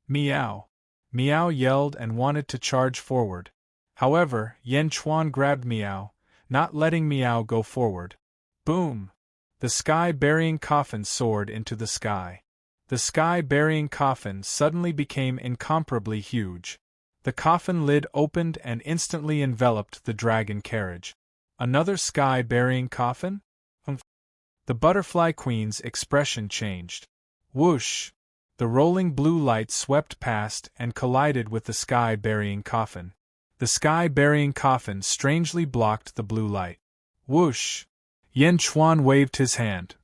Miao! Miao yelled and wanted to charge forward. However, Yan Chuan grabbed Miao, not letting Miao go forward. Boom! The sky-burying coffin soared into the sky. The sky-burying coffin suddenly became incomparably huge. The coffin lid opened and instantly enveloped the dragon carriage. Another sky-burying coffin? The butterfly queen's expression changed. Whoosh! The rolling blue light swept past and collided with the sky-burying coffin. The sky-burying coffin strangely blocked the blue light. Whoosh! Yan Chuan waved his hand.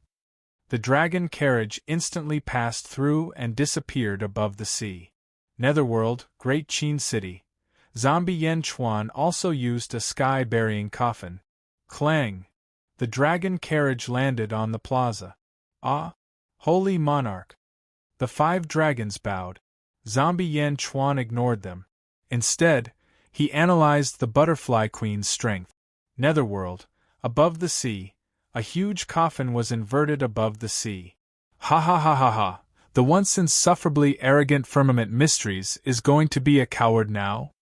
The dragon carriage instantly passed through and disappeared above the sea. Netherworld, Great Qin City. Zombie Yan Chuan also used a sky-burying coffin. Clang! The dragon carriage landed on the plaza. Ah! Holy Monarch! The 5 dragons bowed. Zombie Yan Chuan ignored them. Instead, he analyzed the butterfly queen's strength. Netherworld, above the sea, a huge coffin was inverted above the sea. Ha ha ha ha ha! The once insufferably arrogant Firmament Mysteries is going to be a coward now?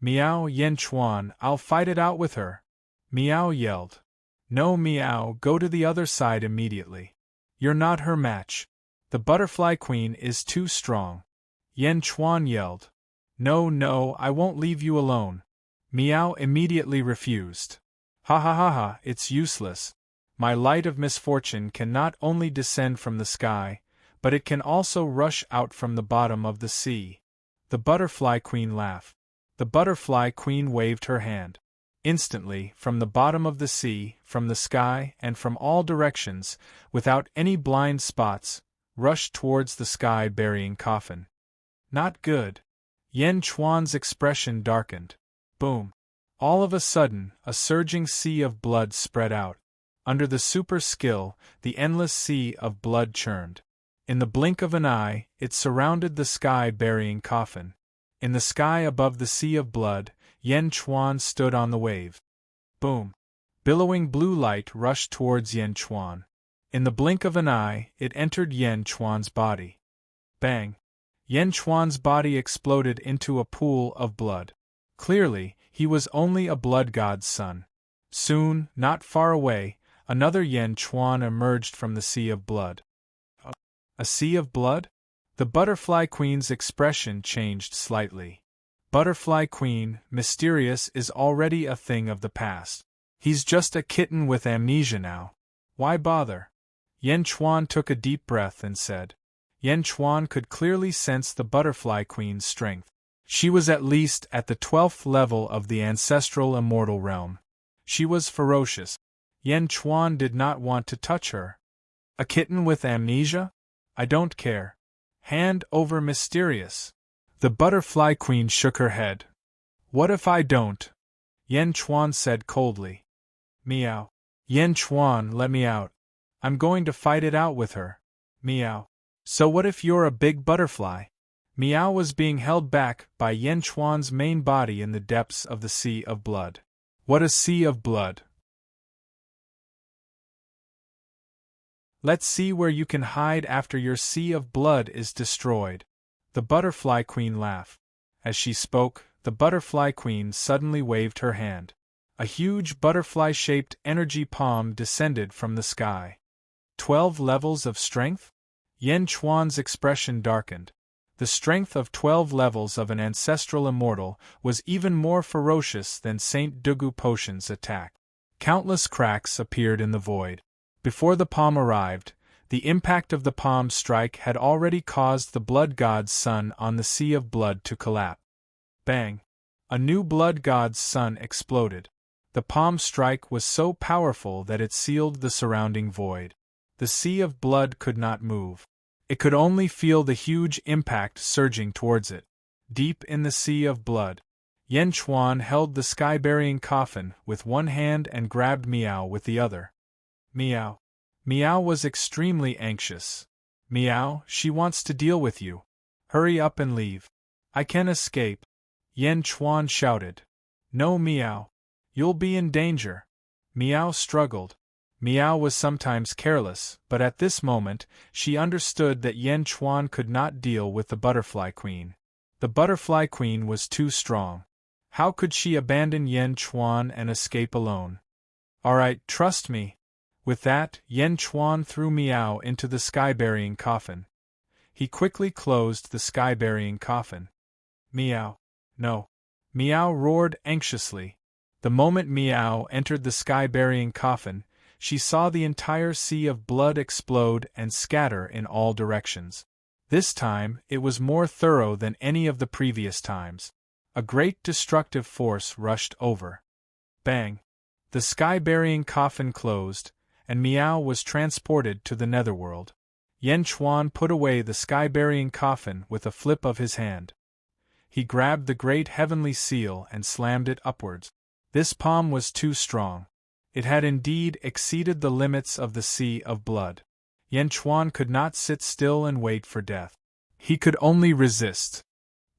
Miao Yan Chuan, I'll fight it out with her. Miao yelled. No, Miao, go to the other side immediately. You're not her match. The butterfly queen is too strong. Yan Chuan yelled. No, no, I won't leave you alone. Miao immediately refused. Ha ha ha ha, it's useless. My light of misfortune can not only descend from the sky, but it can also rush out from the bottom of the sea. The butterfly queen laughed. The butterfly queen waved her hand. Instantly, from the bottom of the sea, from the sky, and from all directions, without any blind spots, rushed towards the sky-burying coffin. Not good. Yan Chuan's expression darkened. Boom! All of a sudden, a surging sea of blood spread out. Under the super skill, the endless sea of blood churned. In the blink of an eye, it surrounded the sky-burying coffin. In the sky above the sea of blood, Yan Chuan stood on the wave. Boom! Billowing blue light rushed towards Yan Chuan. In the blink of an eye, it entered Yan Chuan's body. Bang! Yan Chuan's body exploded into a pool of blood. Clearly, he was only a blood god's son. Soon, not far away, another Yan Chuan emerged from the sea of blood. A sea of blood? The butterfly queen's expression changed slightly. Butterfly queen, mysterious, is already a thing of the past. He's just a kitten with amnesia now. Why bother? Yan Chuan took a deep breath and said. Yan Chuan could clearly sense the butterfly queen's strength. She was at least at the 12th level of the ancestral immortal realm. She was ferocious. Yan Chuan did not want to touch her. A kitten with amnesia? I don't care. Hand over mysterious. The butterfly queen shook her head. What if I don't? Yan Chuan said coldly. Meow. Yan Chuan, let me out. I'm going to fight it out with her. Meow. So what if you're a big butterfly? Meow was being held back by Yan Chuan's main body in the depths of the sea of blood. What a sea of blood! Let's see where you can hide after your sea of blood is destroyed. The butterfly queen laughed. As she spoke, the butterfly queen suddenly waved her hand. A huge butterfly-shaped energy palm descended from the sky. 12 levels of strength? Yan Chuan's expression darkened. The strength of 12 levels of an ancestral immortal was even more ferocious than Saint Dugu Potion's attack. Countless cracks appeared in the void. Before the palm arrived, the impact of the palm's strike had already caused the blood god's sun on the sea of blood to collapse. Bang! A new blood god's sun exploded. The palm strike was so powerful that it sealed the surrounding void. The sea of blood could not move. It could only feel the huge impact surging towards it. Deep in the sea of blood, Yan Chuan held the sky-burying coffin with one hand and grabbed Miao with the other. Miao. Miao was extremely anxious. Miao, she wants to deal with you. Hurry up and leave. I can escape. Yan Chuan shouted. No, Miao. You'll be in danger. Miao struggled. Miao was sometimes careless, but at this moment, she understood that Yan Chuan could not deal with the Butterfly Queen. The Butterfly Queen was too strong. How could she abandon Yan Chuan and escape alone? All right, trust me. With that, Yan Chuan threw Miao into the sky-burying coffin. He quickly closed the sky-burying coffin. Miao. No. Miao roared anxiously. The moment Miao entered the sky-burying coffin, she saw the entire sea of blood explode and scatter in all directions. This time, it was more thorough than any of the previous times. A great destructive force rushed over. Bang! The sky-burying coffin closed, and Miao was transported to the netherworld. Yan Chuan put away the sky-burying coffin with a flip of his hand. He grabbed the great heavenly seal and slammed it upwards. This palm was too strong. It had indeed exceeded the limits of the sea of blood. Yan Chuan could not sit still and wait for death. He could only resist.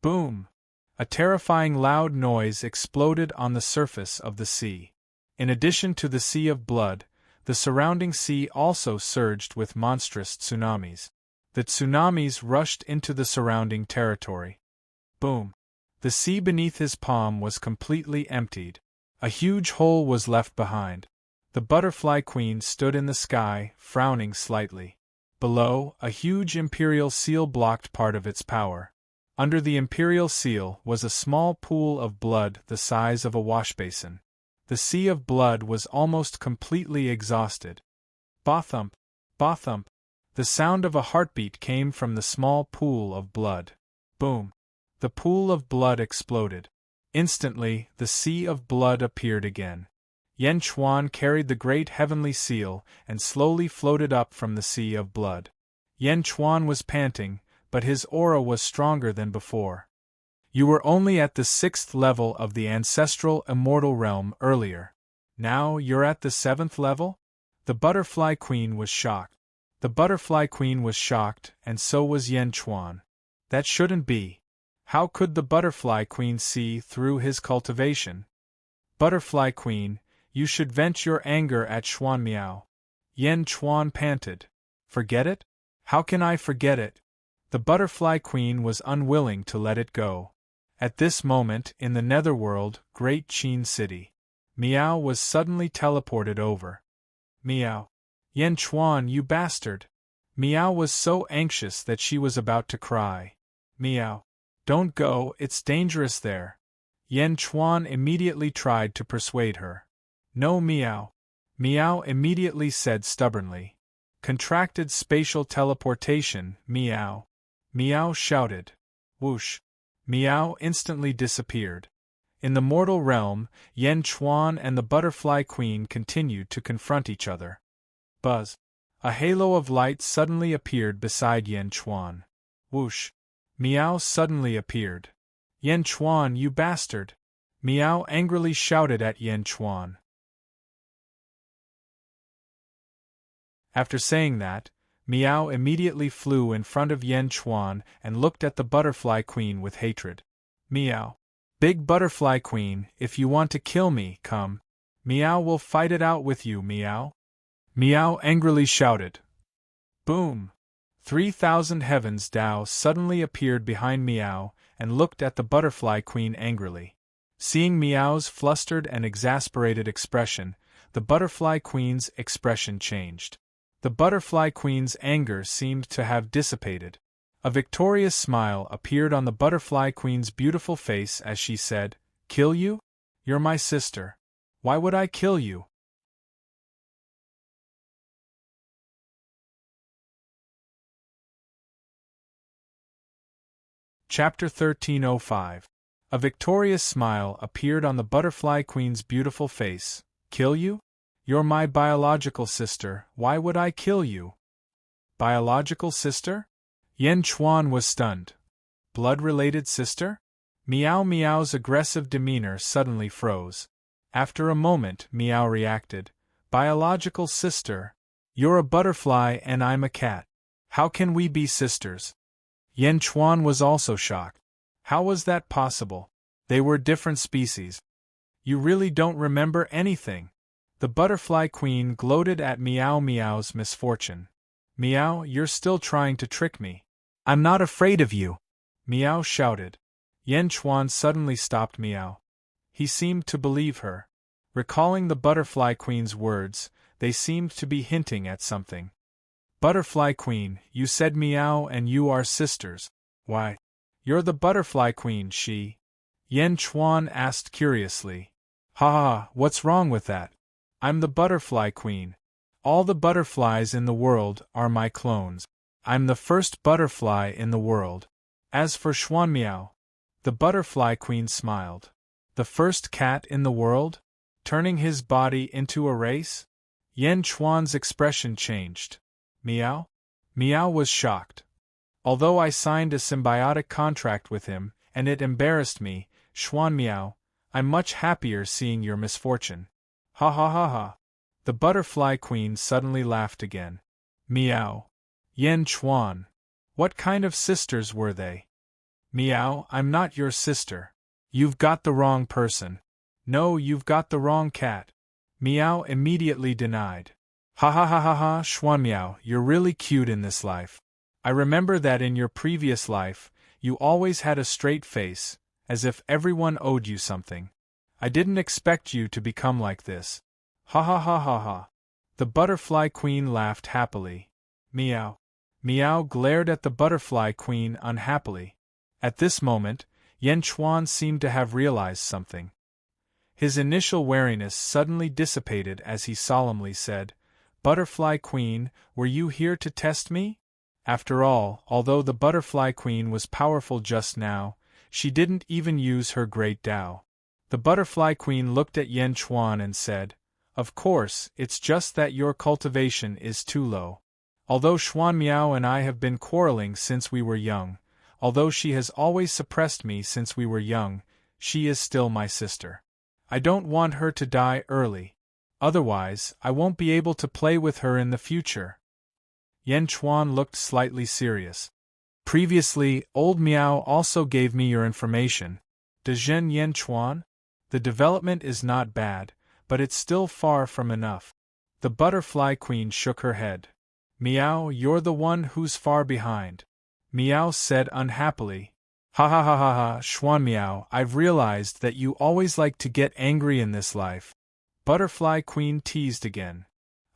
Boom! A terrifying loud noise exploded on the surface of the sea. In addition to the sea of blood, the surrounding sea also surged with monstrous tsunamis. The tsunamis rushed into the surrounding territory. Boom! The sea beneath his palm was completely emptied. A huge hole was left behind. The Butterfly Queen stood in the sky, frowning slightly. Below, a huge imperial seal blocked part of its power. Under the imperial seal was a small pool of blood the size of a washbasin. The sea of blood was almost completely exhausted. Ba-thump, ba-thump. The sound of a heartbeat came from the small pool of blood. Boom! The pool of blood exploded. Instantly, the sea of blood appeared again. Yan Chuan carried the great heavenly seal and slowly floated up from the sea of blood. Yan Chuan was panting, but his aura was stronger than before. You were only at the 6th level of the ancestral immortal realm earlier. Now you're at the 7th level? The Butterfly Queen was shocked. The Butterfly Queen was shocked, and so was Yan Chuan. That shouldn't be. How could the Butterfly Queen see through his cultivation? Butterfly Queen, you should vent your anger at Xuan Miao. Yan Chuan panted. Forget it? How can I forget it? The Butterfly Queen was unwilling to let it go. At this moment, in the netherworld, Great Qin City, Miao was suddenly teleported over. Miao. Yan Chuan, you bastard! Miao was so anxious that she was about to cry. Miao. Don't go, it's dangerous there. Yan Chuan immediately tried to persuade her. No, Miao. Miao immediately said stubbornly. Contracted spatial teleportation, Miao. Miao shouted. Whoosh. Miao instantly disappeared. In the mortal realm, Yan Chuan and the Butterfly Queen continued to confront each other. Buzz. A halo of light suddenly appeared beside Yan Chuan. Whoosh. Miao suddenly appeared. Yan Chuan, you bastard! Miao angrily shouted at Yan Chuan. After saying that, Miao immediately flew in front of Yan Chuan and looked at the Butterfly Queen with hatred. Miao. Big Butterfly Queen, if you want to kill me, come. Miao will fight it out with you, Miao. Miao angrily shouted. Boom! 3,000 Heavens Dao suddenly appeared behind Miao and looked at the Butterfly Queen angrily. Seeing Miao's flustered and exasperated expression, the Butterfly Queen's expression changed. The Butterfly Queen's anger seemed to have dissipated. A victorious smile appeared on the butterfly queen's beautiful face as she said, "Kill you? You're my sister. Why would I kill you?" Chapter 1305. A victorious smile appeared on the butterfly queen's beautiful face. "Kill you? You're my biological sister. Why would I kill you?" Biological sister? Yen Chuan was stunned. Blood-related sister? Meow Meow's aggressive demeanor suddenly froze. After a moment, Meow reacted. "Biological sister? You're a butterfly and I'm a cat. How can we be sisters?" Yen Chuan was also shocked. How was that possible? They were different species. "You really don't remember anything?" The butterfly queen gloated at Meow Meow's misfortune. "Meow, you're still trying to trick me." "I'm not afraid of you!" Meow shouted. Yen Chuan suddenly stopped Meow. He seemed to believe her. Recalling the butterfly queen's words, they seemed to be hinting at something. "Butterfly queen, you said Meow and you are sisters. Why? You're the butterfly queen, she?" Yen Chuan asked curiously. "Ha ha, what's wrong with that? I'm the butterfly queen. All the butterflies in the world are my clones. I'm the first butterfly in the world. As for Xuanmiao," the butterfly queen smiled. "The first cat in the world? Turning his body into a race?" Yen Chuan's expression changed. "Meow?" Meow was shocked. "Although I signed a symbiotic contract with him, and it embarrassed me, Xuanmiao, I'm much happier seeing your misfortune." "Ha ha ha ha." The butterfly queen suddenly laughed again. "Meow. Yen Chuan. What kind of sisters were they?" "Meow, I'm not your sister. You've got the wrong person. No, you've got the wrong cat." Meow immediately denied. "Ha ha ha ha ha, Xuanmiao, you're really cute in this life. I remember that in your previous life, you always had a straight face, as if everyone owed you something. I didn't expect you to become like this." Ha ha ha ha ha. The butterfly queen laughed happily. Meow. Meow glared at the butterfly queen unhappily. At this moment, Yen Chuan seemed to have realized something. His initial wariness suddenly dissipated as he solemnly said, "Butterfly queen, were you here to test me?" After all, although the butterfly queen was powerful just now, she didn't even use her great Tao. The butterfly queen looked at Yen Chuan and said, "Of course, it's just that your cultivation is too low. Although Xuanmiao and I have been quarreling since we were young, although she has always suppressed me since we were young, she is still my sister. I don't want her to die early. Otherwise, I won't be able to play with her in the future." Yen Chuan looked slightly serious. "Previously, old Miao also gave me your information. Does Yen Chuan? The development is not bad, but it's still far from enough." The butterfly queen shook her head. "Meow, you're the one who's far behind." Meow said unhappily. "Ha ha ha ha ha, Xuanmiao, I've realized that you always like to get angry in this life." Butterfly queen teased again.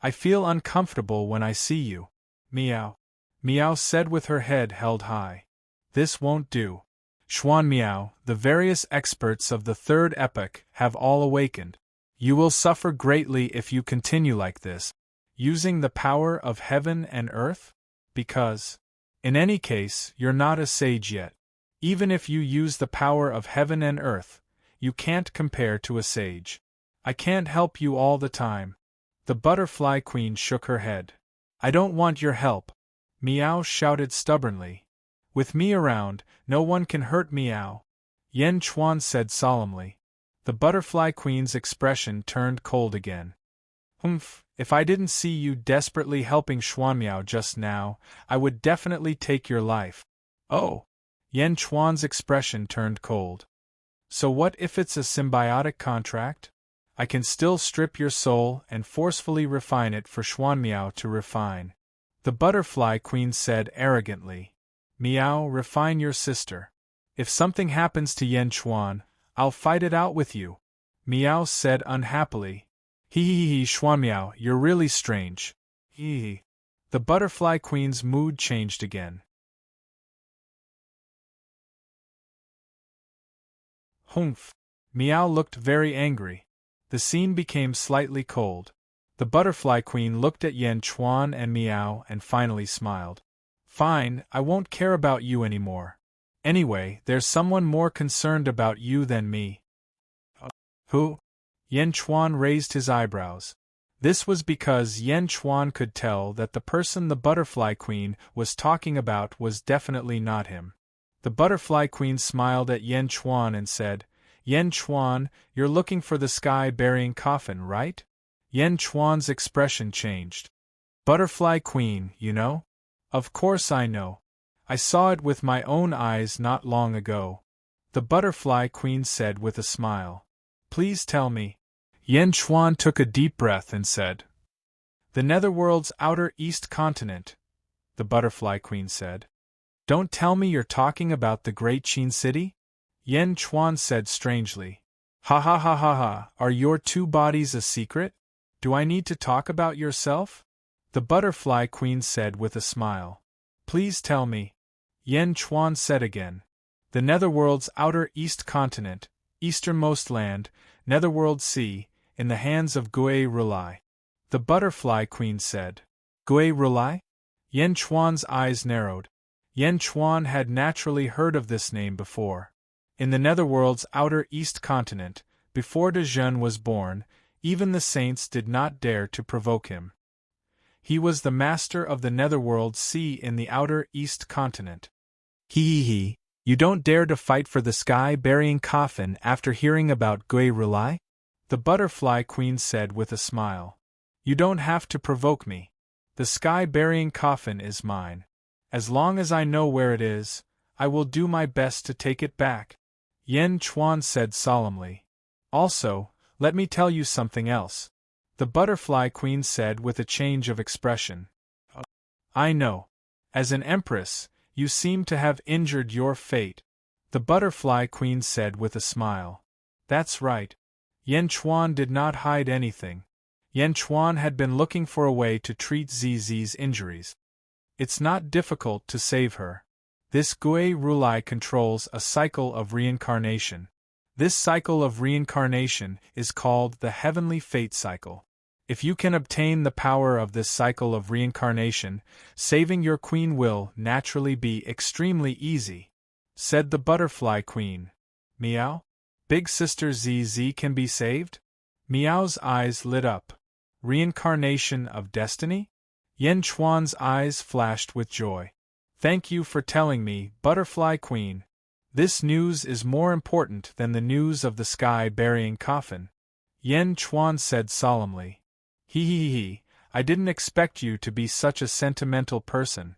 "I feel uncomfortable when I see you." Meow. Meow said with her head held high. "This won't do. Xuanmiao, the various experts of the third epoch have all awakened. You will suffer greatly if you continue like this. Using the power of heaven and earth? Because, in any case, you're not a sage yet. Even if you use the power of heaven and earth, you can't compare to a sage. I can't help you all the time." The butterfly queen shook her head. "I don't want your help," Meow shouted stubbornly. "With me around, no one can hurt Meow," Yen Chuan said solemnly. The butterfly queen's expression turned cold again. "Humph, if I didn't see you desperately helping Xuanmiao just now, I would definitely take your life." "Oh!" Yen Chuan's expression turned cold. "So what if it's a symbiotic contract? I can still strip your soul and forcefully refine it for Xuanmiao to refine." The butterfly queen said arrogantly. "Meow, refine your sister. If something happens to Yen Chuan, I'll fight it out with you." Meow said unhappily. "Hee hee hee, Xuanmiao, you're really strange." Hee hee. The butterfly queen's mood changed again. Humph! Meow looked very angry. The scene became slightly cold. The butterfly queen looked at Yan Chuan and Meow and finally smiled. Fine, I won't care about you anymore. Anyway, there's someone more concerned about you than me. Who? Yan Chuan raised his eyebrows. This was because Yan Chuan could tell that the person the butterfly queen was talking about was definitely not him. The butterfly queen smiled at Yan Chuan and said, Yan Chuan, you're looking for the sky-burying coffin, right? Yan Chuan's expression changed. Butterfly queen, you know? Of course I know. I saw it with my own eyes not long ago. The butterfly queen said with a smile. Please tell me. Yan Chuan took a deep breath and said, The netherworld's outer east continent, the butterfly queen said. Don't tell me you're talking about the great Qin city? Yan Chuan said strangely. Ha ha ha ha ha, are your two bodies a secret? Do I need to talk about yourself? The butterfly queen said with a smile. Please tell me. Yan Chuan said again. The netherworld's outer east continent, easternmost land, netherworld sea, in the hands of Gui Rulai. The butterfly queen said. Gui Rulai? Yan Chuan's eyes narrowed. Yan Chuan had naturally heard of this name before. In the netherworld's outer east continent, before De Zhen was born, even the saints did not dare to provoke him. He was the master of the netherworld sea in the outer east continent. He, you don't dare to fight for the sky-burying coffin after hearing about Gui Rulai? The butterfly queen said with a smile. You don't have to provoke me. The sky-burying coffin is mine. As long as I know where it is, I will do my best to take it back. Yan Chuan said solemnly. Also, let me tell you something else. The butterfly queen said with a change of expression. I know. As an empress, you seem to have injured your fate. The butterfly queen said with a smile. That's right. Yan Chuan did not hide anything. Yan Chuan had been looking for a way to treat Zizi's injuries. It's not difficult to save her. This Gui Rulai controls a cycle of reincarnation. This cycle of reincarnation is called the Heavenly Fate Cycle. If you can obtain the power of this cycle of reincarnation, saving your queen will naturally be extremely easy, said the butterfly queen. Meow? Big sister ZZ can be saved? Meow's eyes lit up. Reincarnation of destiny? Yan Chuan's eyes flashed with joy. Thank you for telling me, butterfly queen. This news is more important than the news of the sky-burying coffin. Yan Chuan said solemnly. He, I didn't expect you to be such a sentimental person.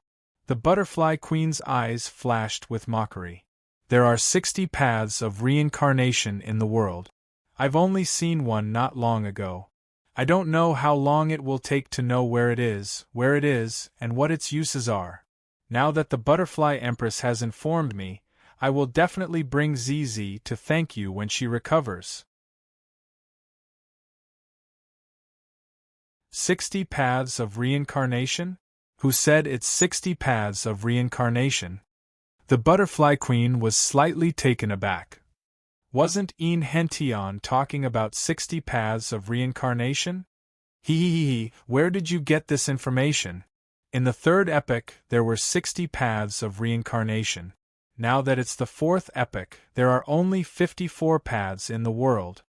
The butterfly queen's eyes flashed with mockery. There are 60 paths of reincarnation in the world. I've only seen one not long ago. I don't know how long it will take to know where it is, and what its uses are. Now that the Butterfly Empress has informed me, I will definitely bring ZZ to thank you when she recovers. 60 Paths of Reincarnation? Who said it's 60 Paths of Reincarnation? The Butterfly Queen was slightly taken aback. Wasn't Een Hention talking about 60 Paths of Reincarnation? Where did you get this information? In the third epoch, there were 60 Paths of Reincarnation. Now that it's the fourth epoch, there are only 54 paths in the world.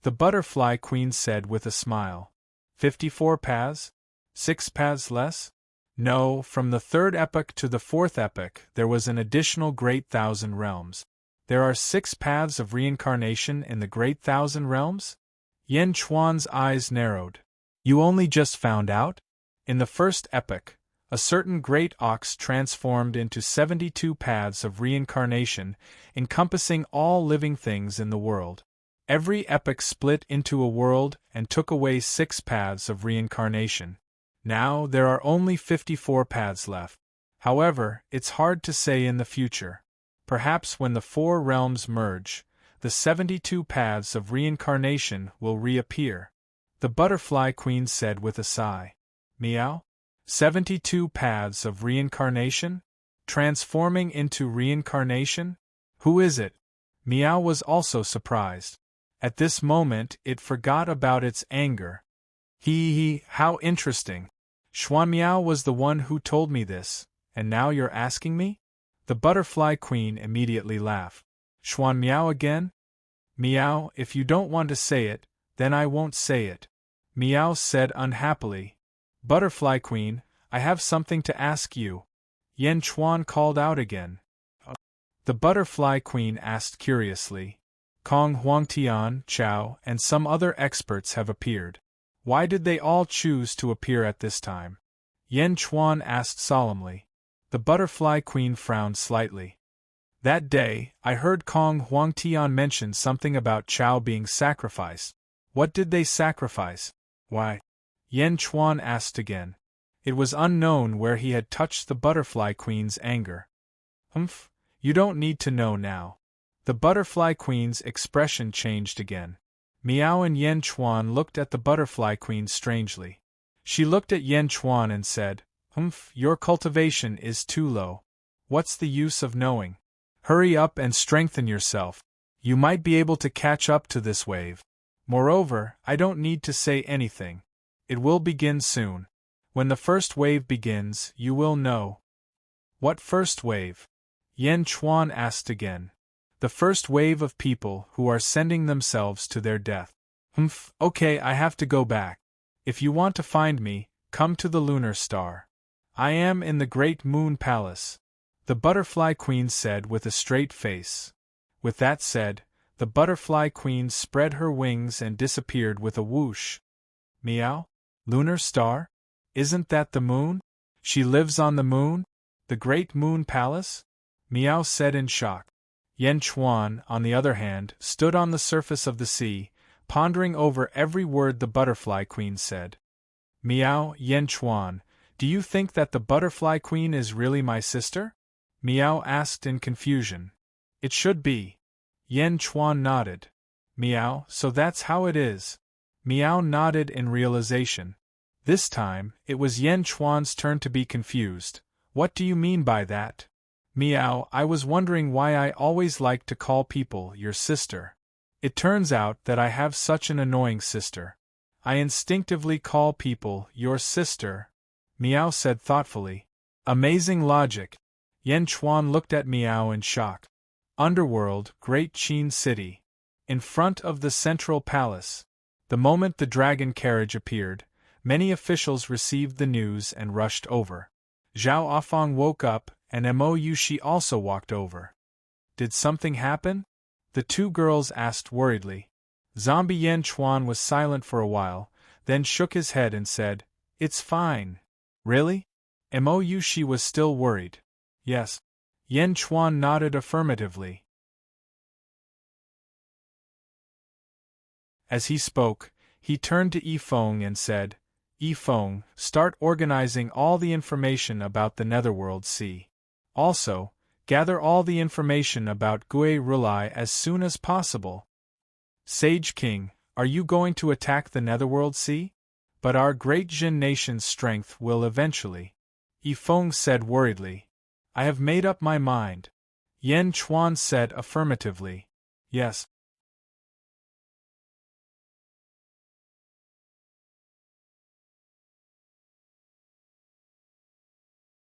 The Butterfly Queen said with a smile. 54 paths? 6 paths less? No, from the third epoch to the fourth epoch, there was an additional Great Thousand Realms. There are 6 paths of reincarnation in the Great Thousand Realms? Yan Chuan's eyes narrowed. You only just found out? In the first epoch, a certain great ox transformed into 72 paths of reincarnation, encompassing all living things in the world. Every epoch split into a world and took away 6 paths of reincarnation. Now there are only 54 paths left. However, it's hard to say in the future. Perhaps when the 4 realms merge, the 72 paths of reincarnation will reappear. The Butterfly Queen said with a sigh. Meow? 72 paths of reincarnation? Transforming into reincarnation? Who is it? Meow was also surprised. At this moment it forgot about its anger. Hee, how interesting. Xuan Miao was the one who told me this, and now you're asking me? The butterfly queen immediately laughed. Xuan Miao again? Meow, if you don't want to say it, then I won't say it. Meow said unhappily. Butterfly queen, I have something to ask you. Yan Chuan called out again. The butterfly queen asked curiously. Kong Huangtian, Chao, and some other experts have appeared. Why did they all choose to appear at this time? Yan Chuan asked solemnly. The butterfly queen frowned slightly. That day, I heard Kong Huangtian mention something about Chao being sacrificed. What did they sacrifice? Why? Yan Chuan asked again. It was unknown where he had touched the butterfly queen's anger. Humph, you don't need to know now. The butterfly queen's expression changed again. Meow and Yan Chuan looked at the butterfly queen strangely. She looked at Yan Chuan and said, Humph, your cultivation is too low. What's the use of knowing? Hurry up and strengthen yourself. You might be able to catch up to this wave. Moreover, I don't need to say anything. It will begin soon. When the first wave begins, you will know. What first wave? Yan Chuan asked again. The first wave of people who are sending themselves to their death. Humph, okay, I have to go back. If you want to find me, come to the lunar star. I am in the Great Moon Palace. The butterfly queen said with a straight face. With that said, the butterfly queen spread her wings and disappeared with a whoosh. Meow? Lunar star? Isn't that the moon? She lives on the moon? The Great Moon Palace? Meow said in shock. Yan Chuan, on the other hand, stood on the surface of the sea, pondering over every word the butterfly queen said. Meow, Yan Chuan, do you think that the butterfly queen is really my sister? Meow asked in confusion. It should be. Yan Chuan nodded. Meow, so that's how it is. Meow nodded in realization. This time, it was Yan Chuan's turn to be confused. What do you mean by that? Meow, I was wondering why I always like to call people your sister. It turns out that I have such an annoying sister. I instinctively call people your sister. Meow said thoughtfully. Amazing logic. Yan Chuan looked at Meow in shock. Underworld, Great Qin City. In front of the Central Palace. The moment the dragon carriage appeared, many officials received the news and rushed over. Zhao Afang woke up, and Mo Yushi also walked over. Did something happen? The two girls asked worriedly. Zombie Yan Chuan was silent for a while, then shook his head and said, It's fine. Really? Mo Yushi was still worried. Yes. Yan Chuan nodded affirmatively. As he spoke, he turned to Yifeng and said, Yifeng, start organizing all the information about the Netherworld Sea. Also, gather all the information about Gui Rulai as soon as possible. Sage King, are you going to attack the Netherworld Sea? But our great Jin nation's strength will eventually. Yifeng said worriedly. I have made up my mind. Yan Chuan said affirmatively. Yes.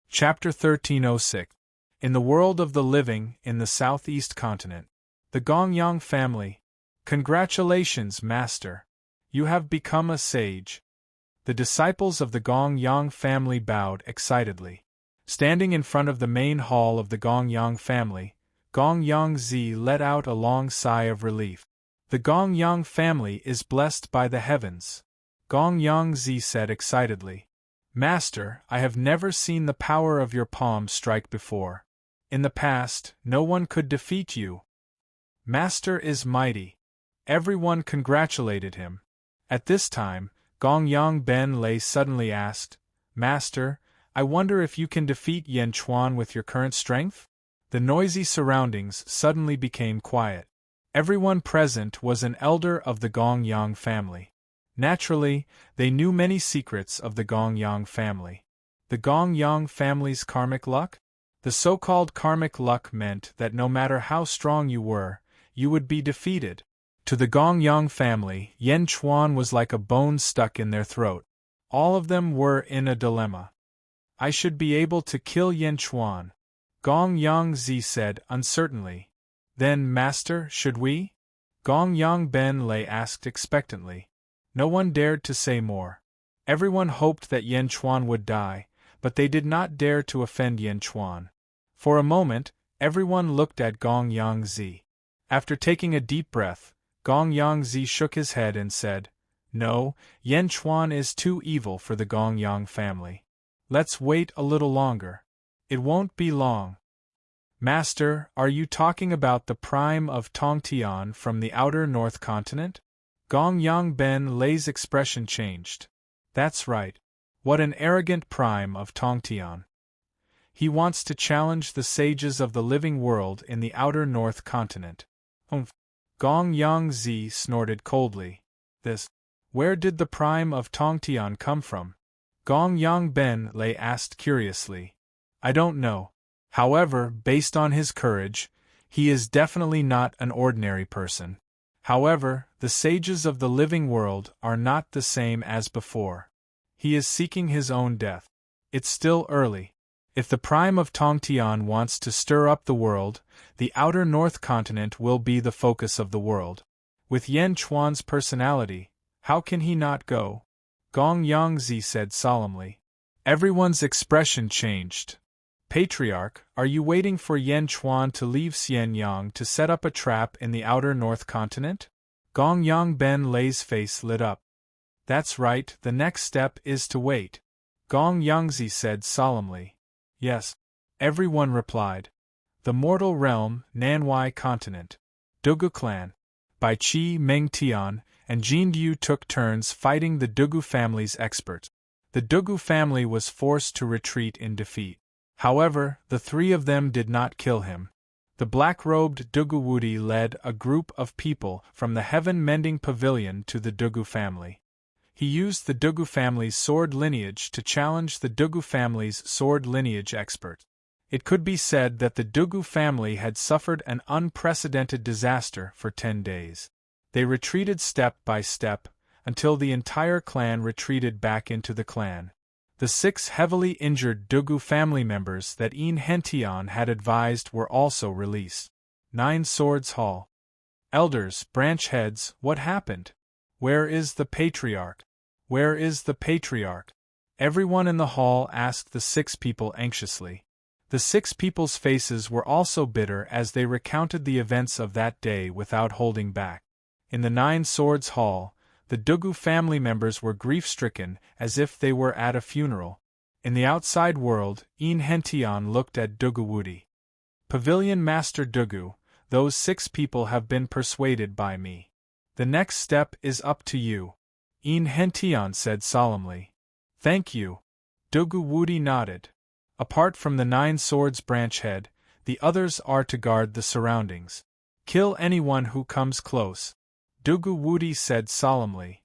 Chapter 1306. In the world of the living, in the southeast continent. The Gongyang family. Congratulations, Master. You have become a sage. The disciples of the Gongyang family bowed excitedly. Standing in front of the main hall of the Gongyang family, Gongyang Zi let out a long sigh of relief. The Gongyang family is blessed by the heavens. Gongyang Zi said excitedly. Master, I have never seen the power of your palm strike before. In the past, no one could defeat you. Master is mighty. Everyone congratulated him. At this time, Gongyang Ben Lei suddenly asked, Master, I wonder if you can defeat Yan Chuan with your current strength? The noisy surroundings suddenly became quiet. Everyone present was an elder of the Gongyang family. Naturally, they knew many secrets of the Gongyang family. The Gongyang family's karmic luck? The so-called karmic luck meant that no matter how strong you were, you would be defeated. To the Gongyang family, Yen Chuan was like a bone stuck in their throat. All of them were in a dilemma. I should be able to kill Yen Chuan, Gong Yang said uncertainly. Then, Master, should we? Gong Yang Ben Lei asked expectantly. No one dared to say more. Everyone hoped that Yen Chuan would die, but they did not dare to offend Yen Chuan. For a moment, everyone looked at Gong Yang. After taking a deep breath, Gong Yang shook his head and said, No, Yen Chuan is too evil for the Gong Yang family. Let's wait a little longer. It won't be long. Master, are you talking about the prime of Tongtian from the outer North Continent? Gong Yang Ben Lei's expression changed. That's right. What an arrogant prime of Tongtian. He wants to challenge the sages of the living world in the outer North Continent. Humph. Gong Yang snorted coldly. This. Where did the prime of Tongtian come from? Gong Yang Ben Lei asked curiously. I don't know. However, based on his courage, he is definitely not an ordinary person. However, the sages of the living world are not the same as before. He is seeking his own death. It's still early. If the prime of Tongtian wants to stir up the world, the outer North Continent will be the focus of the world. With Yen Chuan's personality, how can he not go? Gong Yang said solemnly. Everyone's expression changed. Patriarch, are you waiting for Yen Chuan to leave Xianyang to set up a trap in the outer North Continent? Gong Yang Ben Lei's face lit up. That's right, the next step is to wait. Gong Yang said solemnly. Yes. Everyone replied. The mortal realm, Nanwai Continent. Dugu clan. By Qi Mengtian and Jindu took turns fighting the Dugu family's experts. The Dugu family was forced to retreat in defeat. However, the three of them did not kill him. The black-robed Dugu Wudi led a group of people from the heaven-mending pavilion to the Dugu family. He used the Dugu family's sword lineage to challenge the Dugu family's sword lineage expert. It could be said that the Dugu family had suffered an unprecedented disaster for 10 days. They retreated step by step, until the entire clan retreated back into the clan. The 6 heavily injured Dugu family members that Een Hentian had advised were also released. 9 Swords Hall. Elders, branch heads, what happened? Where is the patriarch? Where is the patriarch? Everyone in the hall asked the 6 people anxiously. The 6 people's faces were also bitter as they recounted the events of that day without holding back. In the 9 Swords Hall, the Dugu family members were grief-stricken as if they were at a funeral. In the outside world, Een Hentian looked at Dugu Wudi. Pavilion Master Dugu, those 6 people have been persuaded by me. The next step is up to you. Een Hentian said solemnly. Thank you. Dugu Wudi nodded. Apart from the 9 Swords branch head, the others are to guard the surroundings. Kill anyone who comes close. Dugu Wudi said solemnly.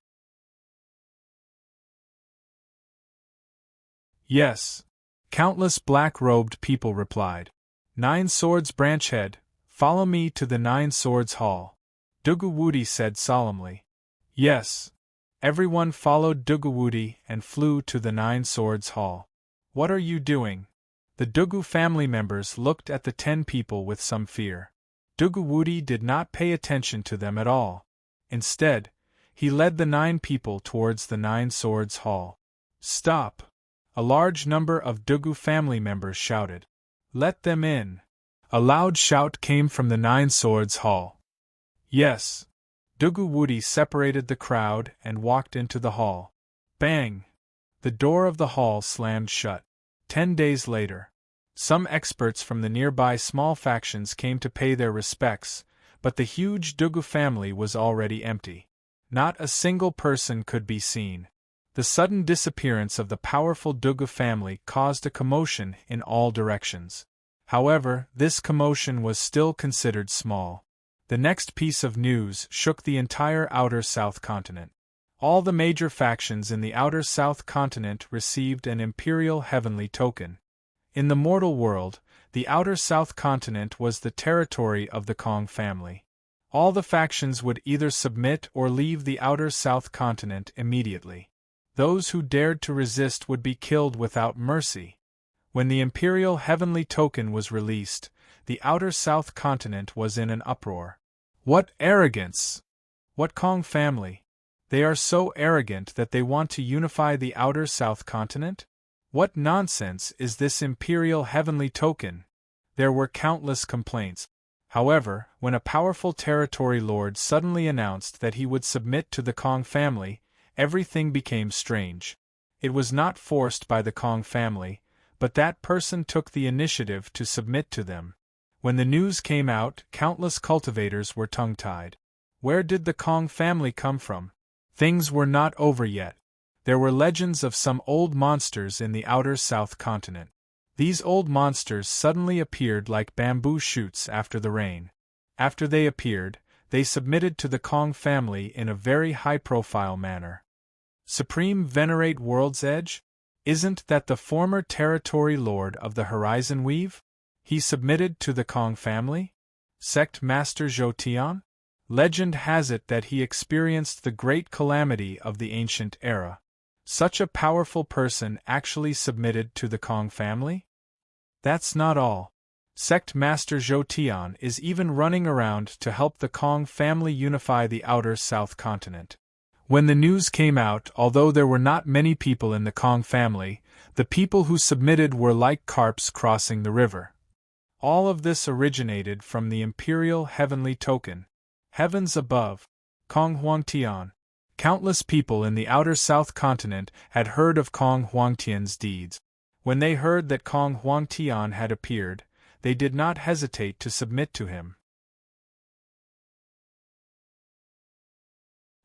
Yes. Countless black-robed people replied. 9 Swords branch head, follow me to the 9 Swords Hall. Dugu Wudi said solemnly. Yes. Everyone followed Dugu Wudi and flew to the 9 Swords Hall. What are you doing? The Dugu family members looked at the 10 people with some fear. Dugu Wudi did not pay attention to them at all. Instead, he led the 9 people towards the 9 Swords Hall. Stop! A large number of Dugu family members shouted. Let them in! A loud shout came from the 9 Swords Hall. Yes! Dugu Wudi separated the crowd and walked into the hall. Bang! The door of the hall slammed shut. 10 days later, some experts from the nearby small factions came to pay their respects, but the huge Dugu family was already empty. Not a single person could be seen. The sudden disappearance of the powerful Dugu family caused a commotion in all directions. However, this commotion was still considered small. The next piece of news shook the entire outer South Continent. All the major factions in the outer South Continent received an imperial heavenly token. In the mortal world, the outer South Continent was the territory of the Kong family. All the factions would either submit or leave the outer south continent immediately. Those who dared to resist would be killed without mercy. When the Imperial Heavenly Token was released, the outer south continent was in an uproar. What arrogance! What Kong family! They are so arrogant that they want to unify the outer south continent? What nonsense is this Imperial Heavenly Token? There were countless complaints. However, when a powerful territory lord suddenly announced that he would submit to the Kong family, everything became strange. It was not forced by the Kong family, but that person took the initiative to submit to them. When the news came out, countless cultivators were tongue-tied. Where did the Kong family come from? Things were not over yet. There were legends of some old monsters in the outer south continent. These old monsters suddenly appeared like bamboo shoots after the rain. After they appeared, they submitted to the Kong family in a very high-profile manner. Supreme Venerate World's Edge? Isn't that the former territory lord of the Horizon Weave? He submitted to the Kong family? Sect Master Zhou Tian? Legend has it that he experienced the great calamity of the ancient era. Such a powerful person actually submitted to the Kong family? That's not all. Sect Master Zhou Tian is even running around to help the Kong family unify the outer south continent. When the news came out, although there were not many people in the Kong family, the people who submitted were like carps crossing the river. All of this originated from the Imperial Heavenly Token. Heavens above, Kong Huangtian. Countless people in the outer south continent had heard of Kong Huangtian's deeds. When they heard that Kong Huangtian had appeared, they did not hesitate to submit to him.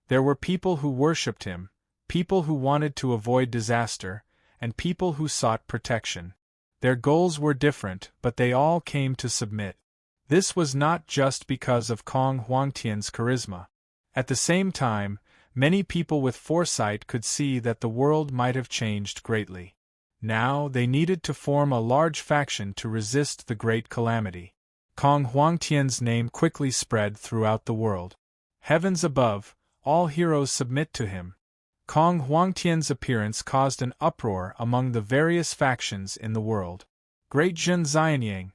There were people who worshipped him, people who wanted to avoid disaster, and people who sought protection. Their goals were different, but they all came to submit. This was not just because of Kong Huangtian's charisma. At the same time, many people with foresight could see that the world might have changed greatly. Now they needed to form a large faction to resist the great calamity. Kong Huangtian's name quickly spread throughout the world. Heavens above, all heroes submit to him. Kong Huangtian's appearance caused an uproar among the various factions in the world. Great Zhen Xianyang.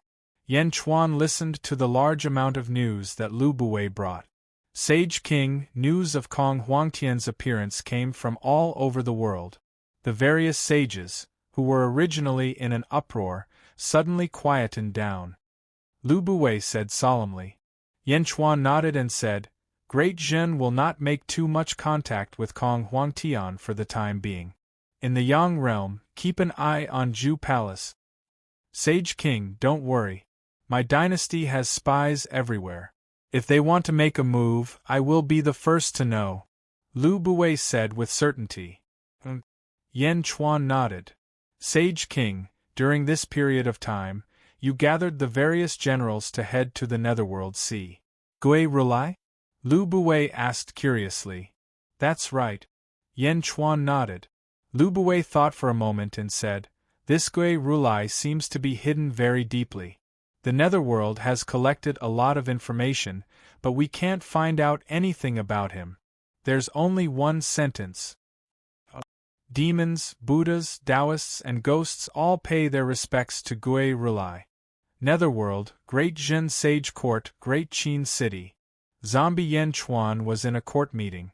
Yan Chuan listened to the large amount of news that Lu Buwei brought. Sage King, news of Kong Huangtian's appearance came from all over the world. The various sages, who were originally in an uproar, suddenly quietened down. Lu Buwei said solemnly. Yan Chuan nodded and said, Great Zhen will not make too much contact with Kong Huangtian for the time being. In the Yang realm, keep an eye on Zhu Palace. Sage King, don't worry. My dynasty has spies everywhere. If they want to make a move, I will be the first to know. Lu Buwei said with certainty. Yan Chuan nodded. Sage King, during this period of time, you gathered the various generals to head to the Netherworld Sea. Gui Rulai? Lu Buwei asked curiously. That's right. Yan Chuan nodded. Lu Buwei thought for a moment and said, This Gui Rulai seems to be hidden very deeply. The Netherworld has collected a lot of information, but we can't find out anything about him. There's only one sentence. Demons, Buddhas, Taoists, and ghosts all pay their respects to Gui Rulai. Netherworld, Great Zhen Sage Court, Great Qin City. Zombie Yan Chuan was in a court meeting.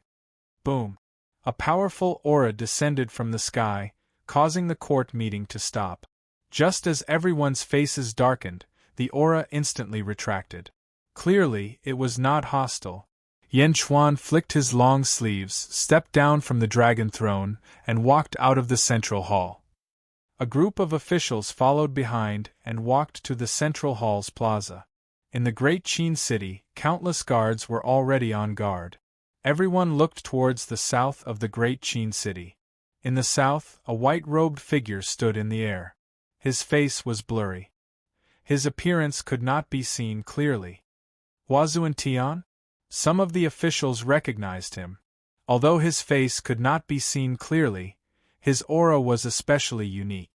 Boom! A powerful aura descended from the sky, causing the court meeting to stop. Just as everyone's faces darkened, the aura instantly retracted. Clearly, it was not hostile. Yan Chuan flicked his long sleeves, stepped down from the dragon throne, and walked out of the central hall. A group of officials followed behind and walked to the central hall's plaza. In the Great Qin City, countless guards were already on guard. Everyone looked towards the south of the Great Qin City. In the south, a white-robed figure stood in the air. His face was blurry. His appearance could not be seen clearly. Huazuan Tian? Some of the officials recognized him. Although his face could not be seen clearly, his aura was especially unique.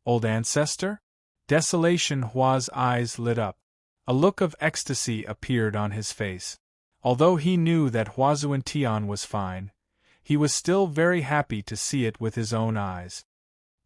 Old ancestor? Desolation. Hua's eyes lit up. A look of ecstasy appeared on his face. Although he knew that Huazuentian was fine, he was still very happy to see it with his own eyes.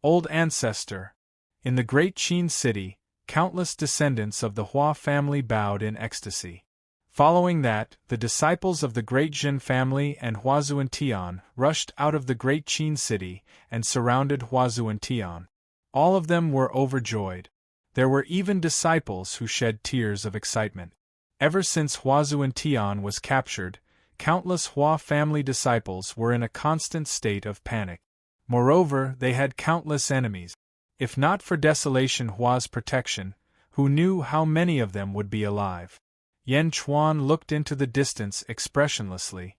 Old ancestor. In the great Qin city, countless descendants of the Hua family bowed in ecstasy. Following that, the disciples of the great Jin family and Huazuentian rushed out of the great Qin city and surrounded Huazuentian. All of them were overjoyed. There were even disciples who shed tears of excitement. Ever since Huazuentian was captured, countless Hua family disciples were in a constant state of panic. Moreover, they had countless enemies. If not for Desolation Hua's protection, who knew how many of them would be alive? Yan Chuan looked into the distance expressionlessly.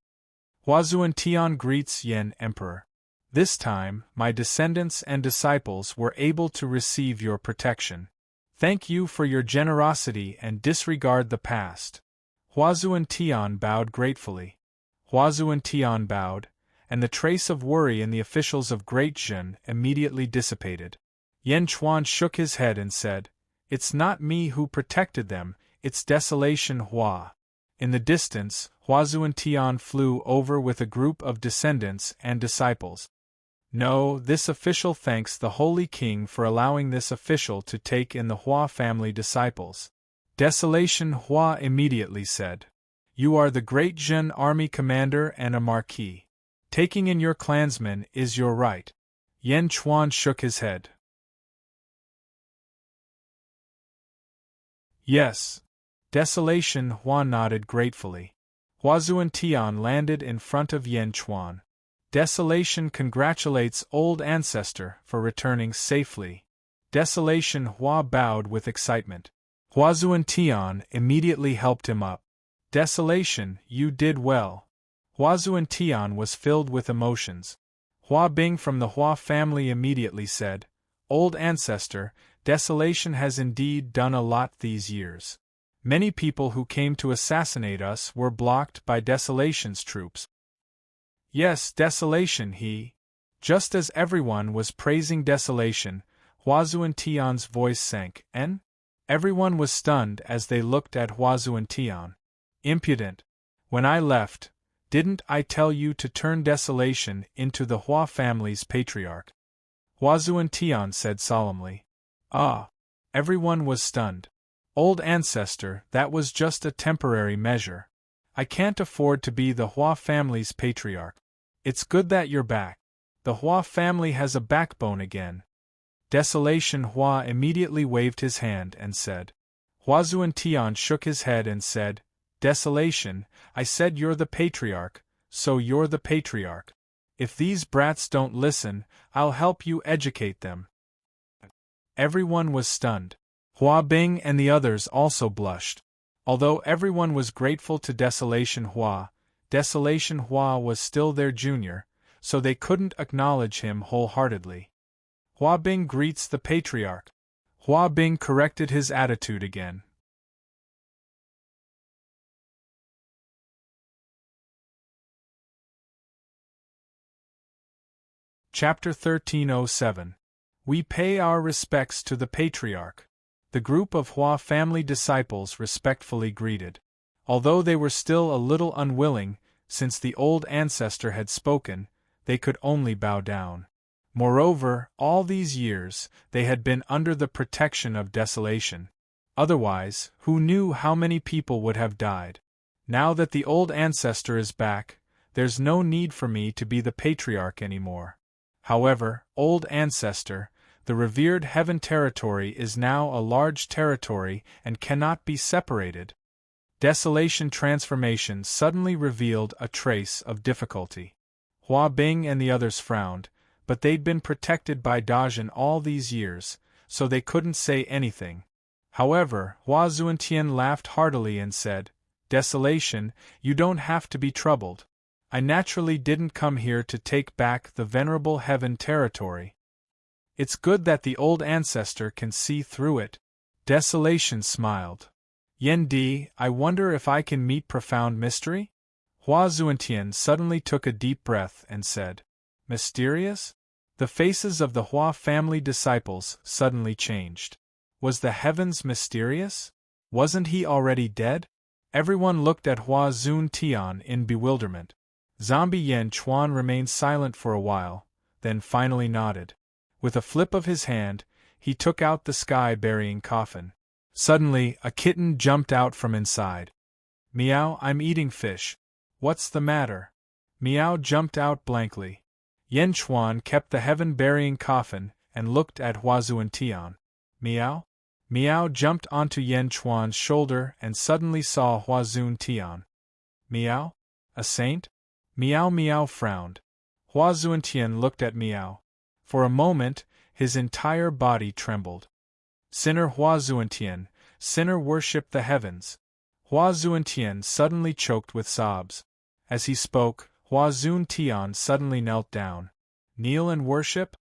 Huazuentian greets Yan Emperor. This time, my descendants and disciples were able to receive your protection. Thank you for your generosity and disregard the past. Huazuentian bowed gratefully. Huazuentian bowed, and the trace of worry in the officials of Great Jin immediately dissipated. Yan Chuan shook his head and said, "It's not me who protected them, it's Desolation Hua." In the distance, Huazuentian flew over with a group of descendants and disciples. No, this official thanks the Holy King for allowing this official to take in the Hua family disciples. Desolation Hua immediately said, "You are the great Jin army commander and a marquis. Taking in your clansmen is your right." Yan Chuan shook his head. Yes. Desolation Hua nodded gratefully. Huazuentian landed in front of Yan Chuan. Desolation congratulates old ancestor for returning safely. Desolation Hua bowed with excitement. Huazuentian immediately helped him up. Desolation, you did well. Huazuentian was filled with emotions. Hua Bing from the Hua family immediately said, "Old ancestor, Desolation has indeed done a lot these years. Many people who came to assassinate us were blocked by Desolation's troops." Yes, Desolation he. Just as everyone was praising Desolation, Huazuentian's voice sank, and everyone was stunned as they looked at Huazuentian. Impudent. When I left, didn't I tell you to turn Desolation into the Hua family's patriarch? Huazuentian said solemnly. Ah. Everyone was stunned. Old ancestor, that was just a temporary measure. I can't afford to be the Hua family's patriarch. It's good that you're back. The Hua family has a backbone again. Desolation Hua immediately waved his hand and said. Huazuentian shook his head and said, "Desolation, I said you're the patriarch, so you're the patriarch. If these brats don't listen, I'll help you educate them." Everyone was stunned. Hua Bing and the others also blushed. Although everyone was grateful to Desolation Hua was still their junior, so they couldn't acknowledge him wholeheartedly. Hua Bing greets the patriarch. Hua Bing corrected his attitude again. Chapter 1307. We pay our respects to the patriarch. The group of Hua family disciples respectfully greeted. Although they were still a little unwilling, since the old ancestor had spoken, they could only bow down. Moreover, all these years, they had been under the protection of Desolation. Otherwise, who knew how many people would have died? Now that the old ancestor is back, there's no need for me to be the patriarch anymore. However, old ancestor, the revered heaven territory is now a large territory and cannot be separated. Desolation transformation suddenly revealed a trace of difficulty. Hua Bing and the others frowned, but they'd been protected by Dajin all these years, so they couldn't say anything. However, Huazuentian laughed heartily and said, "Desolation, you don't have to be troubled. I naturally didn't come here to take back the venerable heaven territory. It's good that the old ancestor can see through it." Desolation smiled. "Yen Di, I wonder if I can meet profound mystery?" Huazuentian suddenly took a deep breath and said, "Mysterious?" The faces of the Hua family disciples suddenly changed. Was the heavens mysterious? Wasn't he already dead? Everyone looked at Hua Zun Tian in bewilderment. Zombie Yen Chuan remained silent for a while, then finally nodded. With a flip of his hand, he took out the sky-burying coffin. Suddenly, a kitten jumped out from inside. Meow, I'm eating fish. What's the matter? Meow jumped out blankly. Yen Chuan kept the heaven-burying coffin and looked at Hua Zun Tian. Meow? Meow jumped onto Yen Chuan's shoulder and suddenly saw Hua Zun Tian. Meow? A saint? Meow Meow frowned. Hua Zun Tian looked at Meow. For a moment, his entire body trembled. Sinner Hua Zun Tian, sinner worshipped the heavens. Hua Zun Tian suddenly choked with sobs. As he spoke, Hua Zun Tian suddenly knelt down. Kneel and worship?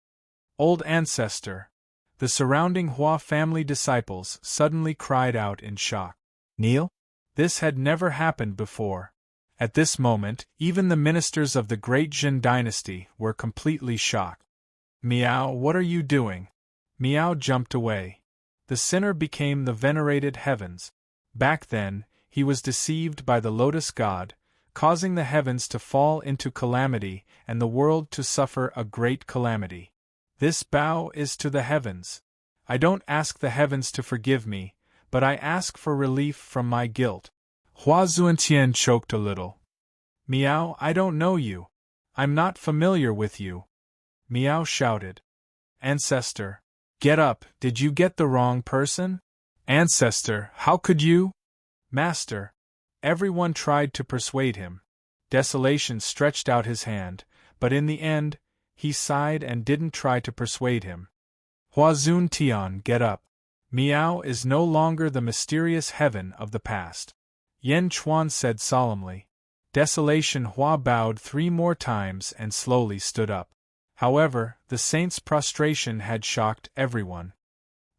Old ancestor. The surrounding Hua family disciples suddenly cried out in shock. Kneel? This had never happened before. At this moment, even the ministers of the great Jin dynasty were completely shocked. Meow, what are you doing? Meow jumped away. The sinner became the venerated heavens. Back then, he was deceived by the lotus god, causing the heavens to fall into calamity and the world to suffer a great calamity. This bow is to the heavens. I don't ask the heavens to forgive me, but I ask for relief from my guilt. Hua Zuntian choked a little. Meow, I don't know you. I'm not familiar with you. Meow shouted. Ancestor. Get up, did you get the wrong person? Ancestor, how could you? Master. Everyone tried to persuade him. Desolation stretched out his hand, but in the end, he sighed and didn't try to persuade him. Hua Zun Tian, get up. Meow is no longer the mysterious heaven of the past. Yen Chuan said solemnly. Desolation Hua bowed 3 more times and slowly stood up. However, the saint's prostration had shocked everyone.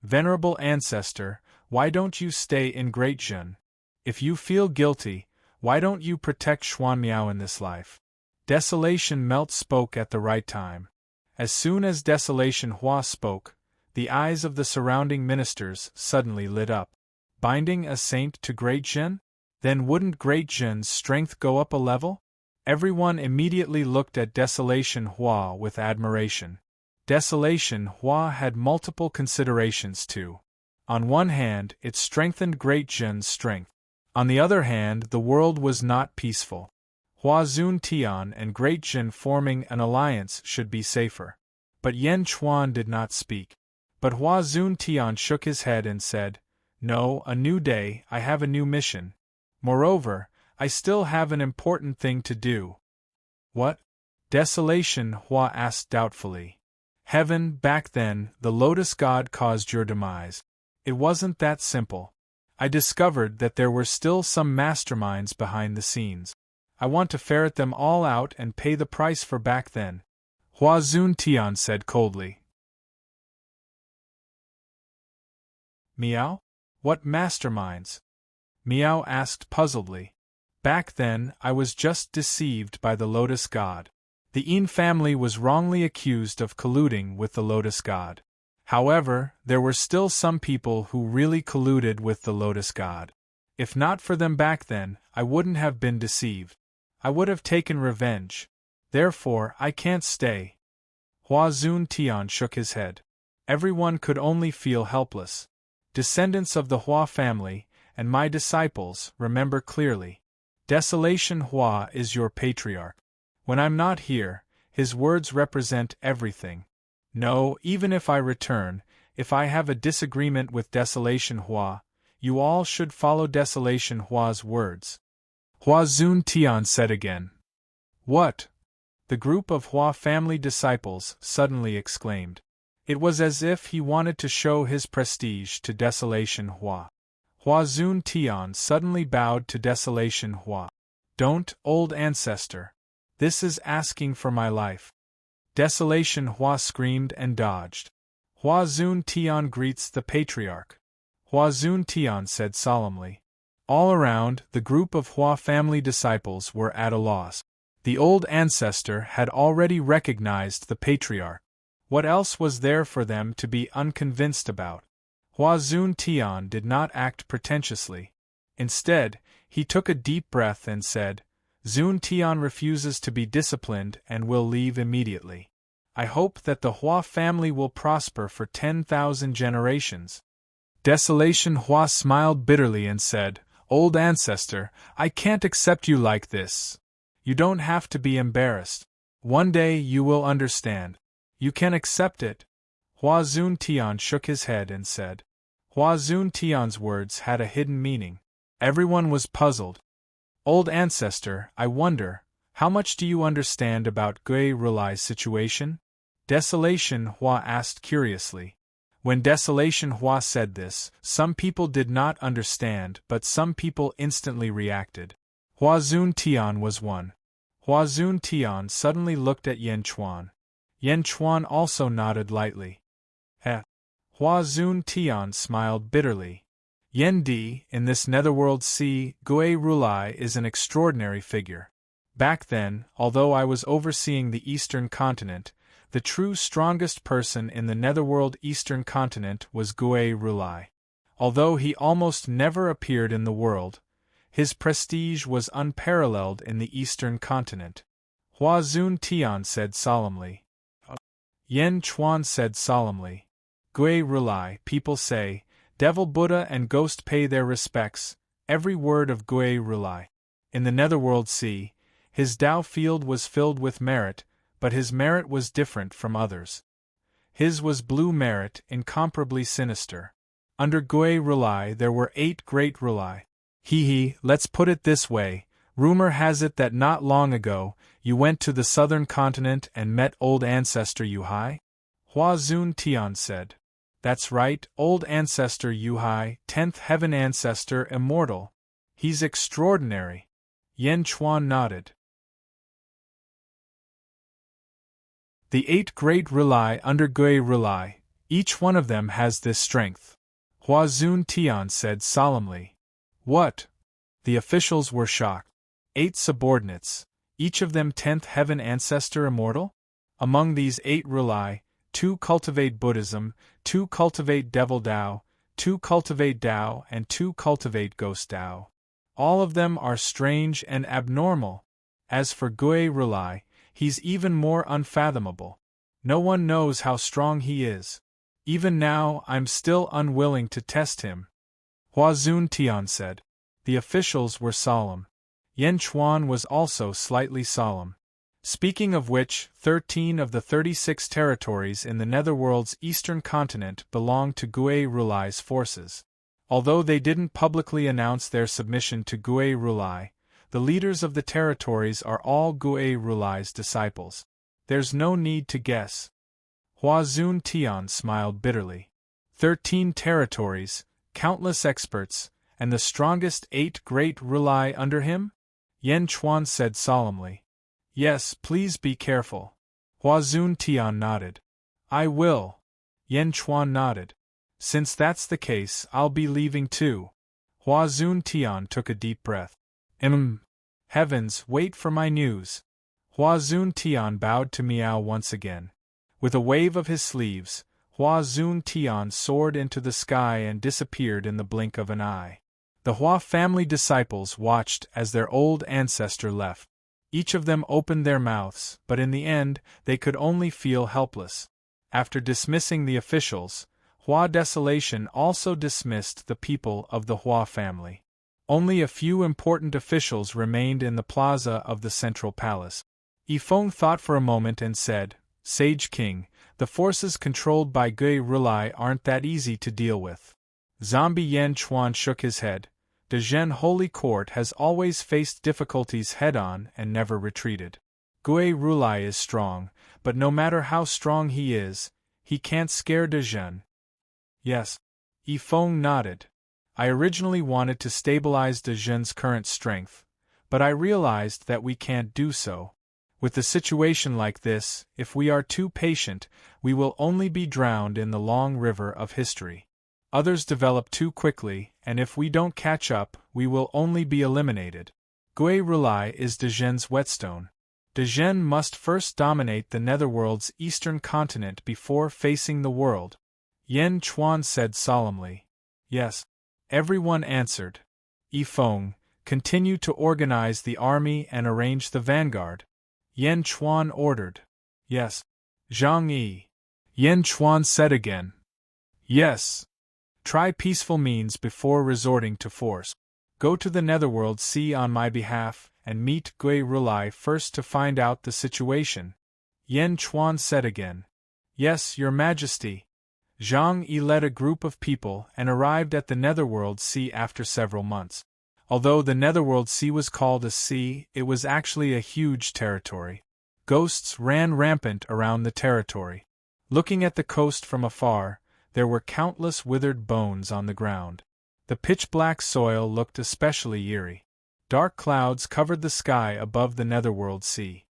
Venerable ancestor, why don't you stay in Great Jin? If you feel guilty, why don't you protect Xuan Miao in this life? Desolation Melt spoke at the right time. As soon as Desolation Hua spoke, the eyes of the surrounding ministers suddenly lit up. Binding a saint to Great Jin? Then wouldn't Great Jin's strength go up a level? Everyone immediately looked at Desolation Hua with admiration. Desolation Hua had multiple considerations too. On one hand, it strengthened Great Jin's strength. On the other hand, the world was not peaceful. Hua Zun Tian and Great Jin forming an alliance should be safer. But Yen Chuan did not speak. But Hua Zun Tian shook his head and said, No, a new day, I have a new mission. Moreover, I still have an important thing to do. What? Desolation Hua asked doubtfully. Heaven, back then, the lotus god caused your demise. It wasn't that simple. I discovered that there were still some masterminds behind the scenes. I want to ferret them all out and pay the price for back then. Hua Zun Tian said coldly. Meow? What masterminds? Meow asked puzzledly. Back then, I was just deceived by the lotus god. The Yin family was wrongly accused of colluding with the lotus god. However, there were still some people who really colluded with the lotus god. If not for them back then, I wouldn't have been deceived. I would have taken revenge. Therefore, I can't stay. Hua Zun Tian shook his head. Everyone could only feel helpless. Descendants of the Hua family, and my disciples, remember clearly. Desolation Hua is your patriarch. When I'm not here, his words represent everything. No, even if I return, if I have a disagreement with Desolation Hua, you all should follow Desolation Hua's words. Hua Zun Tian said again. What? The group of Hua family disciples suddenly exclaimed. It was as if he wanted to show his prestige to Desolation Hua. Hua Zun Tian suddenly bowed to Desolation Hua. Don't, old ancestor. This is asking for my life. Desolation Hua screamed and dodged. Hua Zun Tian greets the patriarch. Hua Zun Tian said solemnly. All around, the group of Hua family disciples were at a loss. The old ancestor had already recognized the patriarch. What else was there for them to be unconvinced about? Hua Zun Tian did not act pretentiously. Instead, he took a deep breath and said, Zun Tian refuses to be disciplined and will leave immediately. I hope that the Hua family will prosper for 10,000 generations. Desolation Hua smiled bitterly and said, Old ancestor, I can't accept you like this. You don't have to be embarrassed. One day you will understand. You can accept it. Hua Zun Tian shook his head and said. Hua Zun Tian's words had a hidden meaning. Everyone was puzzled. Old ancestor, I wonder, how much do you understand about Gui Rulai's situation? Desolation Hua asked curiously. When Desolation Hua said this, some people did not understand, but some people instantly reacted. Hua Zun Tian was one. Hua Zun Tian suddenly looked at Yan Chuan. Yan Chuan also nodded lightly. Hua Zun Tian smiled bitterly. Yen Di, in this netherworld sea, Gui Rulai is an extraordinary figure. Back then, although I was overseeing the eastern continent, the true strongest person in the netherworld eastern continent was Gui Rulai. Although he almost never appeared in the world, his prestige was unparalleled in the eastern continent. Hua Zun Tian said solemnly. Yen Chuan said solemnly. Gui Rulai, people say, Devil Buddha and Ghost pay their respects, every word of Gui Rulai. In the netherworld sea, his Tao field was filled with merit, but his merit was different from others. His was blue merit, incomparably sinister. Under Gui Rulai there were 8 great Rulai. Let's put it this way, rumor has it that not long ago, you went to the southern continent and met old ancestor Yuhai? Hua Zun Tian said. That's right, old ancestor Yuhai, 10th heaven ancestor Immortal. He's extraordinary. Yan Chuan nodded. The 8 great Rulai under Gui Rulai, each one of them has this strength. Hua Zun Tian said solemnly. What? The officials were shocked. 8 subordinates, each of them 10th heaven ancestor Immortal? Among these 8 Rulai, 2 cultivate Buddhism, 2 cultivate Devil Tao, 2 cultivate Tao, and 2 cultivate Ghost Tao. All of them are strange and abnormal. As for Gui Rulai, he's even more unfathomable. No one knows how strong he is. Even now, I'm still unwilling to test him. Hua Zun Tian said. The officials were solemn. Yan Chuan was also slightly solemn. Speaking of which, 13 of the 36 territories in the netherworld's eastern continent belong to Gui Rulai's forces. Although they didn't publicly announce their submission to Gui Rulai, the leaders of the territories are all Gui Rulai's disciples. There's no need to guess. Hua Zun Tian smiled bitterly. 13 territories, countless experts, and the strongest 8 great Rulai under him? Yan Chuan said solemnly. Yes, please be careful. Hua Zun Tian nodded. I will. Yan Chuan nodded. Since that's the case, I'll be leaving too. Hua Zun Tian took a deep breath. Heavens, wait for my news. Hua Zun Tian bowed to Miao once again. With a wave of his sleeves, Hua Zun Tian soared into the sky and disappeared in the blink of an eye. The Hua family disciples watched as their old ancestor left. Each of them opened their mouths, but in the end, they could only feel helpless. After dismissing the officials, Hua Desolation also dismissed the people of the Hua family. Only a few important officials remained in the plaza of the central palace. Yifeng thought for a moment and said, Sage King, the forces controlled by Gui Rulai aren't that easy to deal with. Zombie Yan Chuan shook his head. The Zhen Holy Court has always faced difficulties head-on and never retreated. Gui Rulai is strong, but no matter how strong he is, he can't scare De Zhen. Yes. Yifeng nodded. I originally wanted to stabilize De Zhen's current strength, but I realized that we can't do so. With a situation like this, if we are too patient, we will only be drowned in the long river of history. Others develop too quickly, and if we don't catch up, we will only be eliminated. Gui Rulai is De Zhen's whetstone. De Zhen must first dominate the netherworld's eastern continent before facing the world. Yan Chuan said solemnly. Yes. Everyone answered. Yifeng, continue to organize the army and arrange the vanguard. Yan Chuan ordered. Yes. Zhang Yi. Yan Chuan said again. Yes. Try peaceful means before resorting to force. Go to the Netherworld Sea on my behalf, and meet Gui Rulai first to find out the situation. Yan Chuan said again. Yes, Your Majesty. Zhang Yi led a group of people and arrived at the Netherworld Sea after several months. Although the Netherworld Sea was called a sea, it was actually a huge territory. Ghosts ran rampant around the territory. Looking at the coast from afar, there were countless withered bones on the ground. The pitch-black soil looked especially eerie. Dark clouds covered the sky above the Netherworld Sea.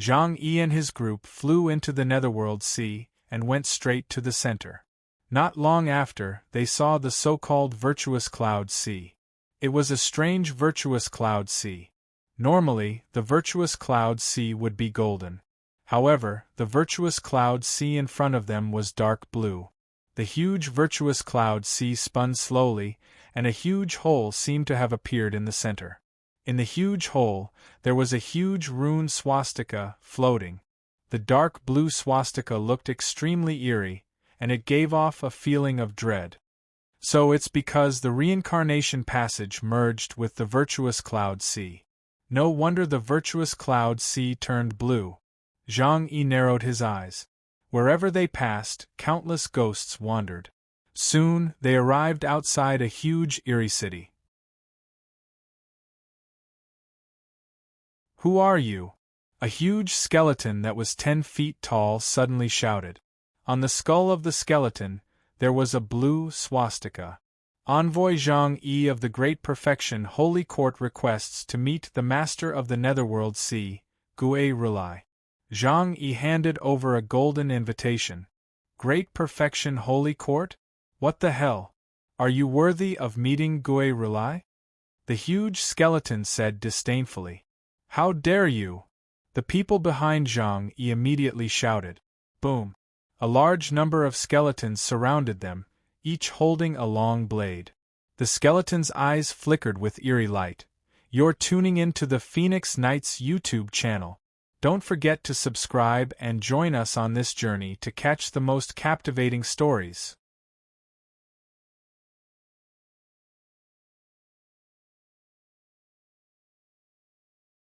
Zhang Yi and his group flew into the Netherworld Sea and went straight to the center. Not long after, they saw the so-called virtuous cloud sea. It was a strange virtuous cloud sea. Normally, the virtuous cloud sea would be golden. However, the virtuous cloud sea in front of them was dark blue. The huge virtuous cloud sea spun slowly, and a huge hole seemed to have appeared in the center. In the huge hole, there was a huge rune swastika floating. The dark blue swastika looked extremely eerie, and it gave off a feeling of dread. So it's because the reincarnation passage merged with the virtuous cloud sea. No wonder the virtuous cloud sea turned blue. Zhang Yi narrowed his eyes. Wherever they passed, countless ghosts wandered. Soon, they arrived outside a huge eerie city. Who are you? A huge skeleton that was 10 feet tall suddenly shouted. On the skull of the skeleton, there was a blue swastika. Envoy Zhang Yi of the Great Perfection Holy Court requests to meet the Master of the Netherworld Sea, Gui Rulai. Zhang Yi handed over a golden invitation. Great Perfection Holy Court? What the hell? Are you worthy of meeting Gui Rulai? The huge skeleton said disdainfully. How dare you? The people behind Zhang Yi immediately shouted. Boom! A large number of skeletons surrounded them, each holding a long blade. The skeleton's eyes flickered with eerie light. You're tuning in to the Phoenix Knights YouTube channel. Don't forget to subscribe and join us on this journey to catch the most captivating stories.